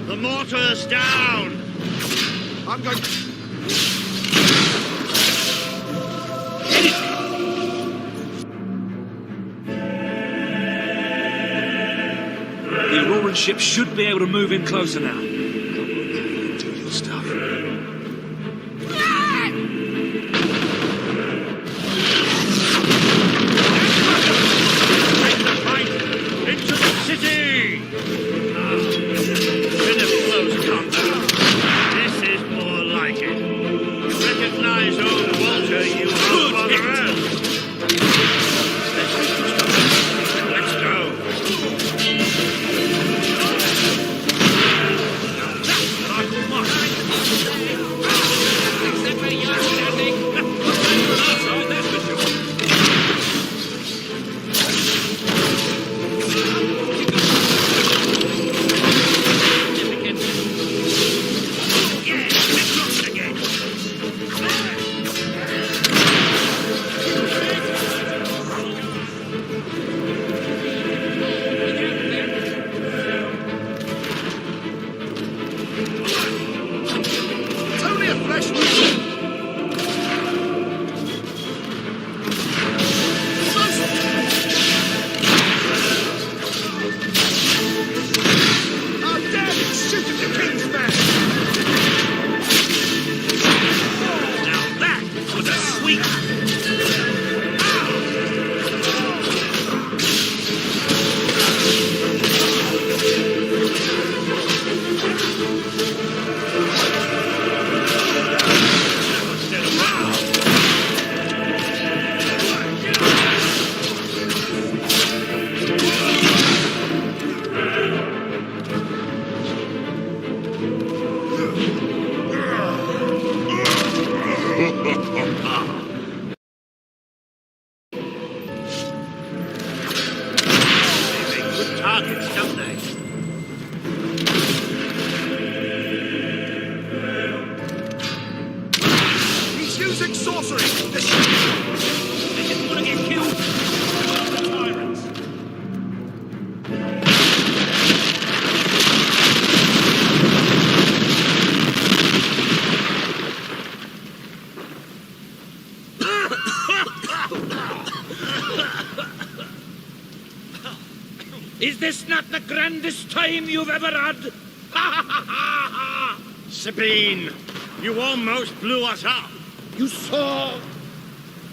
The mortar's down! I'm going... The Auroran ship should be able to move in closer now. Do your stuff. Take the fight into the city! Bit of close combat. This is more like it. You recognize old Walter, you hope on the rest. Let's get you stuff. It's only a flesh wound. How dare you shoot at the king's men! Now that was a sweet... They make good targets, don't they? He's using sorcery! They didn't want to get killed. The tyrants. Is this not the grandest time you've ever had? Sabine, you almost blew us up. You saw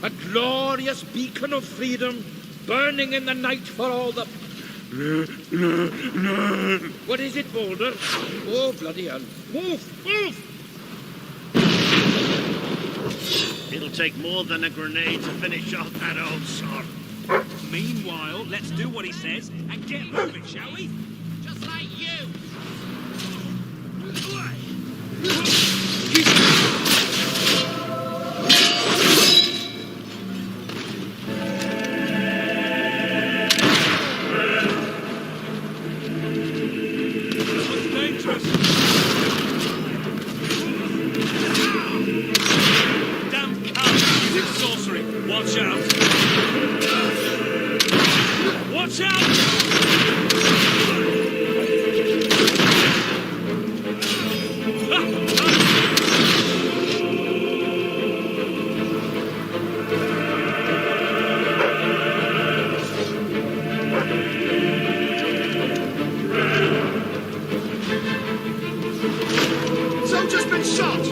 a glorious beacon of freedom burning in the night for all the... What is it, Boulder? Oh, bloody hell. Move, move! It'll take more than a grenade to finish off that old sod. Meanwhile, let's do what he says and get moving, shall we? Just like you. It's dangerous. Damn cow using sorcery. Watch out. Watch out! Soldier's been shot!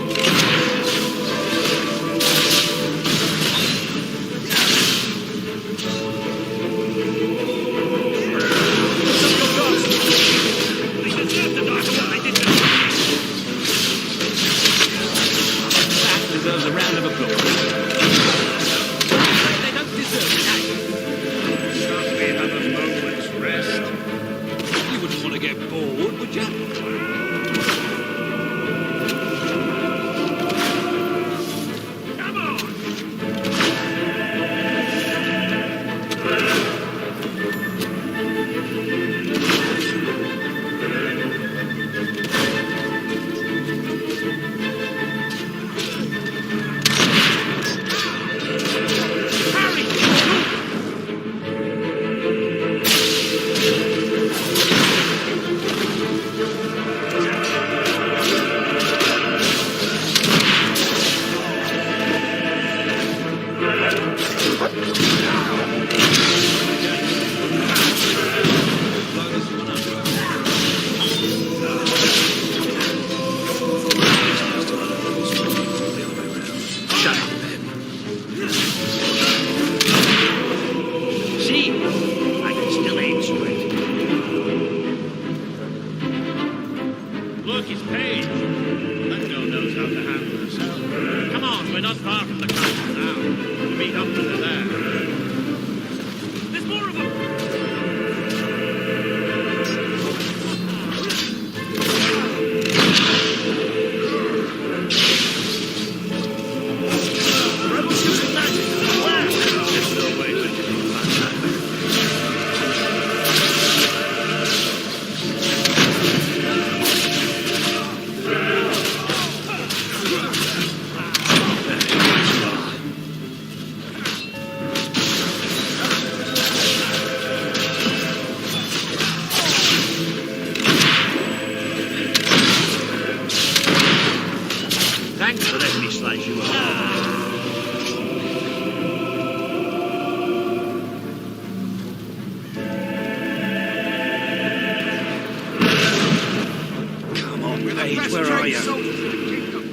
where are trained you? soldiers in the kingdom.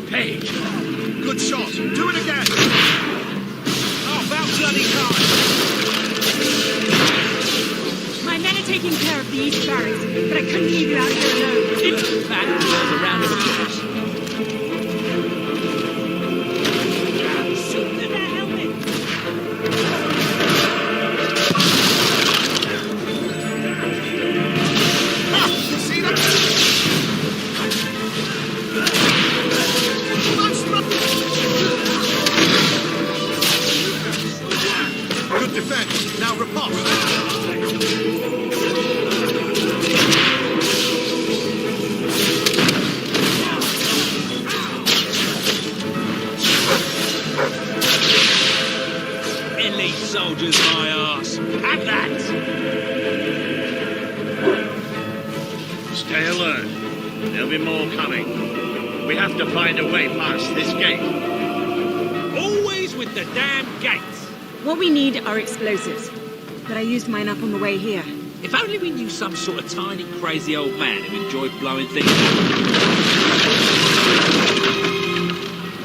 Page! Good shot. Do it again. Oh, about bloody time! My men are taking care of the East Barracks, but I couldn't leave you out here alone. In fact, there's a round of applause. Shoot them their helmets! See that? Good defense. Now riposte. Elite soldiers, my arse. Have that! Stay alert. There'll be more coming. We have to find a way past this gate. Always with the damn gates. What we need are explosives, but I used mine up on the way here. If only we knew some sort of tiny, crazy old man who enjoyed blowing things up.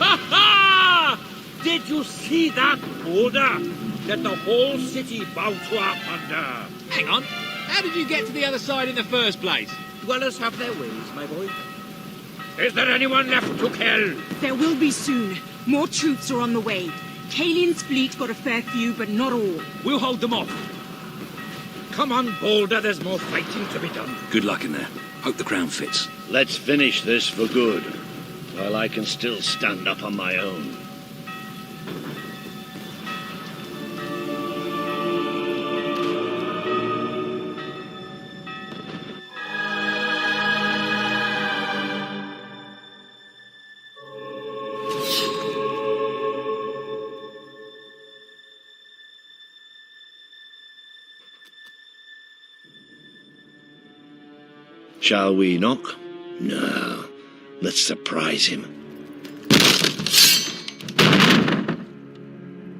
Ha ha! Did you see that order? Let the whole city bow to our thunder. Hang on. How did you get to the other side in the first place? Dwellers have their ways, my boy. Is there anyone left to kill? There will be soon. More troops are on the way. Kalian's fleet got a fair few, but not all. We'll hold them off. Come on, Boulder, there's more fighting to be done. Good luck in there. Hope the crown fits. Let's finish this for good, while I can still stand up on my own. Shall we knock? No. Let's surprise him.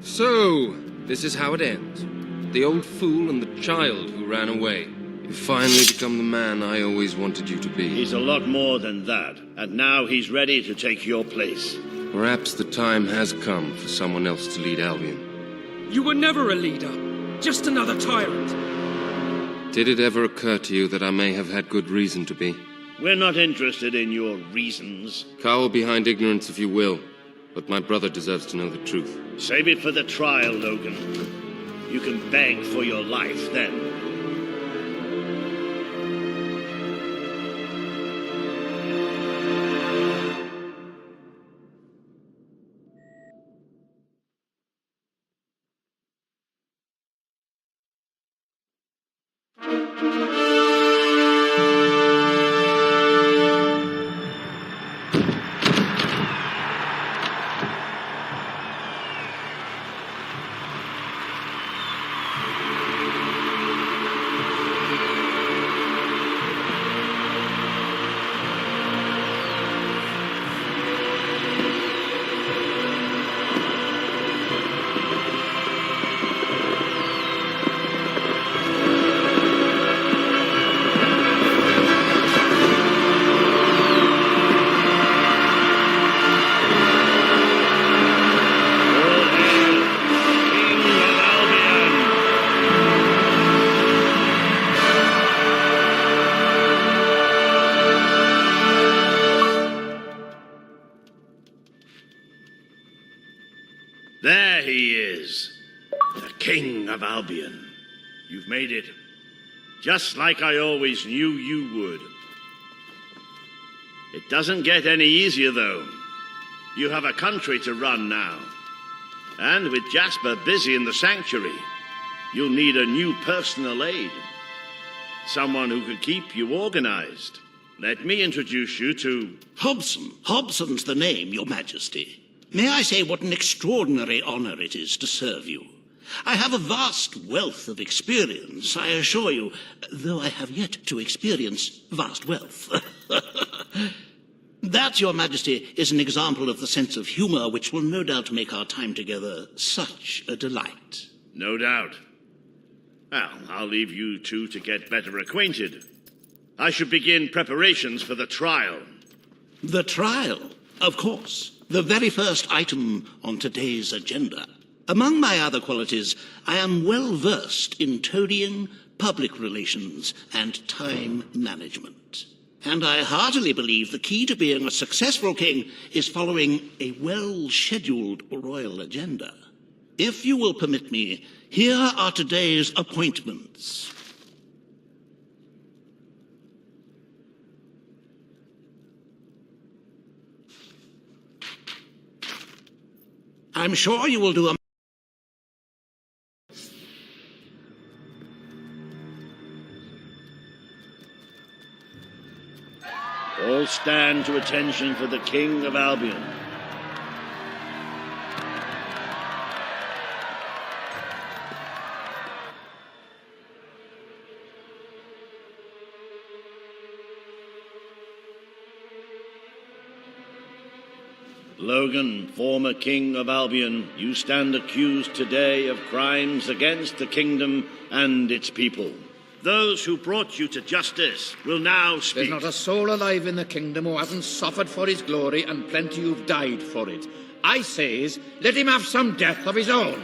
So, this is how it ends. The old fool and the child who ran away. You finally become the man I always wanted you to be. He's a lot more than that, and now he's ready to take your place. Perhaps the time has come for someone else to lead Albion. You were never a leader. Just another tyrant. Did it ever occur to you that I may have had good reason to be? We're not interested in your reasons. Cower behind ignorance if you will, but my brother deserves to know the truth. Save it for the trial, Logan. You can beg for your life then. There he is, the King of Albion. You've made it, just like I always knew you would. It doesn't get any easier, though. You have a country to run now. And with Jasper busy in the sanctuary, you'll need a new personal aide. Someone who could keep you organized. Let me introduce you to... Hobson. Hobson's the name, Your Majesty. May I say what an extraordinary honor it is to serve you? I have a vast wealth of experience, I assure you, though I have yet to experience vast wealth. That, Your Majesty, is an example of the sense of humor which will no doubt make our time together such a delight. No doubt. Well, I'll leave you two to get better acquainted. I should begin preparations for the trial. The trial, of course. The very first item on today's agenda. Among my other qualities, I am well versed in toadying, public relations, and time management. And I heartily believe the key to being a successful king is following a well-scheduled royal agenda. If you will permit me, here are today's appointments. I'm sure you will do a... All stand to attention for the King of Albion. Logan, former King of Albion, you stand accused today of crimes against the kingdom and its people. Those who brought you to justice will now speak. There's not a soul alive in the kingdom who hasn't suffered for his glory, and plenty who've died for it. I says, let him have some death of his own.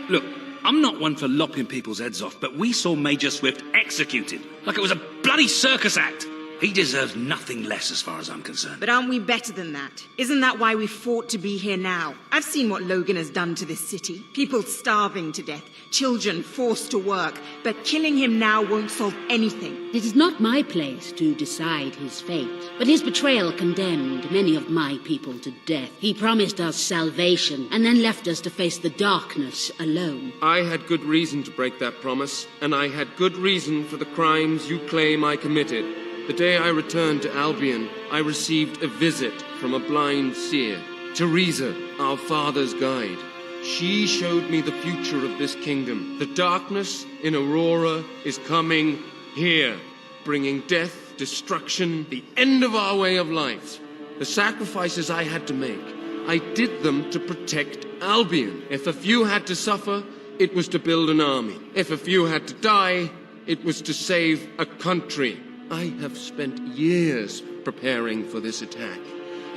Look, I'm not one for lopping people's heads off, but we saw Major Swift executed like it was a bloody circus act. He deserves nothing less as far as I'm concerned. But aren't we better than that? Isn't that why we fought to be here now? I've seen what Logan has done to this city. People starving to death, children forced to work. But killing him now won't solve anything. It is not my place to decide his fate, but his betrayal condemned many of my people to death. He promised us salvation and then left us to face the darkness alone. I had good reason to break that promise, and I had good reason for the crimes you claim I committed. The day I returned to Albion, I received a visit from a blind seer, Teresa, our father's guide. She showed me the future of this kingdom. The darkness in Aurora is coming here, bringing death, destruction, the end of our way of life. The sacrifices I had to make, I did them to protect Albion. If a few had to suffer, it was to build an army. If a few had to die, it was to save a country. I have spent years preparing for this attack.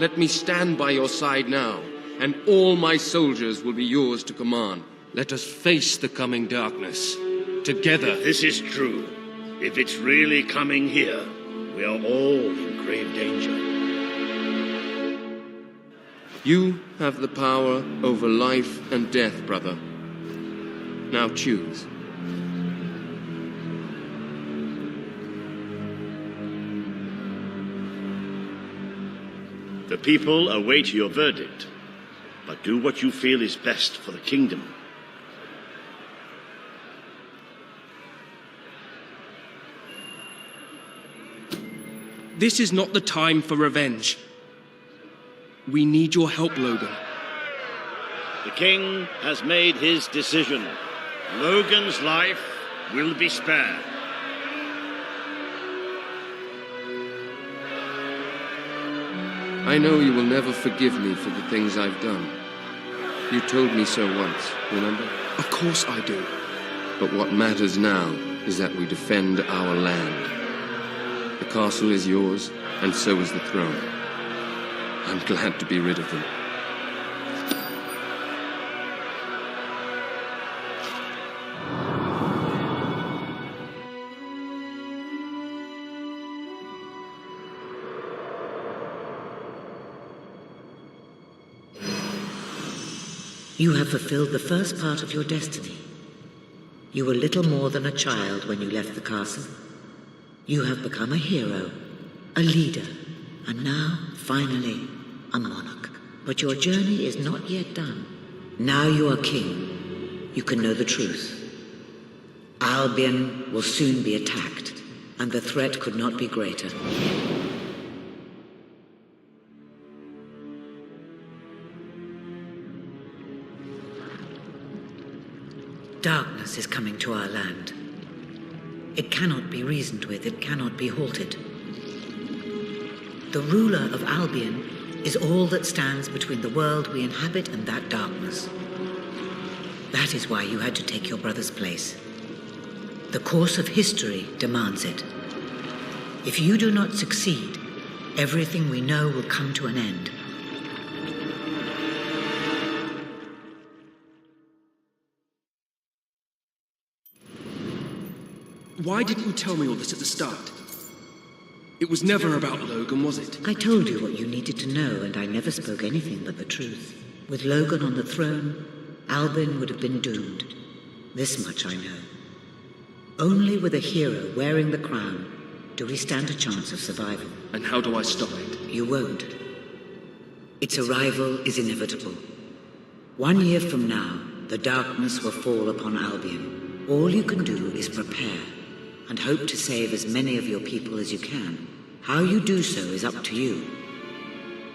Let me stand by your side now, and all my soldiers will be yours to command. Let us face the coming darkness together. This is true. If it's really coming here, we are all in grave danger. You have the power over life and death, brother. Now choose. The people await your verdict, but do what you feel is best for the kingdom. This is not the time for revenge. We need your help, Logan. The king has made his decision. Logan's life will be spared. I know you will never forgive me for the things I've done. You told me so once, remember? Of course I do. But what matters now is that we defend our land. The castle is yours, and so is the throne. I'm glad to be rid of them. You have fulfilled the first part of your destiny. You were little more than a child when you left the castle. You have become a hero, a leader, and now, finally, a monarch. But your journey is not yet done. Now you are king. You can know the truth. Albion will soon be attacked, and the threat could not be greater. Darkness is coming to our land. It cannot be reasoned with, it cannot be halted. The ruler of Albion is all that stands between the world we inhabit and that darkness. That is why you had to take your brother's place. The course of history demands it. If you do not succeed, everything we know will come to an end. Why didn't you tell me all this at the start? It was never about Logan, was it? I told you what you needed to know, and I never spoke anything but the truth. With Logan on the throne, Albin would have been doomed. This much I know. Only with a hero wearing the crown do we stand a chance of survival. And how do I stop it? You won't. Its arrival is inevitable. 1 year from now, the darkness will fall upon Albion. All you can do is prepare, and hope to save as many of your people as you can. How you do so is up to you.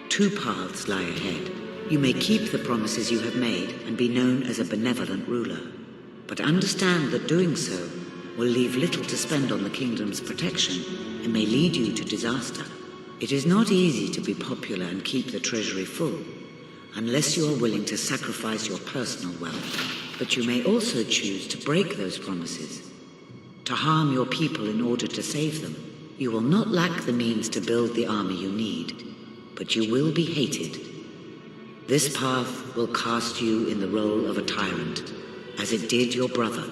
2 paths lie ahead. You may keep the promises you have made and be known as a benevolent ruler. But understand that doing so will leave little to spend on the kingdom's protection and may lead you to disaster. It is not easy to be popular and keep the treasury full, unless you are willing to sacrifice your personal wealth. But you may also choose to break those promises, to harm your people in order to save them. You will not lack the means to build the army you need, but you will be hated. This path will cast you in the role of a tyrant, as it did your brother.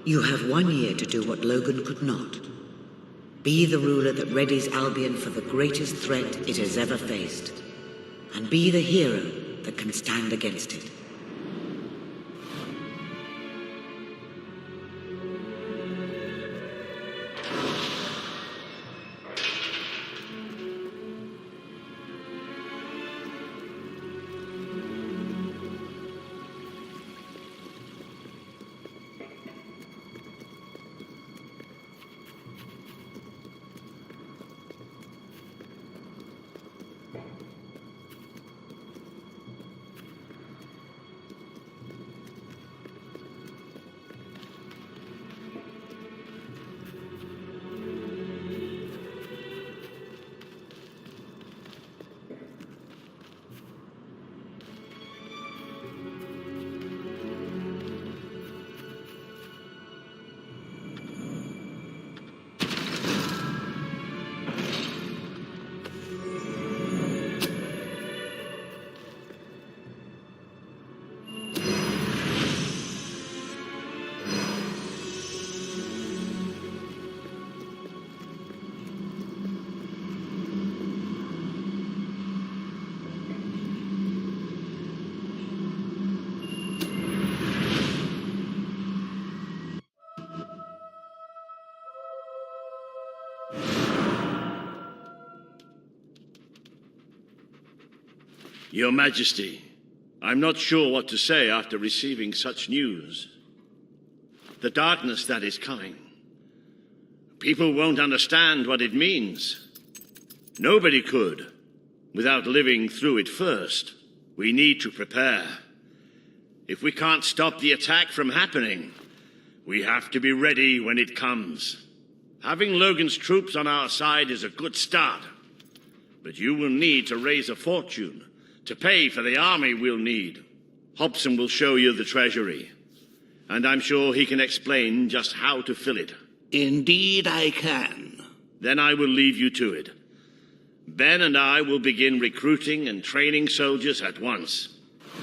You have 1 year to do what Logan could not. Be the ruler that readies Albion for the greatest threat it has ever faced, and be the hero that can stand against it. Your Majesty, I'm not sure what to say after receiving such news. The darkness that is coming. People won't understand what it means. Nobody could, without living through it first. We need to prepare. If we can't stop the attack from happening, we have to be ready when it comes. Having Logan's troops on our side is a good start, but you will need to raise a fortune to pay for the army we'll need. Hobson will show you the treasury, and I'm sure he can explain just how to fill it. Indeed I can. Then I will leave you to it. Ben and I will begin recruiting and training soldiers at once.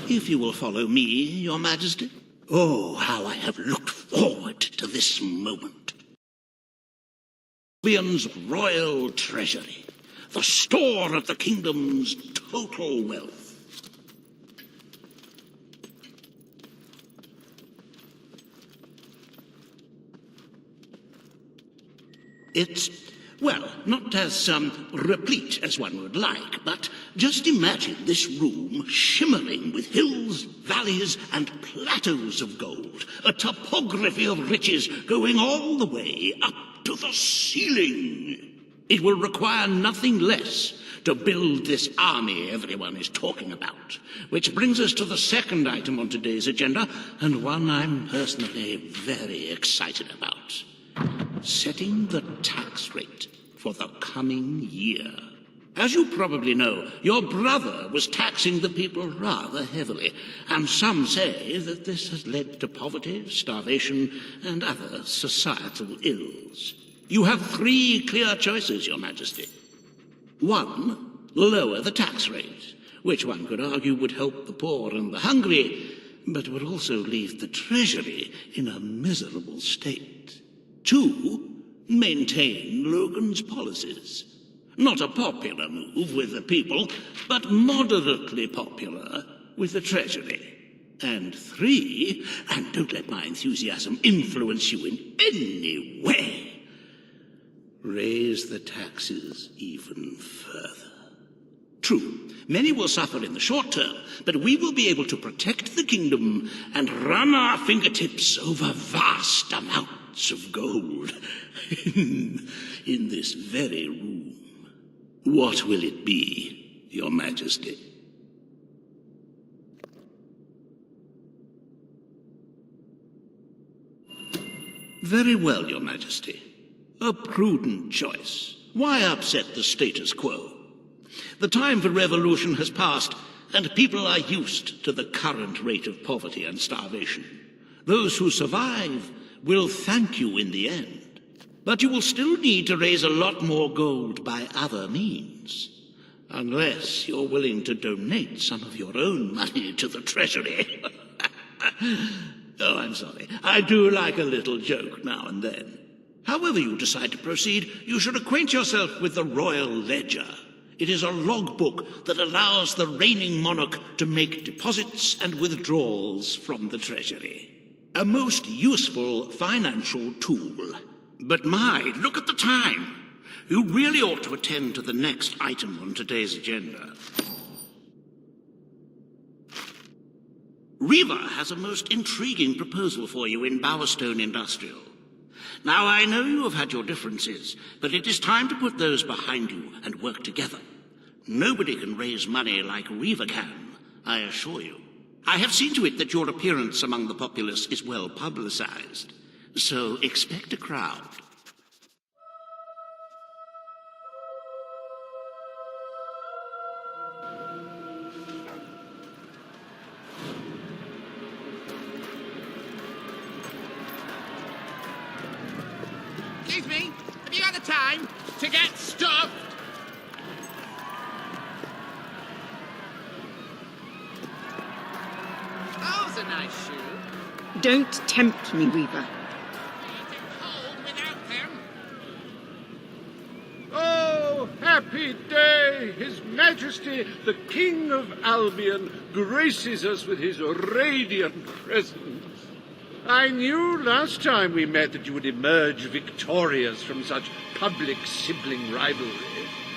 If you will follow me, Your Majesty. Oh, how I have looked forward to this moment. Albion's royal treasury, the store of the kingdom's total wealth. It's, well, not as replete as one would like, but just imagine this room shimmering with hills, valleys, and plateaus of gold, a topography of riches going all the way up to the ceiling. It will require nothing less to build this army everyone is talking about. Which brings us to the second item on today's agenda, and one I'm personally very excited about. Setting the tax rate for the coming year. As you probably know, your brother was taxing the people rather heavily, and some say that this has led to poverty, starvation, and other societal ills. You have 3 clear choices, Your Majesty. 1, lower the tax rate, which one could argue would help the poor and the hungry, but would also leave the treasury in a miserable state. 2, maintain Logan's policies. Not a popular move with the people, but moderately popular with the treasury. And 3, and don't let my enthusiasm influence you in any way, raise the taxes even further. True, many will suffer in the short term, but we will be able to protect the kingdom and run our fingertips over vast amounts of gold in this very room. What will it be, Your Majesty? Very well, Your Majesty. A prudent choice. Why upset the status quo? The time for revolution has passed, and people are used to the current rate of poverty and starvation. Those who survive will thank you in the end. But you will still need to raise a lot more gold by other means. Unless you're willing to donate some of your own money to the treasury. Oh, I'm sorry. I do like a little joke now and then. However you decide to proceed, you should acquaint yourself with the Royal Ledger. It is a logbook that allows the reigning monarch to make deposits and withdrawals from the treasury. A most useful financial tool. But my, look at the time. You really ought to attend to the next item on today's agenda. Reva has a most intriguing proposal for you in Bowerstone Industrial. Now, I know you have had your differences, but it is time to put those behind you and work together. Nobody can raise money like Reva can, I assure you. I have seen to it that your appearance among the populace is well publicized, so expect a crowd. Excuse me, have you got the time to get stuffed? Those are nice shoes. Don't tempt me, Weaver. Oh, happy day! His Majesty, the King of Albion, graces us with his radiant presence. I knew last time we met that you would emerge victorious from such public sibling rivalry.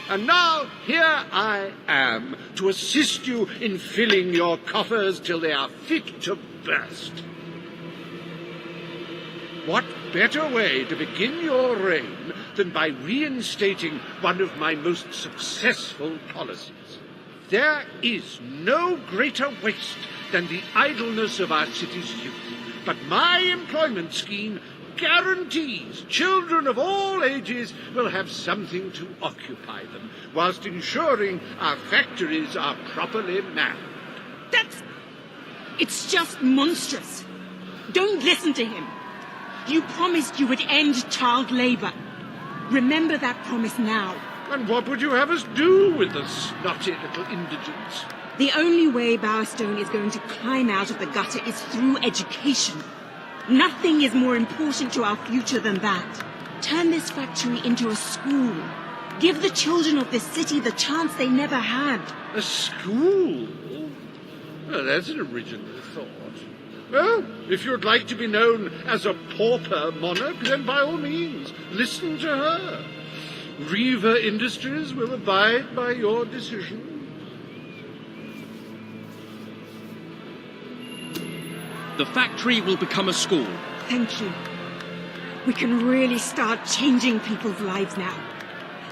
And now, here I am, to assist you in filling your coffers till they are fit to burst. What better way to begin your reign than by reinstating one of my most successful policies? There is no greater waste than the idleness of our city's youth. But my employment scheme guarantees children of all ages will have something to occupy them, whilst ensuring our factories are properly manned. It's just monstrous. Don't listen to him. You promised you would end child labor. Remember that promise now. And what would you have us do with the snotty little indigents? The only way Bowerstone is going to climb out of the gutter is through education. Nothing is more important to our future than that. Turn this factory into a school. Give the children of this city the chance they never had. A school? Well, that's an original thought. Well, if you'd like to be known as a pauper monarch, then by all means, listen to her. Reva Industries will abide by your decision. The factory will become a school. Thank you. We can really start changing people's lives now.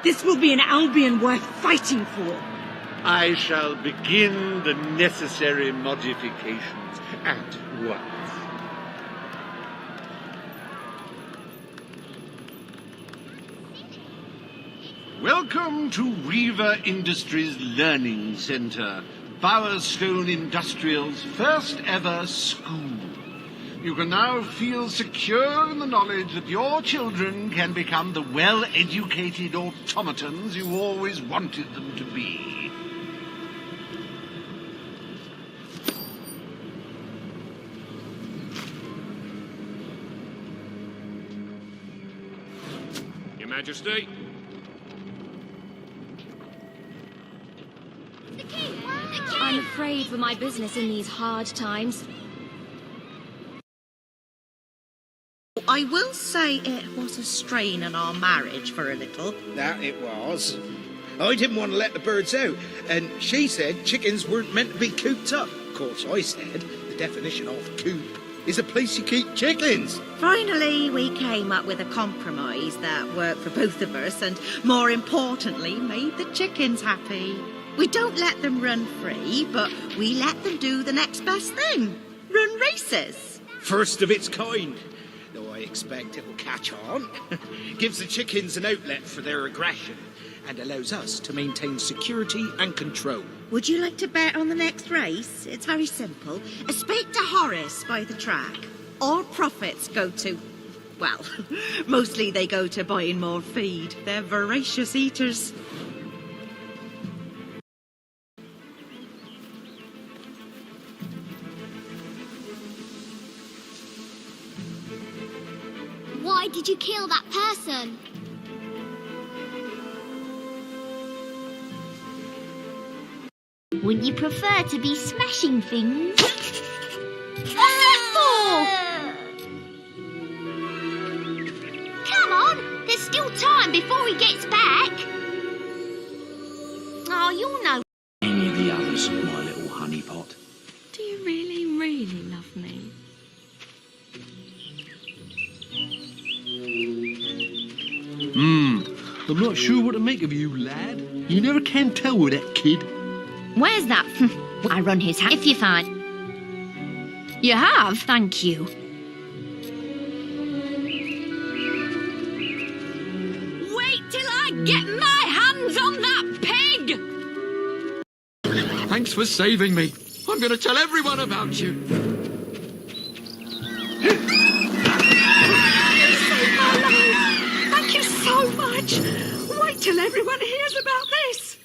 This will be an Albion worth fighting for. I shall begin the necessary modifications at once. Welcome to Reva Industries Learning Center, Bowerstone Industrial's first ever school. You can now feel secure in the knowledge that your children can become the well-educated automatons you always wanted them to be. Your Majesty? I'm afraid for my business in these hard times. I will say it was a strain on our marriage for a little. That it was. I didn't want to let the birds out, and she said chickens weren't meant to be cooped up. Of course, I said the definition of coop is a place you keep chickens. Finally, we came up with a compromise that worked for both of us and, more importantly, made the chickens happy. We don't let them run free, but we let them do the next best thing. Run races. First of its kind. Though I expect it'll catch on. Gives the chickens an outlet for their aggression and allows us to maintain security and control. Would you like to bet on the next race? It's very simple. Speak to Horace by the track. All profits go to... well, mostly they go to buying more feed. They're voracious eaters. Why did you kill that person? Wouldn't you prefer to be smashing things? What's that for? Come on, there's still time before he gets back. Oh, you'll know. Any of the others, my little honeypot. Do you really, really love me? I'm not sure what to make of you, lad. You never can tell with that kid. Where's that? I run his house. If you find... You have? Thank you. Wait till I get my hands on that pig! Thanks for saving me. I'm going to tell everyone about you. Thank you so much. Wait till everyone hears about this.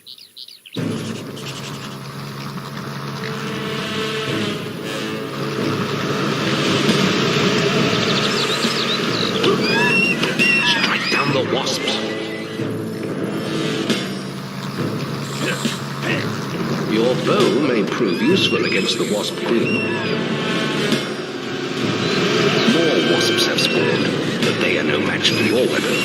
Strike down the wasps. Your bow may prove useful against the wasp queen. More wasps have spawned, but they are no match for your weapon.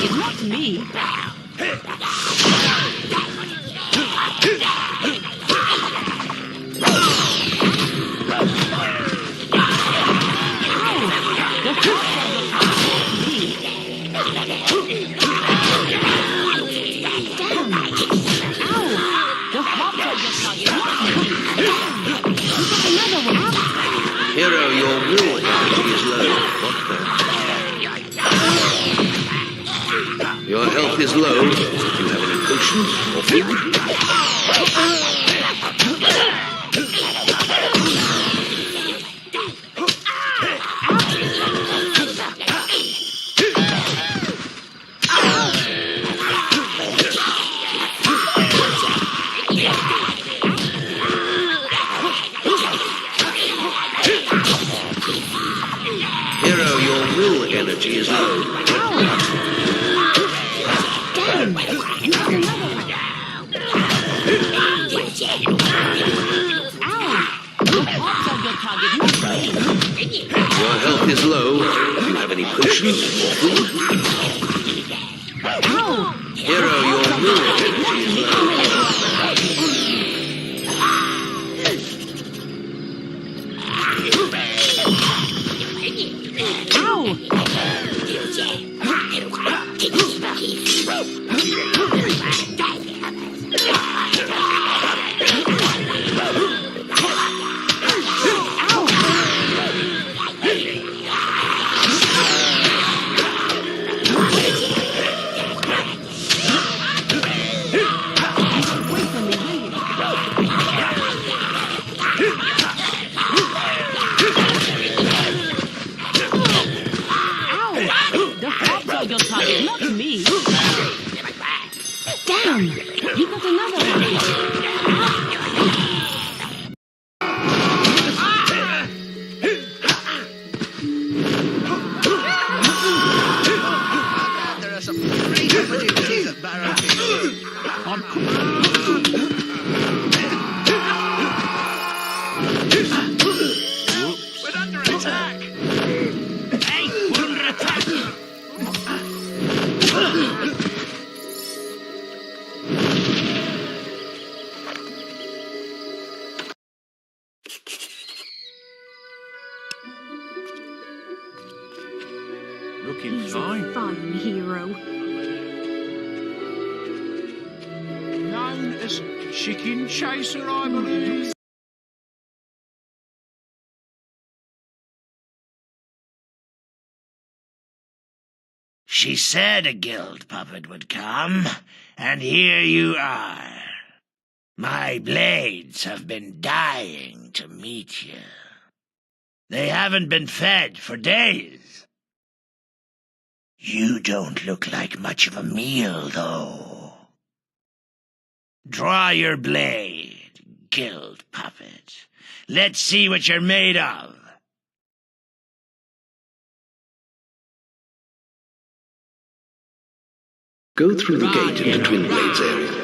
Not me. Hero, your will energy is low. What the? Your health is low. Do you have any potions or food? Your health is low. Do you have any potions or food? Hero, your mood is low. Looking He's a fine hero. Known as Chicken Chaser, I believe. She said a guild puppet would come, and here you are. My blades have been dying to meet you. They haven't been fed for days. You don't look like much of a meal, though. Draw your blade, guild puppet. Let's see what you're made of. Go through the gate into Twin Blades area.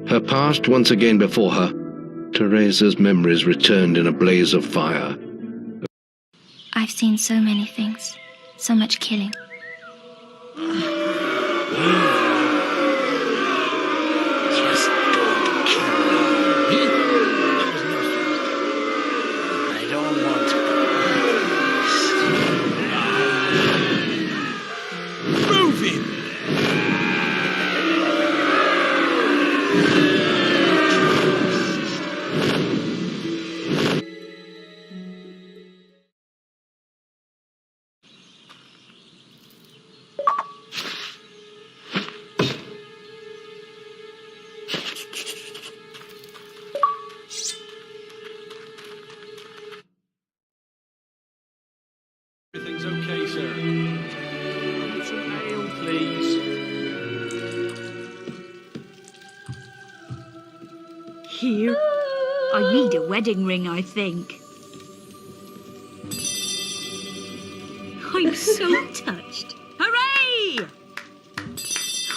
Her past once again before her, Teresa's memories returned in a blaze of fire. I've seen so many things, so much killing. Just don't kill me. I don't want to. Move him! Everything's okay, sir. Some ale, please. Here. I need a wedding ring, I think. I'm so touched. Hooray!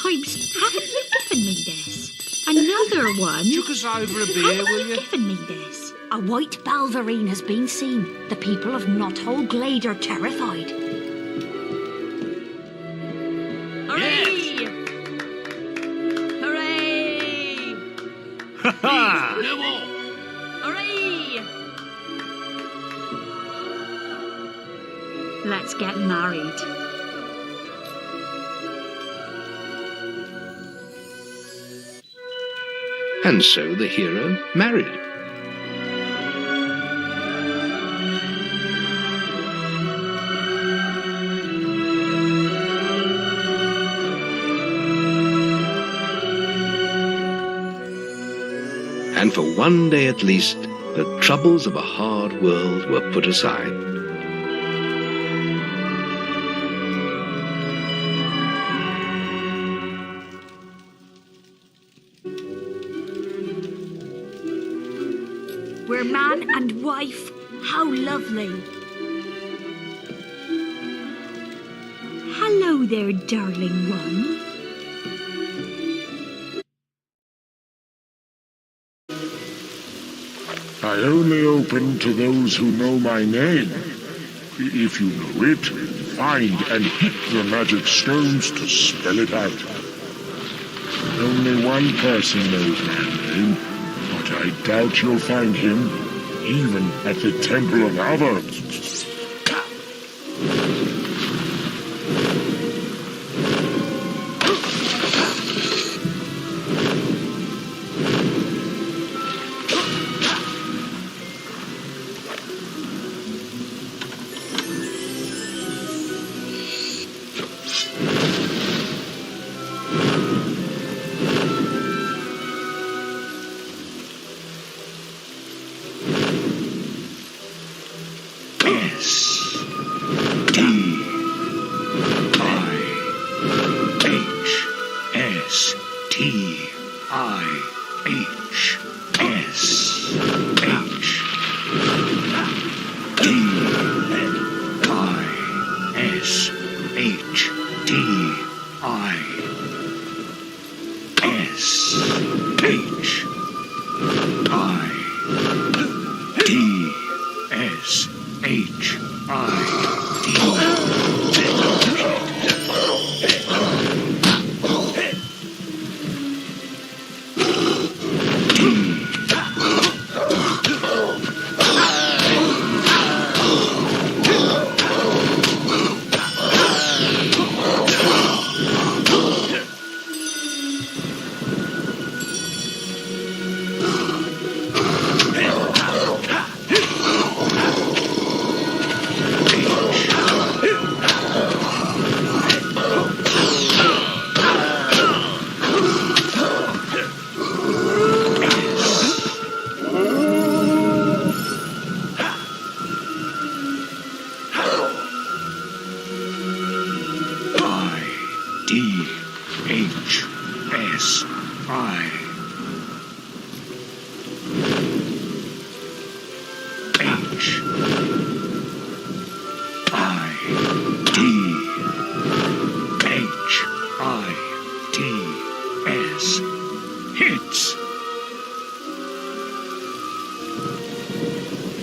Haven't you given me this? Another one? Chuck us over a beer, will you? Given me this. A white balverine has been seen. The people of Knothole Glade are terrified. Hooray! Hooray! Ha ha! No more! Hooray! Let's get married. And so the hero married. And for one day at least, the troubles of a hard world were put aside. We're man and wife. How lovely. Hello there, darling one. I only open to those who know my name. If you know it, find and hit the magic stones to spell it out. Only one person knows my name, but I doubt you'll find him, even at the Temple of Others.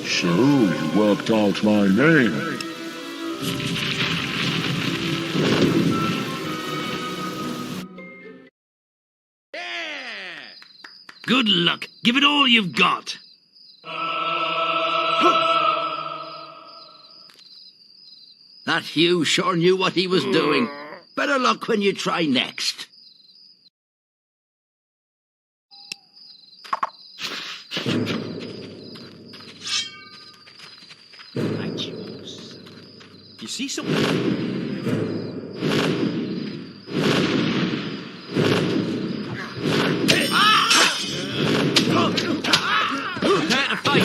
So you worked out my name. Good luck. Give it all you've got. That Hugh sure knew what he was doing. Better luck when you try next. You see something? Prepare to fight!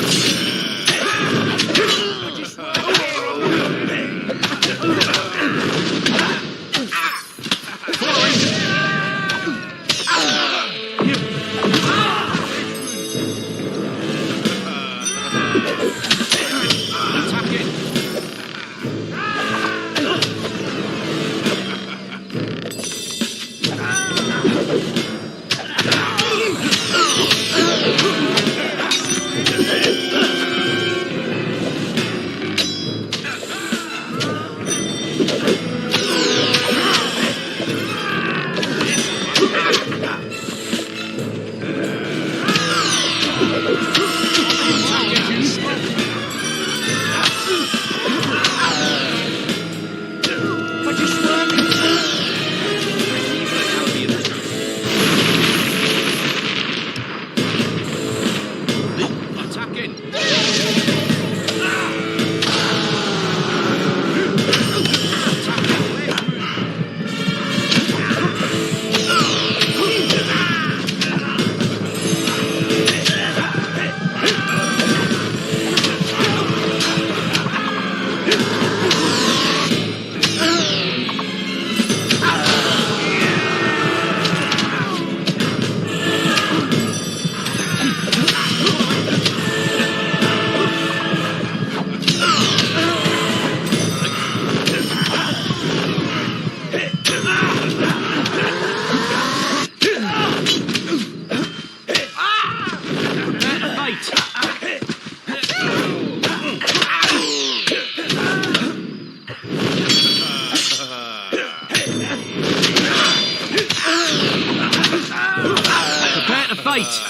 right!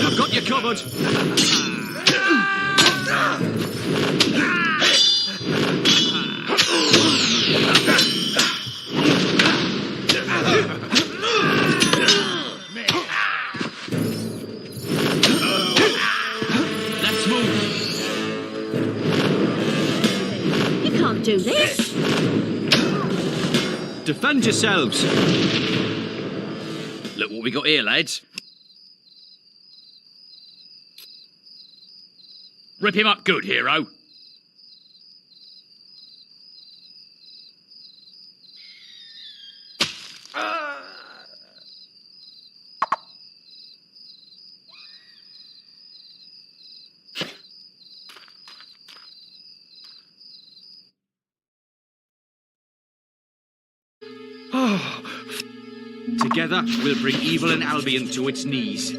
I've got you covered. Let's move. You can't do this. Defend yourselves. Look what we got here, lads. Rip him up good, hero. Together, we'll bring evil in Albion to its knees.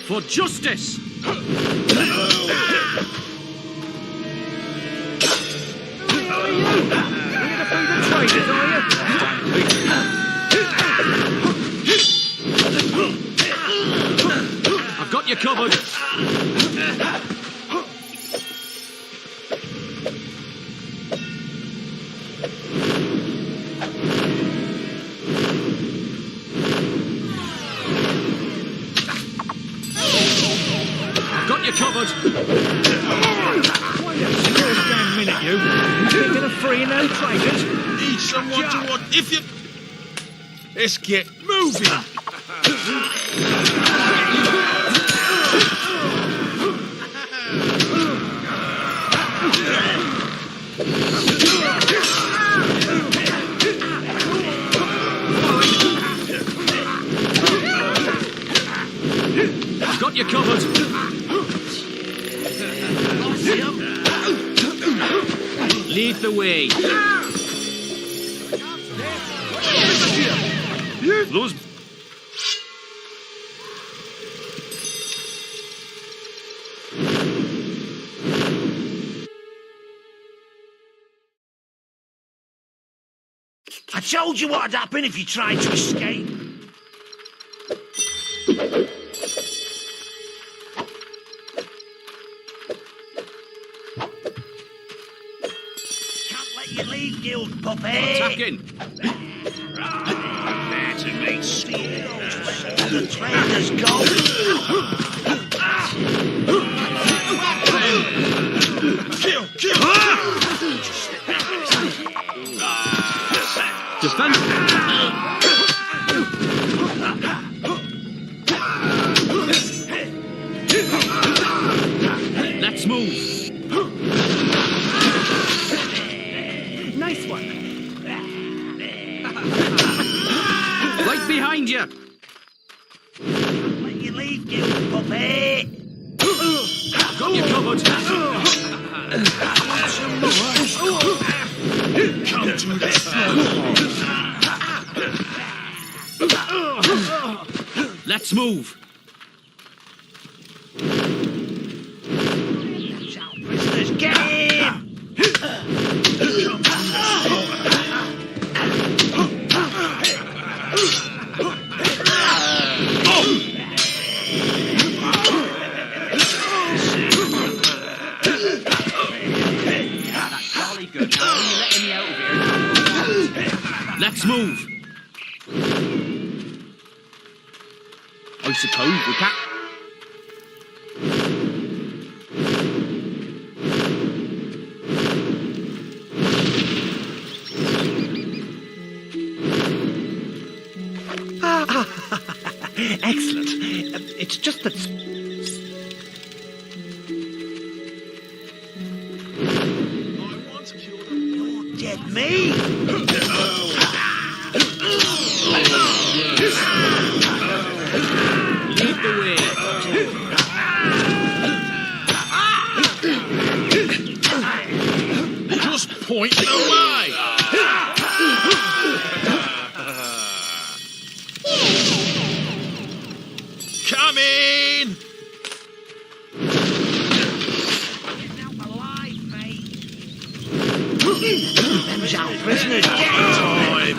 For justice! I've got you covered. I've got you covered. Damn minute, you. You thinking of freeing those traitors? Need someone to watch. If you. Let's get moving. I've got you covered. Lead the way. Those... I told you what'd happen if you tried to escape. Can't let you leave, guild puppy. Attacking. There to meet steel. The trader's gone. Kill! Defend. Let's move. Nice one. Right behind you. Let you leave, guild puppy. Got you covered. Come to the Let's move. Prisoners, get him! Let's move. I suppose we can't. Excellent. It's just that... You're dead meat! Lead the way. Just point the way. coming! Them's our prisoners. Get in time.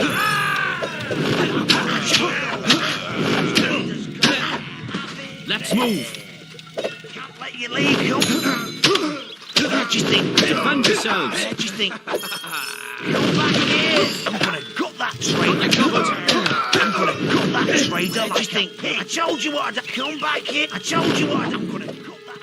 Let's move. Can't let you leave, come. What do you think? Defend yourselves. What do you think? Come back here. I'm gonna gut that traitor. I'm gonna gut that traitor. What do you think? I told you what I'd come back here. I told you what I'm gonna gut that.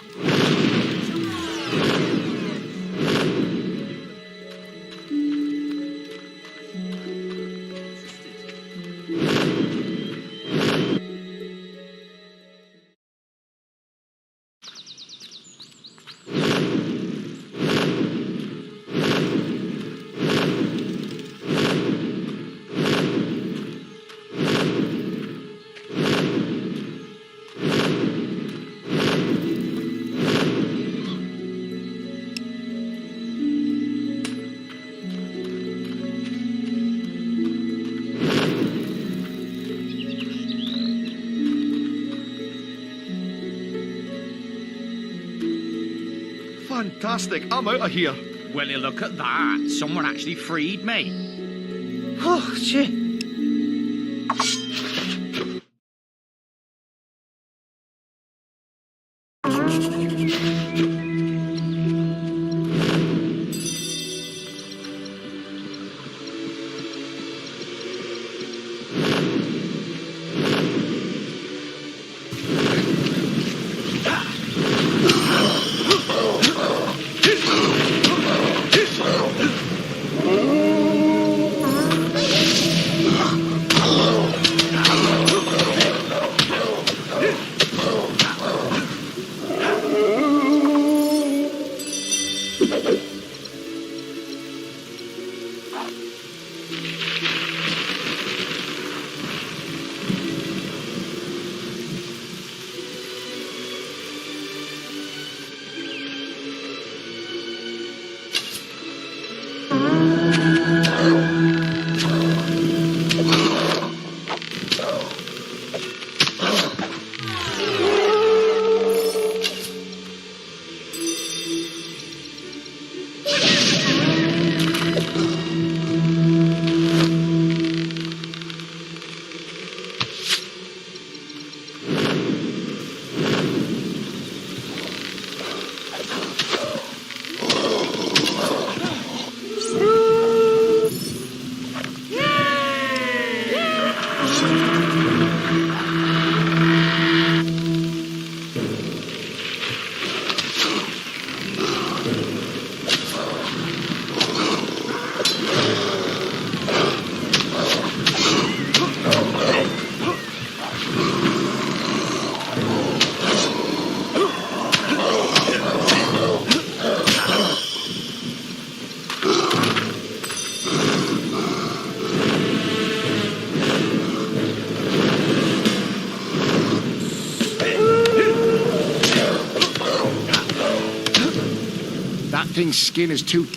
Fantastic, I'm out of here. Well, you look at that. Someone actually freed me. Oh, shit. That thing's skin is too...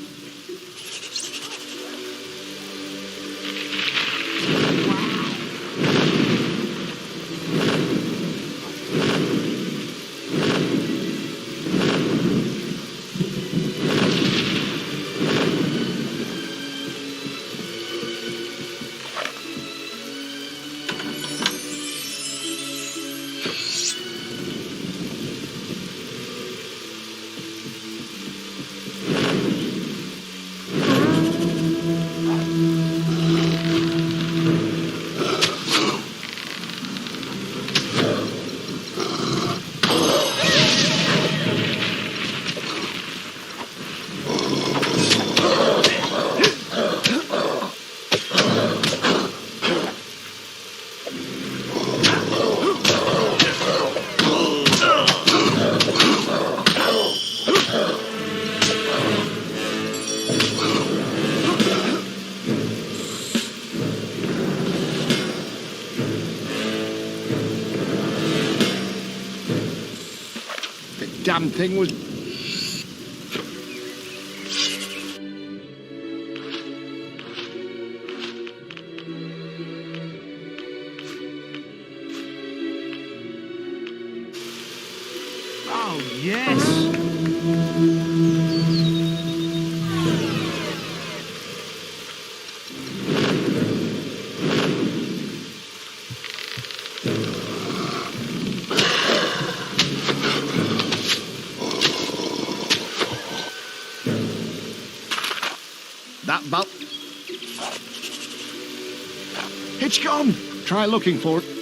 damn thing was... Yes. That bell. It's gone. Try looking for it.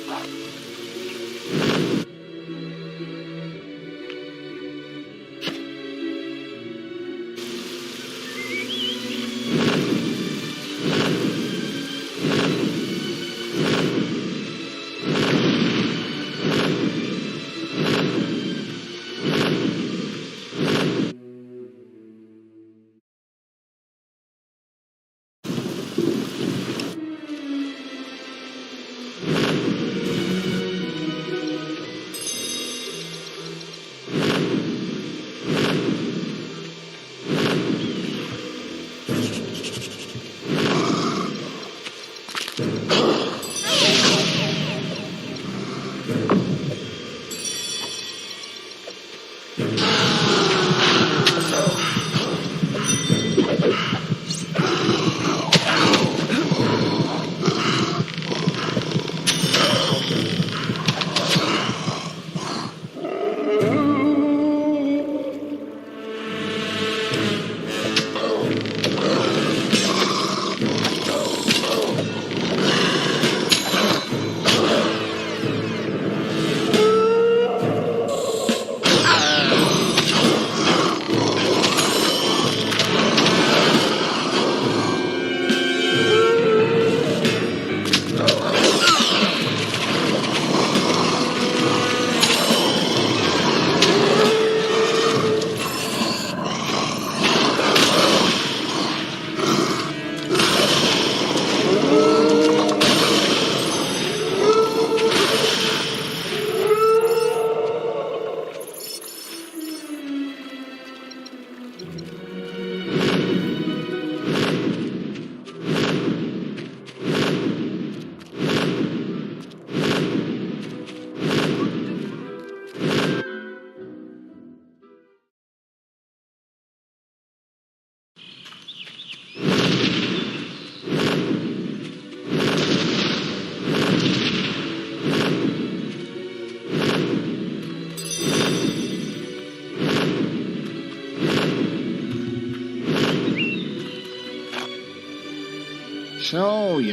So, yeah.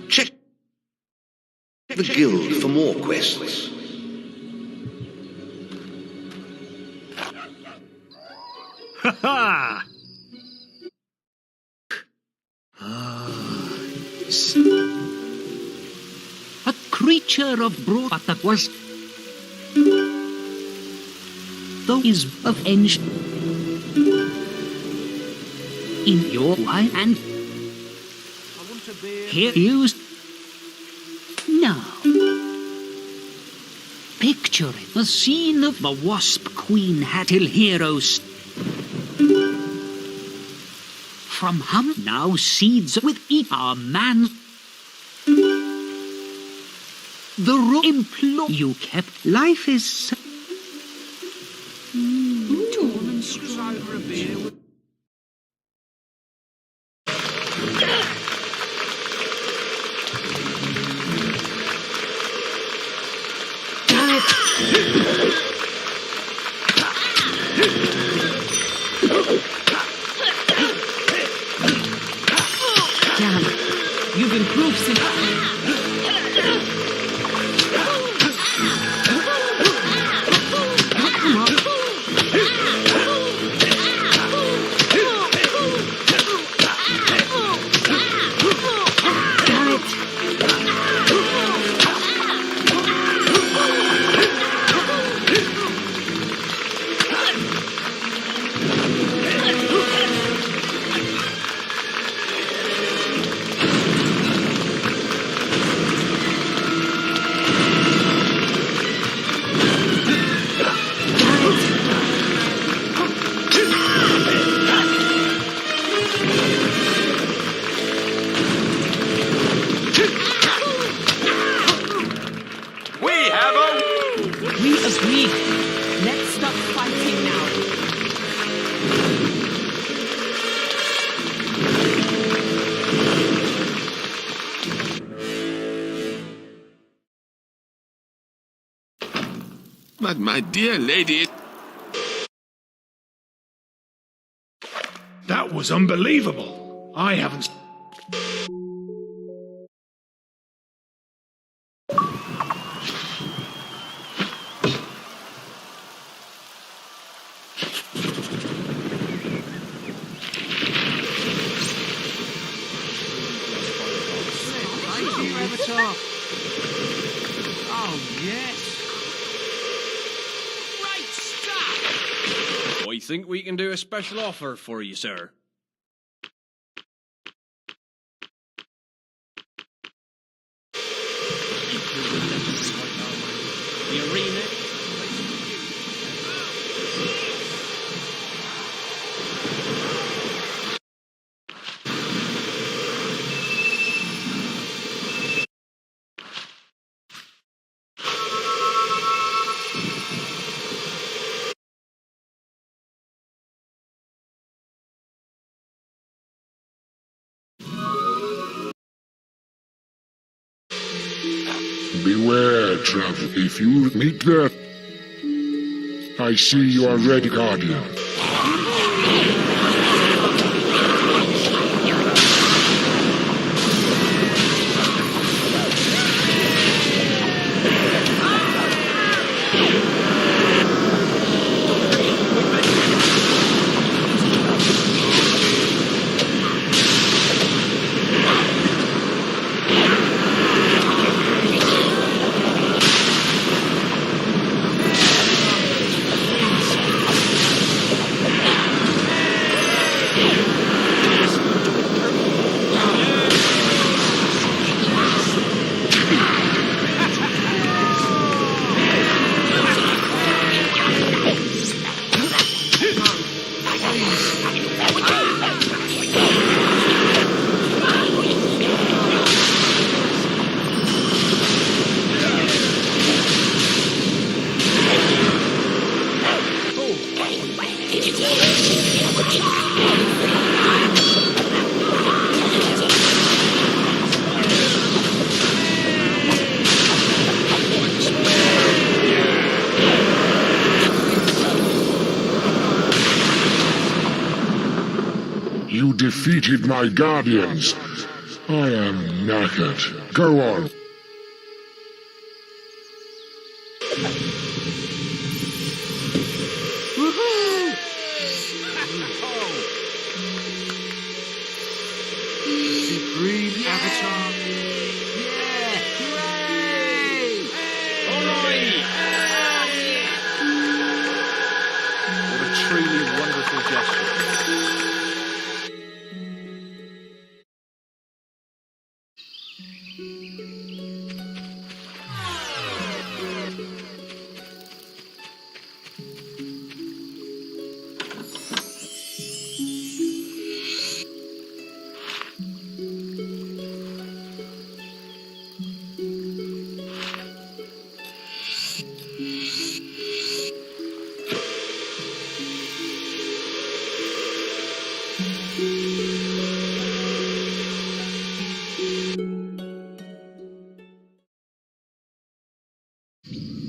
Check the guild for more quests. Ha ha! A creature of broad that was though is avenged in your life and here used now. Picturing the scene of the Wasp Queen had till heroes from hum now seeds with eat our man. The room implore you kept life is torn and strong over a beer. Damn, you've improved since. Have-o? We agree. Let's stop fighting now. But my dear lady... That was unbelievable. I haven't... Thank you, Avatar. Oh, yes. Great stuff! I think we can do a special offer for you, sir. The arena. Beware, traveler. If you meet there, I see you are ready, Guardian. You defeated my guardians. I am knackered. Go on. Woohoo! Supreme Avatar. Yeah! Hooray! Alright! What a truly wonderful gesture.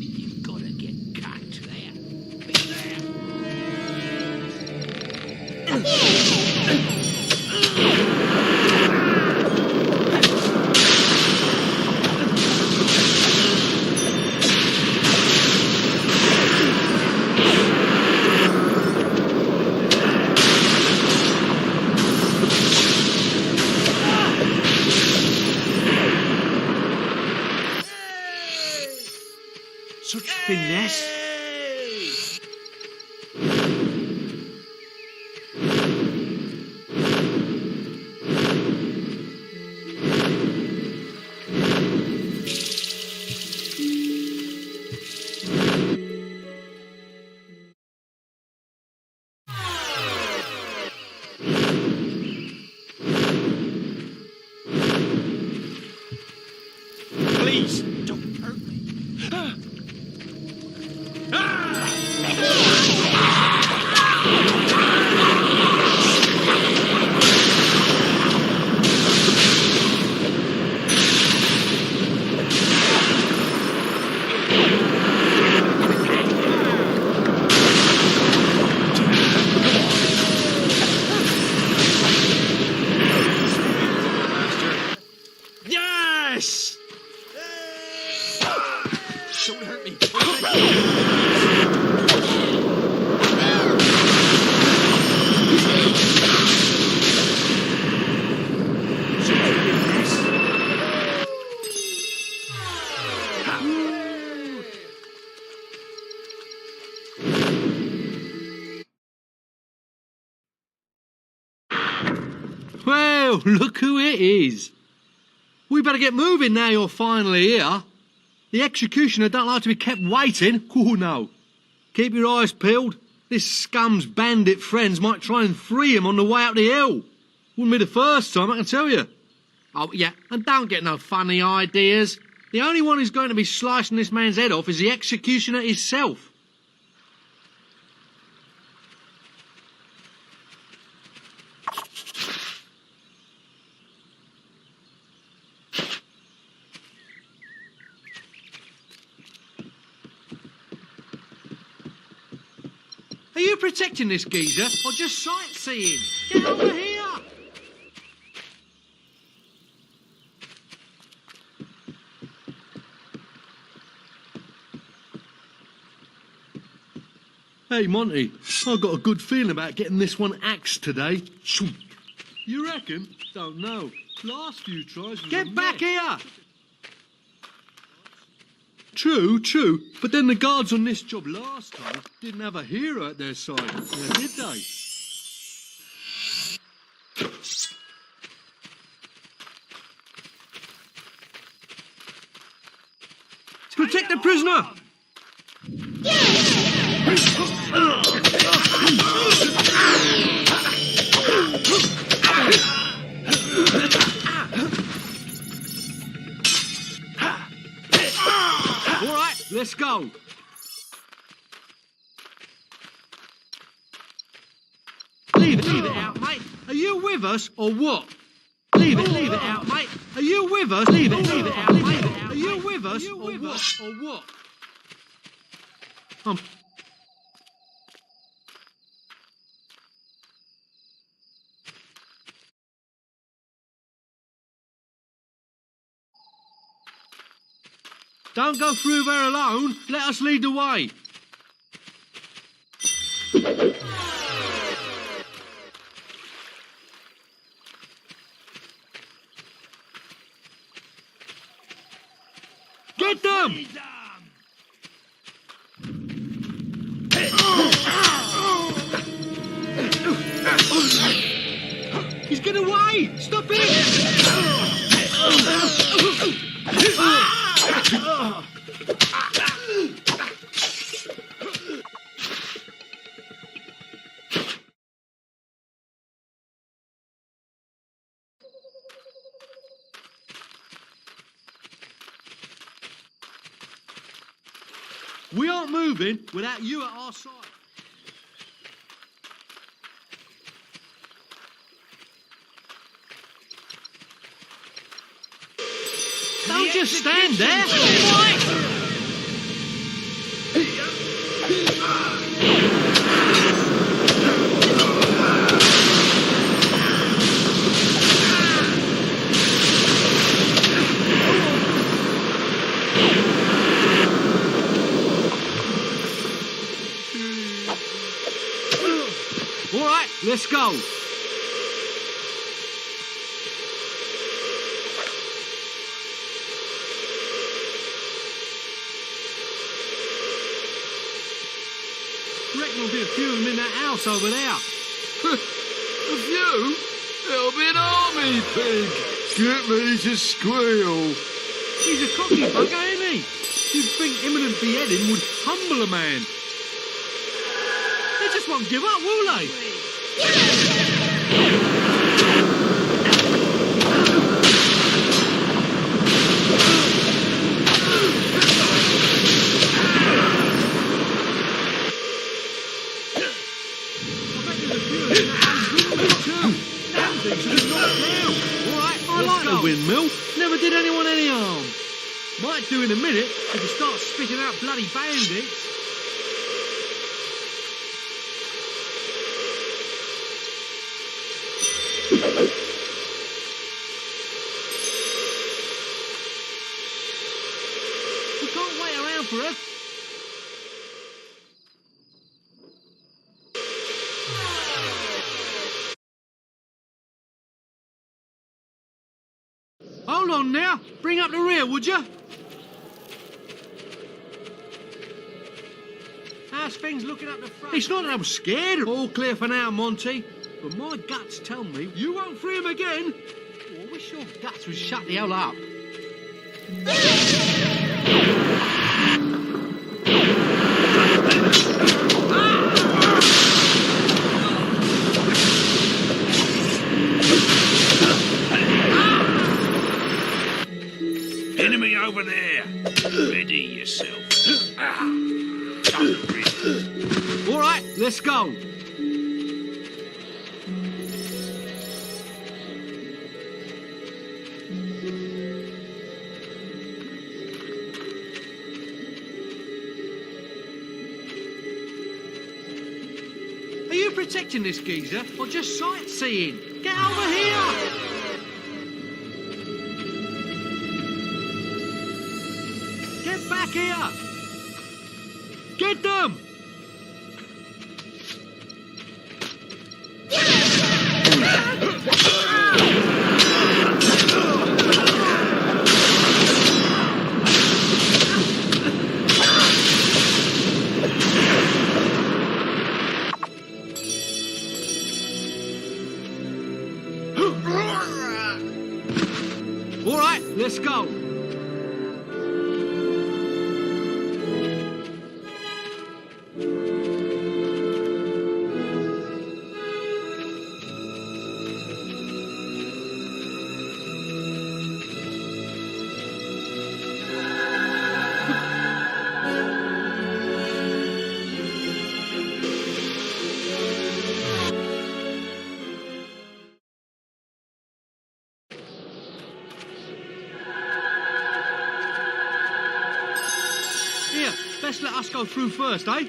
You've got to get cut there. Be there. Such finesse. Please, don't hurt me. Yes! Don't hurt me. Well, look who it is. We better get moving now you're finally here. The executioner don't like to be kept waiting. Oh, no. Keep your eyes peeled. This scum's bandit friends might try and free him on the way up the hill. Wouldn't be the first time, I can tell you. Oh, yeah, and don't get no funny ideas. The only one who's going to be slicing this man's head off is the executioner himself. Are you protecting this geezer, or just sightseeing? Get over here! Hey, Monty, I've got a good feeling about getting this one axed today. You reckon? Don't know. Last few tries... Get back here! True, but then the guards on this job last time didn't have a hero at their side, did they? Protect the prisoner! All right, let's go. Leave it out, mate. Are you with us or what? Leave it out, mate. Are you with us? Leave it out, mate. Are you with us or what? Don't go through there alone. Let us lead the way. Get them! He's getting away! Stop it! We aren't moving without you at our side. Don't just stand there. All right, let's go. Reckon there'll be a few of them in that house over there. A few? It'll be an army pig. Get me to squeal. He's a cocky bugger, isn't he? You'd think imminent beheading would humble a man. They just won't give up, will they? might do in a minute if you start spitting out bloody bandits. We can't wait around for her. Hold on now. Bring up the rear, would you? How's things looking up the front? It's not that I'm scared. All clear for now, Monty. But my guts tell me you won't free him again. Oh, I wish your guts would shut the hell up. Enemy over there. Ready yourself. All right, let's go. Are you protecting this geezer or just sightseeing? Get over here! Get back here! Get them! All right, let's go. Here, best let us go through first, eh?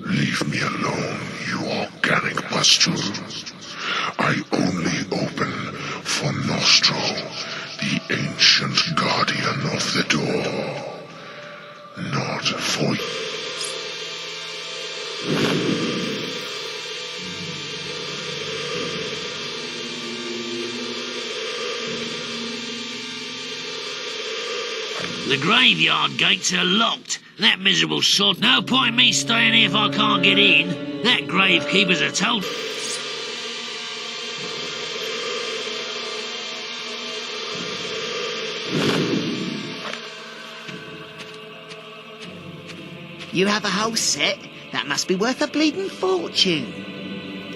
Leave me alone, you organic pustule. I only open for Nostro, the ancient guardian of the door. Not for you. The graveyard gates are locked. That miserable sod. No point me staying here if I can't get in. That gravekeeper's a told. You have a whole set? That must be worth a bleeding fortune.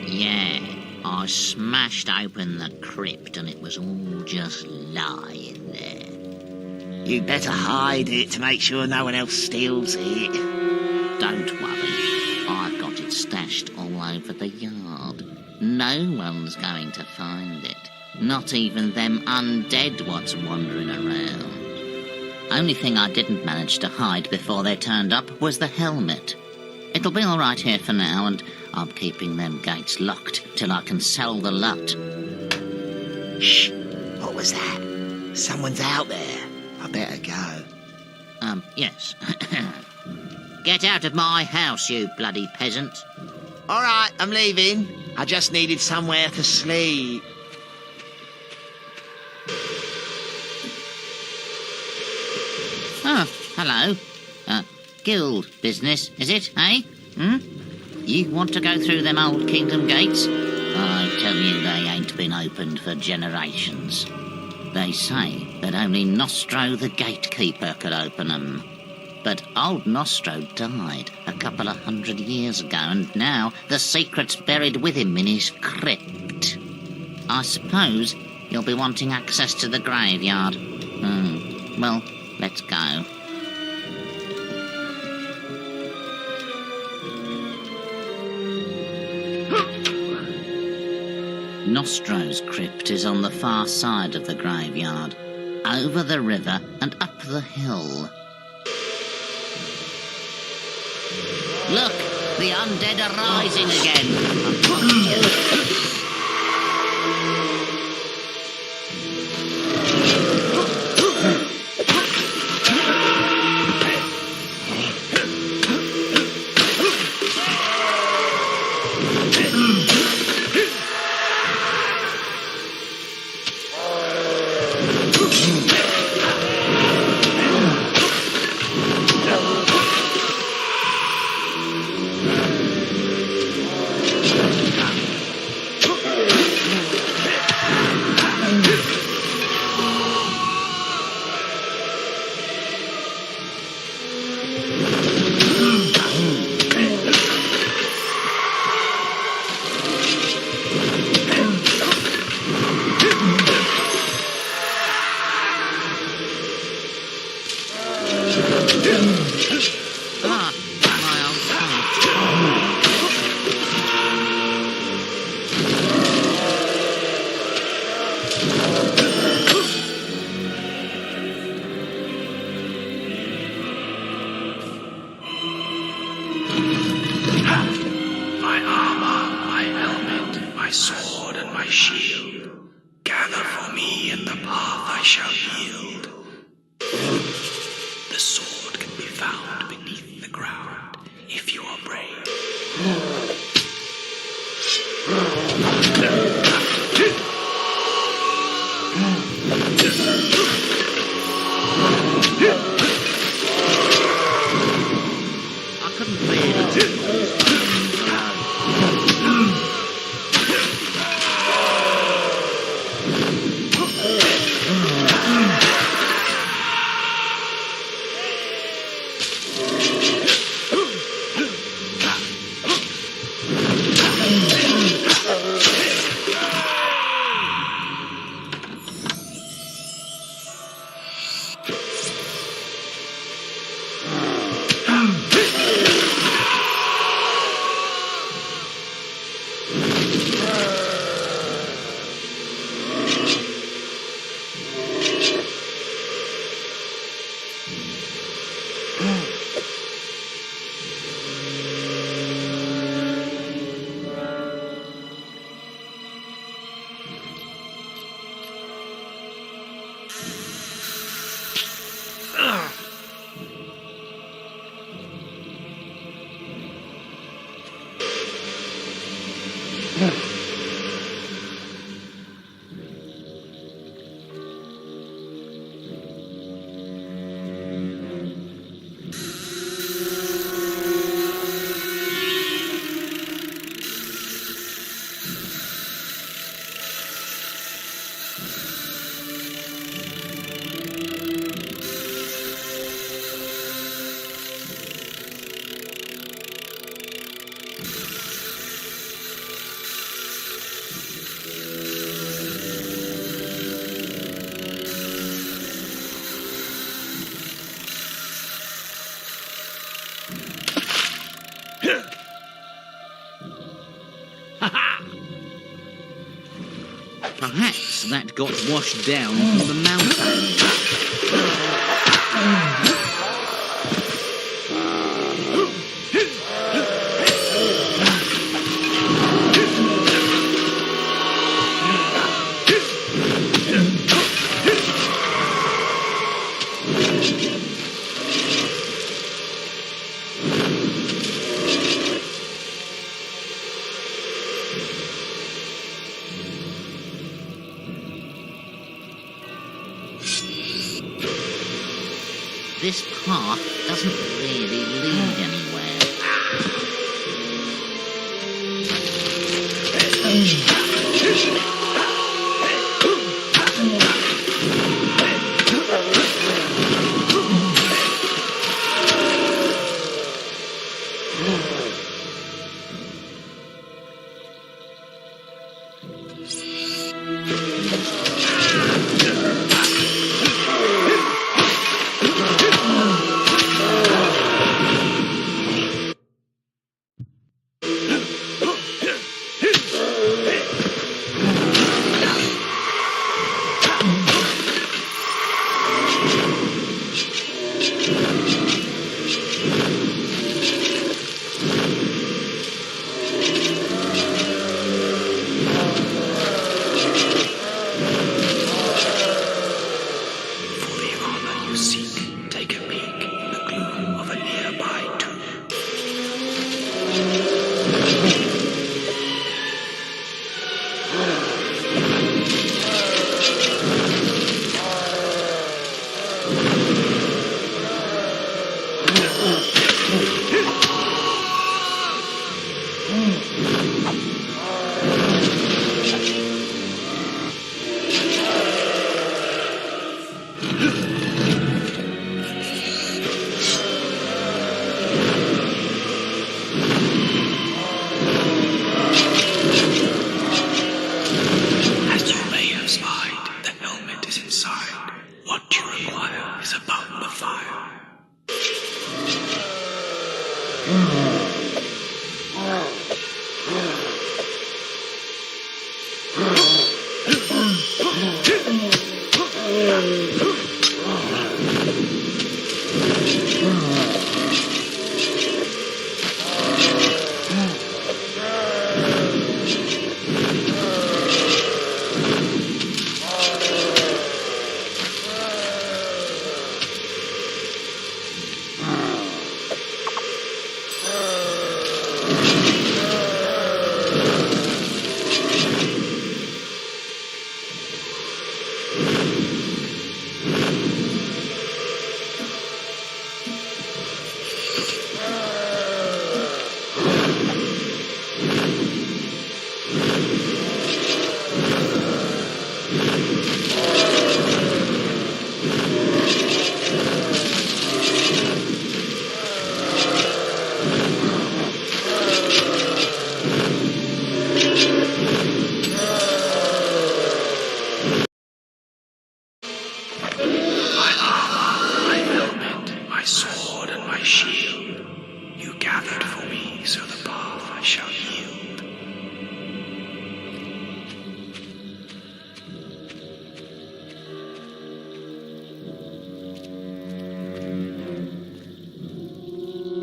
Yeah, I smashed open the crypt and it was all just lying there. You'd better hide it to make sure no one else steals it. Don't worry, I've got it stashed all over the yard. No one's going to find it. Not even them undead what's wandering around. Only thing I didn't manage to hide before they turned up was the helmet. It'll be all right here for now, and I'm keeping them gates locked till I can sell the lot. Shh! What was that? Someone's out there. I better go. Yes. Get out of my house, you bloody peasant. All right, I'm leaving. I just needed somewhere to sleep. Oh, hello. Guild business, is it, eh? You want to go through them old kingdom gates? I tell you, they ain't been opened for generations. They say that only Nostro the gatekeeper could open them. But old Nostro died a couple of 100 years ago, and now the secret's buried with him in his crypt. I suppose you'll be wanting access to the graveyard. Well, let's go. Nostro's crypt is on the far side of the graveyard, over the river and up the hill. Look, the undead are rising again. My armor, my helmet, my sword and my shield. Gather for me in the path I shall yield. The sword can be found beneath the ground, if you are brave. I couldn't really. got washed down from the mountain. This path doesn't really lead anywhere.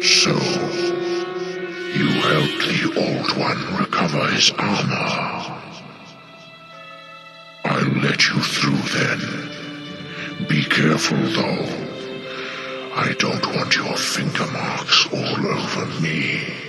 So, you helped the Old One recover his armor. I'll let you through then. Be careful, though. I don't want your finger marks all over me.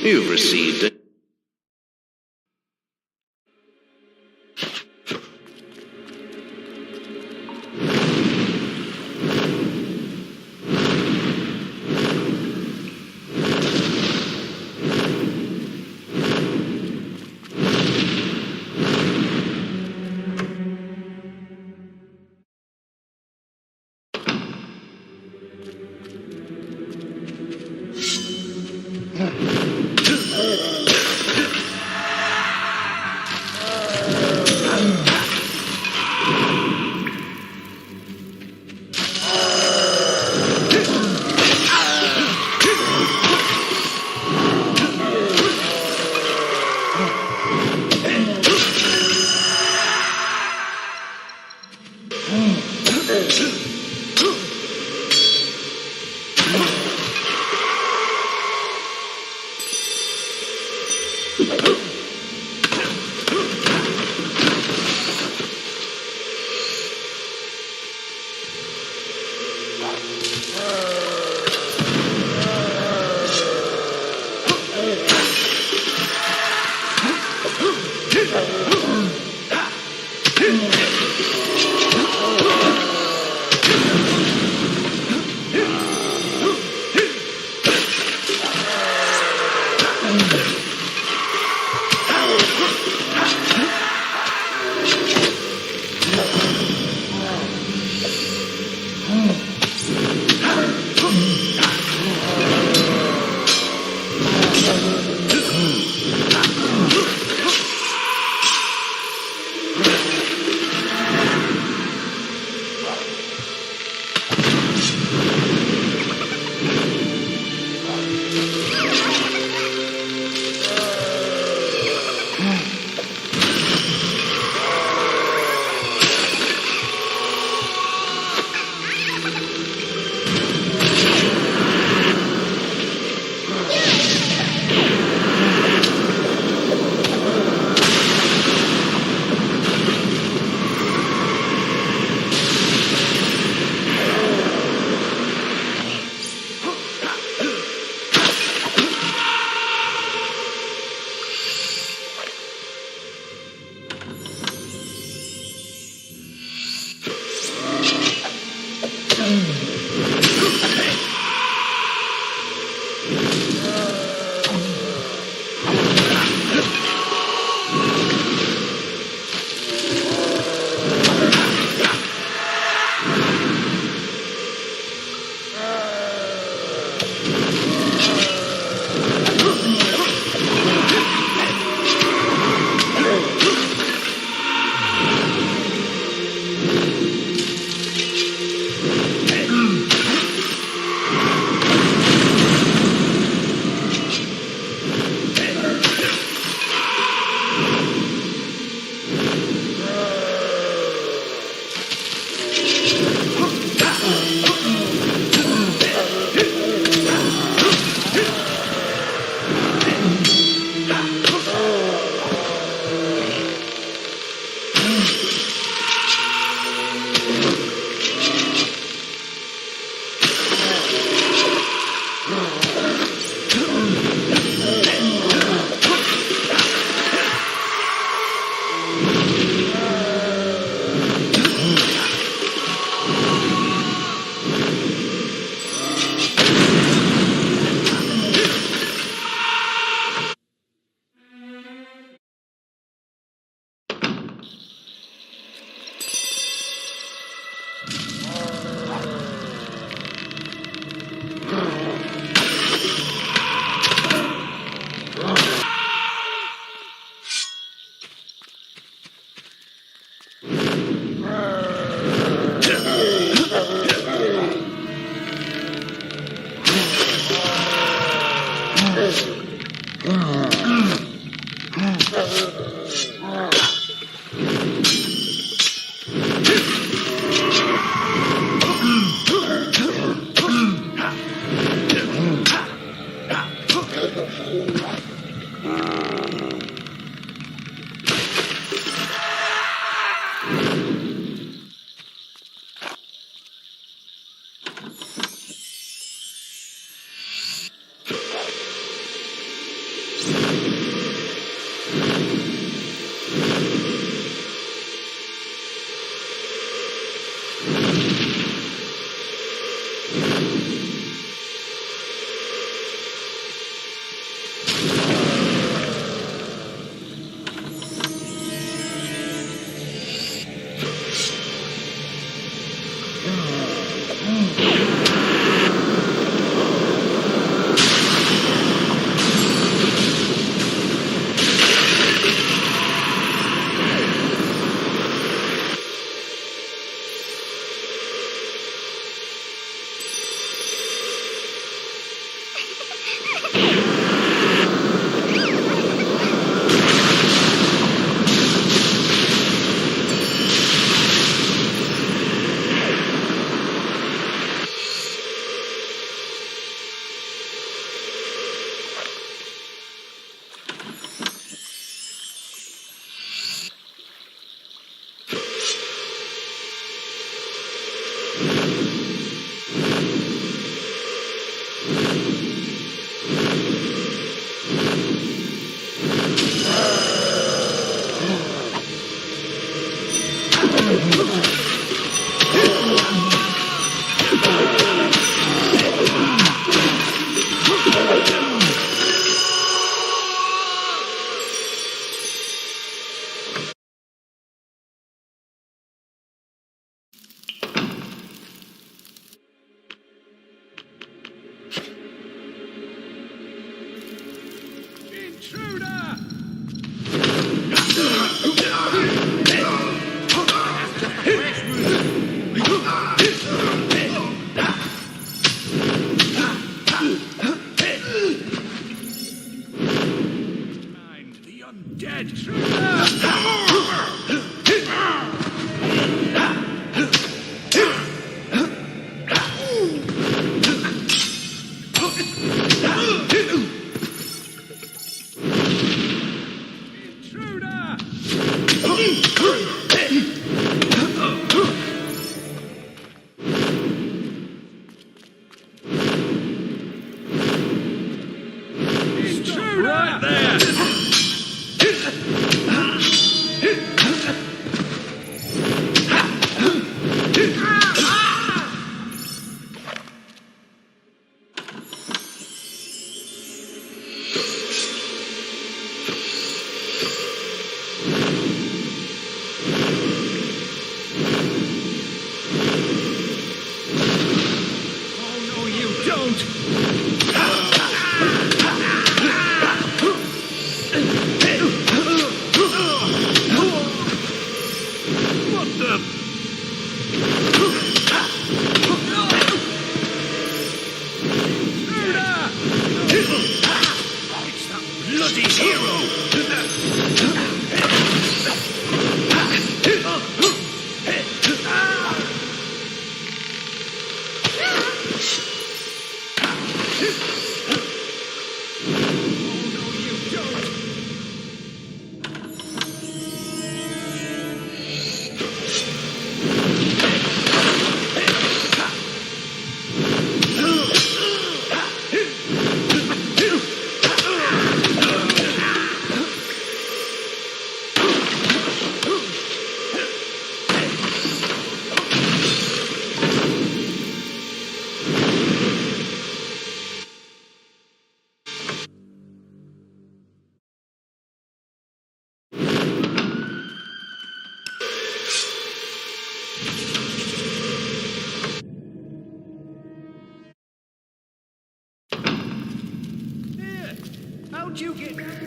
You've received it.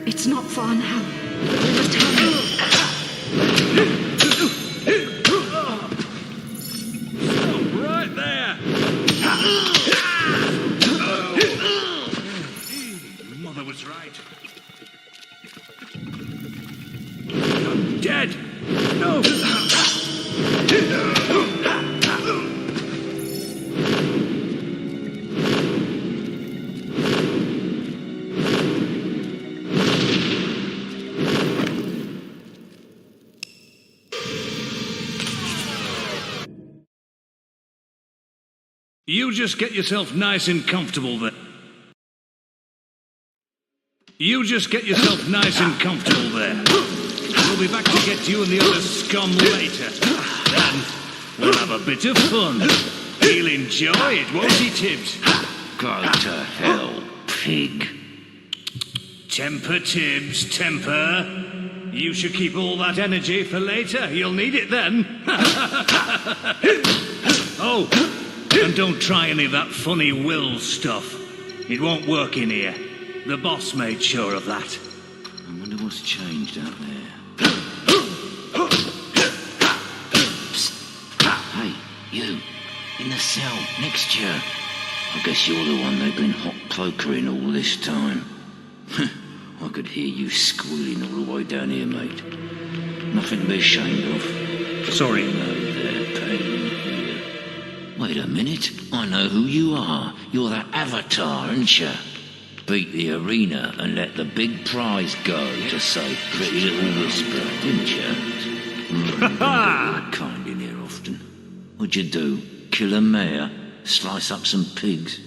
It's not far now. We must hurry. Stop right there! Mother was right. I'm dead! No! You just get yourself nice and comfortable there. You just get yourself nice and comfortable there. We'll be back to get you and the other scum later. Then we'll have a bit of fun. He'll enjoy it, won't he, Tibbs? Go to hell, pig. Temper, Tibbs, temper. You should keep all that energy for later. You'll need it then. Oh, and don't try any of that funny will stuff. It won't work in here. The boss made sure of that. I wonder what's changed out there. Psst. Hey, you. In the cell, next to you. I guess you're the one they've been hot pokering all this time. I could hear you squealing all the way down here, mate. Nothing to be ashamed of. Sorry. No, they're pain here. Wait a minute. I know who you are. You're that avatar, aren't you? Beat the arena and let the big prize go to save Pretty Little Whisper, didn't you? Kind in here often. What'd you do? Kill a mare? Slice up some pigs?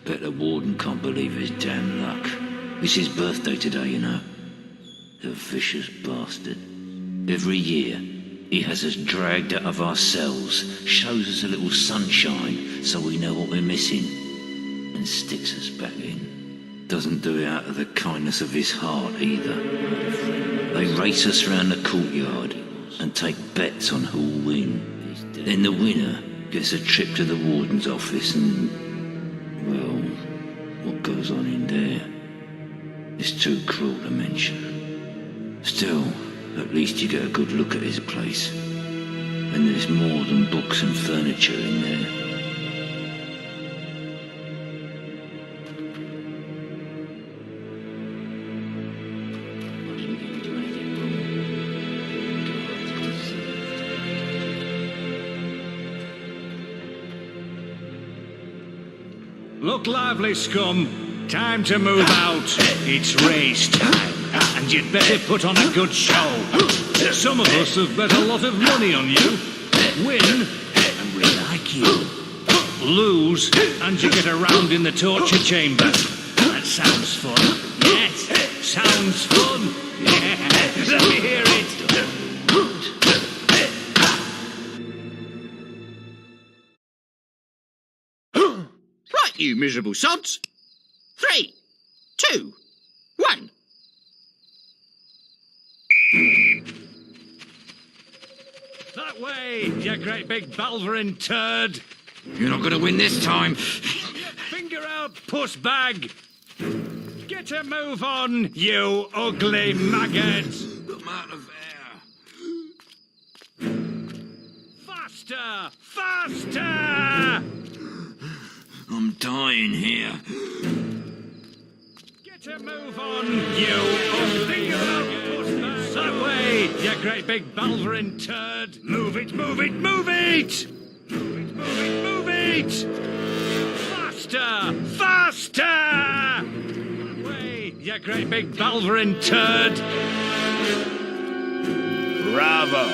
Bet the warden can't believe his damn luck. It's his birthday today, you know. The vicious bastard. Every year, He has us dragged out of our cells, shows us a little sunshine so we know what we're missing, and sticks us back in. Doesn't do it out of the kindness of his heart either. They race us round the courtyard and take bets on who'll win. Then the winner gets a trip to the warden's office and, well, what goes on in there is too cruel to mention. Still, at least you get a good look at his place. And there's more than books and furniture in there. Look lively, scum. Time to move out. It's race time. And you'd better put on a good show. Some of us have bet a lot of money on you. Win, and we like you. Lose, and you get around in the torture chamber. That sounds fun. Yes, sounds fun. Yeah, let me hear it. Right, you miserable sods. 3, 2, 1. That way, you great big Balverin turd. You're not going to win this time. Finger out, puss bag. Get a move on, you ugly maggot. I'm out of air. Faster! Faster! I'm dying here. Get a move on, you ugly maggot. That way, you great big Balverin turd. Move it, move it, move it! Move it, move it, move it! Faster! Faster! That way, you great big Balverin turd. Bravo!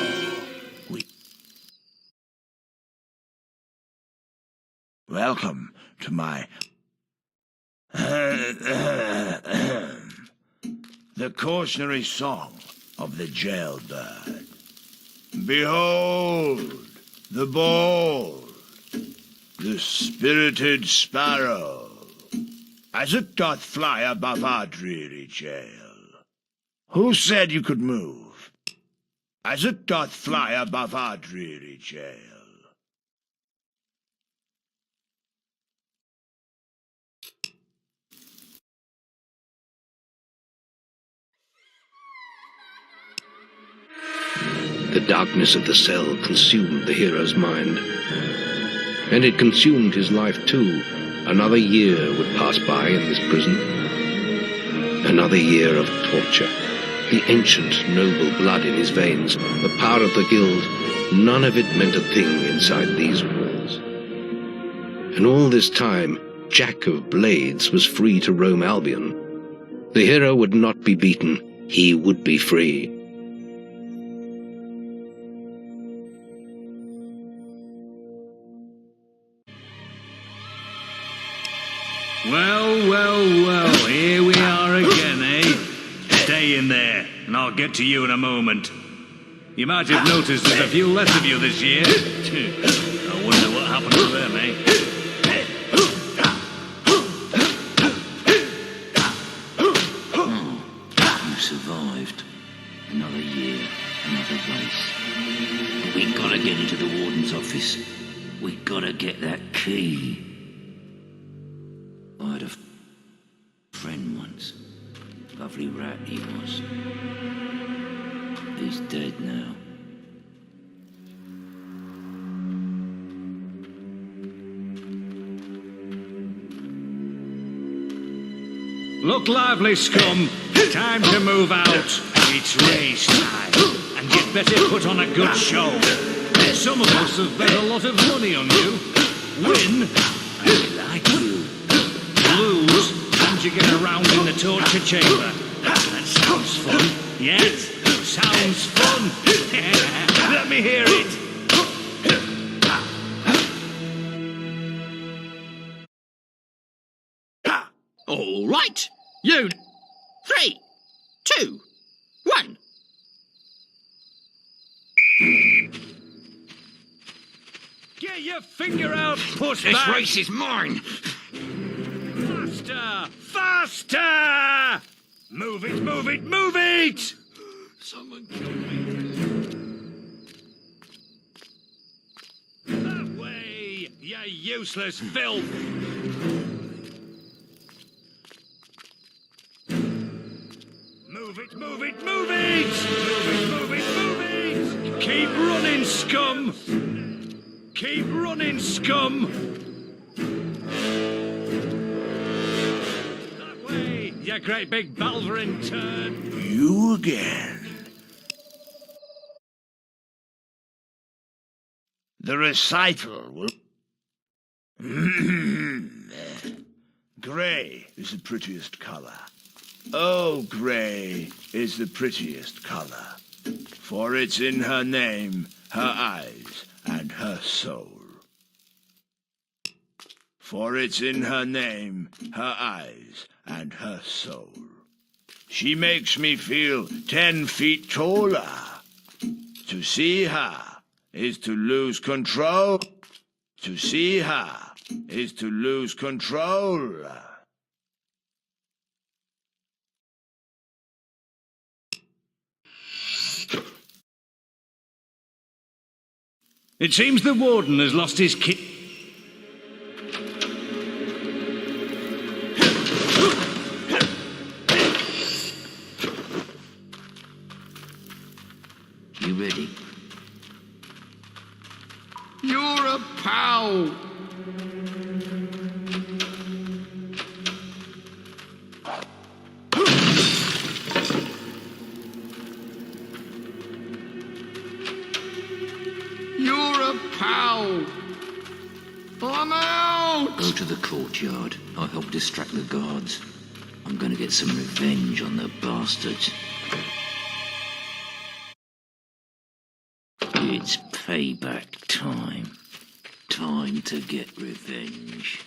Welcome to my... the cautionary song of the jailbird. Behold, the bold, the spirited sparrow, as it doth fly above our dreary jail. Who said you could move? As it doth fly above our dreary jail. The darkness of the cell consumed the hero's mind. And it consumed his life too. Another year would pass by in this prison. Another year of torture. The ancient, noble blood in his veins, the power of the guild, none of it meant a thing inside these walls. And all this time, Jack of Blades was free to roam Albion. The hero would not be beaten. He would be free. Well, here we are again, eh? Stay in there, and I'll get to you in a moment. You might have noticed there's a few less of you this year. I wonder what happened to them, eh? You survived. Another year, another race. But we gotta get into the warden's office. We gotta get that key. I had a friend once. Lovely rat he was. He's dead now. Look lively, scum. Time to move out. It's race time. And you'd better put on a good show. Some of us have bet a lot of money on you. Win, and we like you. Lose, and you get around in the torture chamber. That sounds fun. Yes, sounds fun. Let me hear it. All right. You... 3, 2, 1. Get your finger out, pussbag! This race is mine! Faster! Faster! Move it, move it, move it! Someone kill me. That way, you useless filth! Move it, move it, move it! Move it, move it, move it! Keep running, scum! Keep running, scum! That way, you great big Balverin turd! You again. The recital will... Grey is the prettiest colour. Oh, grey is the prettiest colour, for it's in her name, her eyes, and her soul. For it's in her name, her eyes, and her soul. She makes me feel 10 feet taller. To see her is to lose control. To see her is to lose control. It seems the warden has lost his kit. You ready? You're a pal. You're a pal. I'm out. Go to the courtyard. I'll help distract the guards. I'm gonna get some revenge on the bastards. It's payback time. Time to get revenge.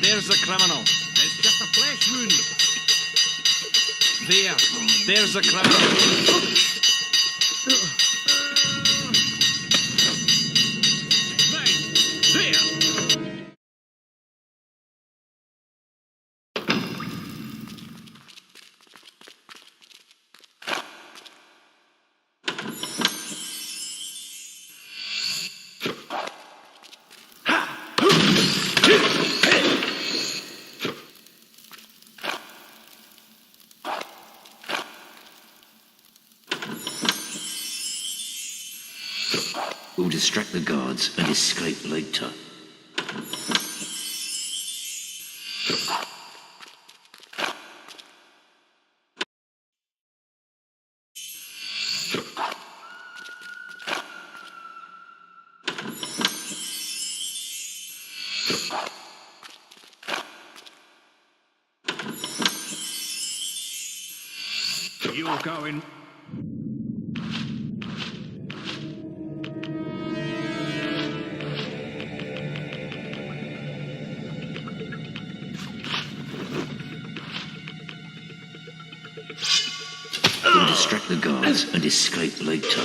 There's the criminal. It's just a flesh wound. There's the criminal. We'll distract the guards and escape later. You're going... We'll distract the guards and escape later.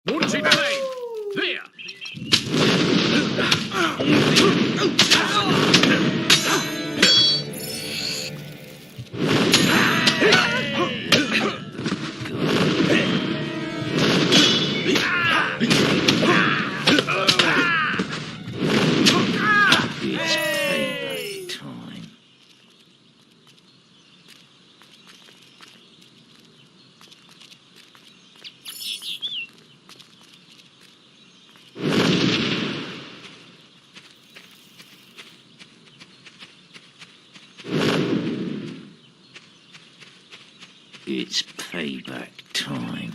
What's it play? There! It's payback time.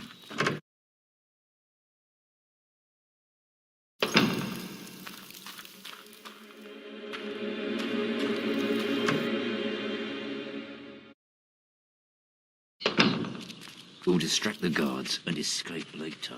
We'll distract the guards and escape later.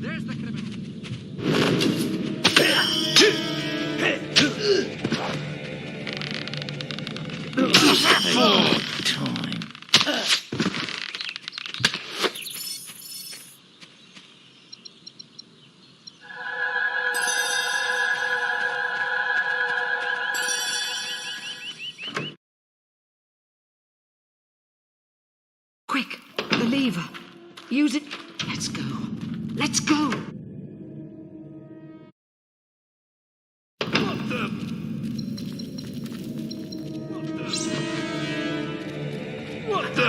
There's the criminal. Time. Quick, the lever. Use it. Let's go. Let's go. What the? What the?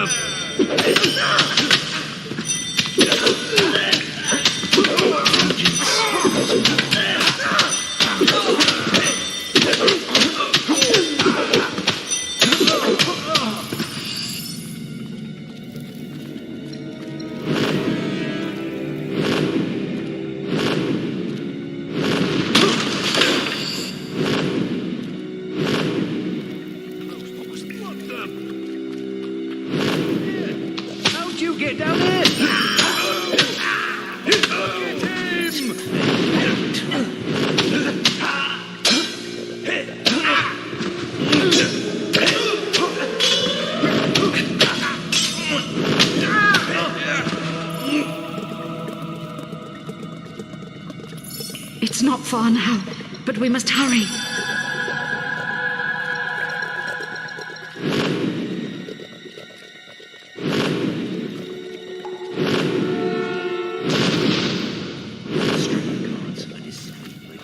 How'd you get down here? It's not far now, but we must hurry.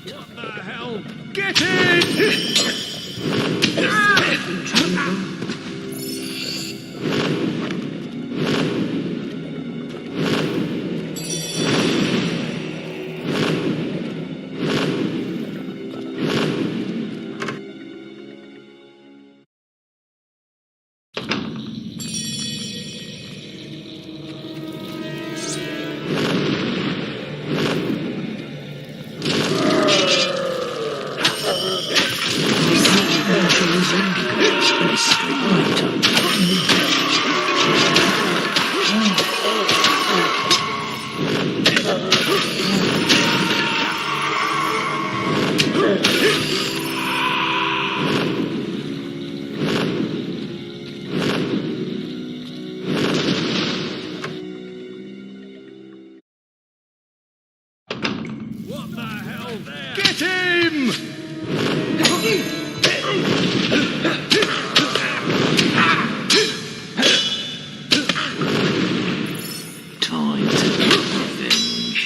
What the hell? Get in! What the hell? Get him! Time to get revenge.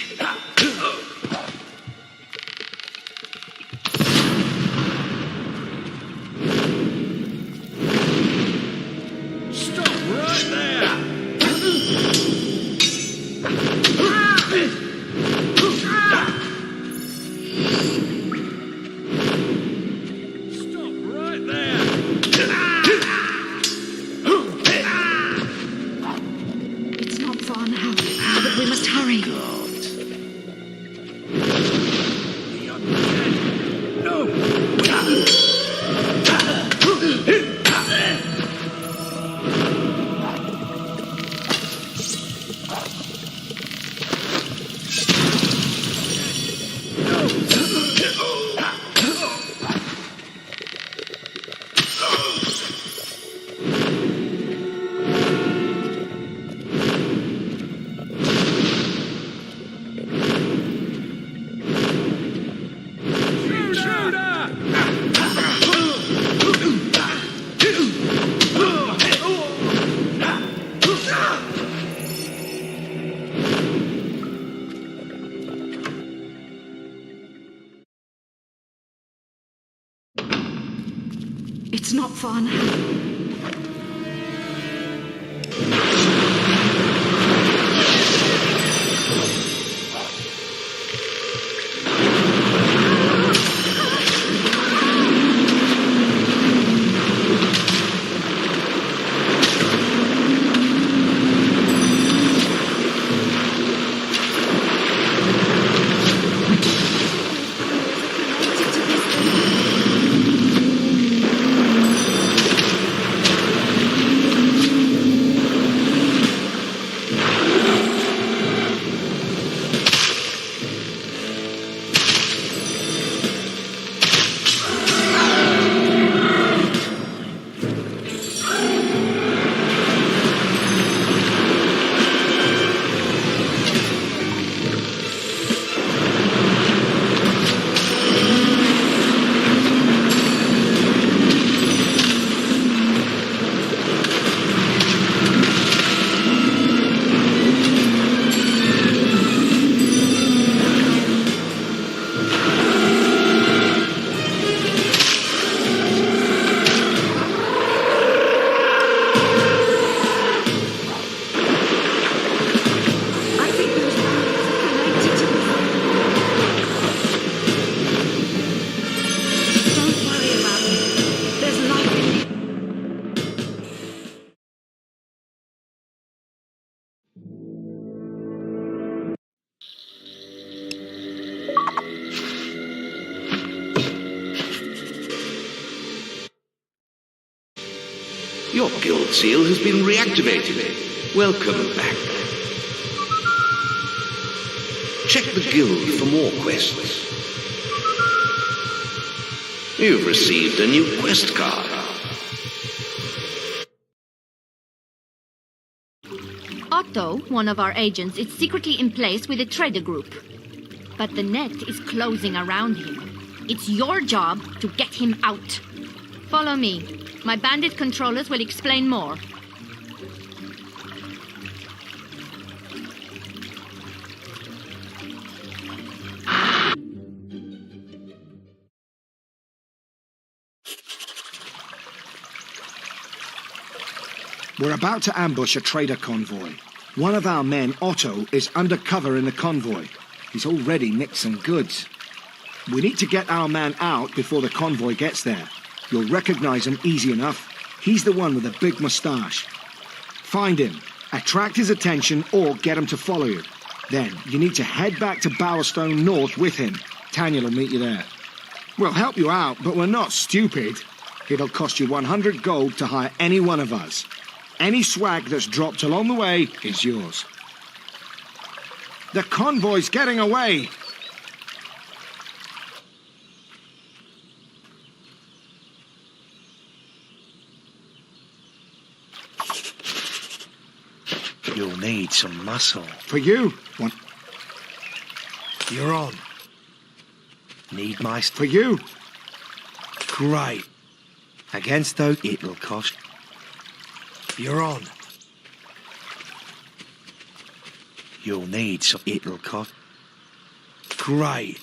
Stop right there! Stop right there! It's not far now, but we must hurry. It's not far now. Your guild seal has been reactivated. Welcome back. Check the guild for more quests. You've received a new quest card. Otto, one of our agents, is secretly in place with a trader group. But the net is closing around him. It's your job to get him out. Follow me. My bandit controllers will explain more. We're about to ambush a trader convoy. One of our men, Otto, is undercover in the convoy. He's already nicked some goods. We need to get our man out before the convoy gets there. You'll recognize him easy enough. He's the one with the big moustache. Find him, attract his attention, or get him to follow you. Then, you need to head back to Bowerstone North with him. Tanya will meet you there. We'll help you out, but we're not stupid. It'll cost you 100 gold to hire any one of us. Any swag that's dropped along the way is yours. The convoy's getting away! You'll need some muscle. For you? What? You're on. Need my... For you? Great. Against those, it'll cost... You're on. You'll need some... It'll cost... Great.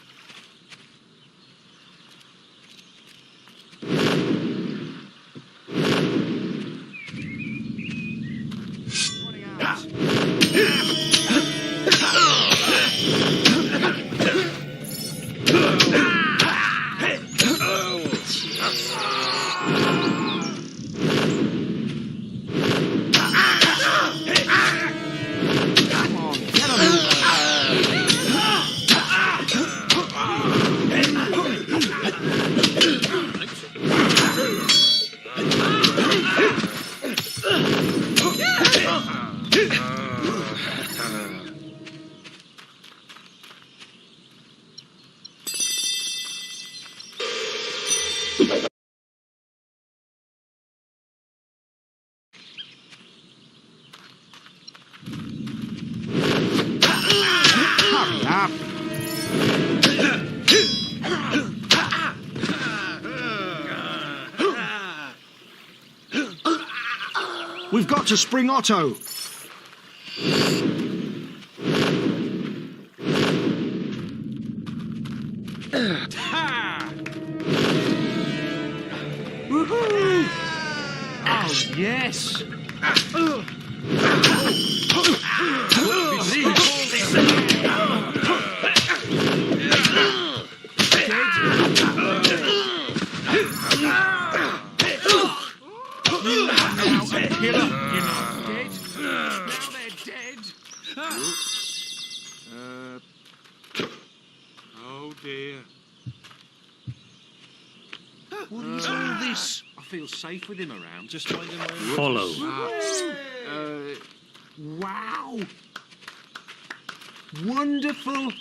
We've got to spring Otto. Woohoo! yes. Oh dear. What is all this? I feel safe with him around. Just finding my own. Follow. Wow. Wonderful.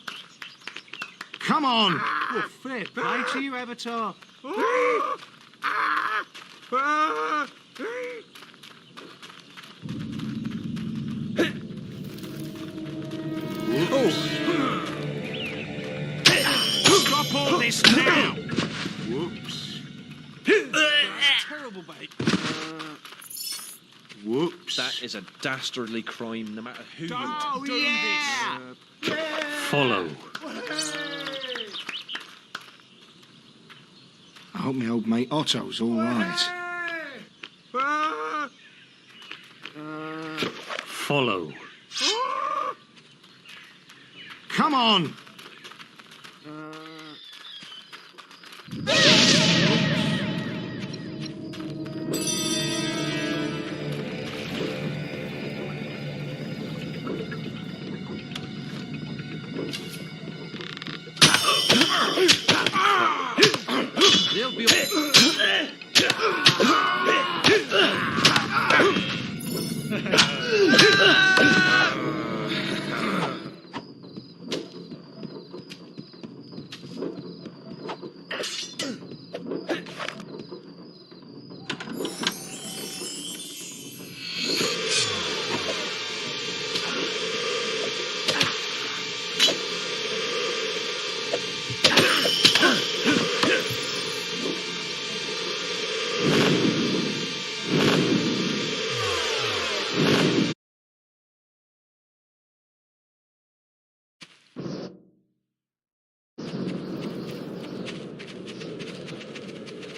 Come on. Well, fair play to you, Avatar. Stop all this now! Whoops. Terrible, mate. Whoops. That is a dastardly crime, no matter who Oh, you yeah. Follow. I hope my old mate Otto's all right. Follow. Come on. They'll be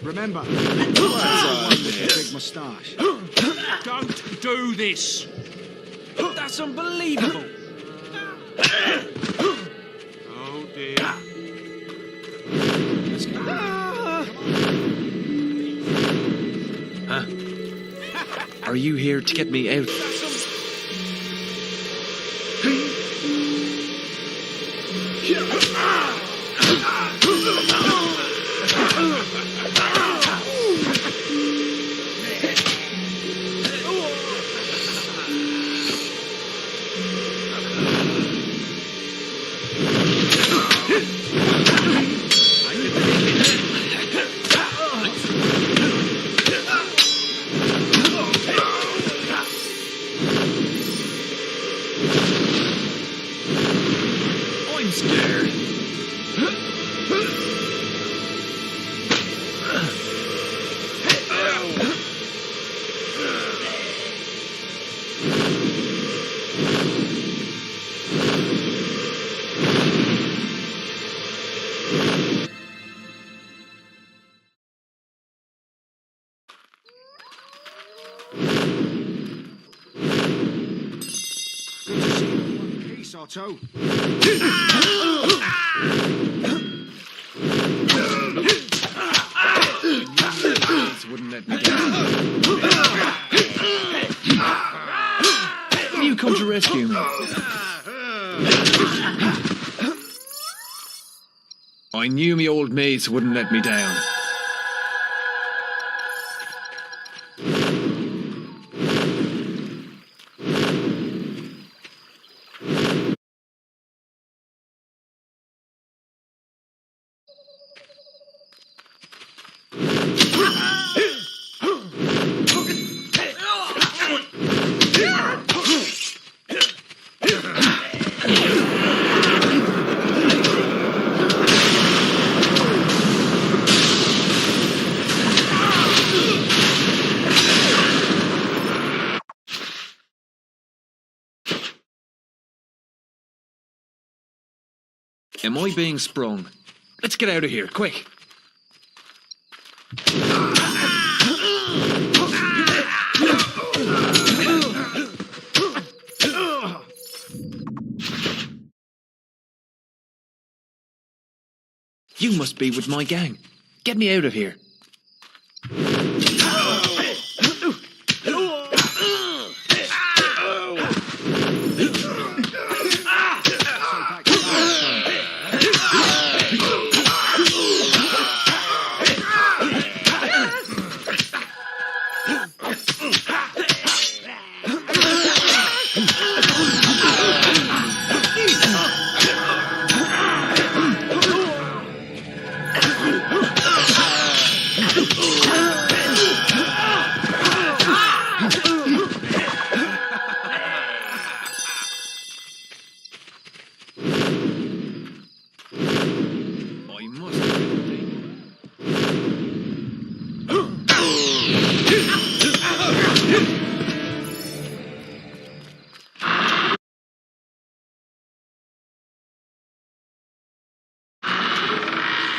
Remember, big moustache. Don't do this! That's unbelievable! Oh dear. Huh? Are you here to get me out? I'm scared. Good to see you in one piece, Otto. Wouldn't let me down. You come to rescue me. I knew me old mates wouldn't let me down. Am I being sprung? Let's get out of here, quick! You must be with my gang. Get me out of here.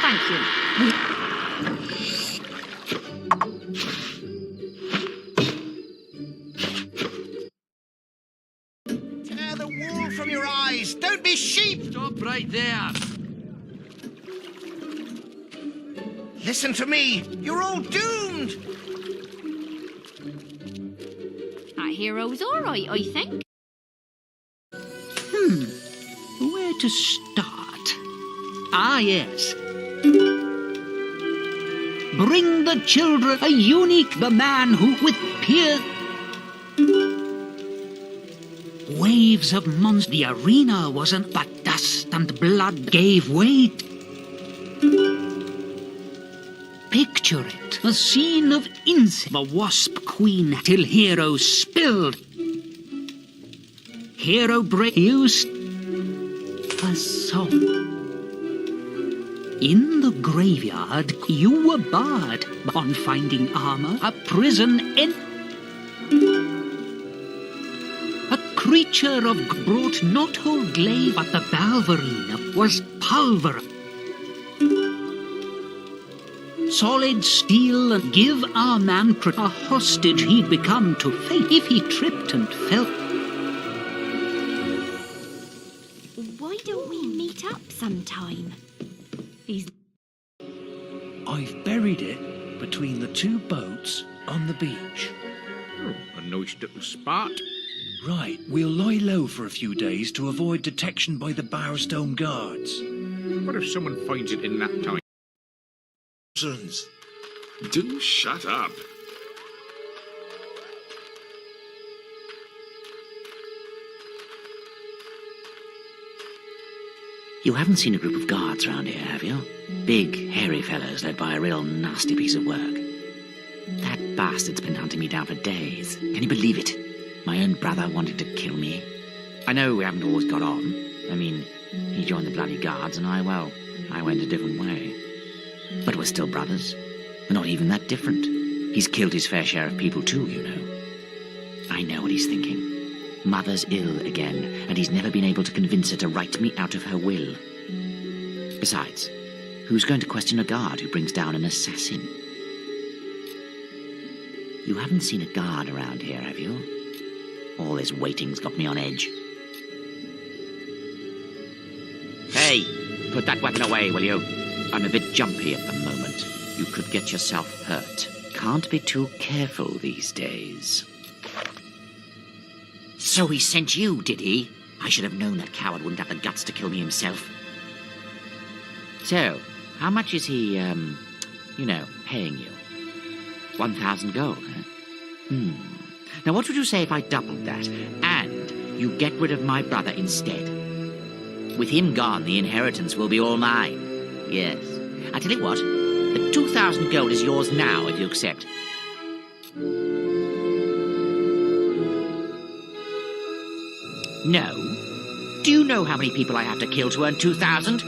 Thank you. Tear the wool from your eyes. Don't be sheep. Stop right there. Listen to me. You're all doomed. That hero's all right, I think. Where to start? Ah, yes. Bring the children a unique, the man who with waves of monsters. The arena wasn't, but dust and blood gave way. Picture it, a scene of incest. The wasp queen till hero spilled. Hero used a song. In the graveyard, you were barred on finding armor, a prison in. A creature of brought not whole glaive, but the Balverine was pulver. Solid steel and give our man a hostage he'd become to fate if he tripped and fell. Why don't we meet up sometime? I've buried it between the two boats on the beach. Oh, a nice little spot. Right, we'll lie low for a few days to avoid detection by the Bowerstone guards. What if someone finds it in that time? Sons. Do shut up. You haven't seen a group of guards round here, have you? Big, hairy fellows led by a real nasty piece of work. That bastard's been hunting me down for days. Can you believe it? My own brother wanted to kill me. I know we haven't always got on. I mean, he joined the bloody guards and I went a different way. But we're still brothers. We're not even that different. He's killed his fair share of people too, you know. I know what he's thinking. Mother's ill again, and he's never been able to convince her to write me out of her will. Besides, who's going to question a guard who brings down an assassin? You haven't seen a guard around here, have you? All this waiting's got me on edge. Hey, put that weapon away, will you? I'm a bit jumpy at the moment. You could get yourself hurt. Can't be too careful these days. So he sent you, did he? I should have known that coward wouldn't have the guts to kill me himself. So, how much is he, paying you? 1,000 gold, huh? Now what would you say if I doubled that, and you get rid of my brother instead? With him gone, the inheritance will be all mine. Yes. I tell you what, the 2,000 gold is yours now if you accept. No. Do you know how many people I have to kill to earn 2,000?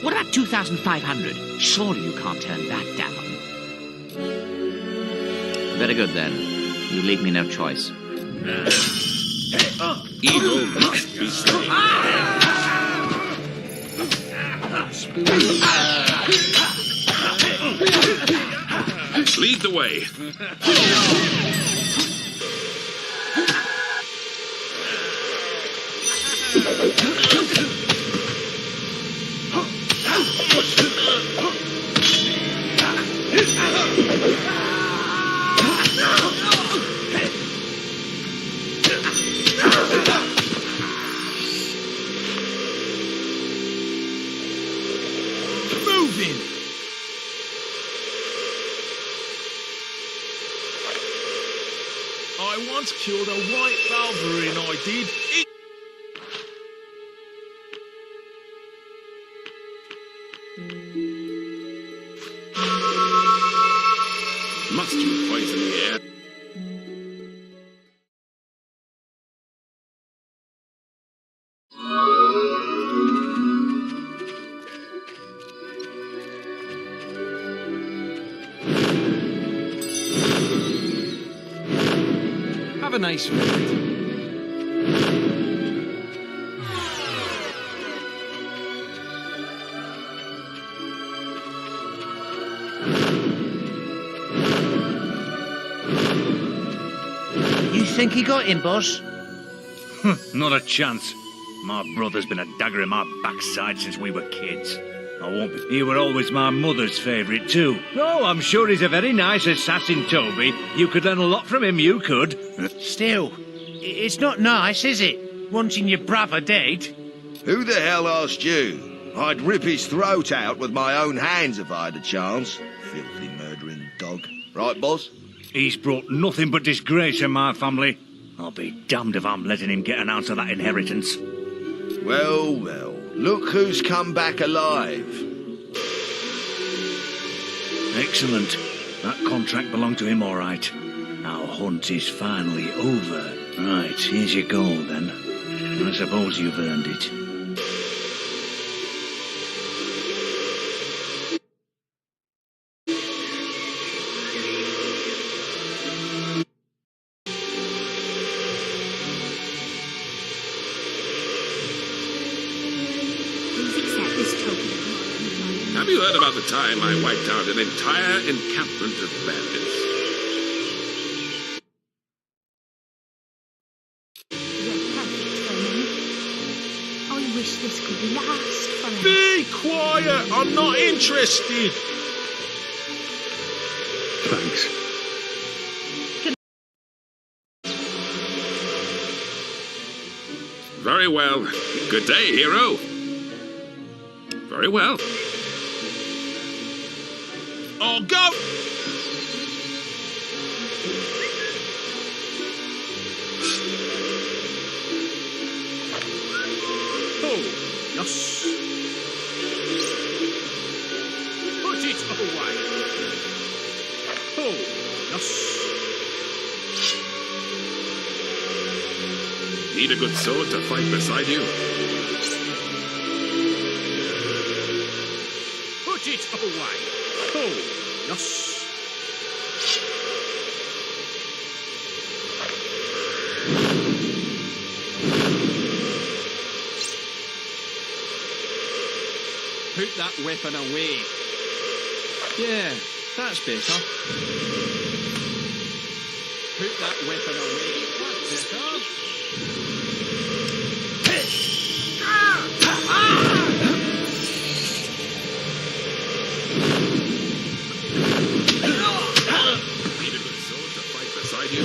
What about 2,500? Surely you can't turn that down. Very good, then. You leave me no choice. Evil must be slain. Lead the way. Moving! I once killed a white Valkyrie, I did. Must you poison the air? Have a nice visit. You think he got him, boss? Not a chance. My brother's been a dagger in my backside since we were kids. I won't be. He were always my mother's favourite too. Oh, I'm sure he's a very nice assassin, Toby. You could learn a lot from him, you could. Still, it's not nice, is it? Wanting your brother dead? Who the hell asked you? I'd rip his throat out with my own hands if I had a chance. Filthy murdering dog. Right, boss? He's brought nothing but disgrace in my family. I'll be damned if I'm letting him get an ounce of that inheritance. Well, well. Look who's come back alive. Excellent. That contract belonged to him all right. Our hunt is finally over. Right, here's your gold then. I suppose you've earned it. Have you heard about the time I wiped out an entire encampment of bandits? You're perfect for me. I wish this could last forever. Be quiet! I'm not interested! Thanks. Very well. Good day, hero. Very well. Oh, go! Oh, yes. Put it away. Oh, yes. Need a good sword to fight beside you? Put it away. Oh, yes. Put that weapon away. Yeah, that's better. Put that weapon away. That's better. Need a good sword to fight beside you?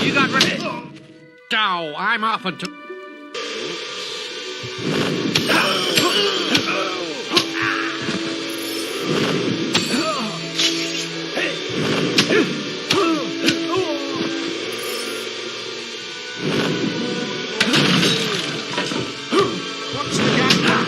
You got ready. Go, I'm off and to... What's the game now?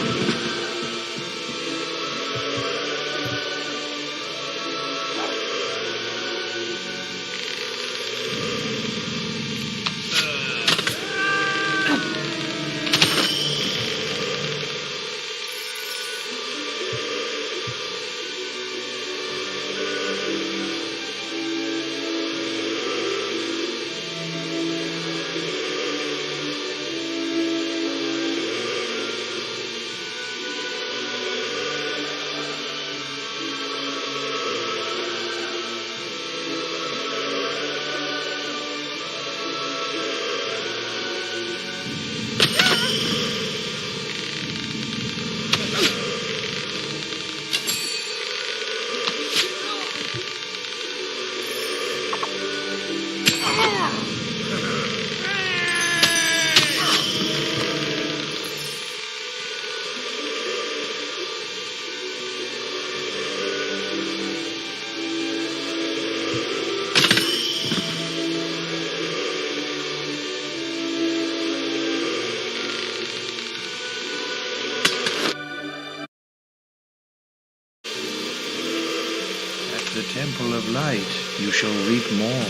The Temple of Light, you shall reap more,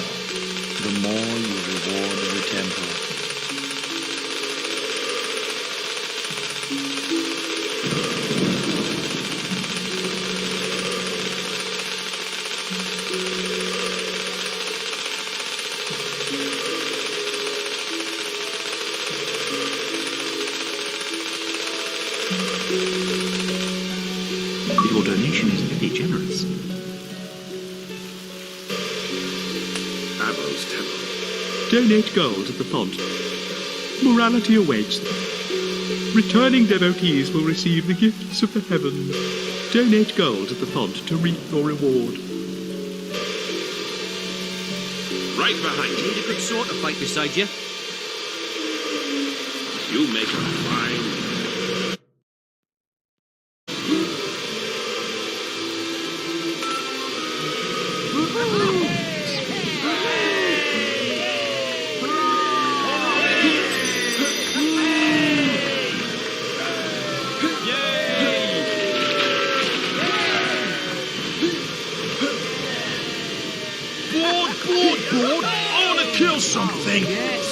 the more you reward the temple. Your donation is very generous. Donate gold at the font. Morality awaits them. Returning devotees will receive the gifts of the heavens. Donate gold at the font to reap your reward. Right behind you. Need a good sword to fight beside you. You make a fine... Board! I want to kill something! Yes.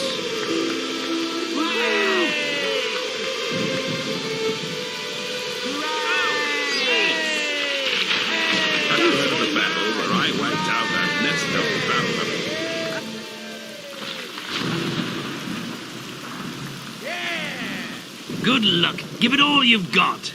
Good luck. Give it all you've got.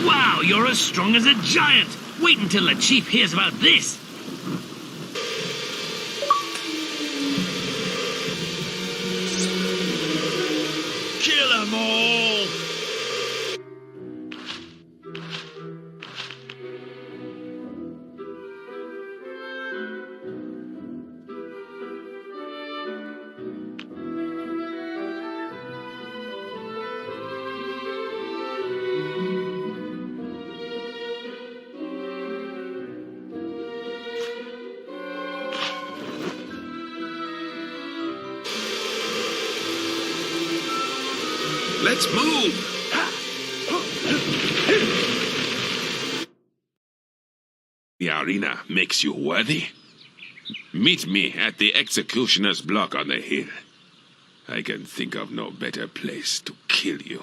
Wow, you're as strong as a giant. Wait until the chief hears about this. Kill 'em all! Let's move! The arena makes you worthy? Meet me at the executioner's block on the hill. I can think of no better place to kill you.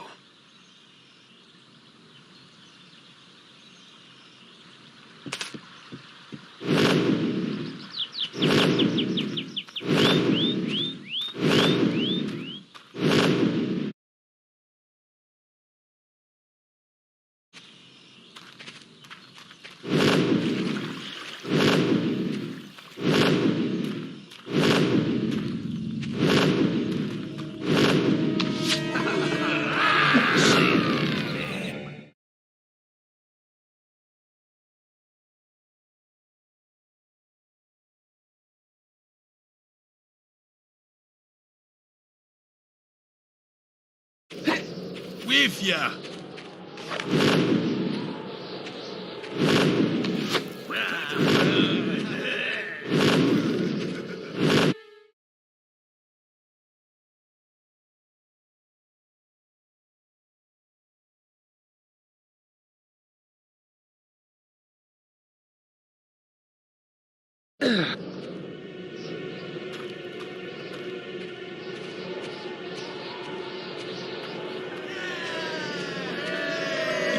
With ya!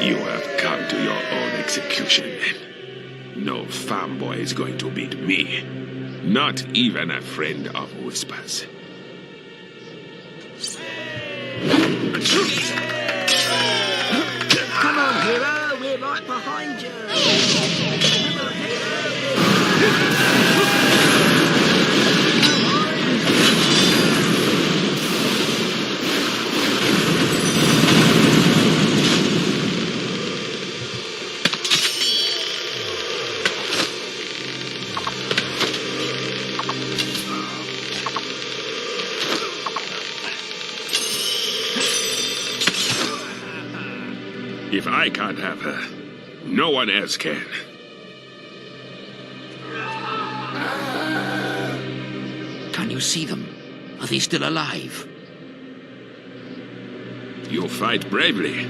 You have come to your own execution, then. No farm boy is going to beat me. Not even a friend of Whispers. Come on, hero, we're right behind you. Come on, hero. If I can't have her, no one else can. Can you see them? Are they still alive? You fight bravely,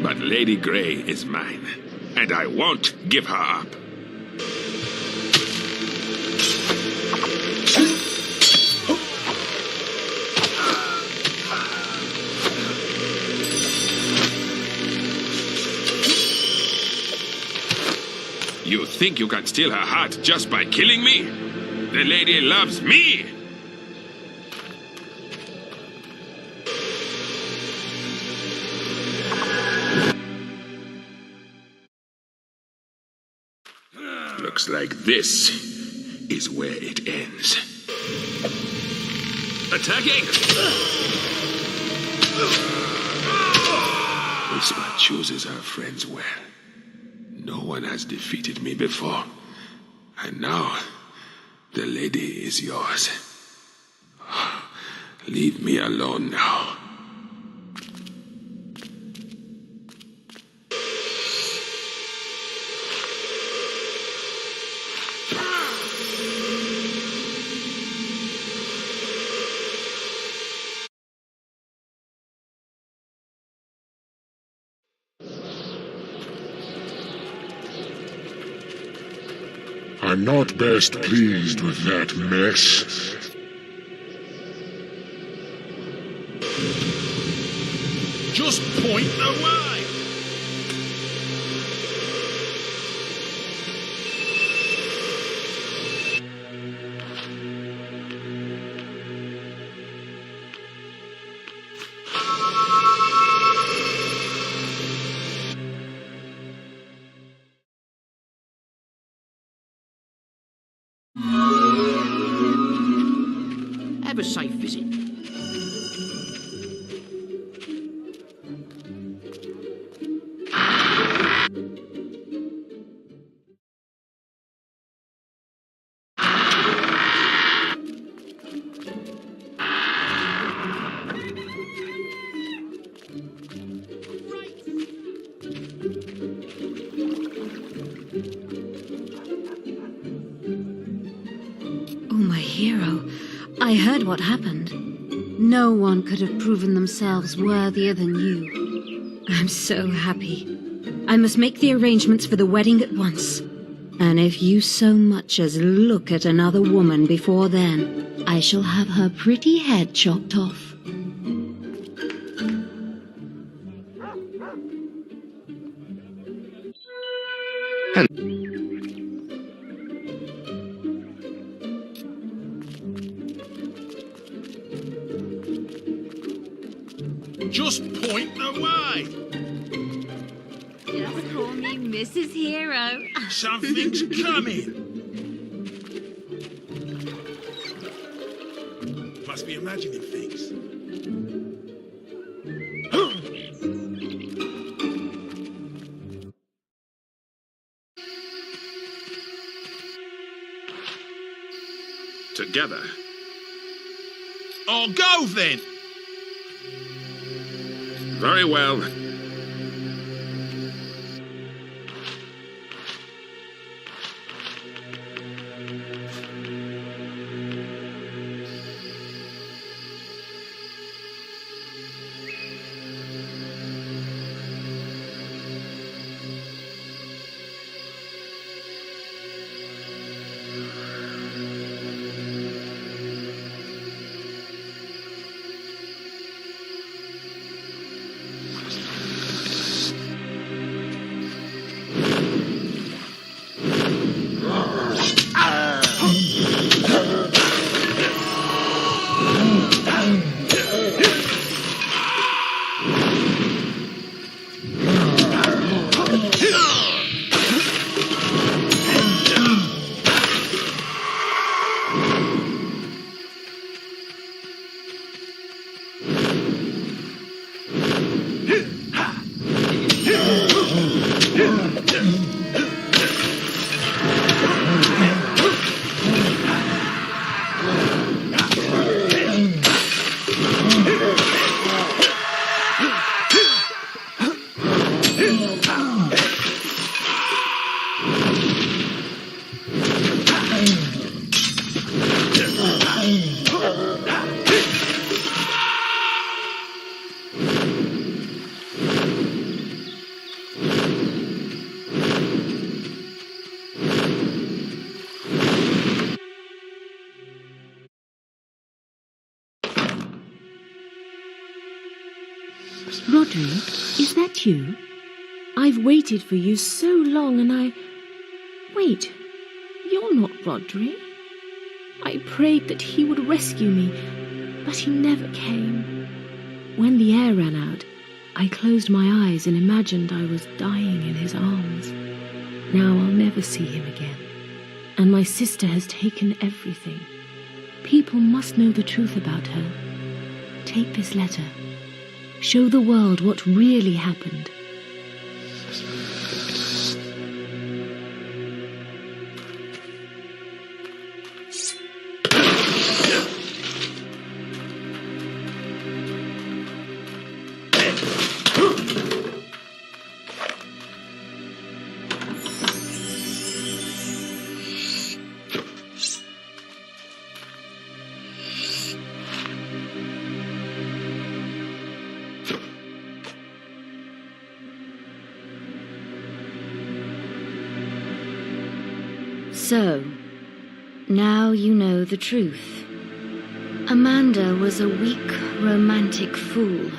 but Lady Grey is mine, and I won't give her up. You think you can steal her heart just by killing me? The lady loves me! Looks like this is where it ends. Attacking! Whisper chooses her friends well. No one has defeated me before. And now, the lady is yours. Leave me alone now. I'm not best pleased with that mess. Just point the way! have a safe visit. Oh, my hero. I heard what happened. No one could have proven themselves worthier than you. I'm so happy. I must make the arrangements for the wedding at once. And if you so much as look at another woman before then, I shall have her pretty head chopped off. Just point the way. Just call me Mrs. Hero. Something's coming. Must be imagining things. Together. I'll go then. Very well. Roderick, is that you? I've waited for you so long and I... Wait, you're not Roderick. I prayed that he would rescue me, but he never came. When the air ran out, I closed my eyes and imagined I was dying in his arms. Now I'll never see him again. And my sister has taken everything. People must know the truth about her. Take this letter. Show the world what really happened. So, now you know the truth. Amanda was a weak, romantic fool.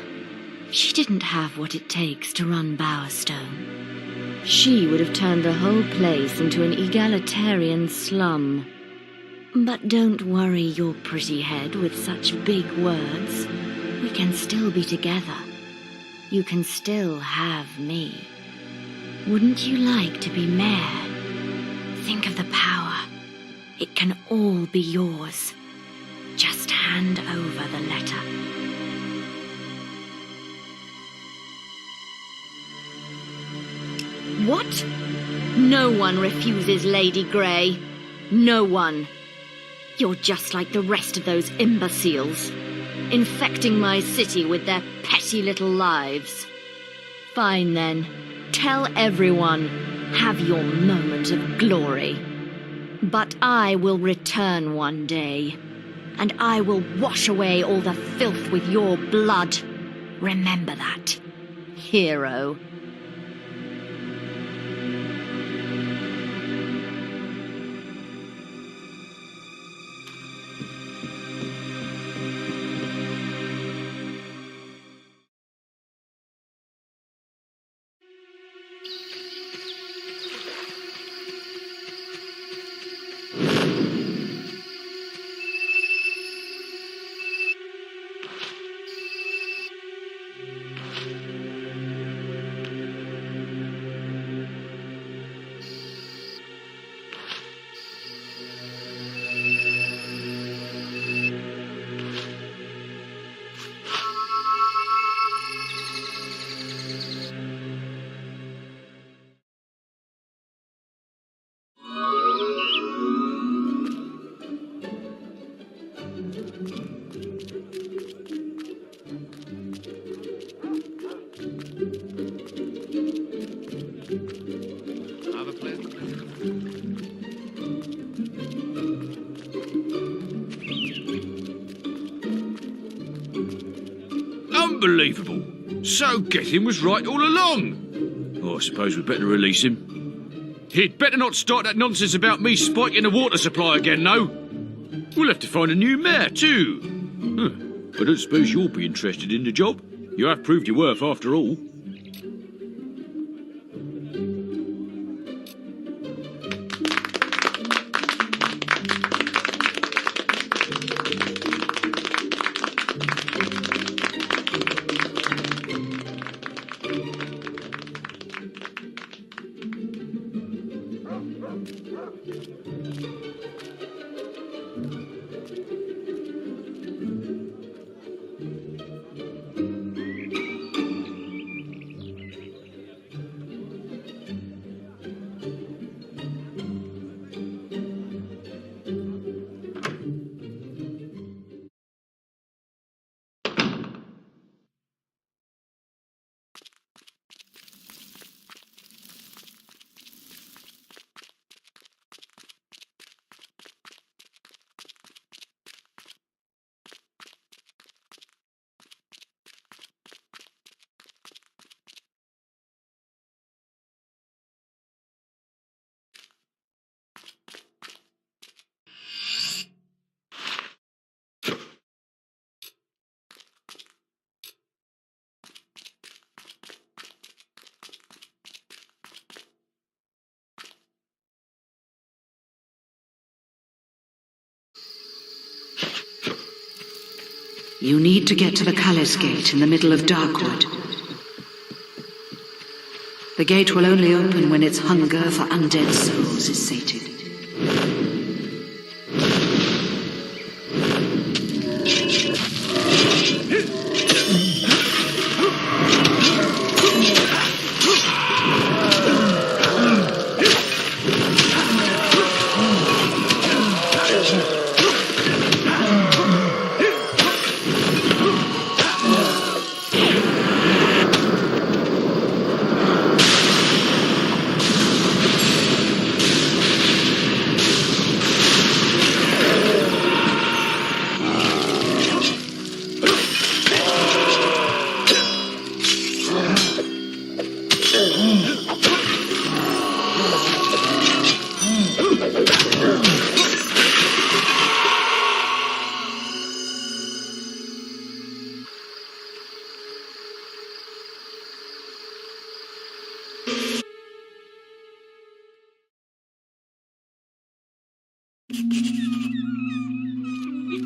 She didn't have what it takes to run Bowerstone. She would have turned the whole place into an egalitarian slum. But don't worry your pretty head with such big words. We can still be together. You can still have me. Wouldn't you like to be mayor? Think of the power. It can all be yours. Just hand over the letter. What? No one refuses Lady Grey. No one. You're just like the rest of those imbeciles, infecting my city with their petty little lives. Fine then. Tell everyone. Have your moment of glory. But I will return one day, and I will wash away all the filth with your blood. Remember that, hero. Unbelievable. So Gethin was right all along. Oh, I suppose we'd better release him. He'd better not start that nonsense about me spiking the water supply again, though. We'll have to find a new mayor, too. I don't suppose you'll be interested in the job. You have proved your worth after all. You need to get to the Callis Gate in the middle of Darkwood. The gate will only open when its hunger for undead souls is sated.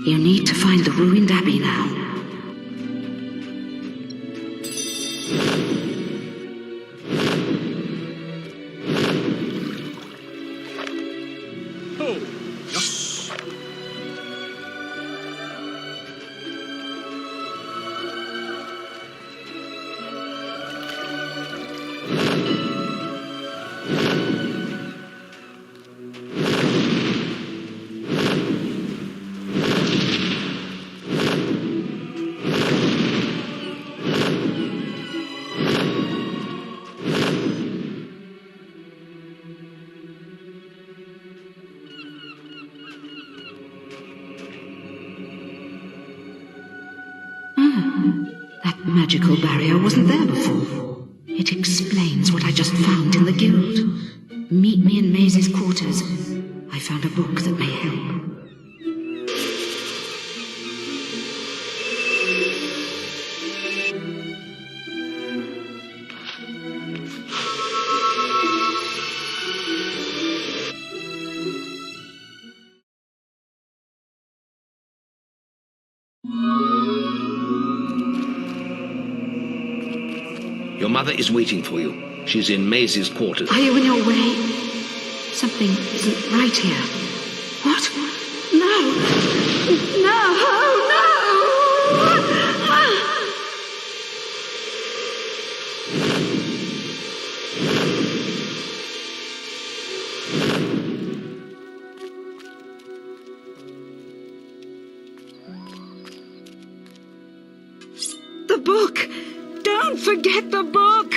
You need to find the ruined abbey now. magical barrier wasn't there before. It explains what I just found in the guild. Meet me in Maisie's quarters. I found a book that may help. Your mother is waiting for you. She's in Maisie's quarters. Are you in your way? Something isn't right here. What? No! No! No! The book! Don't forget the book!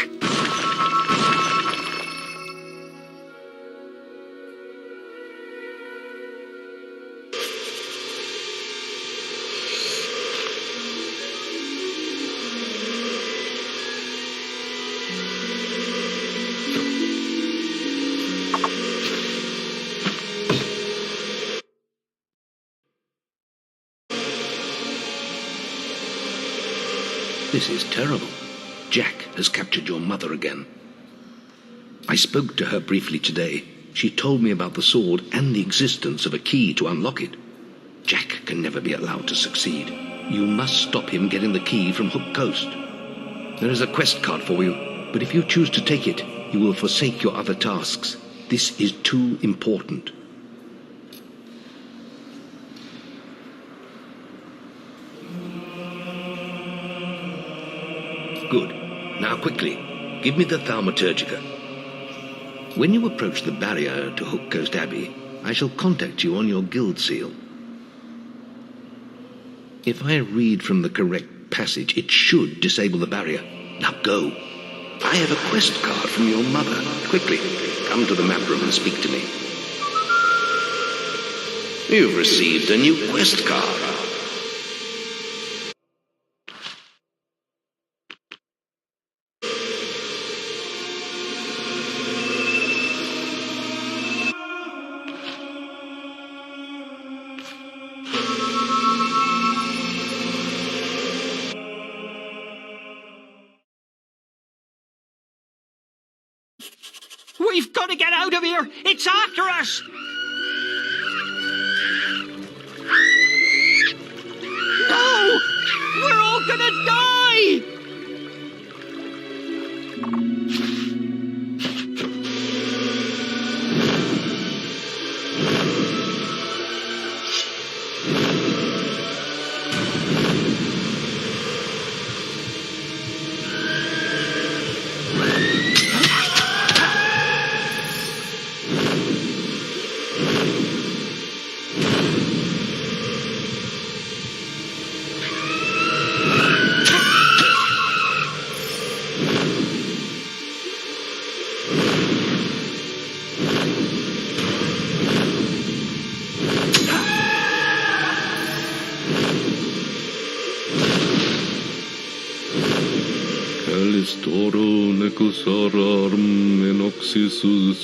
This is terrible. Jack has captured your mother again. I spoke to her briefly today. She told me about the sword and the existence of a key to unlock it. Jack can never be allowed to succeed. You must stop him getting the key from Hook Coast. There is a quest card for you, but if you choose to take it, you will forsake your other tasks. This is too important. Good. Now quickly, give me the Thaumaturgica. When you approach the barrier to Hook Coast Abbey, I shall contact you on your guild seal. If I read from the correct passage, it should disable the barrier. Now go. I have a quest card from your mother. Quickly, come to the map room and speak to me. You've received a new quest card. We've got to get out of here! It's after us! No! We're all gonna die! Calistoro necusarum enoxisum.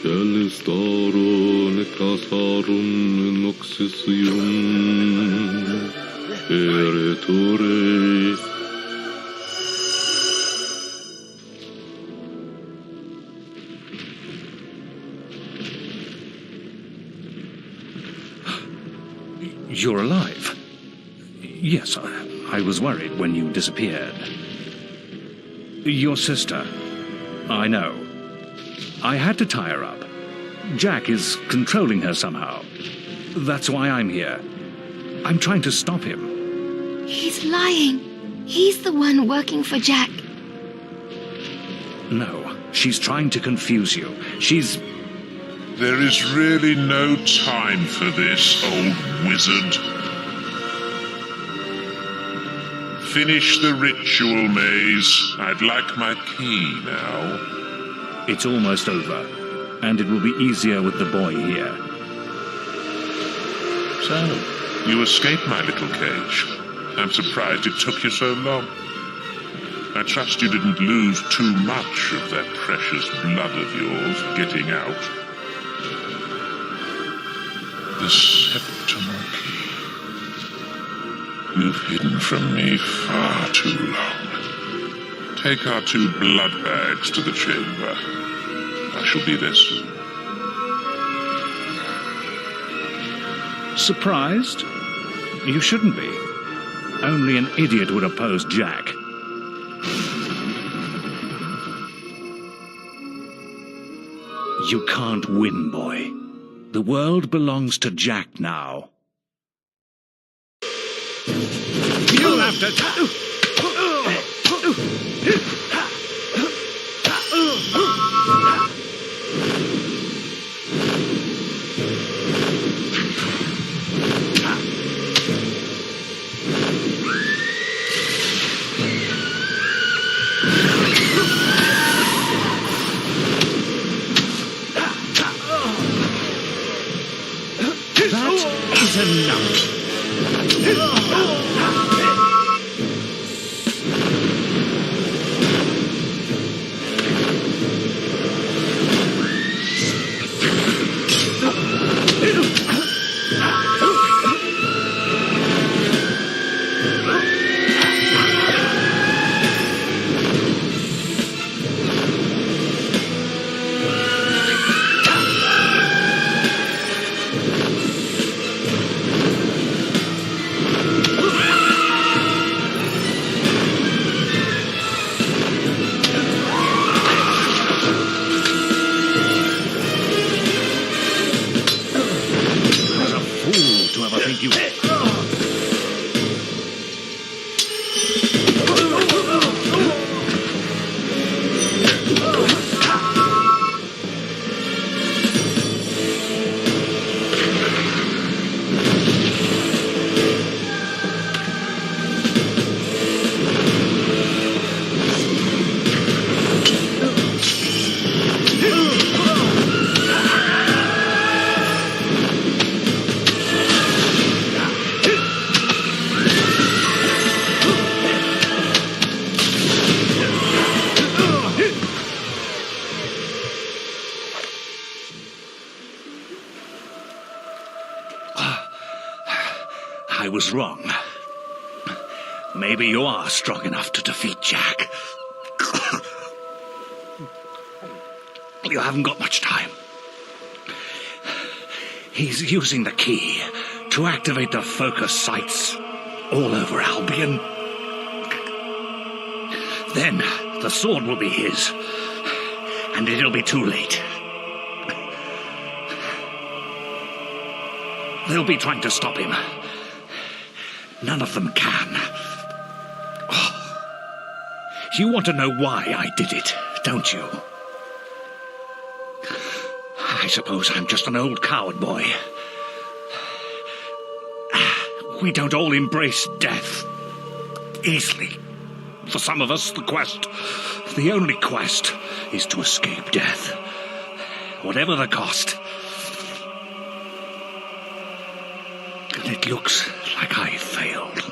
Calistoro necasarum enoxisium. Eretore. You're alive. Yes, I was worried when you disappeared. Your sister. I know. I had to tie her up. Jack is controlling her somehow. That's why I'm here. I'm trying to stop him. He's lying. He's the one working for Jack. No, she's trying to confuse you. She's... There is really no time for this, old wizard. Finish the ritual, Maze. I'd like my key now. It's almost over, and it will be easier with the boy here. So, you escaped my little cage. I'm surprised it took you so long. I trust you didn't lose too much of that precious blood of yours getting out. The septimal key. You've hidden from me far too long. Take our 2 blood bags to the chamber. I shall be there soon. Surprised? You shouldn't be. Only an idiot would oppose Jack. You can't win, boy. The world belongs to Jack now. You'll have to... That is enough. I was wrong. Maybe you are strong enough to defeat Jack. You haven't got much time. He's using the key to activate the focus sites all over Albion. Then the sword will be his, and it'll be too late. They'll be trying to stop him. None of them can. Oh. You want to know why I did it, don't you? I suppose I'm just an old coward, boy. We don't all embrace death easily. For some of us, the only quest, is to escape death, whatever the cost. And it looks like I failed.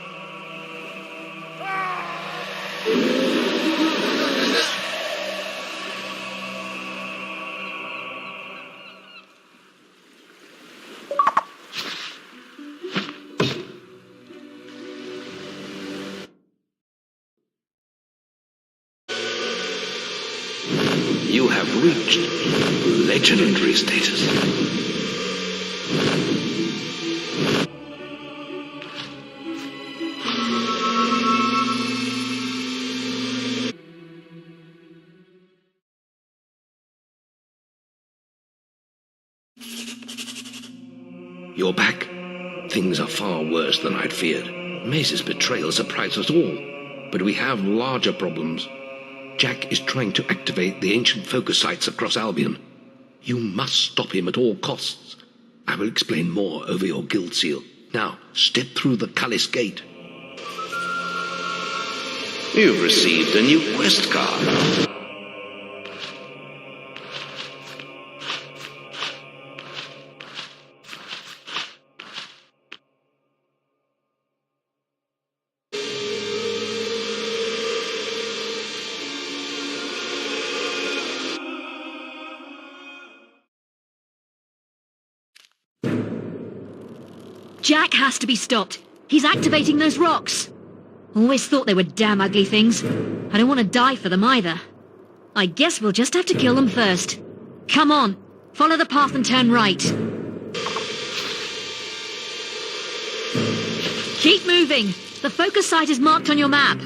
You have reached legendary status. You're back. Things are far worse than I'd feared. Mace's betrayal surprised us all, but we have larger problems. Jack is trying to activate the ancient focus sites across Albion. You must stop him at all costs. I will explain more over your guild seal. Now, step through the Cullis gate. You've received a new quest card. Jack has to be stopped. He's activating those rocks. Always thought they were damn ugly things. I don't want to die for them either. I guess we'll just have to kill them first. Come on, follow the path and turn right. Keep moving. The focus site is marked on your map.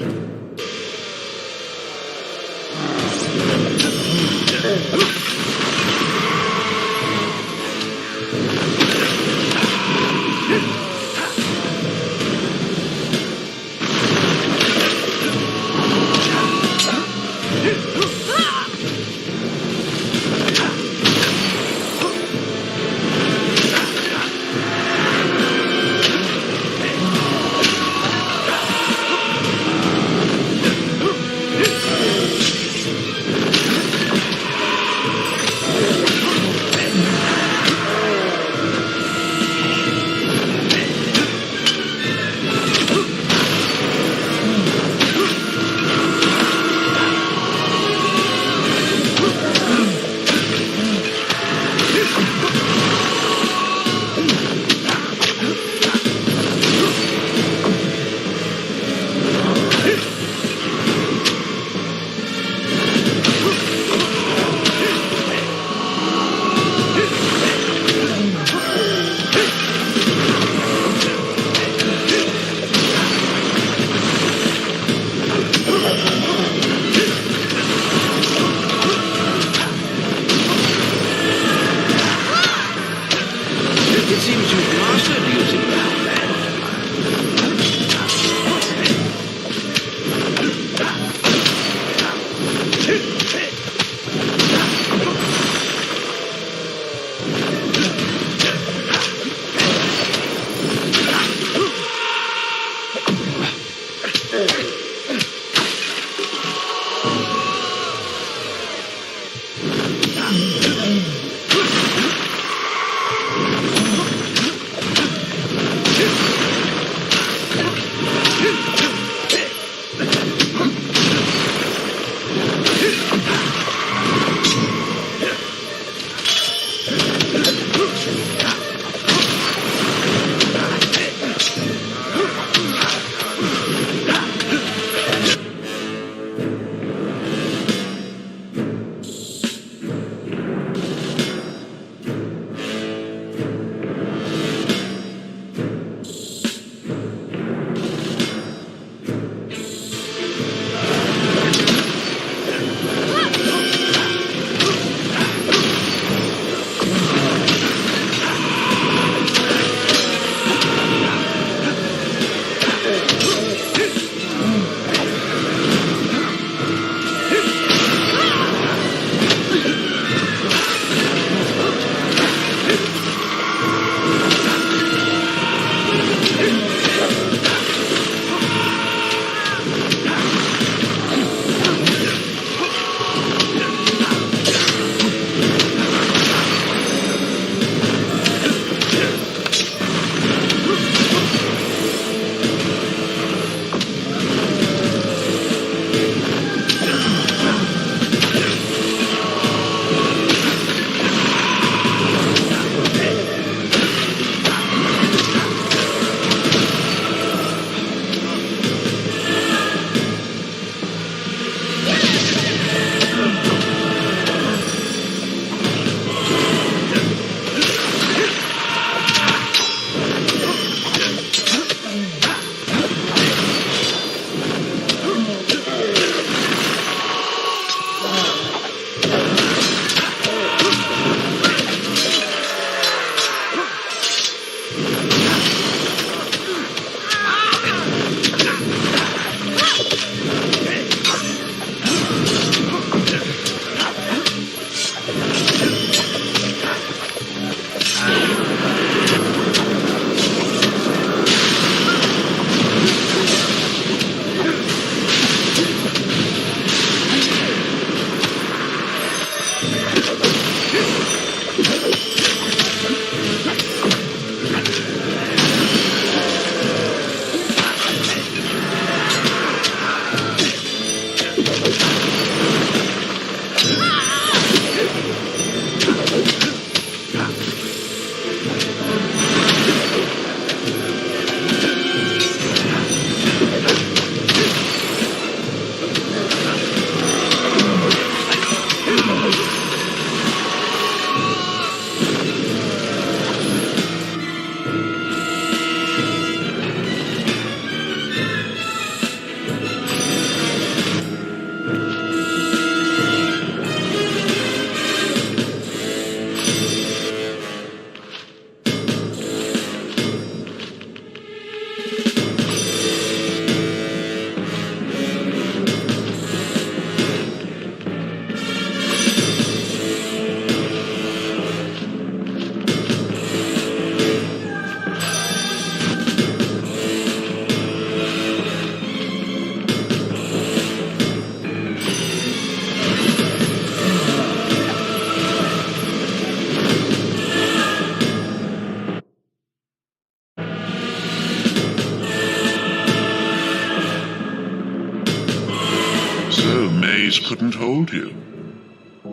couldn't hold you.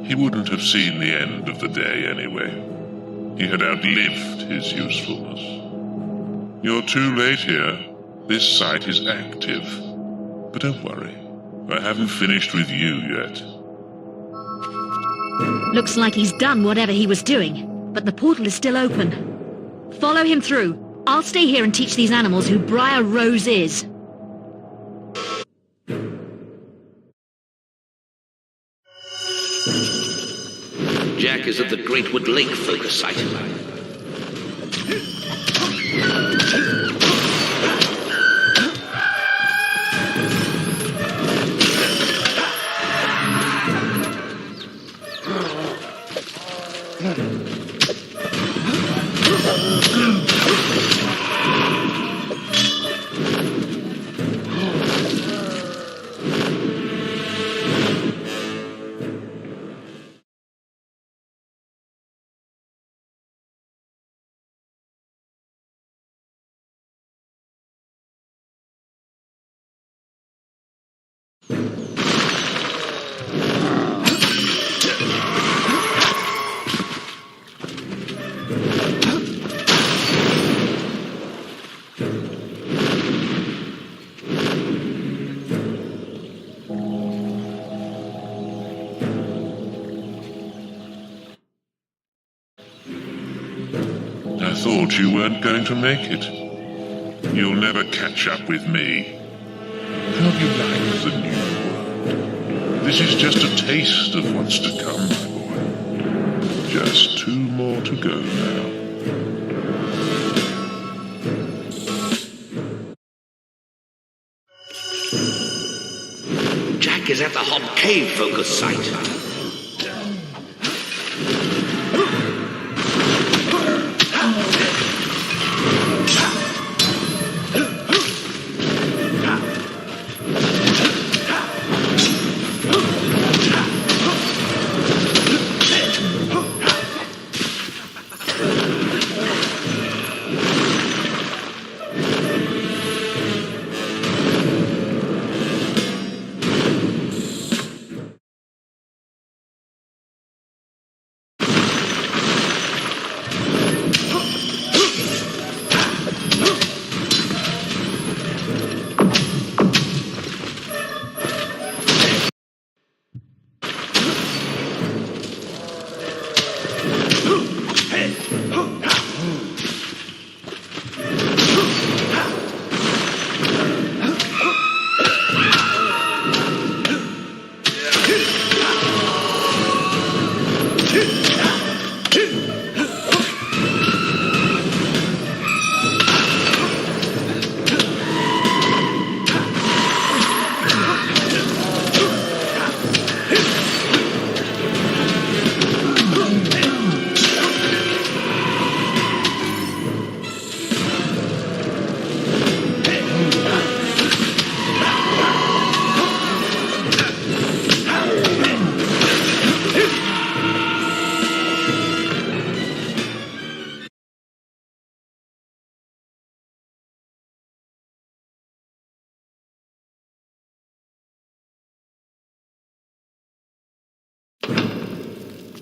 He wouldn't have seen the end of the day anyway. He had outlived his usefulness. You're too late here. This site is active. But don't worry, I haven't finished with you yet. Looks like he's done whatever he was doing, but the portal is still open. Follow him through. I'll stay here and teach these animals who Briar Rose is. Jack is at the Greatwood Lake focus site. I thought you weren't going to make it. You'll never catch up with me. How do you like the new world? This is just a taste of what's to come, my boy. Just 2 more to go now. Jack is at the Hob Cave focus site.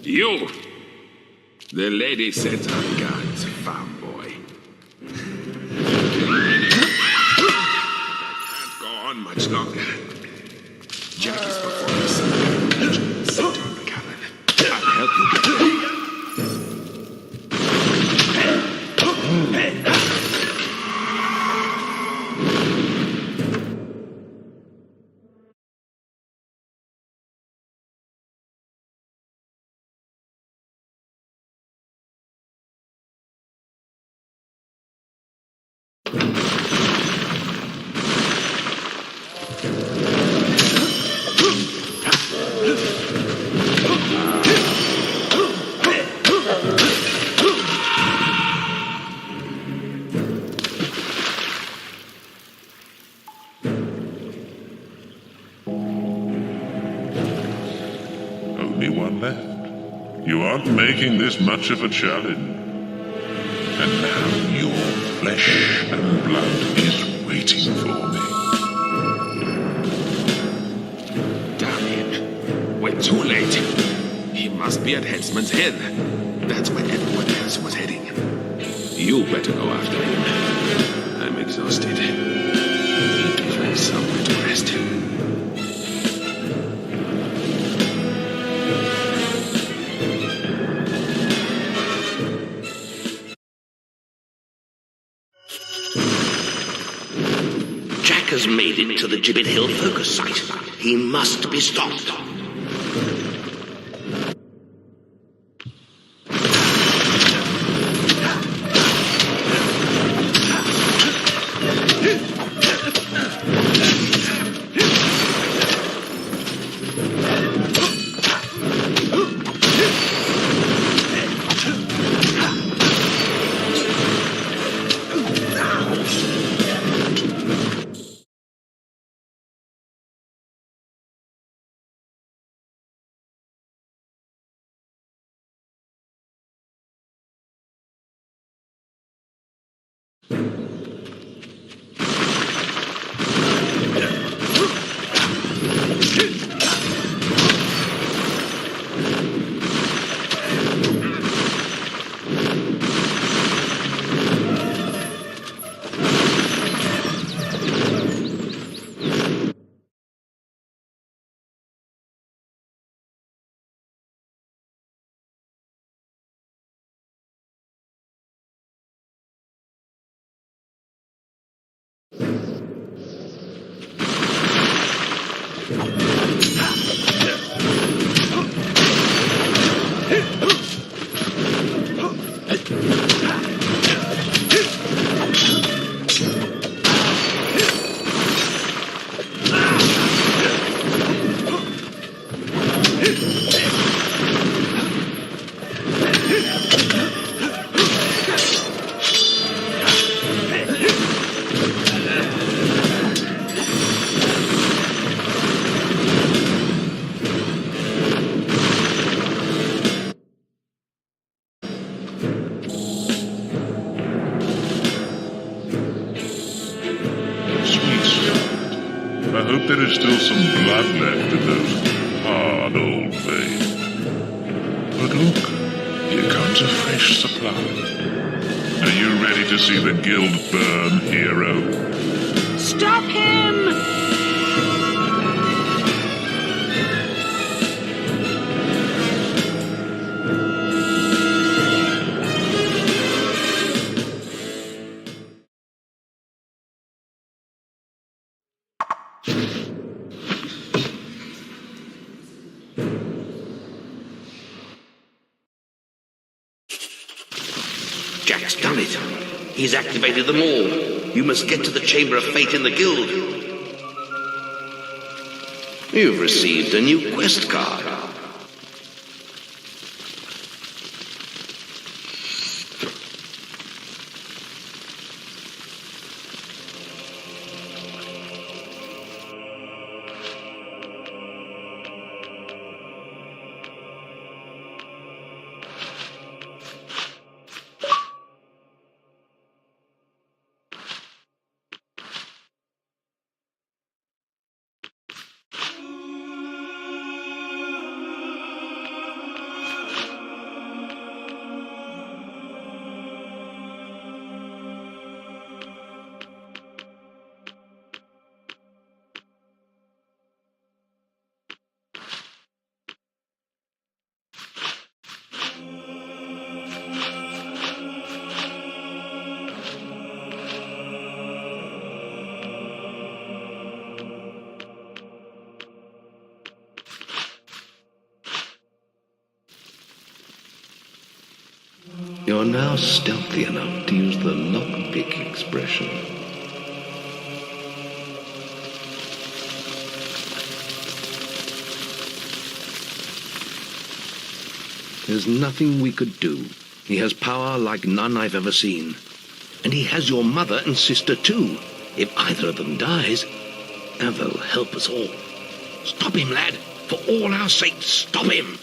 You! The lady sent her guns, farm boy. Can't go on much longer. Jack is before the sun. Sit on the cabin. I'll help you get away. Only one left. You aren't making this much of a challenge. And now your flesh and blood is waiting for me. Damn him. Too late. He must be at Headsman's Head. That's where everyone else was heading. You better go after him. I'm exhausted. Need to find somewhere to rest. Jack has made it to the Gibbet Hill focus site. He must be stopped. I hope there is still some blood left in those hard old veins. But look, here comes a fresh supply. Are you ready to see the guild burn, hero? Stop him! Jack's done it. He's activated them all. You must get to the Chamber of Fate in the guild. You've received a new quest card. You're now stealthy enough to use the lockpick expression. There's nothing we could do. He has power like none I've ever seen. And he has your mother and sister too. If either of them dies, Avil help us all. Stop him, lad. For all our sakes, stop him.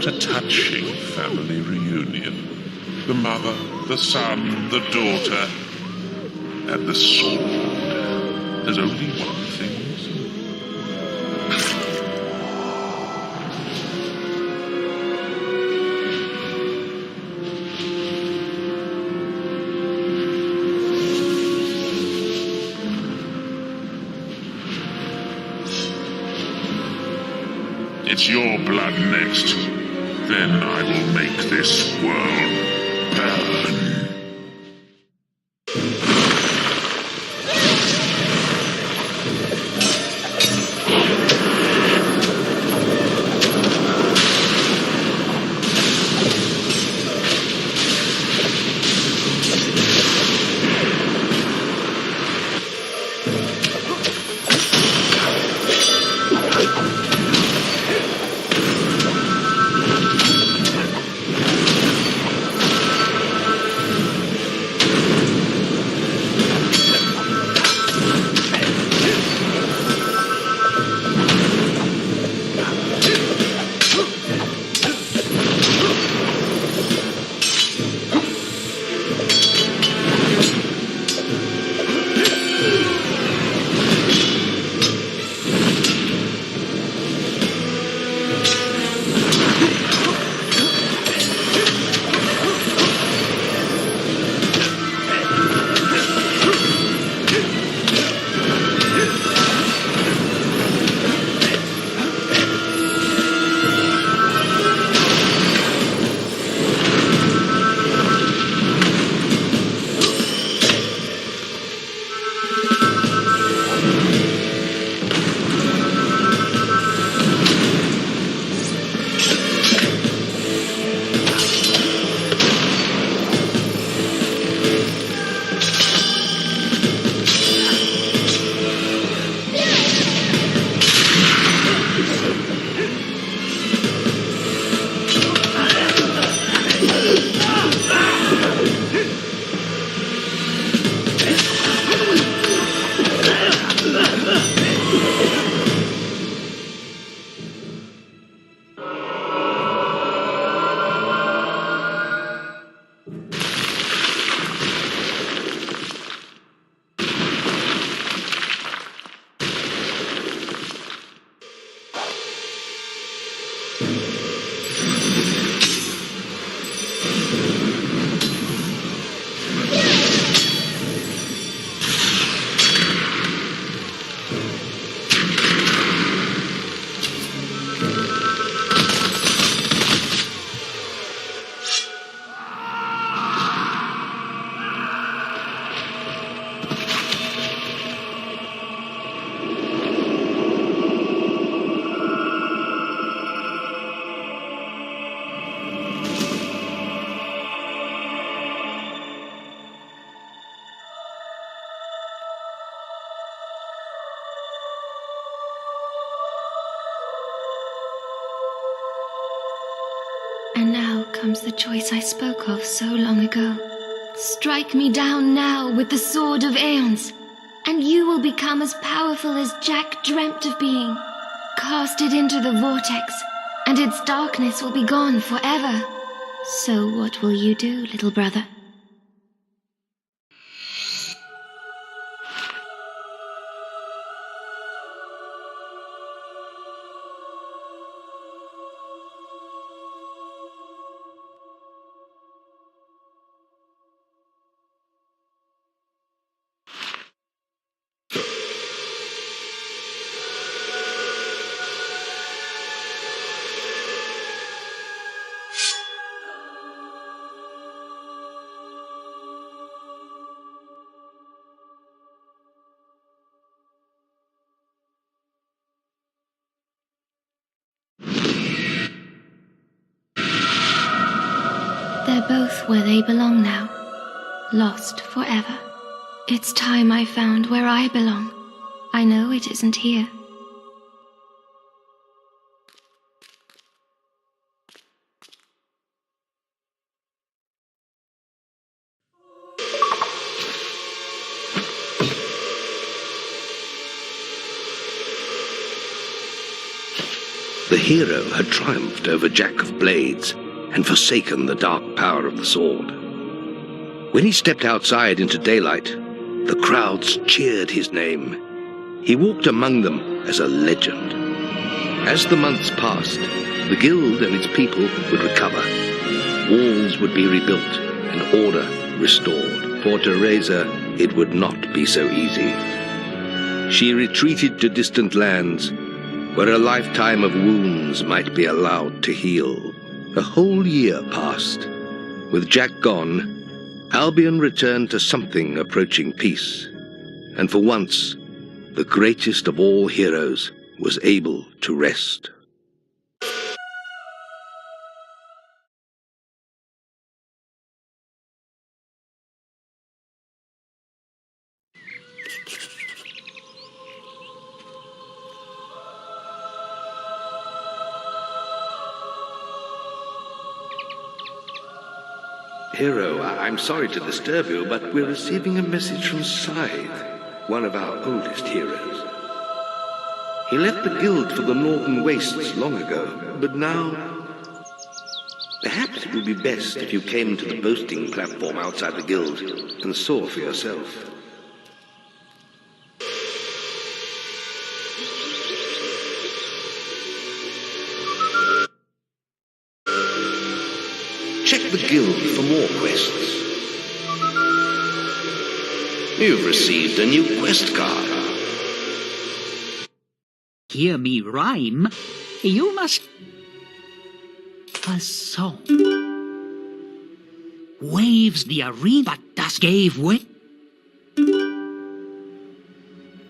What a touching family reunion. The mother, the son, the daughter, and the sword. There's only one thing missing. It's your blood next. Then I will make this world burn. And now comes the choice I spoke of so long ago. Strike me down now with the sword of Aeons, and you will become as powerful as Jack dreamt of being. Cast it into the vortex, and its darkness will be gone forever. So what will you do, little brother? They're both where they belong now, lost forever. It's time I found where I belong. I know it isn't here. The hero had triumphed over Jack of Blades and forsaken the dark power of the sword. When he stepped outside into daylight, the crowds cheered his name. He walked among them as a legend. As the months passed, the guild and its people would recover. Walls would be rebuilt and order restored. For Teresa, it would not be so easy. She retreated to distant lands where a lifetime of wounds might be allowed to heal. A whole year passed. With Jack gone, Albion returned to something approaching peace. And for once, the greatest of all heroes was able to rest. Hero, I'm sorry to disturb you, but we're receiving a message from Scythe, one of our oldest heroes. He left the guild for the Northern Wastes long ago, but now... Perhaps it would be best if you came to the boasting platform outside the guild and saw for yourself. Check the guild for more quests. You've received a new quest card. Hear me rhyme. You must... A song. Waves the arena, but thus gave way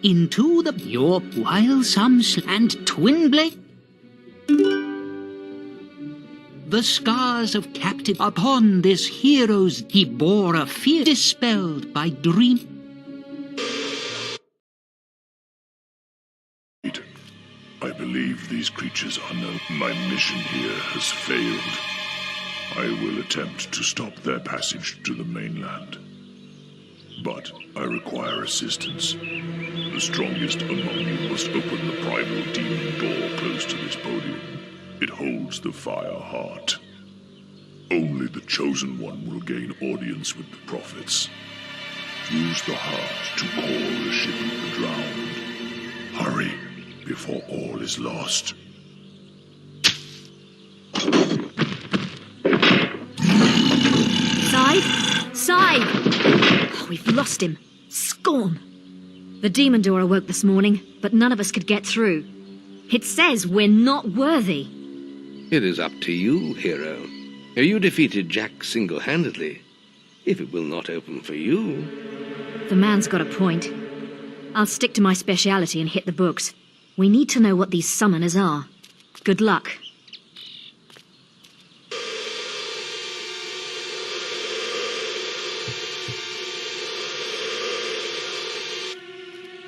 into the your while some and twin blade. The scars of captive upon this hero's he bore a fear dispelled by dream. I believe these creatures are known. My mission here has failed. I will attempt to stop their passage to the mainland. But I require assistance. The strongest among you must open the primal demon door close to this podium. It holds the fire heart. Only the chosen one will gain audience with the prophets. Use the heart to call the ship of the drowned. Hurry, before all is lost. Scythe! Scythe! Oh, we've lost him. Scorn! The demon door awoke this morning, but none of us could get through. It says we're not worthy. It is up to you, hero. You defeated Jack single-handedly. If it will not open for you... The man's got a point. I'll stick to my speciality and hit the books. We need to know what these summoners are. Good luck.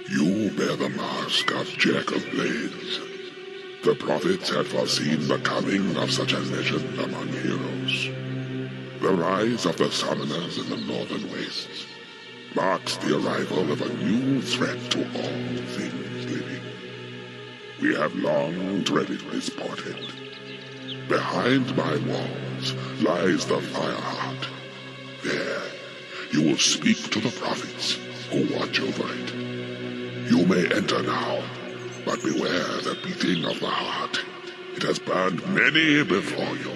You bear the mask of Jack of Blades. The prophets had foreseen the coming of such a legend among heroes. The rise of the summoners in the northern wastes marks the arrival of a new threat to all things living. We have long dreaded this portent. Behind my walls lies the Fireheart. There, you will speak to the prophets who watch over it. You may enter now, but beware the beating of the heart. It has burned many before you.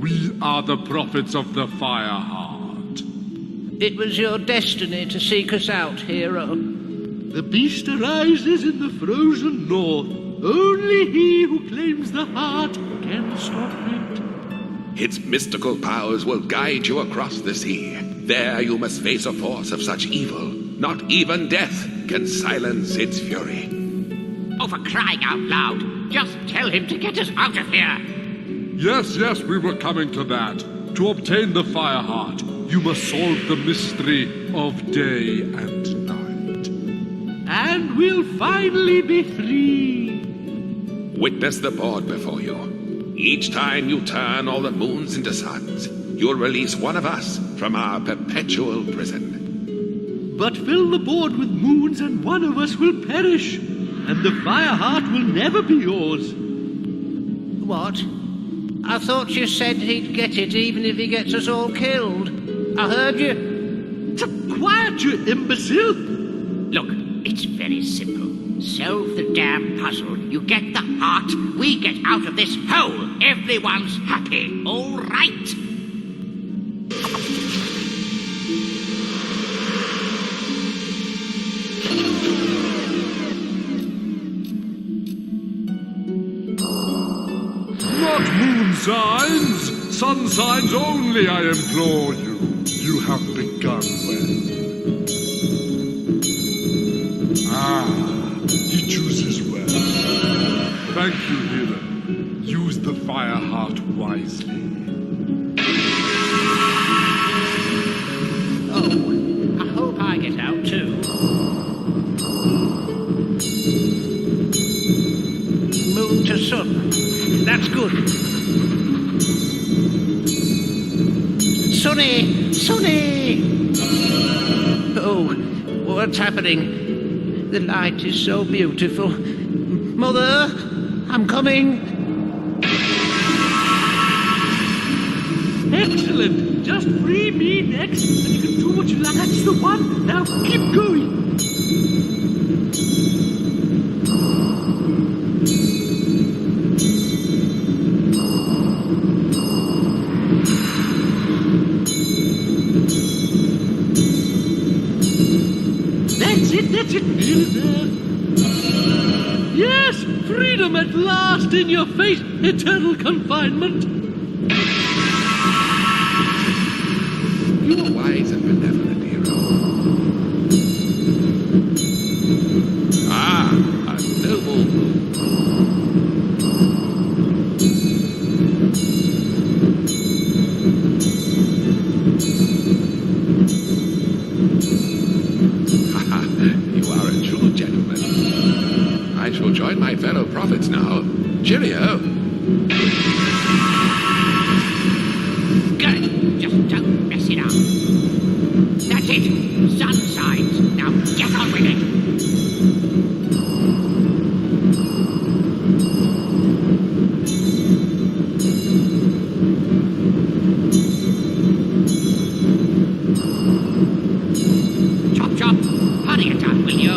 We are the prophets of the Fireheart. It was your destiny to seek us out, hero. The beast arises in the frozen north. Only he who claims the heart can stop it. Its mystical powers will guide you across the sea. There you must face a force of such evil. Not even death can silence its fury. Oh, for crying out loud, just tell him to get us out of here. Yes, we were coming to that. To obtain the Fireheart, you must solve the mystery of day and night. And we'll finally be free. Witness the board before you. Each time you turn all the moons into suns, you'll release one of us from our perpetual prison. But fill the board with moons and one of us will perish, and the Fireheart will never be yours. What? I thought you said he'd get it even if he gets us all killed. I heard you. Quiet, you imbecile! Look, it's very simple. Solve the damn puzzle. You get the heart, we get out of this hole. Everyone's happy, all right? Not moon signs! Sun signs only, I implore you. You have begun well. He chooses well. Thank you, hero. Use the Fireheart wisely. Oh, I hope I get out too. Moon to sun. That's good. Sonny! Sonny! Oh, what's happening? The light is so beautiful. Mother, I'm coming. Excellent! Just free me next, and you can do what you like. That's the one. Now keep going. That's it, nearly there. Yes, freedom at last in your face, eternal confinement. You are wise and benevolent, hero. A noble move. I shall join my fellow prophets now. Cheerio! Good. Just don't mess it up. That's it. Sun signs. Now get on with it. Chop, chop. Hurry it up, will you?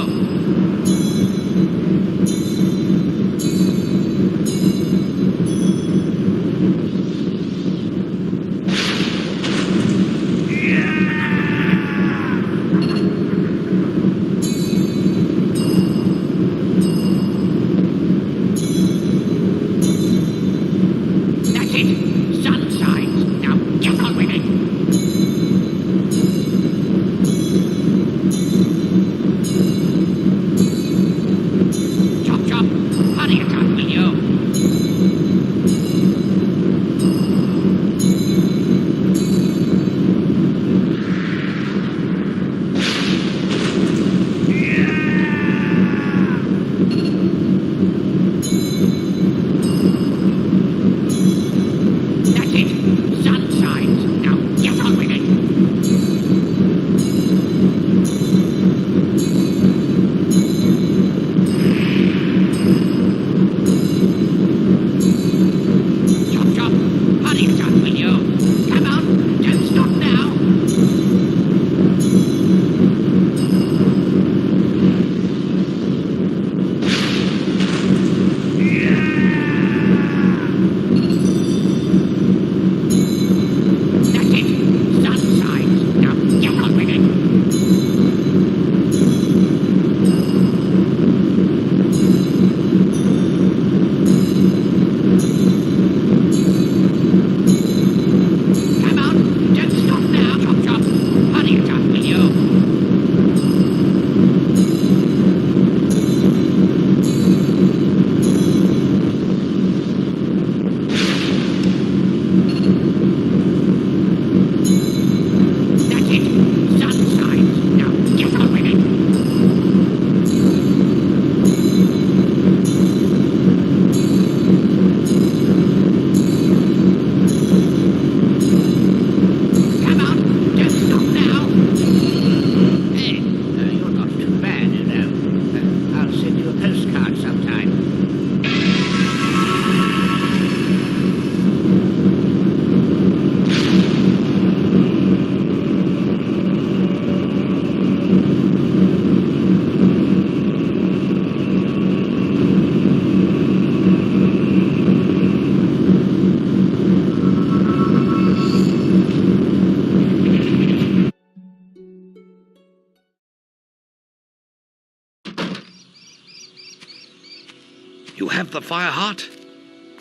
have the fire heart?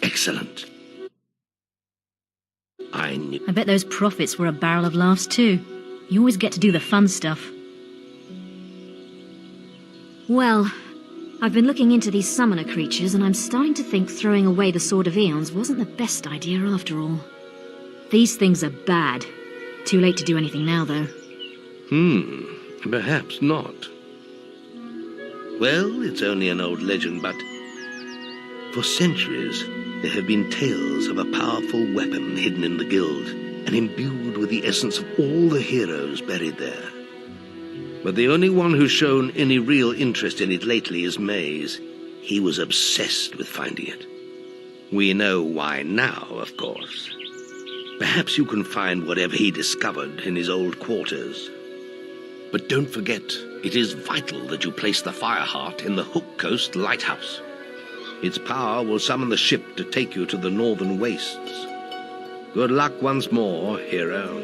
Excellent. I knew... I bet those prophets were a barrel of laughs too. You always get to do the fun stuff. Well, I've been looking into these summoner creatures, and I'm starting to think throwing away the Sword of Eons wasn't the best idea after all. These things are bad. Too late to do anything now, though. Perhaps not. Well, it's only an old legend, but for centuries there have been tales of a powerful weapon hidden in the guild and imbued with the essence of all the heroes buried there. But the only one who's shown any real interest in it lately is Maze. He was obsessed with finding it. We know why now, of course. Perhaps you can find whatever he discovered in his old quarters. But don't forget, it is vital that you place the fire heart in the Hook Coast Lighthouse. Its power will summon the ship to take you to the northern wastes. Good luck once more, hero.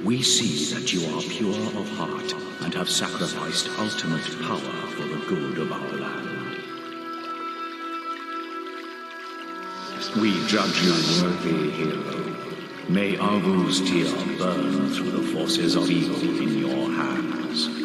We see that you are pure of heart and have sacrificed ultimate power for the good of our land. We judge you worthy, hero. May Arvu's tear burn through the forces of evil in your hands.